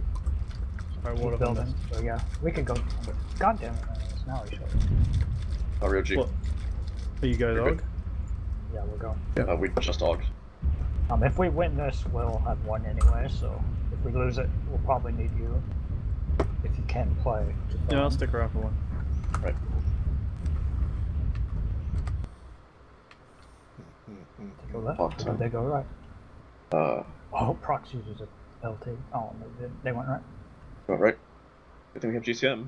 Alright, what
building. So yeah, we could go. God damn it! Now we should.
Oh, Rio G.
What? Are you guys og?
Yeah, we'll go.
Yeah, we just ogged.
If we win this, we'll have one anyway. So if we lose it, we'll probably need you. If you can play.
Yeah, I'll stick around for one.
Right.
They go left. Or did they go right? Oh, Prox uses a LT. Oh, they went right.
Went right. Good thing we have GCM.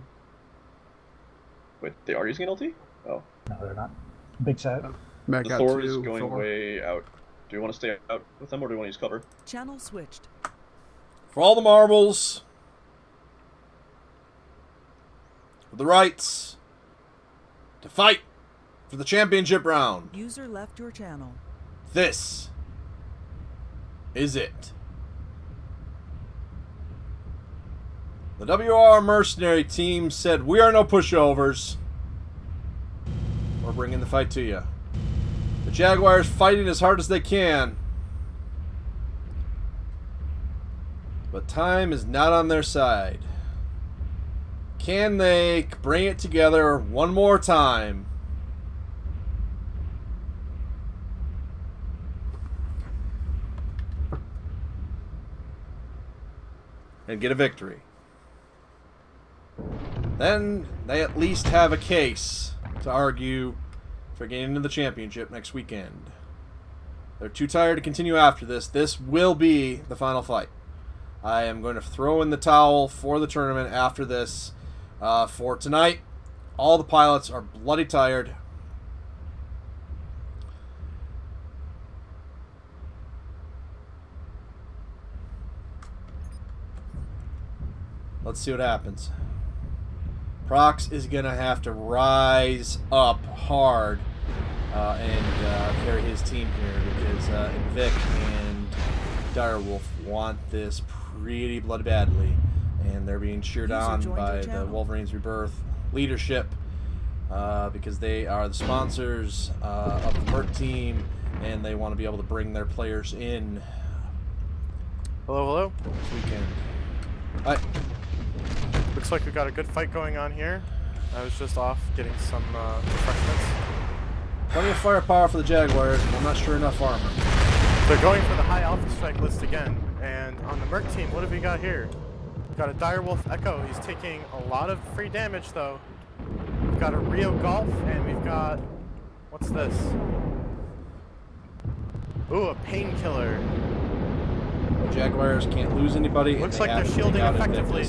Wait, they are using an LT? Oh.
No, they're not. Big set.
The Thor is going way out. Do you want to stay out with them, or do you want to use cover?
Channel switched.
For all the marbles. For the rights. To fight for the championship round.
User left your channel.
This is it. The WR mercenary team said, "We are no pushovers. We're bringing the fight to you." The Jaguars fighting as hard as they can. But time is not on their side. Can they bring it together one more time? And get a victory. Then they at least have a case to argue for getting into the championship next weekend. They're too tired to continue after this. This will be the final fight. I am going to throw in the towel for the tournament after this. For tonight, all the pilots are bloody tired. Let's see what happens. Prox is going to have to rise up hard and carry his team here because Vic and
Direwolf want this pretty bloody badly, and they're being cheered on by the Wolverines Rebirth leadership because they are the sponsors of the Mert team, and they want to be able to bring their players in.
Hello, hello.
This weekend. Hi.
Looks like we got a good fight going on here. I was just off getting some refreshments.
Plenty of firepower for the Jaguars, but I'm not sure enough armor.
They're going for the high Alpha Strike list again. And on the Merc team, what have we got here? We've got a Direwolf Echo. He's taking a lot of free damage, though. We've got a Rio Golf, and we've got... what's this? Ooh, a Painkiller.
The Jaguars can't lose anybody.
Looks like they're shielding effectively.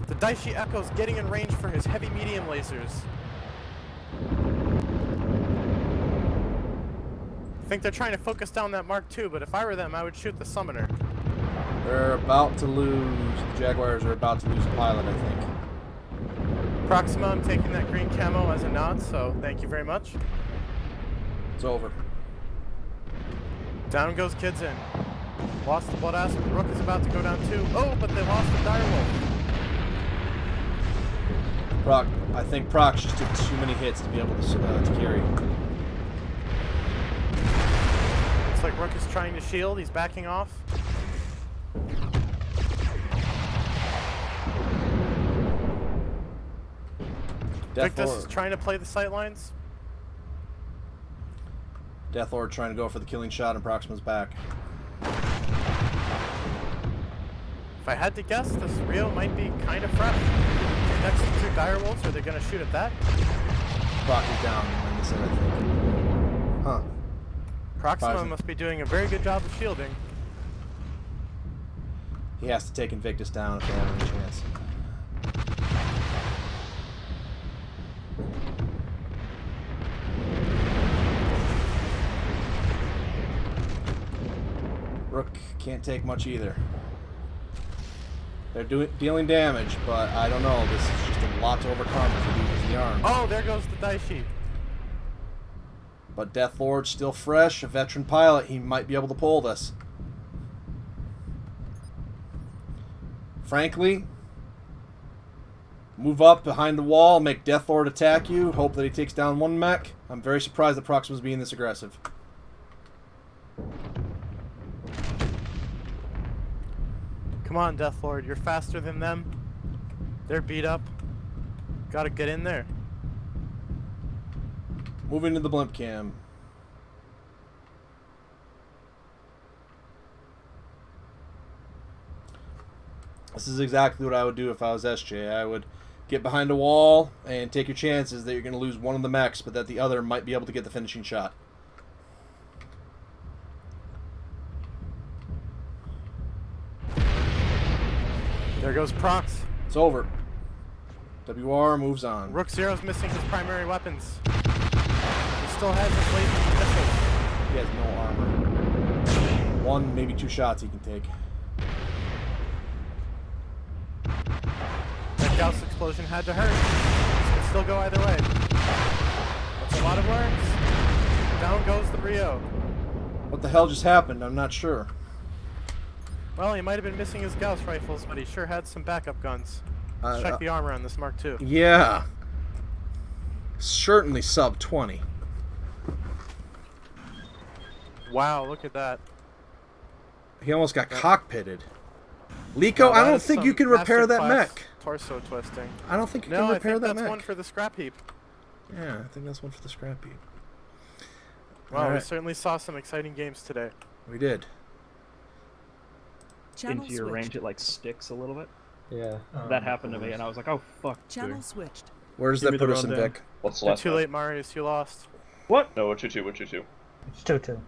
The Daishi Echo's getting in range for his heavy-medium lasers. I think they're trying to focus down that Mark II, but if I were them, I would shoot the Summoner.
They're about to lose. The Jaguars are about to lose a pilot, I think.
Proxima, I'm taking that green camo as a nod, so thank you very much.
It's over.
Down goes Kids in. Lost the Blood Asp. Rook is about to go down too. Oh, but they lost the Direwolf.
I think Prox just took too many hits to be able to carry.
Looks like Rook is trying to shield. He's backing off. Victus is trying to play the sightlines.
Deathlord trying to go for the killing shot, and Proxima's back.
If I had to guess, this Rio might be kind of fresh. Next to two Direwolves, are they going to shoot at that?
Prox is down, like I said, I think. Huh.
Proxima must be doing a very good job of shielding.
He has to take Invictus down if they have any chance. Rook can't take much either. They're dealing damage, but I don't know. This is just a lot to overcome as he loses the arm.
Oh, there goes the Daishi.
But Deathlord's still fresh, a veteran pilot. He might be able to pull this. Frankly, move up behind the wall, make Deathlord attack you, hope that he takes down one mech. I'm very surprised that Proxima's being this aggressive.
Come on, Deathlord, you're faster than them. They're beat up. Gotta get in there.
Moving to the blimp cam. This is exactly what I would do if I was SJ. I would get behind a wall and take your chances that you're going to lose one of the mechs, but that the other might be able to get the finishing shot.
There goes Prox.
It's over. WR moves on.
Rook Zero's missing his primary weapons. He still has his laser missiles.
He has no armor. One, maybe two shots he can take.
That Gauss explosion had to hurt. This can still go either way. That's a lot of words. Down goes the Rio.
What the hell just happened? I'm not sure.
Well, he might have been missing his Gauss rifles, but he sure had some backup guns. Let's check the armor on this Mark II.
Yeah. Certainly sub 20.
Wow, look at that.
He almost got cockpitted. Liko, I don't think you can repair that mech.
Torso twisting.
I don't think you can repair that mech.
No, I think that's one for the scrap heap.
Yeah, I think that's one for the scrap heap.
Well, we certainly saw some exciting games today.
We did.
Into your range, it like sticks a little bit.
Yeah.
That happened to me, and I was like, oh, fuck.
Channel switched.
Where does that put us in, Vic?
What's the
You're
last
too
one?
late, Marius. You lost.
What?
No, 2-2, 1-2-2.
It's 2-2.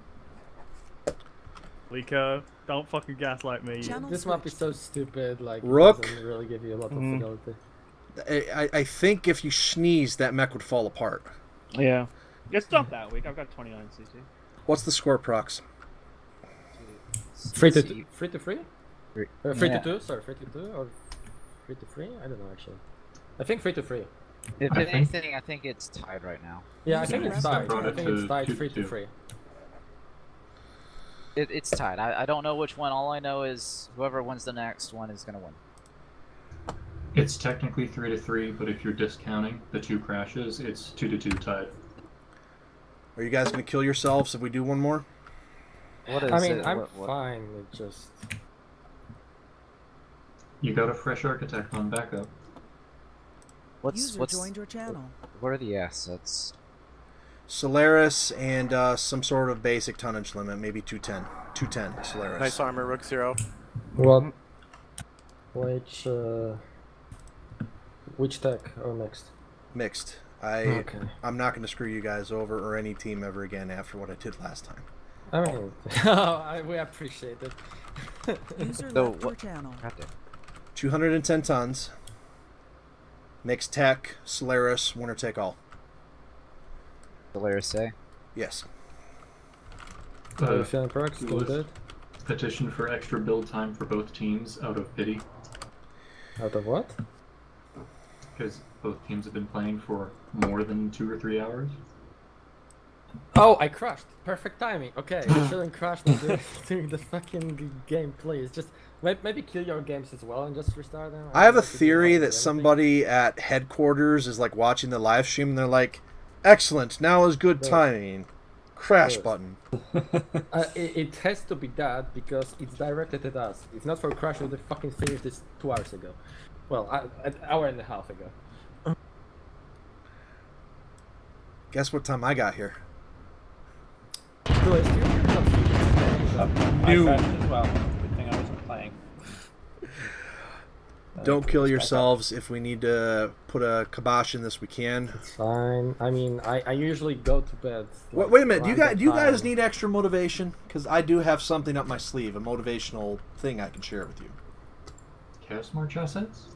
Liko, don't fucking gaslight me.
This map is so stupid, like,
Rook?
it doesn't really give you a lot of fidelity.
I think if you sneeze, that mech would fall apart.
Yeah. It's not that weak. I've got 29 CT.
What's the score, Prox?
3-3? 3-2, sorry, 3-2 or 3-3? I don't know actually. I think 3-3.
If anything, I think it's tied right now.
Yeah, I think it's tied. I think it's tied
3-2.
3-3.
It's tied. I don't know which one. All I know is whoever wins the next one is gonna win.
It's technically 3-3, but if you're discounting the 2 crashes, it's 2-2 tied.
Are you guys gonna kill yourselves if we do one more?
What is
I mean,
it?
I'm
What-
fine with just.
You got a fresh architect on backup.
User joined your channel.
What are the assets?
Solaris and some sort of basic tonnage limit, maybe 210. 210 Solaris.
Nice armor, Rook 0.
What? Which tech or mixed?
Mixed.
Okay.
I'm not going to screw you guys over or any team ever again after what I did last time.
I mean, we appreciate it.
User
So
left your channel.
210 tons. Mixed tech, Solaris, winner take all.
Solaris say?
Yes.
Are you feeling perks? Doing good?
Petition for extra build time for both teams out of pity.
Out of what?
Because both teams have been playing for more than 2 or 3 hours.
Oh, I crashed. Perfect timing. Okay, you shouldn't crash during the fucking game, please. Just maybe kill your games as well and just restart them.
I have a theory that somebody at headquarters is like watching the live stream and they're like, excellent, now is good timing. Crash button.
It has to be that because it's directed at us. If not for crash, we would have fucking finished this 2 hours ago. Well, an hour and a half ago.
Guess what time I got here?
I
Noon.
crashed as well. Good thing I wasn't playing.
Don't kill yourselves. If we need to put a kibosh in this, we can.
It's fine. I mean, I usually go to bed.
Wait a minute. Do you guys need extra motivation? Because I do have something up my sleeve, a motivational thing I can share with you.
Chaos March assets?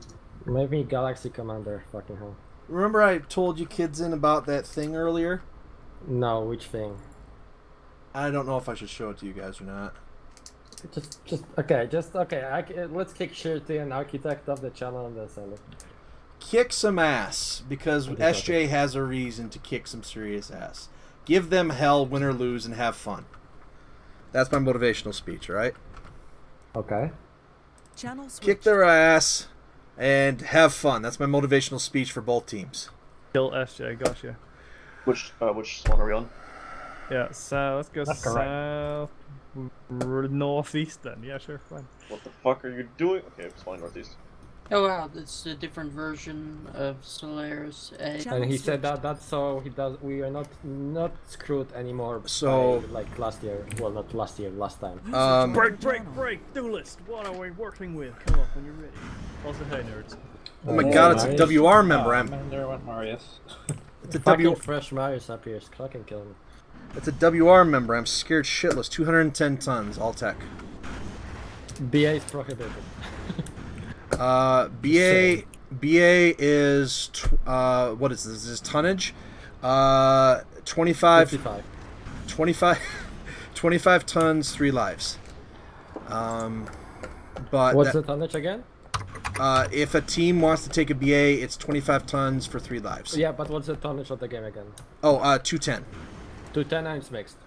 Maybe Galaxy Commander. Fucking hell.
Remember I told you kids in about that thing earlier?
No, which thing?
I don't know if I should show it to you guys or not.
Just okay. Let's kick Shirty and Architect off the channel and then sell it.
Kick some ass, because SJ has a reason to kick some serious ass. Give them hell, win or lose, and have fun. That's my motivational speech, right?
Okay.
Channel switch.
Kick their ass and have fun. That's my motivational speech for both teams.
Kill SJ, gotcha.
Which one are we on?
Yeah, so let's go
That's
south, northeast then. Yeah, sure, fine.
What the fuck are you doing? Okay, it's fine, northeast.
Oh wow, that's a different version of Solaris.
And he said that's so we are not screwed anymore.
So
by, like last year, well not last year, last time.
Break! Duelist! What are we working with? Come up when you're ready. Also, hey nerds.
Oh my god, it's a WR member.
There went Marius.
It's a
fucking fresh Marius up here. Fucking kill him.
It's a WR member. I'm scared shitless. 210 tons, all tech.
BA is prohibited.
BA is what is this? This is tonnage. 25 tons, 3 lives. But
what's the tonnage again?
If a team wants to take a BA, it's 25 tons for 3 lives.
Yeah, but what's the tonnage of the game again?
Oh, 210.
210 and it's mixed.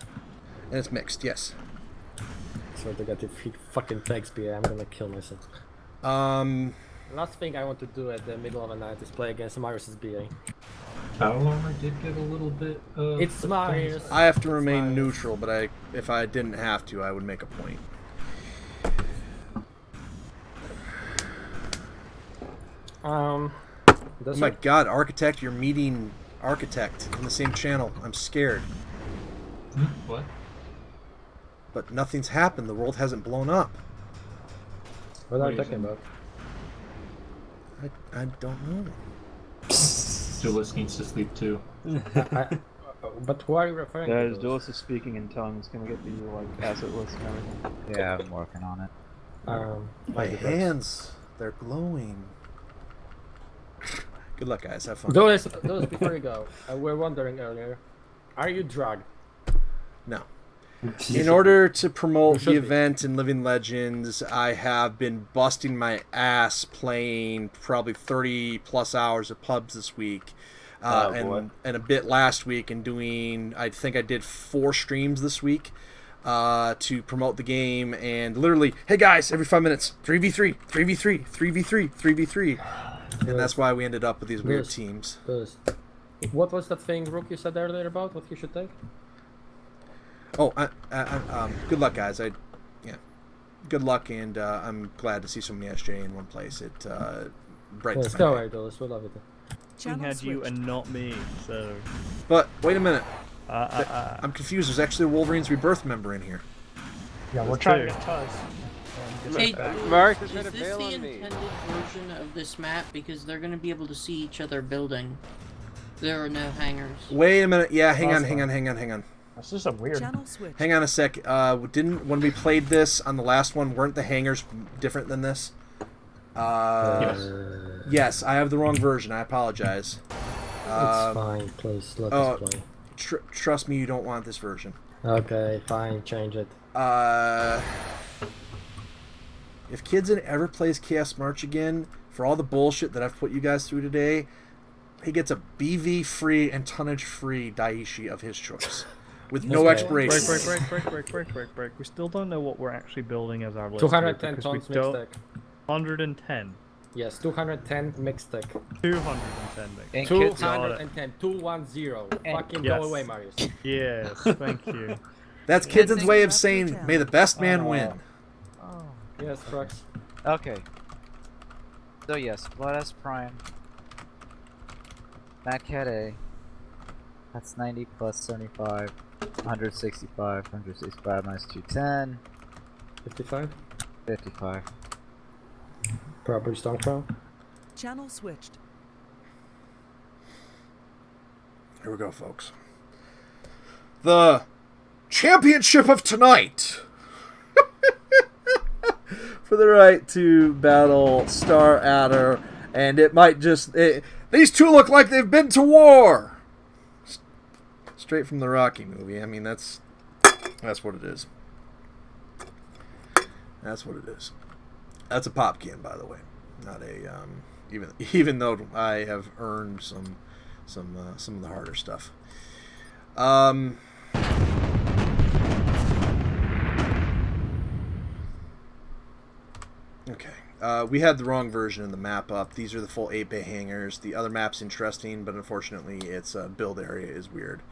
And it's mixed, yes.
So to get if he fucking takes BA, I'm gonna kill myself. Last thing I want to do at the middle of the night is play against Marius's BA.
Battle armor did get a little bit.
It's Marius.
I have to remain neutral, but if I didn't have to, I would make a point.
Oh
my god, Architect, you're meeting Architect in the same channel. I'm scared.
What?
But nothing's happened. The world hasn't blown up.
What are you talking about?
I don't know.
Duelist needs to sleep too.
But who are you referring to?
His Duelist is speaking in tongues. Can we get the like asset list and everything?
Yeah, I'm working on it.
My hands, they're glowing. Good luck, guys. Have fun.
Those before you go, we're wondering earlier, are you drugged?
No. In order to promote the event in Living Legends, I have been busting my ass playing probably 30 plus hours of pubs this week. And a bit last week, and doing, I think I did 4 streams this week. to promote the game, and literally, hey guys, every 5 minutes, 3v3, 3v3, 3v3, 3v3. And that's why we ended up with these weird teams.
What was that thing Rook you said earlier about what you should take?
Oh, good luck, guys. Good luck, and I'm glad to see so many SJ in one place. It brightens my day.
Alright, Dulles, we'll love it.
He had you and not me, so...
But, wait a minute. I'm confused. There's actually a Wolverine's Rebirth member in here.
Yeah, we're trying to get Tuz.
Hey,
Mark is
is
trying to
this
bail
the
on me.
intended version of this map? Because they're going to be able to see each other building. There are no hangars.
Wait a minute. Yeah, hang on.
This is a weird...
Hang on a sec. When we played this on the last one, weren't the hangars different than this? Yes, I have the wrong version. I apologize.
It's fine, please let us play.
Trust me, you don't want this version.
Okay, fine, change it.
If Kidson ever plays Chaos March again, for all the bullshit that I've put you guys through today, he gets a BV free and tonnage free Daiichi of his choice. With no expiration.
Break. We still don't know what we're actually building as our list.
210 tons mixed deck.
110.
Yes, 210 mixed deck.
210 mixed.
210. 210. Fucking go away, Marius.
Yes, thank you.
That's Kidson's way of saying, may the best man win.
Oh. Yes, Crux.
Okay. So yes, Blood S Prime. Mad Cat A. That's 90 plus 75. 165. 165 minus 210.
55.
55.
Property Stormcrown.
Channel switched.
Here we go, folks. The championship of tonight for the right to battle Star Adder, and it might just... these two look like they've been to war! Straight from the Rocky movie. I mean, that's what it is. That's what it is. That's a pop can, by the way. Not a even though I have earned some of the harder stuff. Okay. We had the wrong version of the map up. These are the full 8-bay hangars. The other map's interesting, but unfortunately its build area is weird.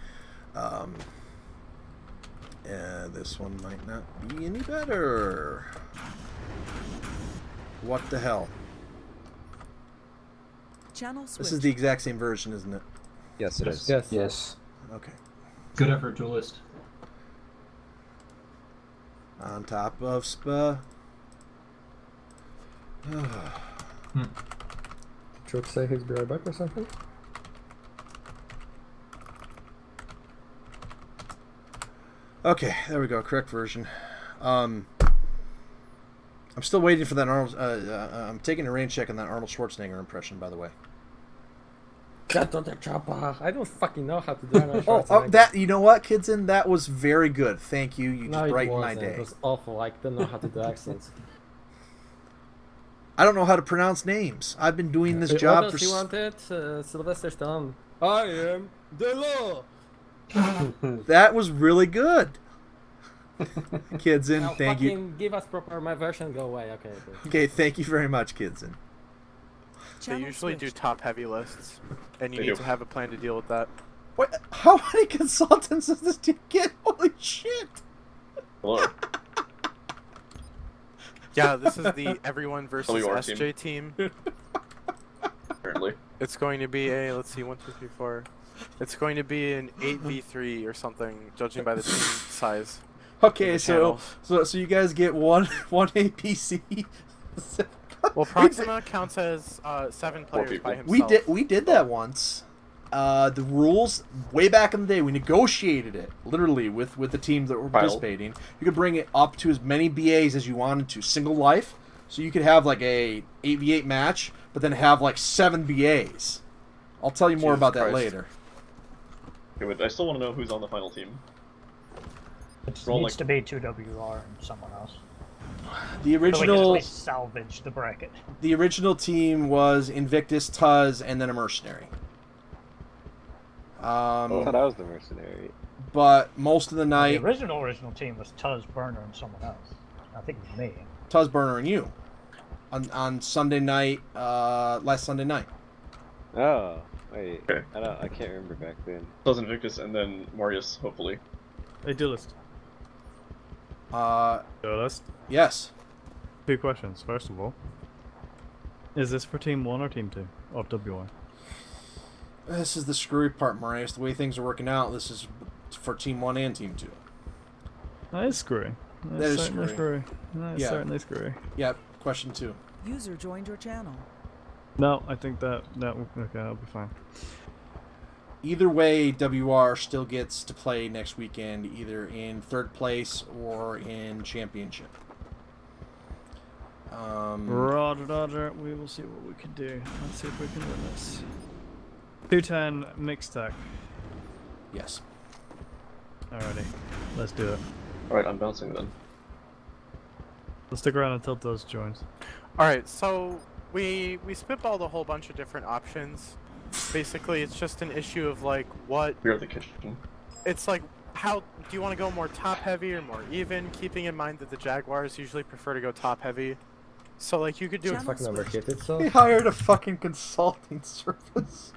This one might not be any better. What the hell?
Channel switch.
This is the exact same version, isn't it?
Yes, it is.
Yes.
Okay.
Good effort, Duelist.
On top of Spa.
Should say he's be right back or something?
Okay, there we go. Correct version. I'm still waiting for that Arnold. I'm taking a rain check on that Arnold Schwarzenegger impression, by the way.
Cut on the chopper. I don't fucking know how to do that.
That, you know what, Kidson? That was very good. Thank you. You just brightened my day.
It was awful. I don't know how to do accents.
I don't know how to pronounce names. I've been doing this job for...
What else you wanted? Sylvester Stallone. I am the law.
That was really good. Kidson,
now
thank you.
Give us proper my version. Go away. Okay.
Okay, thank you very much, Kidson.
They usually do top-heavy lists, and you need to have a plan to deal with that.
Wait, how many consultants does this team get? Holy shit!
Yeah, this is the everyone versus SJ team.
Apparently.
It's going to be a, let's see, 1, 2, 3, 4. It's going to be an 8v3 or something, judging by the team size.
Okay, so you guys get one APC.
Well, Proxima counts as 7 players by himself.
We did that once. The rules way back in the day, we negotiated it literally with the teams that were participating. You could bring it up to as many BAs as you wanted to, single life. So you could have like a 8v8 match, but then have like 7 BAs. I'll tell you more about that later.
Okay, but I still want to know who's on the final team.
It needs to be 2WR and someone else.
The
So we can at
original
least salvage the bracket.
The original team was Invictus, Tuz, and then a mercenary.
I thought I was the mercenary.
but most of the
The
night,
original team was Tuz, Burner, and someone else. I think it was me.
Tuz, Burner, and you on Sunday night, last Sunday night.
Oh, wait.
Okay.
I can't remember back then.
Tuz Invictus, and then Marius, hopefully.
Hey, Duelist. Duelist?
Yes.
2 questions. First of all, is this for Team 1 or Team 2 of WI?
This is the screwy part, Marius. The way things are working out, this is for Team 1 and Team 2.
That is screwy.
That is
certainly
screwy.
That is certainly screwy.
Yep. Question 2.
User joined your channel.
No, I think that okay, that'll be fine.
Either way, WR still gets to play next weekend, either in 3rd place or in championship.
Roger. We will see what we can do. Let's see if we can win this. 210 mixed tech.
Yes.
Alrighty, let's do it.
Alright, I'm bouncing then.
Let's stick around until those joins.
Alright, so we spitballed a whole bunch of different options. Basically, it's just an issue of like what.
We're at the kitchen.
It's like, how do you want to go more top heavy or more even? Keeping in mind that the Jaguars usually prefer to go top heavy. So like you could do.
Fucking overkit itself.
He hired a fucking consulting service.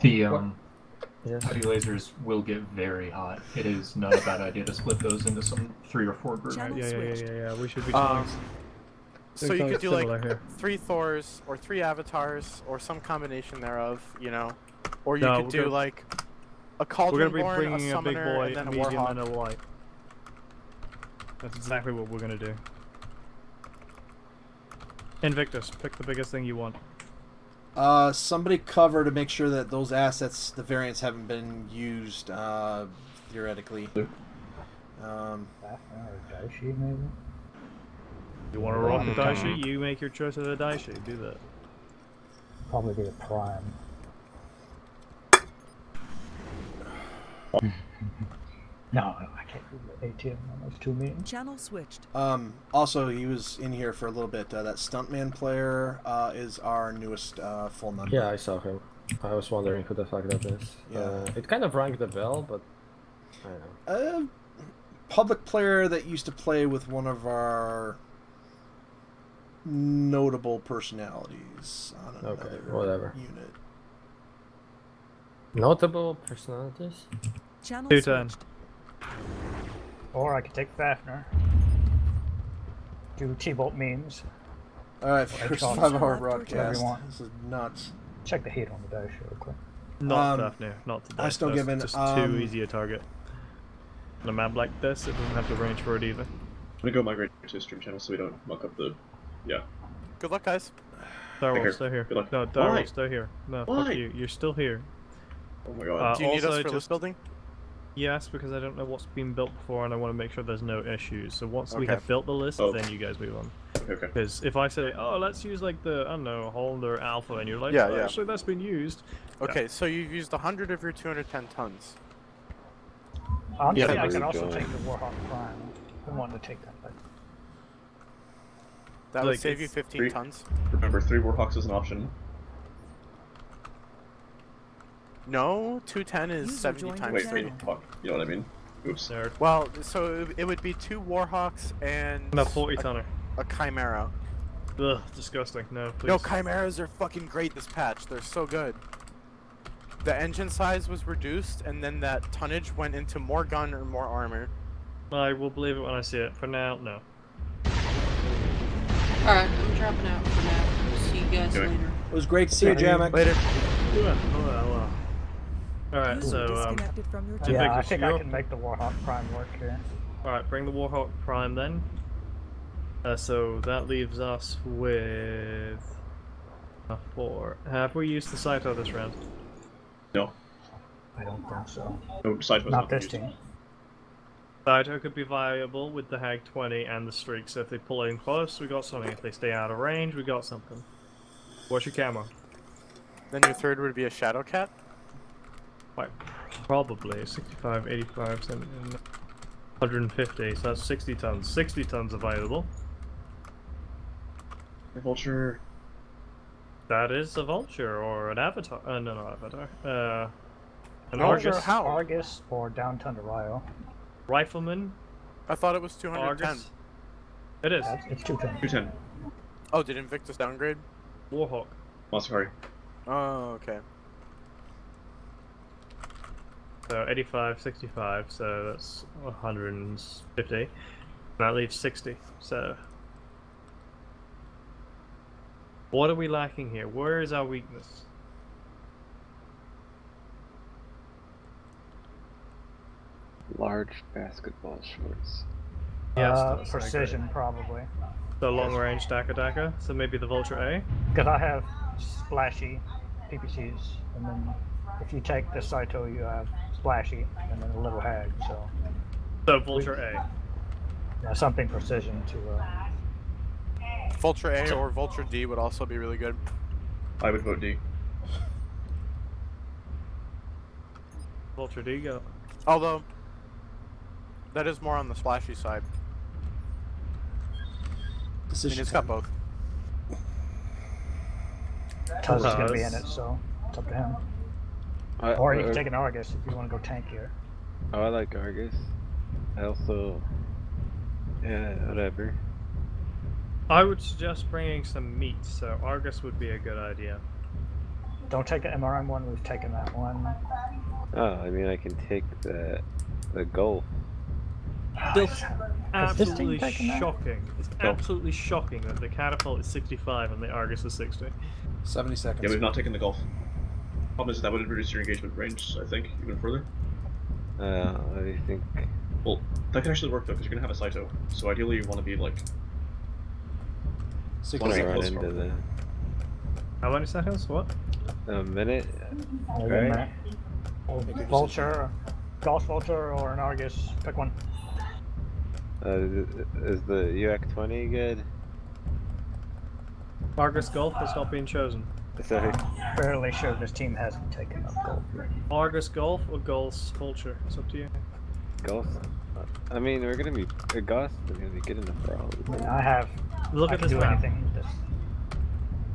The Heavy lasers will get very hot. It is not a bad idea to split those into some 3 or 4 groups.
Yeah. We should be doing.
So you could do like 3 Thors or 3 Avatars or some combination thereof, you know, or you could do like a Cauldron
We're gonna be
Born, a
bringing a big
Summoner,
boy,
and then
a
a
medium,
Warhawk.
and a light. That's exactly what we're gonna do. Invictus, pick the biggest thing you want.
Somebody cover to make sure that those assets, the variants, haven't been used, theoretically.
Daishi, maybe?
You want to roll the Daishi? You make your choice of the Daishi. Do that.
Probably be a Prime. No, I can't do the ATM on those 2 meetings.
Channel switched.
Also, he was in here for a little bit. That Stuntman player is our newest full member.
Yeah, I saw him. I was wondering who the fuck that is.
Yeah.
It kind of rang the bell, but I don't know.
Public player that used to play with one of our notable personalities on another
whatever.
unit.
Notable personalities?
Channel
210.
switched.
Or I could take Fafner. Do T-Bolt memes.
Alright, first
Headshots.
5-hour
Whatever
broadcast.
you want.
This is nuts.
Check the heat on the dice real quick.
Not Fafnir, not today.
I still
That's
given
just too easy a target. On a map like this, it doesn't have the range for it either.
I'm gonna go migrate to a stream channel so we don't muck up the. Yeah.
Good luck, guys.
Darwell, stay here.
Good luck.
No, Darwell,
Why?
stay here. No,
Why?
fuck you. You're still here.
Oh my god.
Do you need us
also
for list building?
Yes, because I don't know what's been built before, and I want to make sure there's no issues. So once we
Okay.
have built the list,
Oh.
then you guys move on.
Okay.
Because if I say, oh, let's use like the, I don't know, Hold or Alpha, and you're like,
Yeah,
oh,
yeah.
actually that's been used.
Okay, so you've used 100 of your 210 tons.
Honestly,
Yeah,
I can
we're
also
going.
take the Warhawk Prime. I wanted to take that, but
That would
Like,
save you
it's
15
three-
tons.
Remember, 3 Warhawks is an option.
No, 210 is
User
70
joined
times
your
Wait,
3.
channel.
fuck. You know what I mean? Oops.
Nerd.
Well, so it would be 2 Warhawks and
No, 40 tonner.
a Chimera.
Ugh, disgusting. No, please.
No, Chimeras are fucking great this patch. They're so good. The engine size was reduced, and then that tonnage went into more gun or more armor.
I will believe it when I see it. For now, no.
Alright, I'm dropping out for now. We'll see you guys
Okay.
later.
It was great to see you, Jamek.
Later.
Alright,
User
so,
disconnected from your
Jim
channel.
yeah, I
Victus,
think
you're
I
up.
can make the Warhawk Prime work here.
Alright, bring the Warhawk Prime then. So that leaves us with a 4. Have we used the Saito this round?
No.
I don't think so.
No, side was
Not this
used.
team.
Saito could be viable with the Hag 20 and the Streak, so if they pull in close, we got something. If they stay out of range, we got something. What's your camo?
Then your third would be a Shadow Cat.
Quite probably 65, 85, 70, 150, so that's 60 tons. 60 tons available.
Vulture.
That is a Vulture or an Avatar. No, not Avatar. An
Vulture,
Argus.
How?
Argus, or Down Thunder Ryo.
Rifleman.
I thought it was 210.
Argus. It is.
It's 210.
210.
Oh, did Invictus downgrade?
Warhawk.
Mechwarrior.
Oh, okay.
So 85, 65, so that's 150. That leaves 60. So what are we lacking here? Where is our weakness?
Large basketball shorts.
Yes,
Precision, probably.
So long range Daka. So maybe the Vulture A.
Because I have splashy PPCs, and then if you take the Saito, you have splashy, and then a little hag.
So Vulture A.
Yeah, something precision to.
Vulture A or Vulture D would also be really good.
I would vote D.
Vulture D, go.
Although, that is more on the splashy side. I mean, it's got both.
Tuz is going to be in it, so it's up to him. Or you can take an Argus if you want to go tank here.
Oh, I like Argus. I also... Yeah, whatever.
I would suggest bringing some meat, so Argus would be a good idea.
Don't take the MRM one, we've taken that one.
Oh, I mean, I can take the Golf.
Still absolutely
taken that?
shocking. It's absolutely shocking that the catapult is 65 and the Argus is 60.
70 seconds.
Yeah, we've not taken the Golf. Problem is that would reduce your engagement range, I think, even further.
What do you think?
Well, that can actually work though, because you're gonna have a Saito. So ideally, you want to be like.
Want to run into the...
How many seconds? What?
A minute?
Maybe a minute. Vulture, Golf Vulture, or an Argus. Pick one.
Is the UX-20 good?
Argus Golf has not been chosen.
Sorry.
Fairly sure this team hasn't taken up Golf yet.
Argus Golf or Golf's Vulture? It's up to you.
Golf? I mean, we're gonna be... Ghost is gonna be good enough for all of them.
I have...
Look
I
at
can
this
do
map.
anything with this.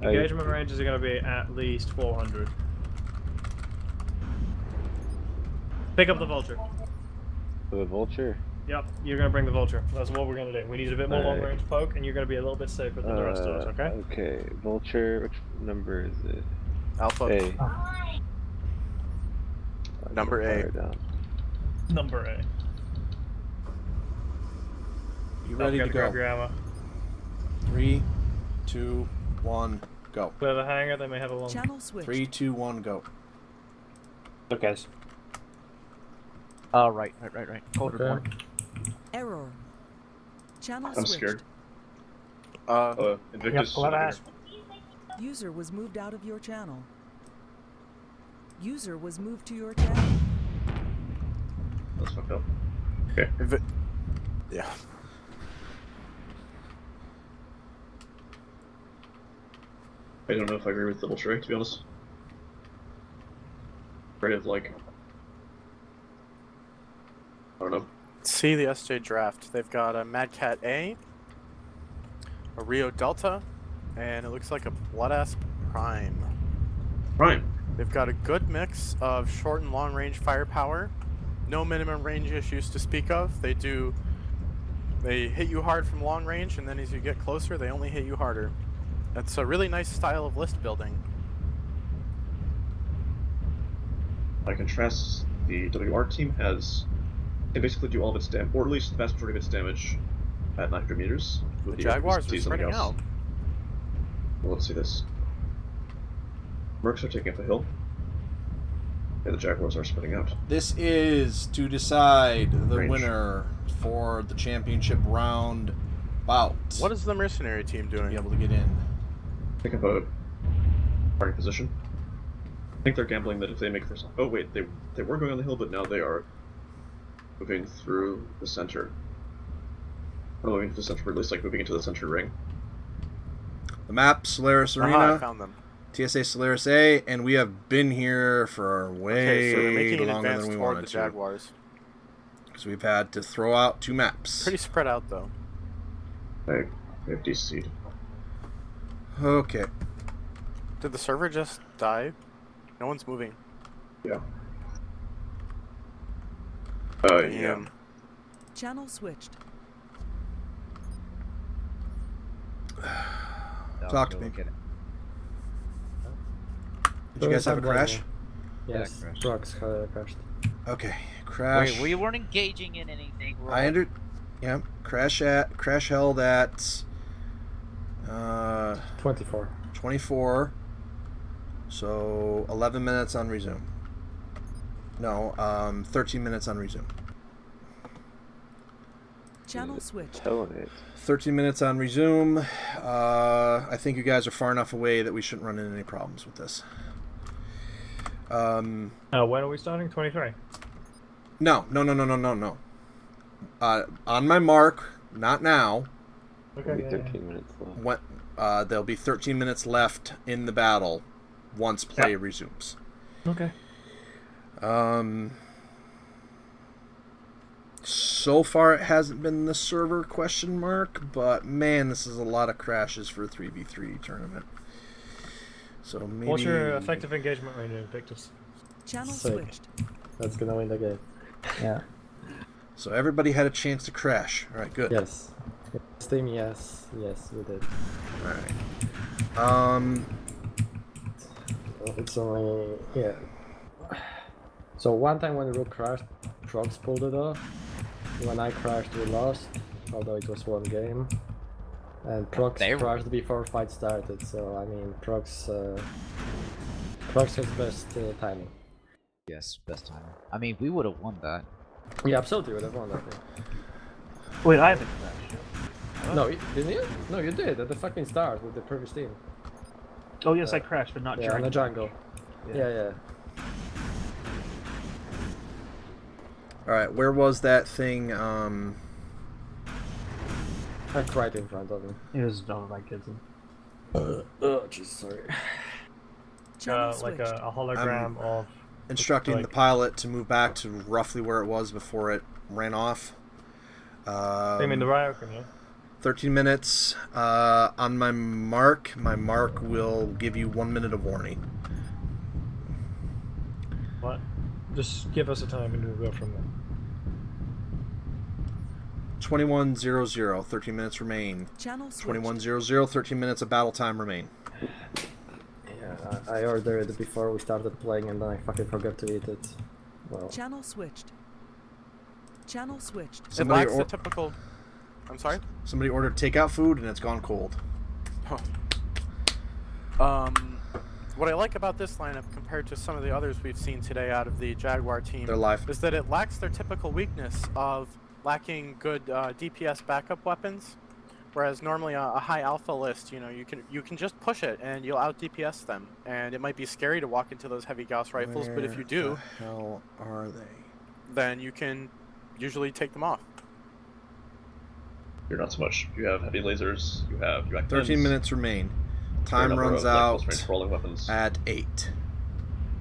Engagement ranges are going to be at least 400. Pick up the Vulture.
The Vulture?
Yep, you're going to bring the Vulture. That's what we're going to do. We need a bit more
Alright.
long-range poke, and you're going to be a little bit safer than the rest of us, okay?
Okay, Vulture, which number is it?
Alpha.
A.
Number A.
Down.
Number A.
You ready to
Grab
go?
your ammo.
3, 2, 1, go.
Clear the hangar, they may have a long...
Channel switch.
3, 2, 1, go.
Look, guys.
Right. Code
Okay.
report.
Error. Channel
I'm
switched.
scared. Invictus.
Yep, let us.
User was moved out of your channel. User was moved to your channel.
That's fucked up. Okay.
Yeah.
I don't know if I agree with the Vulture, to be honest. Afraid of, like... I don't know.
See the SJ draft. They've got a Mad Cat A, a Rio Delta, and it looks like a Bloodass Prime.
Prime.
They've got a good mix of short and long range firepower. No minimum range issues to speak of. They hit you hard from long range, and then as you get closer, they only hit you harder. That's a really nice style of list building.
By contrast, the WR team can basically do all of its damage, or at least the vast majority of its damage at 900 meters.
The Jaguars are spreading out.
Well, let's see this. Mercs are taking up the hill. Yeah, the Jaguars are spreading out.
This is to decide the
Range.
winner for the championship round bout.
What is the mercenary team doing?
Be able to get in.
Pick up a party position. I think they're gambling that if they make first. Oh wait, they were going on the hill, but now they are moving through the center. Or moving to the center, or at least like moving into the center ring.
The map, Solaris Arena.
Aha, I found them.
TSA Solaris A, and we have been here for way
Okay, so they're making an
longer
advance
than we
toward
wanted
the
to.
Jaguars.
Because we've had to throw out 2 maps.
Pretty spread out though.
They have DC'd.
Okay.
Did the server just die? No one's moving.
Yeah. Yeah.
Channel switched.
Talk to me. Did you guys have a crash?
Yes,
Yeah, crash.
Brock's crashed.
Okay, crash.
Wait, we weren't engaging in anything.
Yeah, crash held at
24.
24. So 11 minutes on resume. No, 13 minutes on resume.
Channel switched.
13 minutes on resume. I think you guys are far enough away that we shouldn't run into any problems with this.
When are we starting? 23?
No. On my mark, not now.
Okay.
13 minutes left.
What? There'll be 13 minutes left in the battle once play resumes.
Okay.
So far, it hasn't been the server ? But man, this is a lot of crashes for a 3v3 tournament. So maybe.
What's your effective engagement range, Invictus?
Channel
Sick.
switched.
That's gonna win the game. Yeah.
So everybody had a chance to crash. All right, good.
Yes. Steam, yes, we did.
All right.
It's only So one time when Rook crashed, Prox pulled it off. When I crashed, we lost, although it was one game. And Prox crashed before fight started. So I mean, Prox has best timing.
Yes, best timing. I mean, we would have won that.
Yeah, absolutely would have won that.
Wait, I haven't crashed.
No, didn't you? No, you did at the fucking start with the previous team.
Oh yes, I crashed, but not
Yeah,
during
on the jungle. Yeah.
All right, where was that thing?
That's right in front of me.
It was done by kids.
Oh, jeez, sorry.
Like a hologram of.
Instructing the pilot to move back to roughly where it was before it ran off.
Same in the Ryokan, yeah?
13 minutes. On my mark will give you 1 minute of warning.
What? Just give us a time and we'll go from there.
21:00, 13 minutes remain.
Channel switched.
21:00, 13 minutes of battle time remain.
Yeah, I ordered it before we started playing and then I fucking forgot to eat it. Well.
Channel switched. Channel switched.
It lacks the typical. I'm sorry?
Somebody ordered takeout food and it's gone cold.
What I like about this lineup compared to some of the others we've seen today out of the Jaguar team is that it lacks their typical weakness of lacking good DPS backup weapons. Whereas normally a high alpha list, you can just push it and you'll out DPS them, and it might be scary to walk into those heavy Gauss rifles, but if you do,
the hell are they?
Then you can usually take them off.
You're not so much. You have heavy lasers. You got
13 minutes remain. Time runs out at 8.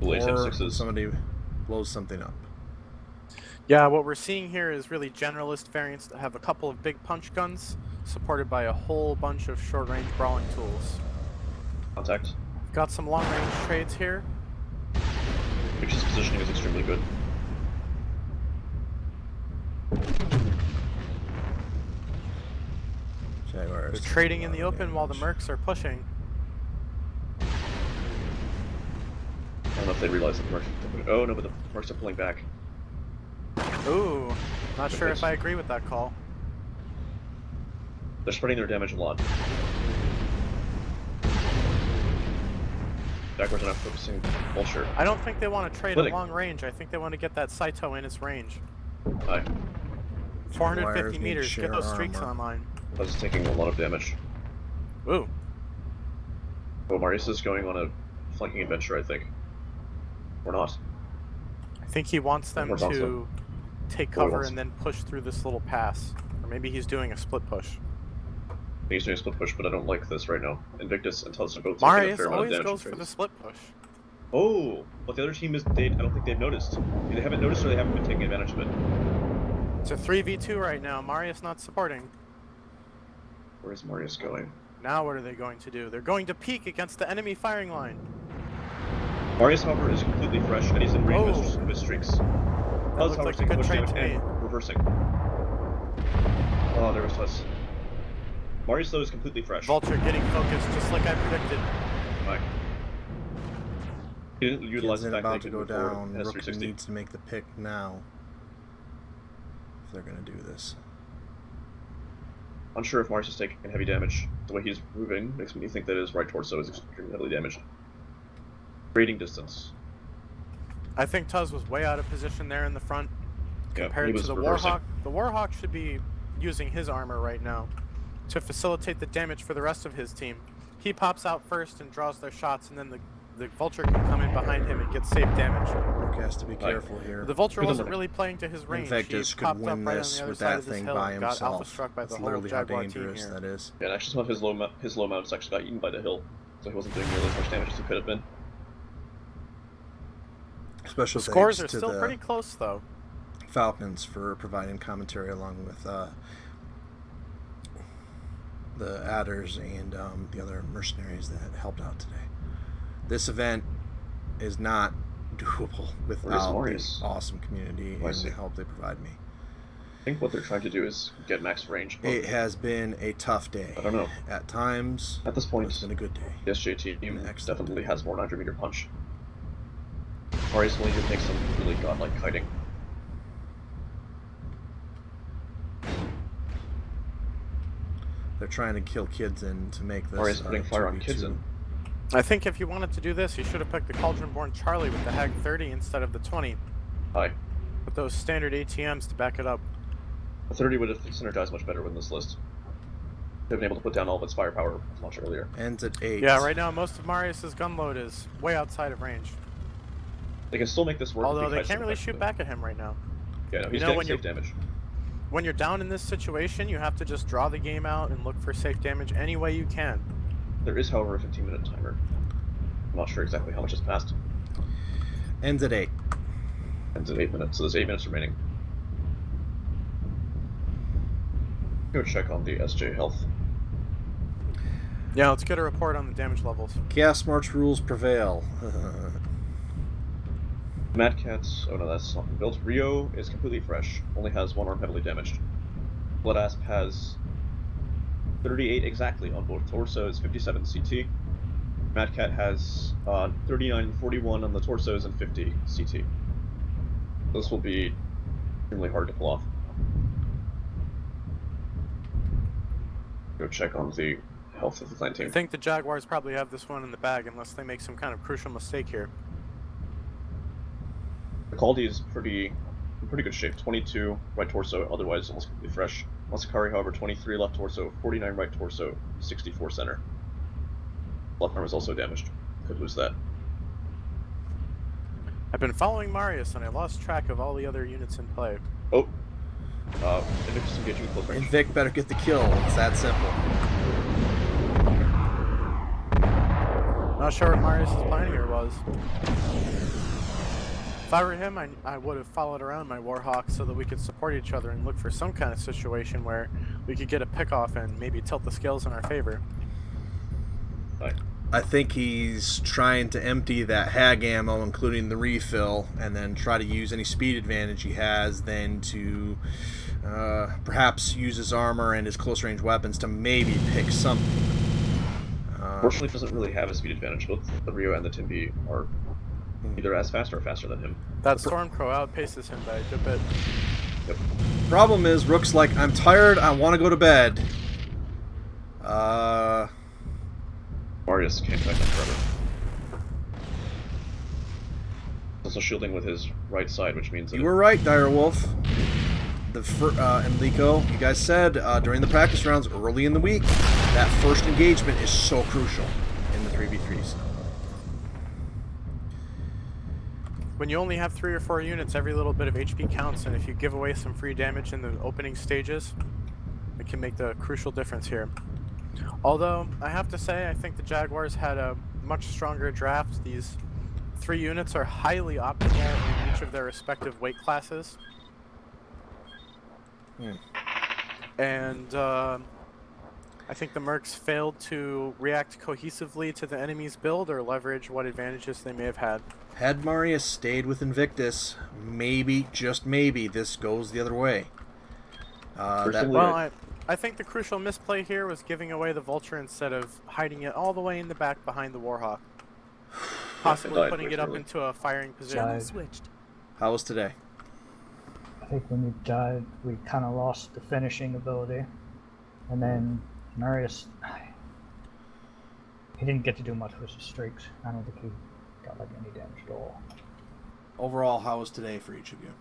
Or somebody blows something up.
Yeah, what we're seeing here is really generalist variants that have a couple of big punch guns, supported by a whole bunch of short-range brawling tools.
Contact.
Got some long-range trades here.
Witch's positioning is extremely good.
They're trading in the open while the mercs are pushing.
I don't know if they realize that the mercs are pulling. Oh no, but the mercs are pulling back.
Ooh, not sure if I agree with that call.
They're spreading their damage a lot. Jaguars are not focusing. Well, sure.
I don't think they want to trade at long range. I think they want to get that Saito in its range.
Aye.
450 meters. Get those streaks online.
I was taking a lot of damage.
Ooh.
Oh, Marius is going on a flanking adventure, I think. Or not.
I think he wants them
Or
to take cover and then push through this little pass. Or maybe he's doing a split push.
I think he's doing a split push, but I don't like this right now. Invictus and Telus are both taking a
Marius
fair amount of
always
damage.
goes for the split push.
Oh, but the other team is. I don't think they've noticed. Either they haven't noticed or they haven't been taking advantage of it.
It's a 3v2 right now. Marius not supporting.
Where is Marius going?
Now what are they going to do? They're going to peek against the enemy firing line.
Marius, however, is completely fresh and he's in range of his streaks.
That looked like a good trade to me.
Reversing. Oh, there was Tuz. Marius, though, is completely fresh.
Vulture getting focused just like I predicted.
Right. He didn't utilize the fact that
about
he
to
could
go
move forward
down.
and has
Rook
360.
needs to make the pick now. If they're going to do this.
Unsure if Marius is taking heavy damage. The way he's moving makes me think that his right torso is extremely heavily damaged. Trading distance.
I think Tuz was way out of position there in the front compared to the
reversing.
Warhawk. The Warhawk should be using his armor right now to facilitate the damage for the rest of his team. He pops out first and draws their shots, and then the Vulture can come in behind him and get safe damage.
Rook has to be careful here.
The Vulture wasn't really playing to his range.
Invictus could win this with that thing by himself.
That's
literally how dangerous that is.
Yeah, and actually some of his low mounts actually got eaten by the hill, so he wasn't doing nearly as much damage as he could have been.
Special
the scores
thanks
are
to
still
the
pretty close, though.
Falcons for providing commentary along with the adders and the other mercenaries that helped out today. This event is not doable without the awesome community and the help they provide me.
I think what they're trying to do is get max range.
It has been a tough day.
I don't know.
At times,
at this point,
it's been a good day.
The SJ team definitely has more 900-meter punch. Marius will need to take some really godlike kiting.
They're trying to kill kids in to make this.
Marius putting fire on kids in.
I think if you wanted to do this, you should have picked the Cauldron-born Charlie with the Hag 30 instead of the 20.
Aye.
With those standard ATMs to back it up.
The 30 would have synergized much better with this list. They've been able to put down all of its firepower much earlier.
Ends at 8.
Yeah, right now most of Marius's gun load is way outside of range.
They can still make this work.
Although they can't really shoot back at him right now.
Yeah, no, he's getting safe damage.
When you're down in this situation, you have to just draw the game out and look for safe damage any way you can.
There is, however, a 15-minute timer. I'm not sure exactly how much has passed.
Ends at 8.
Ends at 8 minutes, so there's 8 minutes remaining. Go check on the SJ health.
Yeah, let's get a report on the damage levels.
Chaos March rules prevail.
Mad Cat's, oh no, that's not been built. Rio is completely fresh, only has one arm heavily damaged. Blood Asp has 38 exactly on both torsos, 57 CT. Mad Cat has 39 and 41 on the torsos and 50 CT. This will be extremely hard to pull off. Go check on the health of the clan team.
I think the Jaguars probably have this one in the bag unless they make some kind of crucial mistake here.
The Caldi is in pretty good shape. 22 right torso, otherwise almost completely fresh. Masakari, however, 23 left torso, 49 right torso, 64 center. Left arm is also damaged. Could lose that.
I've been following Marius and I lost track of all the other units in play.
Oh. Invictus engaging close range.
Invic better get the kill. It's that simple.
Not sure what Marius' plan here was. If I were him, I would have followed around my Warhawk so that we could support each other and look for some kind of situation where we could get a pick off and maybe tilt the scales in our favor.
I think he's trying to empty that hag ammo, including the refill, and then try to use any speed advantage he has, then to perhaps use his armor and his close-range weapons to maybe pick something.
Fortunately, he doesn't really have a speed advantage. Both the Rio and the Timby are either as fast or faster than him.
That Stormcrow outpaces him by a good bit.
Yep.
Problem is, Rook's like, I'm tired, I want to go to bed.
Marius can't fight that forever. Also shielding with his right side, which means that
you were right, Direwolf. And Liko, you guys said during the practice rounds early in the week, that first engagement is so crucial in the 3v3s.
When you only have 3 or 4 units, every little bit of HP counts, and if you give away some free damage in the opening stages, it can make the crucial difference here. Although, I have to say, I think the Jaguars had a much stronger draft. These 3 units are highly optimal in each of their respective weight classes. And I I think the Mercs failed to react cohesively to the enemy's build or leverage what advantages they may have had.
Had Marius stayed with Invictus, maybe, just maybe, this goes the other way.
I think the crucial misplay here was giving away the Vulture instead of hiding it all the way in the back behind the Warhawk. Possibly putting it up into a firing position.
How was today?
I think when we died, we kind of lost the finishing ability. And then Marius, he didn't get to do much with his streaks. I don't think he got like any damage at all.
Overall, how was today for each of you?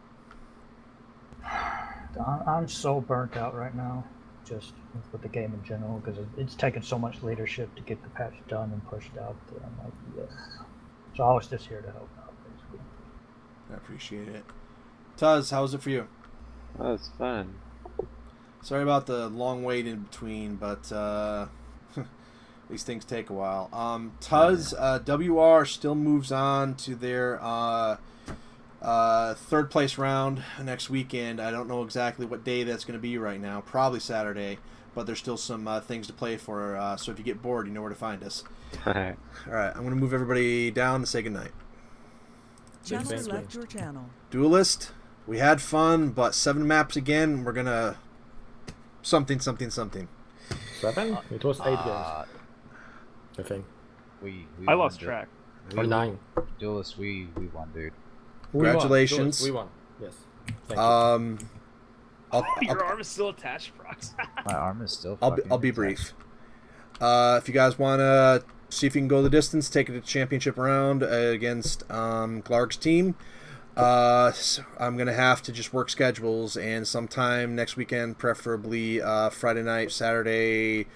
I'm so burnt out right now, just with the game in general, because it's taken so much leadership to get the patch done and pushed out. That I'm like, yes. So I was just here to help out, basically.
I appreciate it. Tuz, how was it for you?
Oh, it's fun.
Sorry about the long wait in between, but these things take a while. Tuz, WR still moves on to their third place round next weekend. I don't know exactly what day that's going to be right now. Probably Saturday, but there's still some things to play for. So if you get bored, you know where to find us. All right, I'm going to move everybody down to say goodnight.
Channel select your channel.
Duelist, we had fun, but 7 maps again. We're gonna something.
7? It was 8 games. I think.
I lost track.
Or 9.
Duelist, we won, dude.
Congratulations.
We won. Yes. Thank you.
Your arm is still attached, Prox.
My arm is still.
I'll be brief. If you guys wanna see if you can go the distance, take it to championship round against Glarg's team. So I'm gonna have to just work schedules, and sometime next weekend, preferably Friday night, Saturday.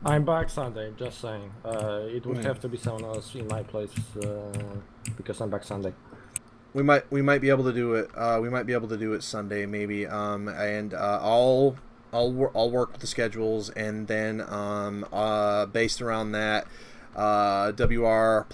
I'm back Sunday. Just saying. It would have to be someone else in my place because I'm back Sunday.
We might be able to do it. We might be able to do it Sunday, maybe. And I'll work with the schedules, and then based around that, WR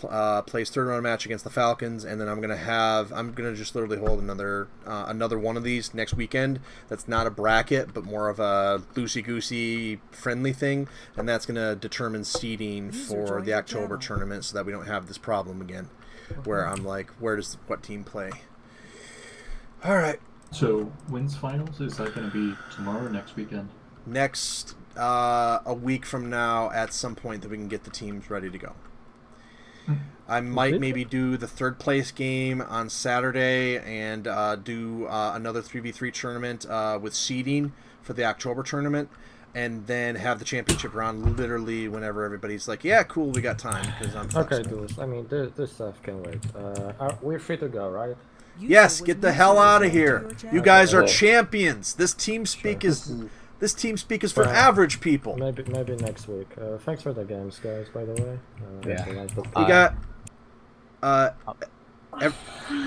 plays third round match against the Falcons, and then I'm gonna just literally hold another one of these next weekend. That's not a bracket, but more of a loosey-goosey friendly thing, and that's gonna determine seeding for the October tournament, so that we don't have this problem again, where I'm like, where does what team play? All right.
So wins finals, is that going to be tomorrow or next weekend?
Next a week from now, at some point that we can get the teams ready to go. I might maybe do the third place game on Saturday and do another 3v3 tournament with seeding for the October tournament, and then have the championship round literally whenever everybody's like, yeah, cool, we got time, because I'm
okay, dude. I mean, this stuff can wait. We're free to go, right?
Yes, get the hell out of here. You guys are champions. This team speak is for average people.
Maybe next week. Thanks for the games, guys, by the way.
We got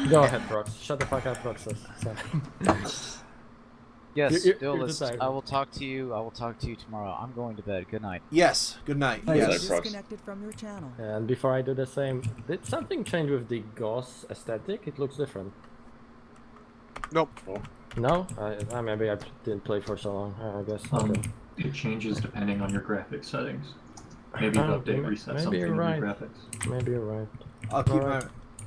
go ahead, Brooks. Shut the fuck up, Brooks.
Yes,
Duelist,
I will talk to you. I will talk to you tomorrow. I'm going to bed. Good night.
Yes, good night. Yes.
Disconnected from your channel.
And before I do the same, did something change with the Gauss aesthetic? It looks different.
Nope.
No? Maybe I didn't play for so long. I guess. Okay.
It changes depending on your graphics settings. Maybe the update resets something in your graphics.
Maybe you're right.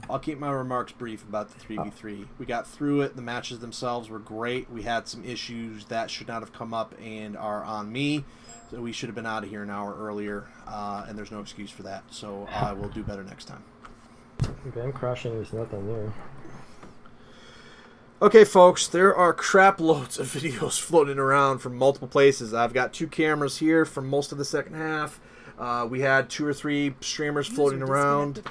I'll keep my remarks brief about the 3v3. We got through it. The matches themselves were great. We had some issues that should not have come up and are on me. So we should have been out of here an hour earlier, and there's no excuse for that. So I will do better next time.
Game crashing is not on you.
Okay, folks, there are crap loads of videos floating around from multiple places. I've got 2 cameras here for most of the second half. We had 2 or 3 streamers floating around.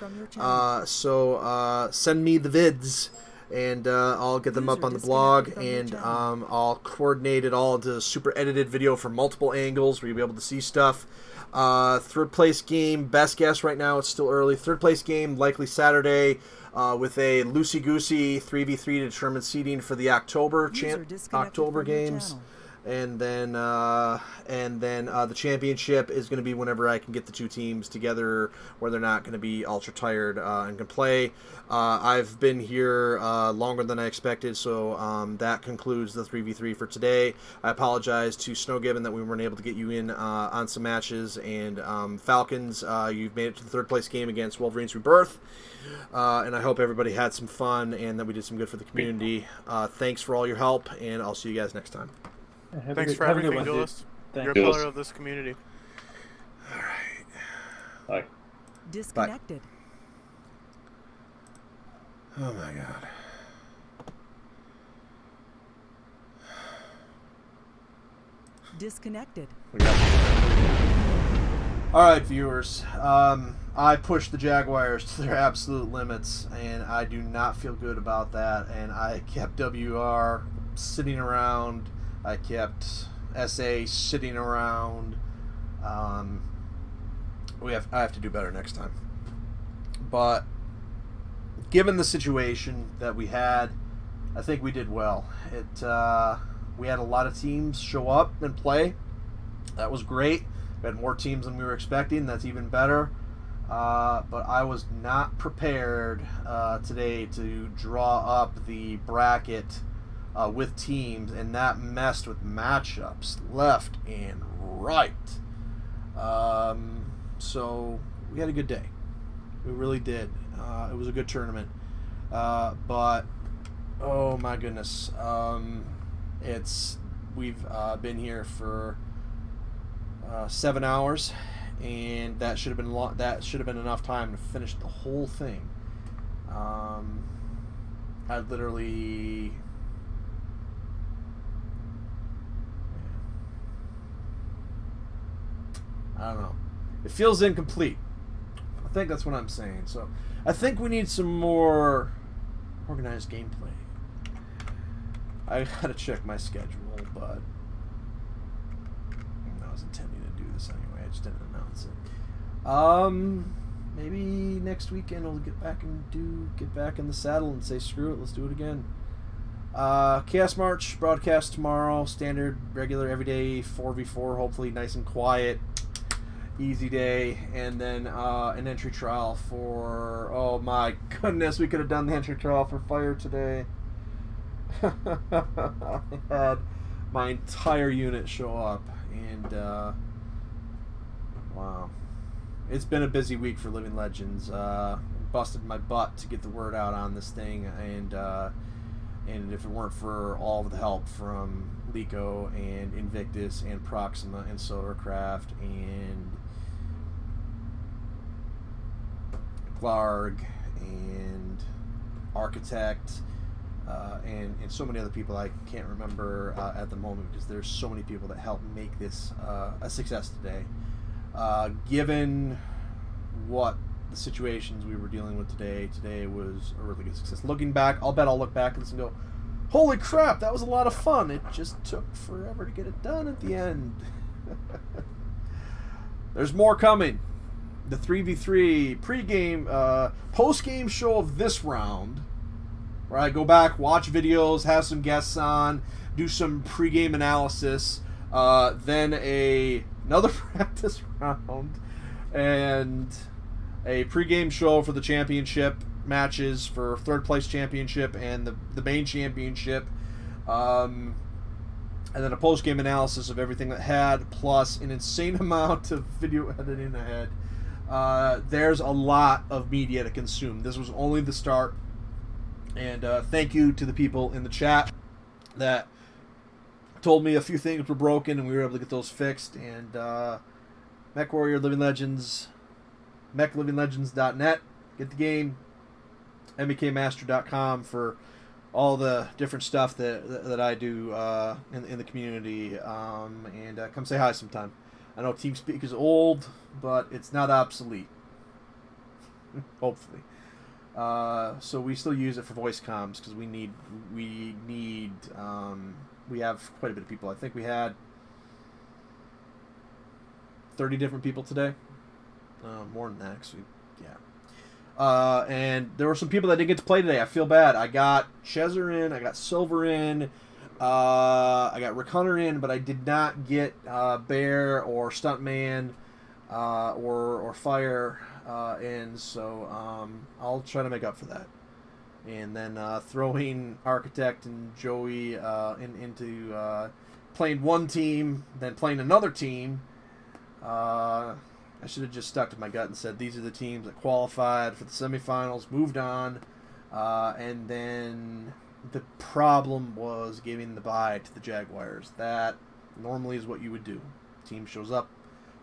So send me the vids, and I'll get them up on the blog, and I'll coordinate it all into a super edited video from multiple angles where you'll be able to see stuff. Third place game, best guess right now, it's still early. Third place game, likely Saturday, with a loosey-goosey 3v3 to determine seeding for the October games. And then the championship is going to be whenever I can get the two teams together where they're not going to be ultra tired and can play. I've been here longer than I expected, so that concludes the 3v3 for today. I apologize to Snowgiven that we weren't able to get you in on some matches. And Falcons, you've made it to the third place game against Wolverines Rebirth. And I hope everybody had some fun and that we did some good for the community. Thanks for all your help, and I'll see you guys next time.
Thanks for everything, Duelist. You're a pillar of this community.
Bye.
Disconnected.
Oh my god.
Disconnected.
Alright, viewers. I pushed the Jaguars to their absolute limits, and I do not feel good about that. And I kept WR sitting around. I kept SA sitting around. I have to do better next time. But given the situation that we had, I think we did well. We had a lot of teams show up and play. That was great. We had more teams than we were expecting. That's even better. But I was not prepared today to draw up the bracket with teams, and that messed with matchups left and right. So we had a good day. We really did. It was a good tournament. But oh my goodness, we've been here for 7 hours, and that should have been enough time to finish the whole thing. I literally. I don't know. It feels incomplete. I think that's what I'm saying. So I think we need some more organized gameplay. I gotta check my schedule, but I was intending to do this anyway. I just didn't announce it. Maybe next weekend I'll get back in the saddle and say screw it. Let's do it again. Chaos March broadcast tomorrow. Standard, regular, everyday 4v4. Hopefully nice and quiet. Easy day, and then an entry trial for, oh my goodness, we could have done the entry trial for Fire today. I had my entire unit show up, and wow, it's been a busy week for Living Legends. Busted my butt to get the word out on this thing, and if it weren't for all of the help from Lico and Invictus and Proxima and Solarcraft and Glarg and Architect and so many other people I can't remember at the moment, because there's so many people that helped make this a success today. Given what the situations we were dealing with today was a really good success. Looking back, I'll look back at this and go, holy crap, that was a lot of fun. It just took forever to get it done at the end. There's more coming. The 3v3 pre-game, post-game show of this round, where I go back, watch videos, have some guests on, do some pre-game analysis, then another practice round, and a pre-game show for the championship matches for third place championship and the main championship, and then a post-game analysis of everything that had, plus an insane amount of video editing ahead. There's a lot of media to consume. This was only the start, and thank you to the people in the chat that told me a few things were broken and we were able to get those fixed. And Mechwarrior Living Legends, mechlivinglegends.net, get the game. mekmaster.com for all the different stuff that I do in the community, and come say hi sometime. I know TeamSpeak is old, but it's not obsolete. Hopefully. So we still use it for voice comms because we have quite a bit of people. I think we had 30 different people today. More than that, actually. Yeah. And there were some people that didn't get to play today. I feel bad. I got Chezer in, I got Silver in, I got Rick Hunter in, but I did not get Bear or Stuntman or Fire in, so I'll try to make up for that. And then throwing Architect and Joey into playing one team, then playing another team. I should have just stuck to my gut and said these are the teams that qualified for the semifinals, moved on, and then the problem was giving the bye to the Jaguars. That normally is what you would do. Team shows up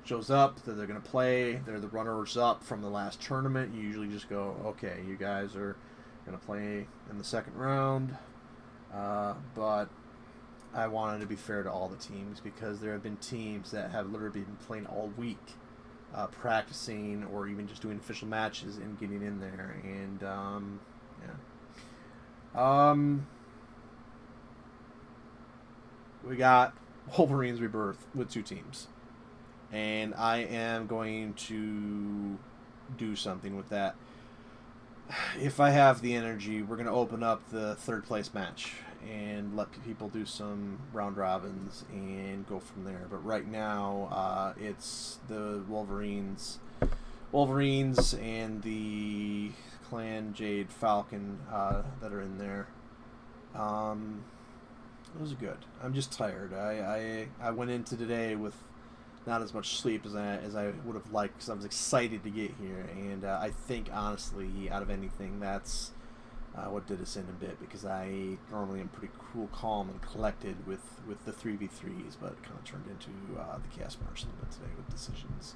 that they're going to play. They're the runners-up from the last tournament. You usually just go, okay, you guys are going to play in the second round. But I wanted to be fair to all the teams because there have been teams that have literally been playing all week, practicing or even just doing official matches and getting in there. And, we got Wolverines Rebirth with 2 teams. And I am going to do something with that. If I have the energy, we're going to open up the 3rd place match and let people do some round robins and go from there. But right now, it's the Wolverines and the Clan Jade Falcon that are in there. It was good. I'm just tired. I went into today with not as much sleep as I would have liked because I was excited to get here, and I think honestly, out of anything, that's what did us in a bit, because I normally am pretty cool, calm, and collected with the 3v3s, but it kind of turned into the cast march a little bit today with decisions.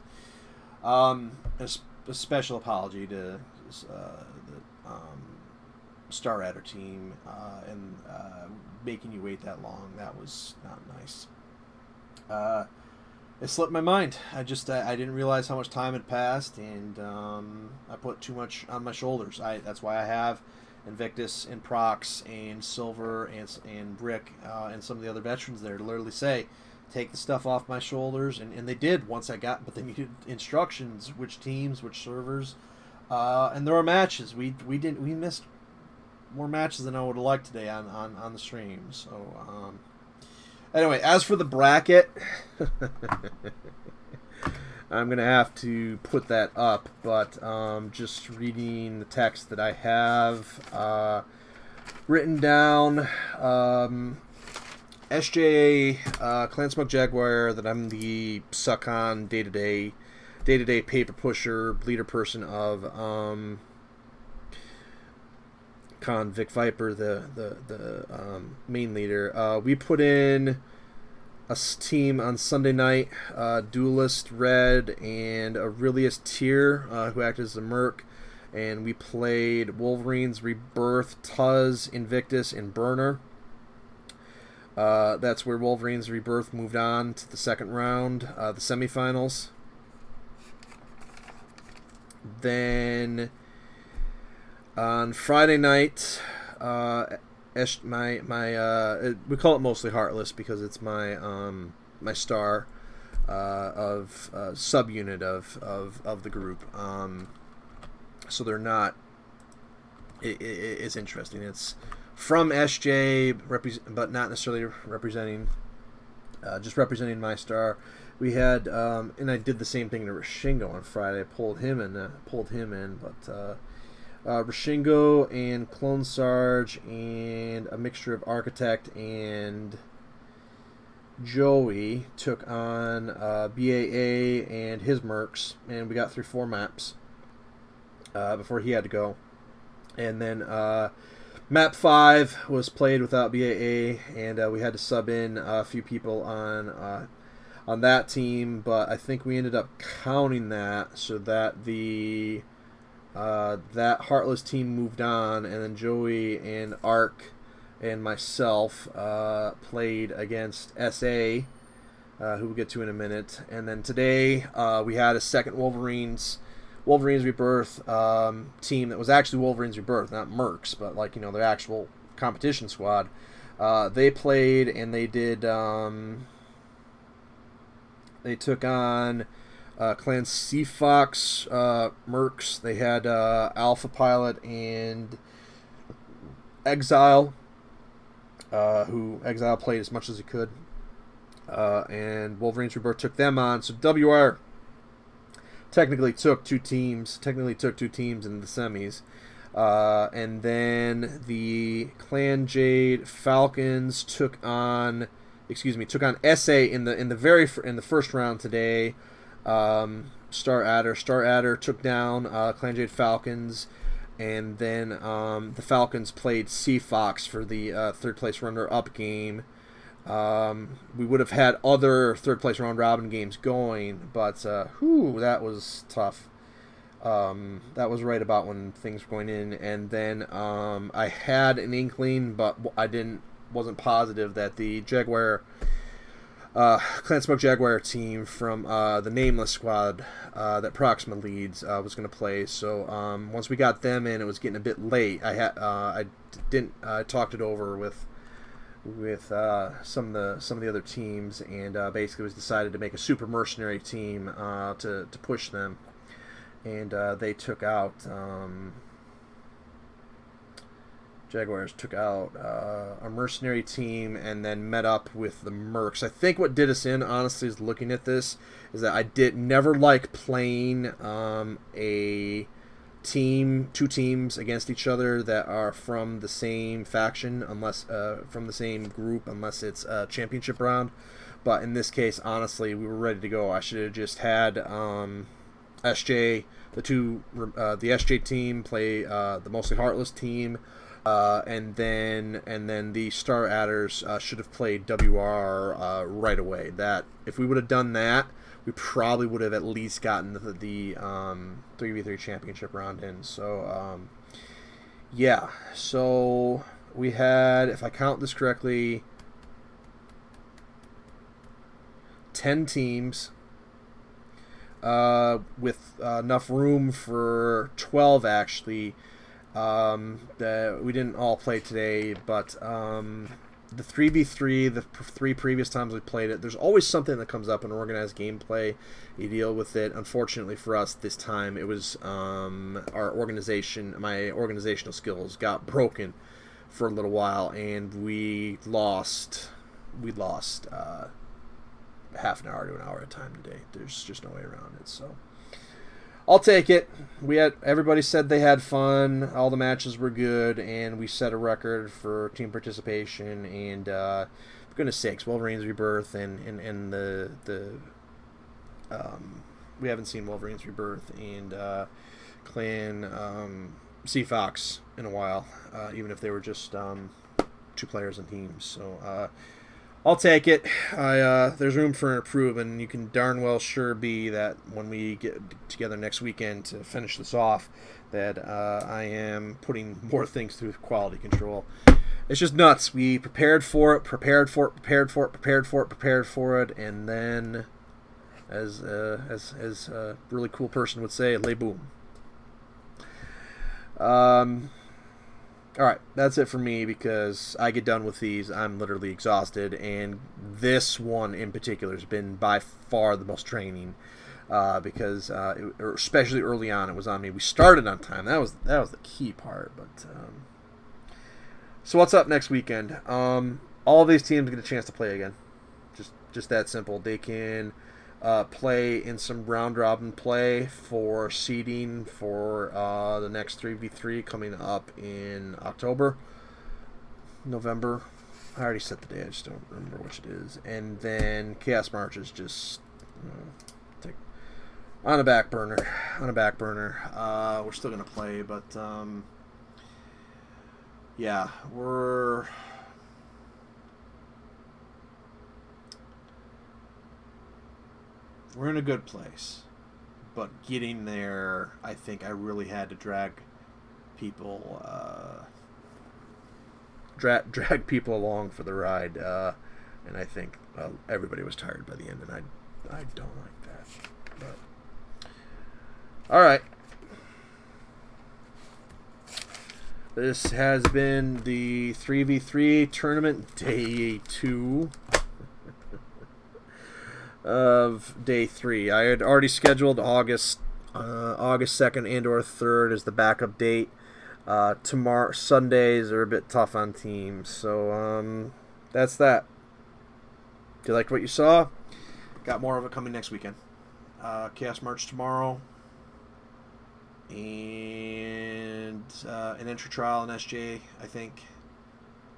A special apology to the Star Adder team and making you wait that long. That was not nice. It slipped my mind. I didn't realize how much time had passed, and I put too much on my shoulders. That's why I have Invictus and Prox and Silver and Brick and some of the other veterans there to literally say, take the stuff off my shoulders, and they did once I got. But they needed instructions, which teams, which servers, and there were matches. We missed more matches than I would have liked today on the stream. So. Anyway, as for the bracket, I'm going to have to put that up, but just reading the text that I have written down, SJ, Clan Smoke Jaguar, that I'm the suck-on day-to-day paper pusher, leader person of, Vic Viper, the main leader. We put in a team on Sunday night, Duelist, Red, and Aurelius Tier, who acted as the Merc, and we played Wolverines, Rebirth, Tuz, Invictus, and Burner. That's where Wolverines Rebirth moved on to the second round, the semifinals. Then on Friday night, we call it mostly Heartless because it's my star of subunit of the group. So they're not. It's interesting. It's from SJ, but not necessarily representing. Just representing my star. We had, and I did the same thing to Rashingo on Friday. I pulled him in, but. Rashingo and Clone Sarge and a mixture of Architect and Joey took on BAA and his mercs, and we got through 4 maps before he had to go. And then map 5 was played without BAA, and we had to sub in a few people on that team, but I think we ended up counting that so that that Heartless team moved on, and then Joey and Ark and myself played against SA, who we'll get to in a minute. And then today we had a second Wolverines Rebirth team that was actually Wolverines Rebirth, not Mercs, but their actual competition squad. They played, and they did. They took on Clan Seafox Mercs. They had Alpha Pilot and Exile. who Exile played as much as he could. And Wolverines Rebirth took them on. So WR technically took two teams in the semis. And then the Clan Jade Falcons took on SA in the first round today. Star Adder took down Clan Jade Falcons, and then the Falcons played Sea Fox for the third place runner-up game. We would have had other third place round robin games going, but that was tough. That was right about when things were going in, and then I had an inkling, but I wasn't positive that the Jaguar Clan Smoke Jaguar team from the Nameless squad that Proxima leads was going to play. So once we got them in, it was getting a bit late. I talked it over with some of the other teams, and basically it was decided to make a super mercenary team to push them, and they took out Jaguars took out a mercenary team and then met up with the Mercs. I think what did us in, honestly, is looking at this, is that I never like playing two teams against each other that are from the same faction, unless from the same group, unless it's a championship round. But in this case, honestly, we were ready to go. I should have just had SJ, the SJ team play the Mostly Heartless team. And then the Star Adders should have played WR right away. That if we would have done that, we probably would have at least gotten the 3v3 championship round in. So yeah, so we had, if I count this correctly, 10 teams with enough room for 12 actually. That we didn't all play today, but the 3v3, the 3 previous times we played it, there's always something that comes up in organized gameplay. You deal with it. Unfortunately for us this time, it was my organizational skills got broken for a little while, and we lost half an hour to an hour at a time today. There's just no way around it, so I'll take it. Everybody said they had fun. All the matches were good, and we set a record for team participation. And for goodness sakes, Wolverines Rebirth and the we haven't seen Wolverines Rebirth and Clan Sea Fox in a while, even if they were just 2 players and teams. So I'll take it. There's room for improvement, and you can darn well sure be that when we get together next weekend to finish this off, that I am putting more things through quality control. It's just nuts. We prepared for it, and then, as a really cool person would say, lay boom. All right, that's it for me, because I get done with these, I'm literally exhausted, and this one in particular has been by far the most draining, because especially early on, it was on me. We started on time. That was the key part. But so what's up next weekend? All of these teams get a chance to play again. Just that simple. They can play in some round robin play for seeding for the next 3v3 coming up in November. I already set the day, I just don't remember which it is. And then Chaos March is just on a back burner. We're still gonna play, but yeah, we're in a good place, but getting there, I think I really had to drag people along for the ride, and I think everybody was tired by the end, and I don't like that. But all right, this has been the 3v3 tournament, day 2 of day 3. I had already scheduled August 2nd and or 3rd as the backup date. Tomorrow Sundays are a bit tough on teams, so that's that. If you liked what you saw, got more of it coming next weekend. Chaos March tomorrow, and an entry trial in SJ, I think,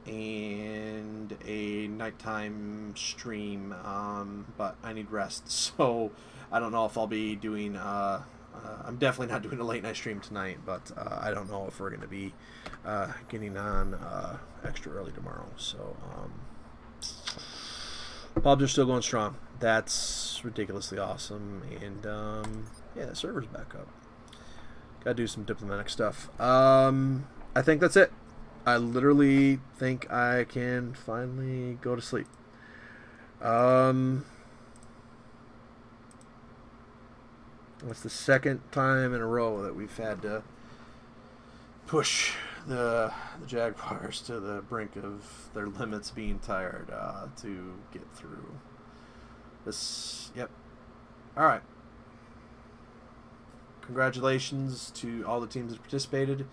and a nighttime stream. But I need rest, so I don't know if I'll be doing. I'm definitely not doing a late night stream tonight, but I don't know if we're going to be getting on extra early tomorrow. So pubs are still going strong. That's ridiculously awesome, and yeah, the server's back up. Gotta do some diplomatic stuff. I think that's it. I literally think I can finally go to sleep. It's the second time in a row that we've had to push the Jaguars to the brink of their limits being tired to get through this. Yep. All right. Congratulations to all the teams that participated.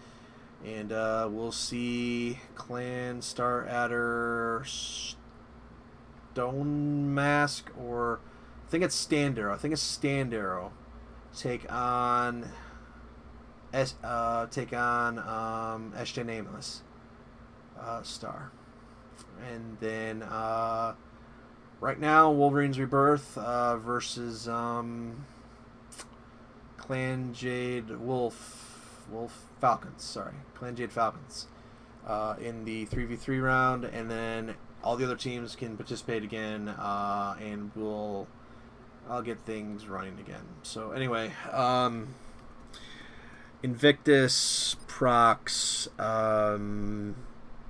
And we'll see Clan Star Adder, Stone Mask, or I think it's Stand Arrow. Take on SJ Nameless Star. And then right now Wolverine's Rebirth versus Clan Jade Falcons, Clan Jade Falcons in the 3v3 round, and then all the other teams can participate again, and I'll get things running again. So anyway, Invictus, Prox,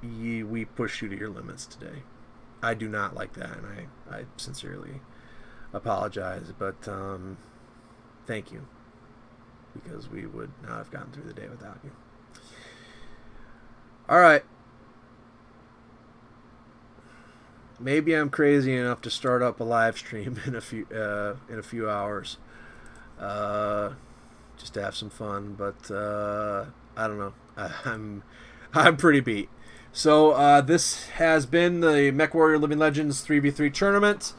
we push you to your limits today. I do not like that, and I sincerely apologize, but thank you, because we would not have gotten through the day without you. All right. Maybe I'm crazy enough to start up a live stream in a few hours, just to have some fun. But I don't know. I'm pretty beat. So this has been the Mechwarrior Living Legends 3v3 tournament.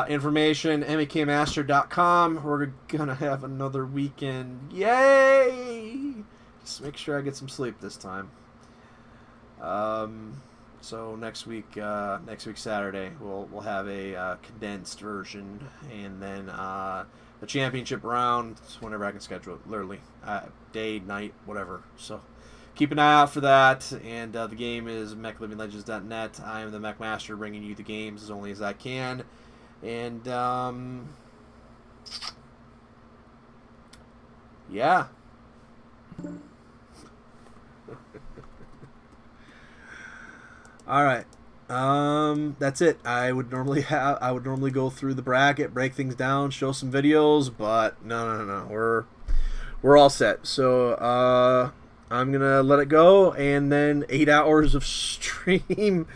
Information, mekmaster.com. We're gonna have another weekend. Yay! Just make sure I get some sleep this time. So next week Saturday, we'll have a condensed version, and then the championship round whenever I can schedule it, literally day, night, whatever. So keep an eye out for that. And the game is mechlivinglegends.net. I am the Mechmaster, bringing you the games as only as I can. And yeah. All right. That's it. I would normally go through the bracket, break things down, show some videos, but no. We're all set. So I'm gonna let it go, and then 8 hours of stream.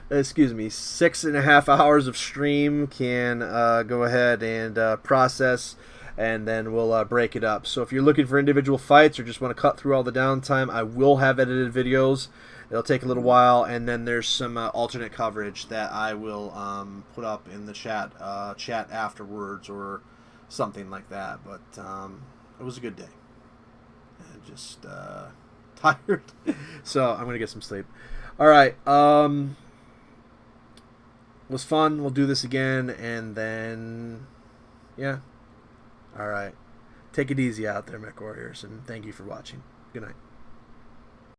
6.5 hours of stream can go ahead and process, and then we'll break it up. So if you're looking for individual fights or just want to cut through all the downtime, I will have edited videos. It'll take a little while, and then there's some alternate coverage that I will put up in the chat afterwards or something like that. But it was a good day. I'm just tired, so I'm gonna get some sleep. All right. It was fun. We'll do this again, and then yeah. All right. Take it easy out there, Mech Warriors, and thank you for watching. Good night.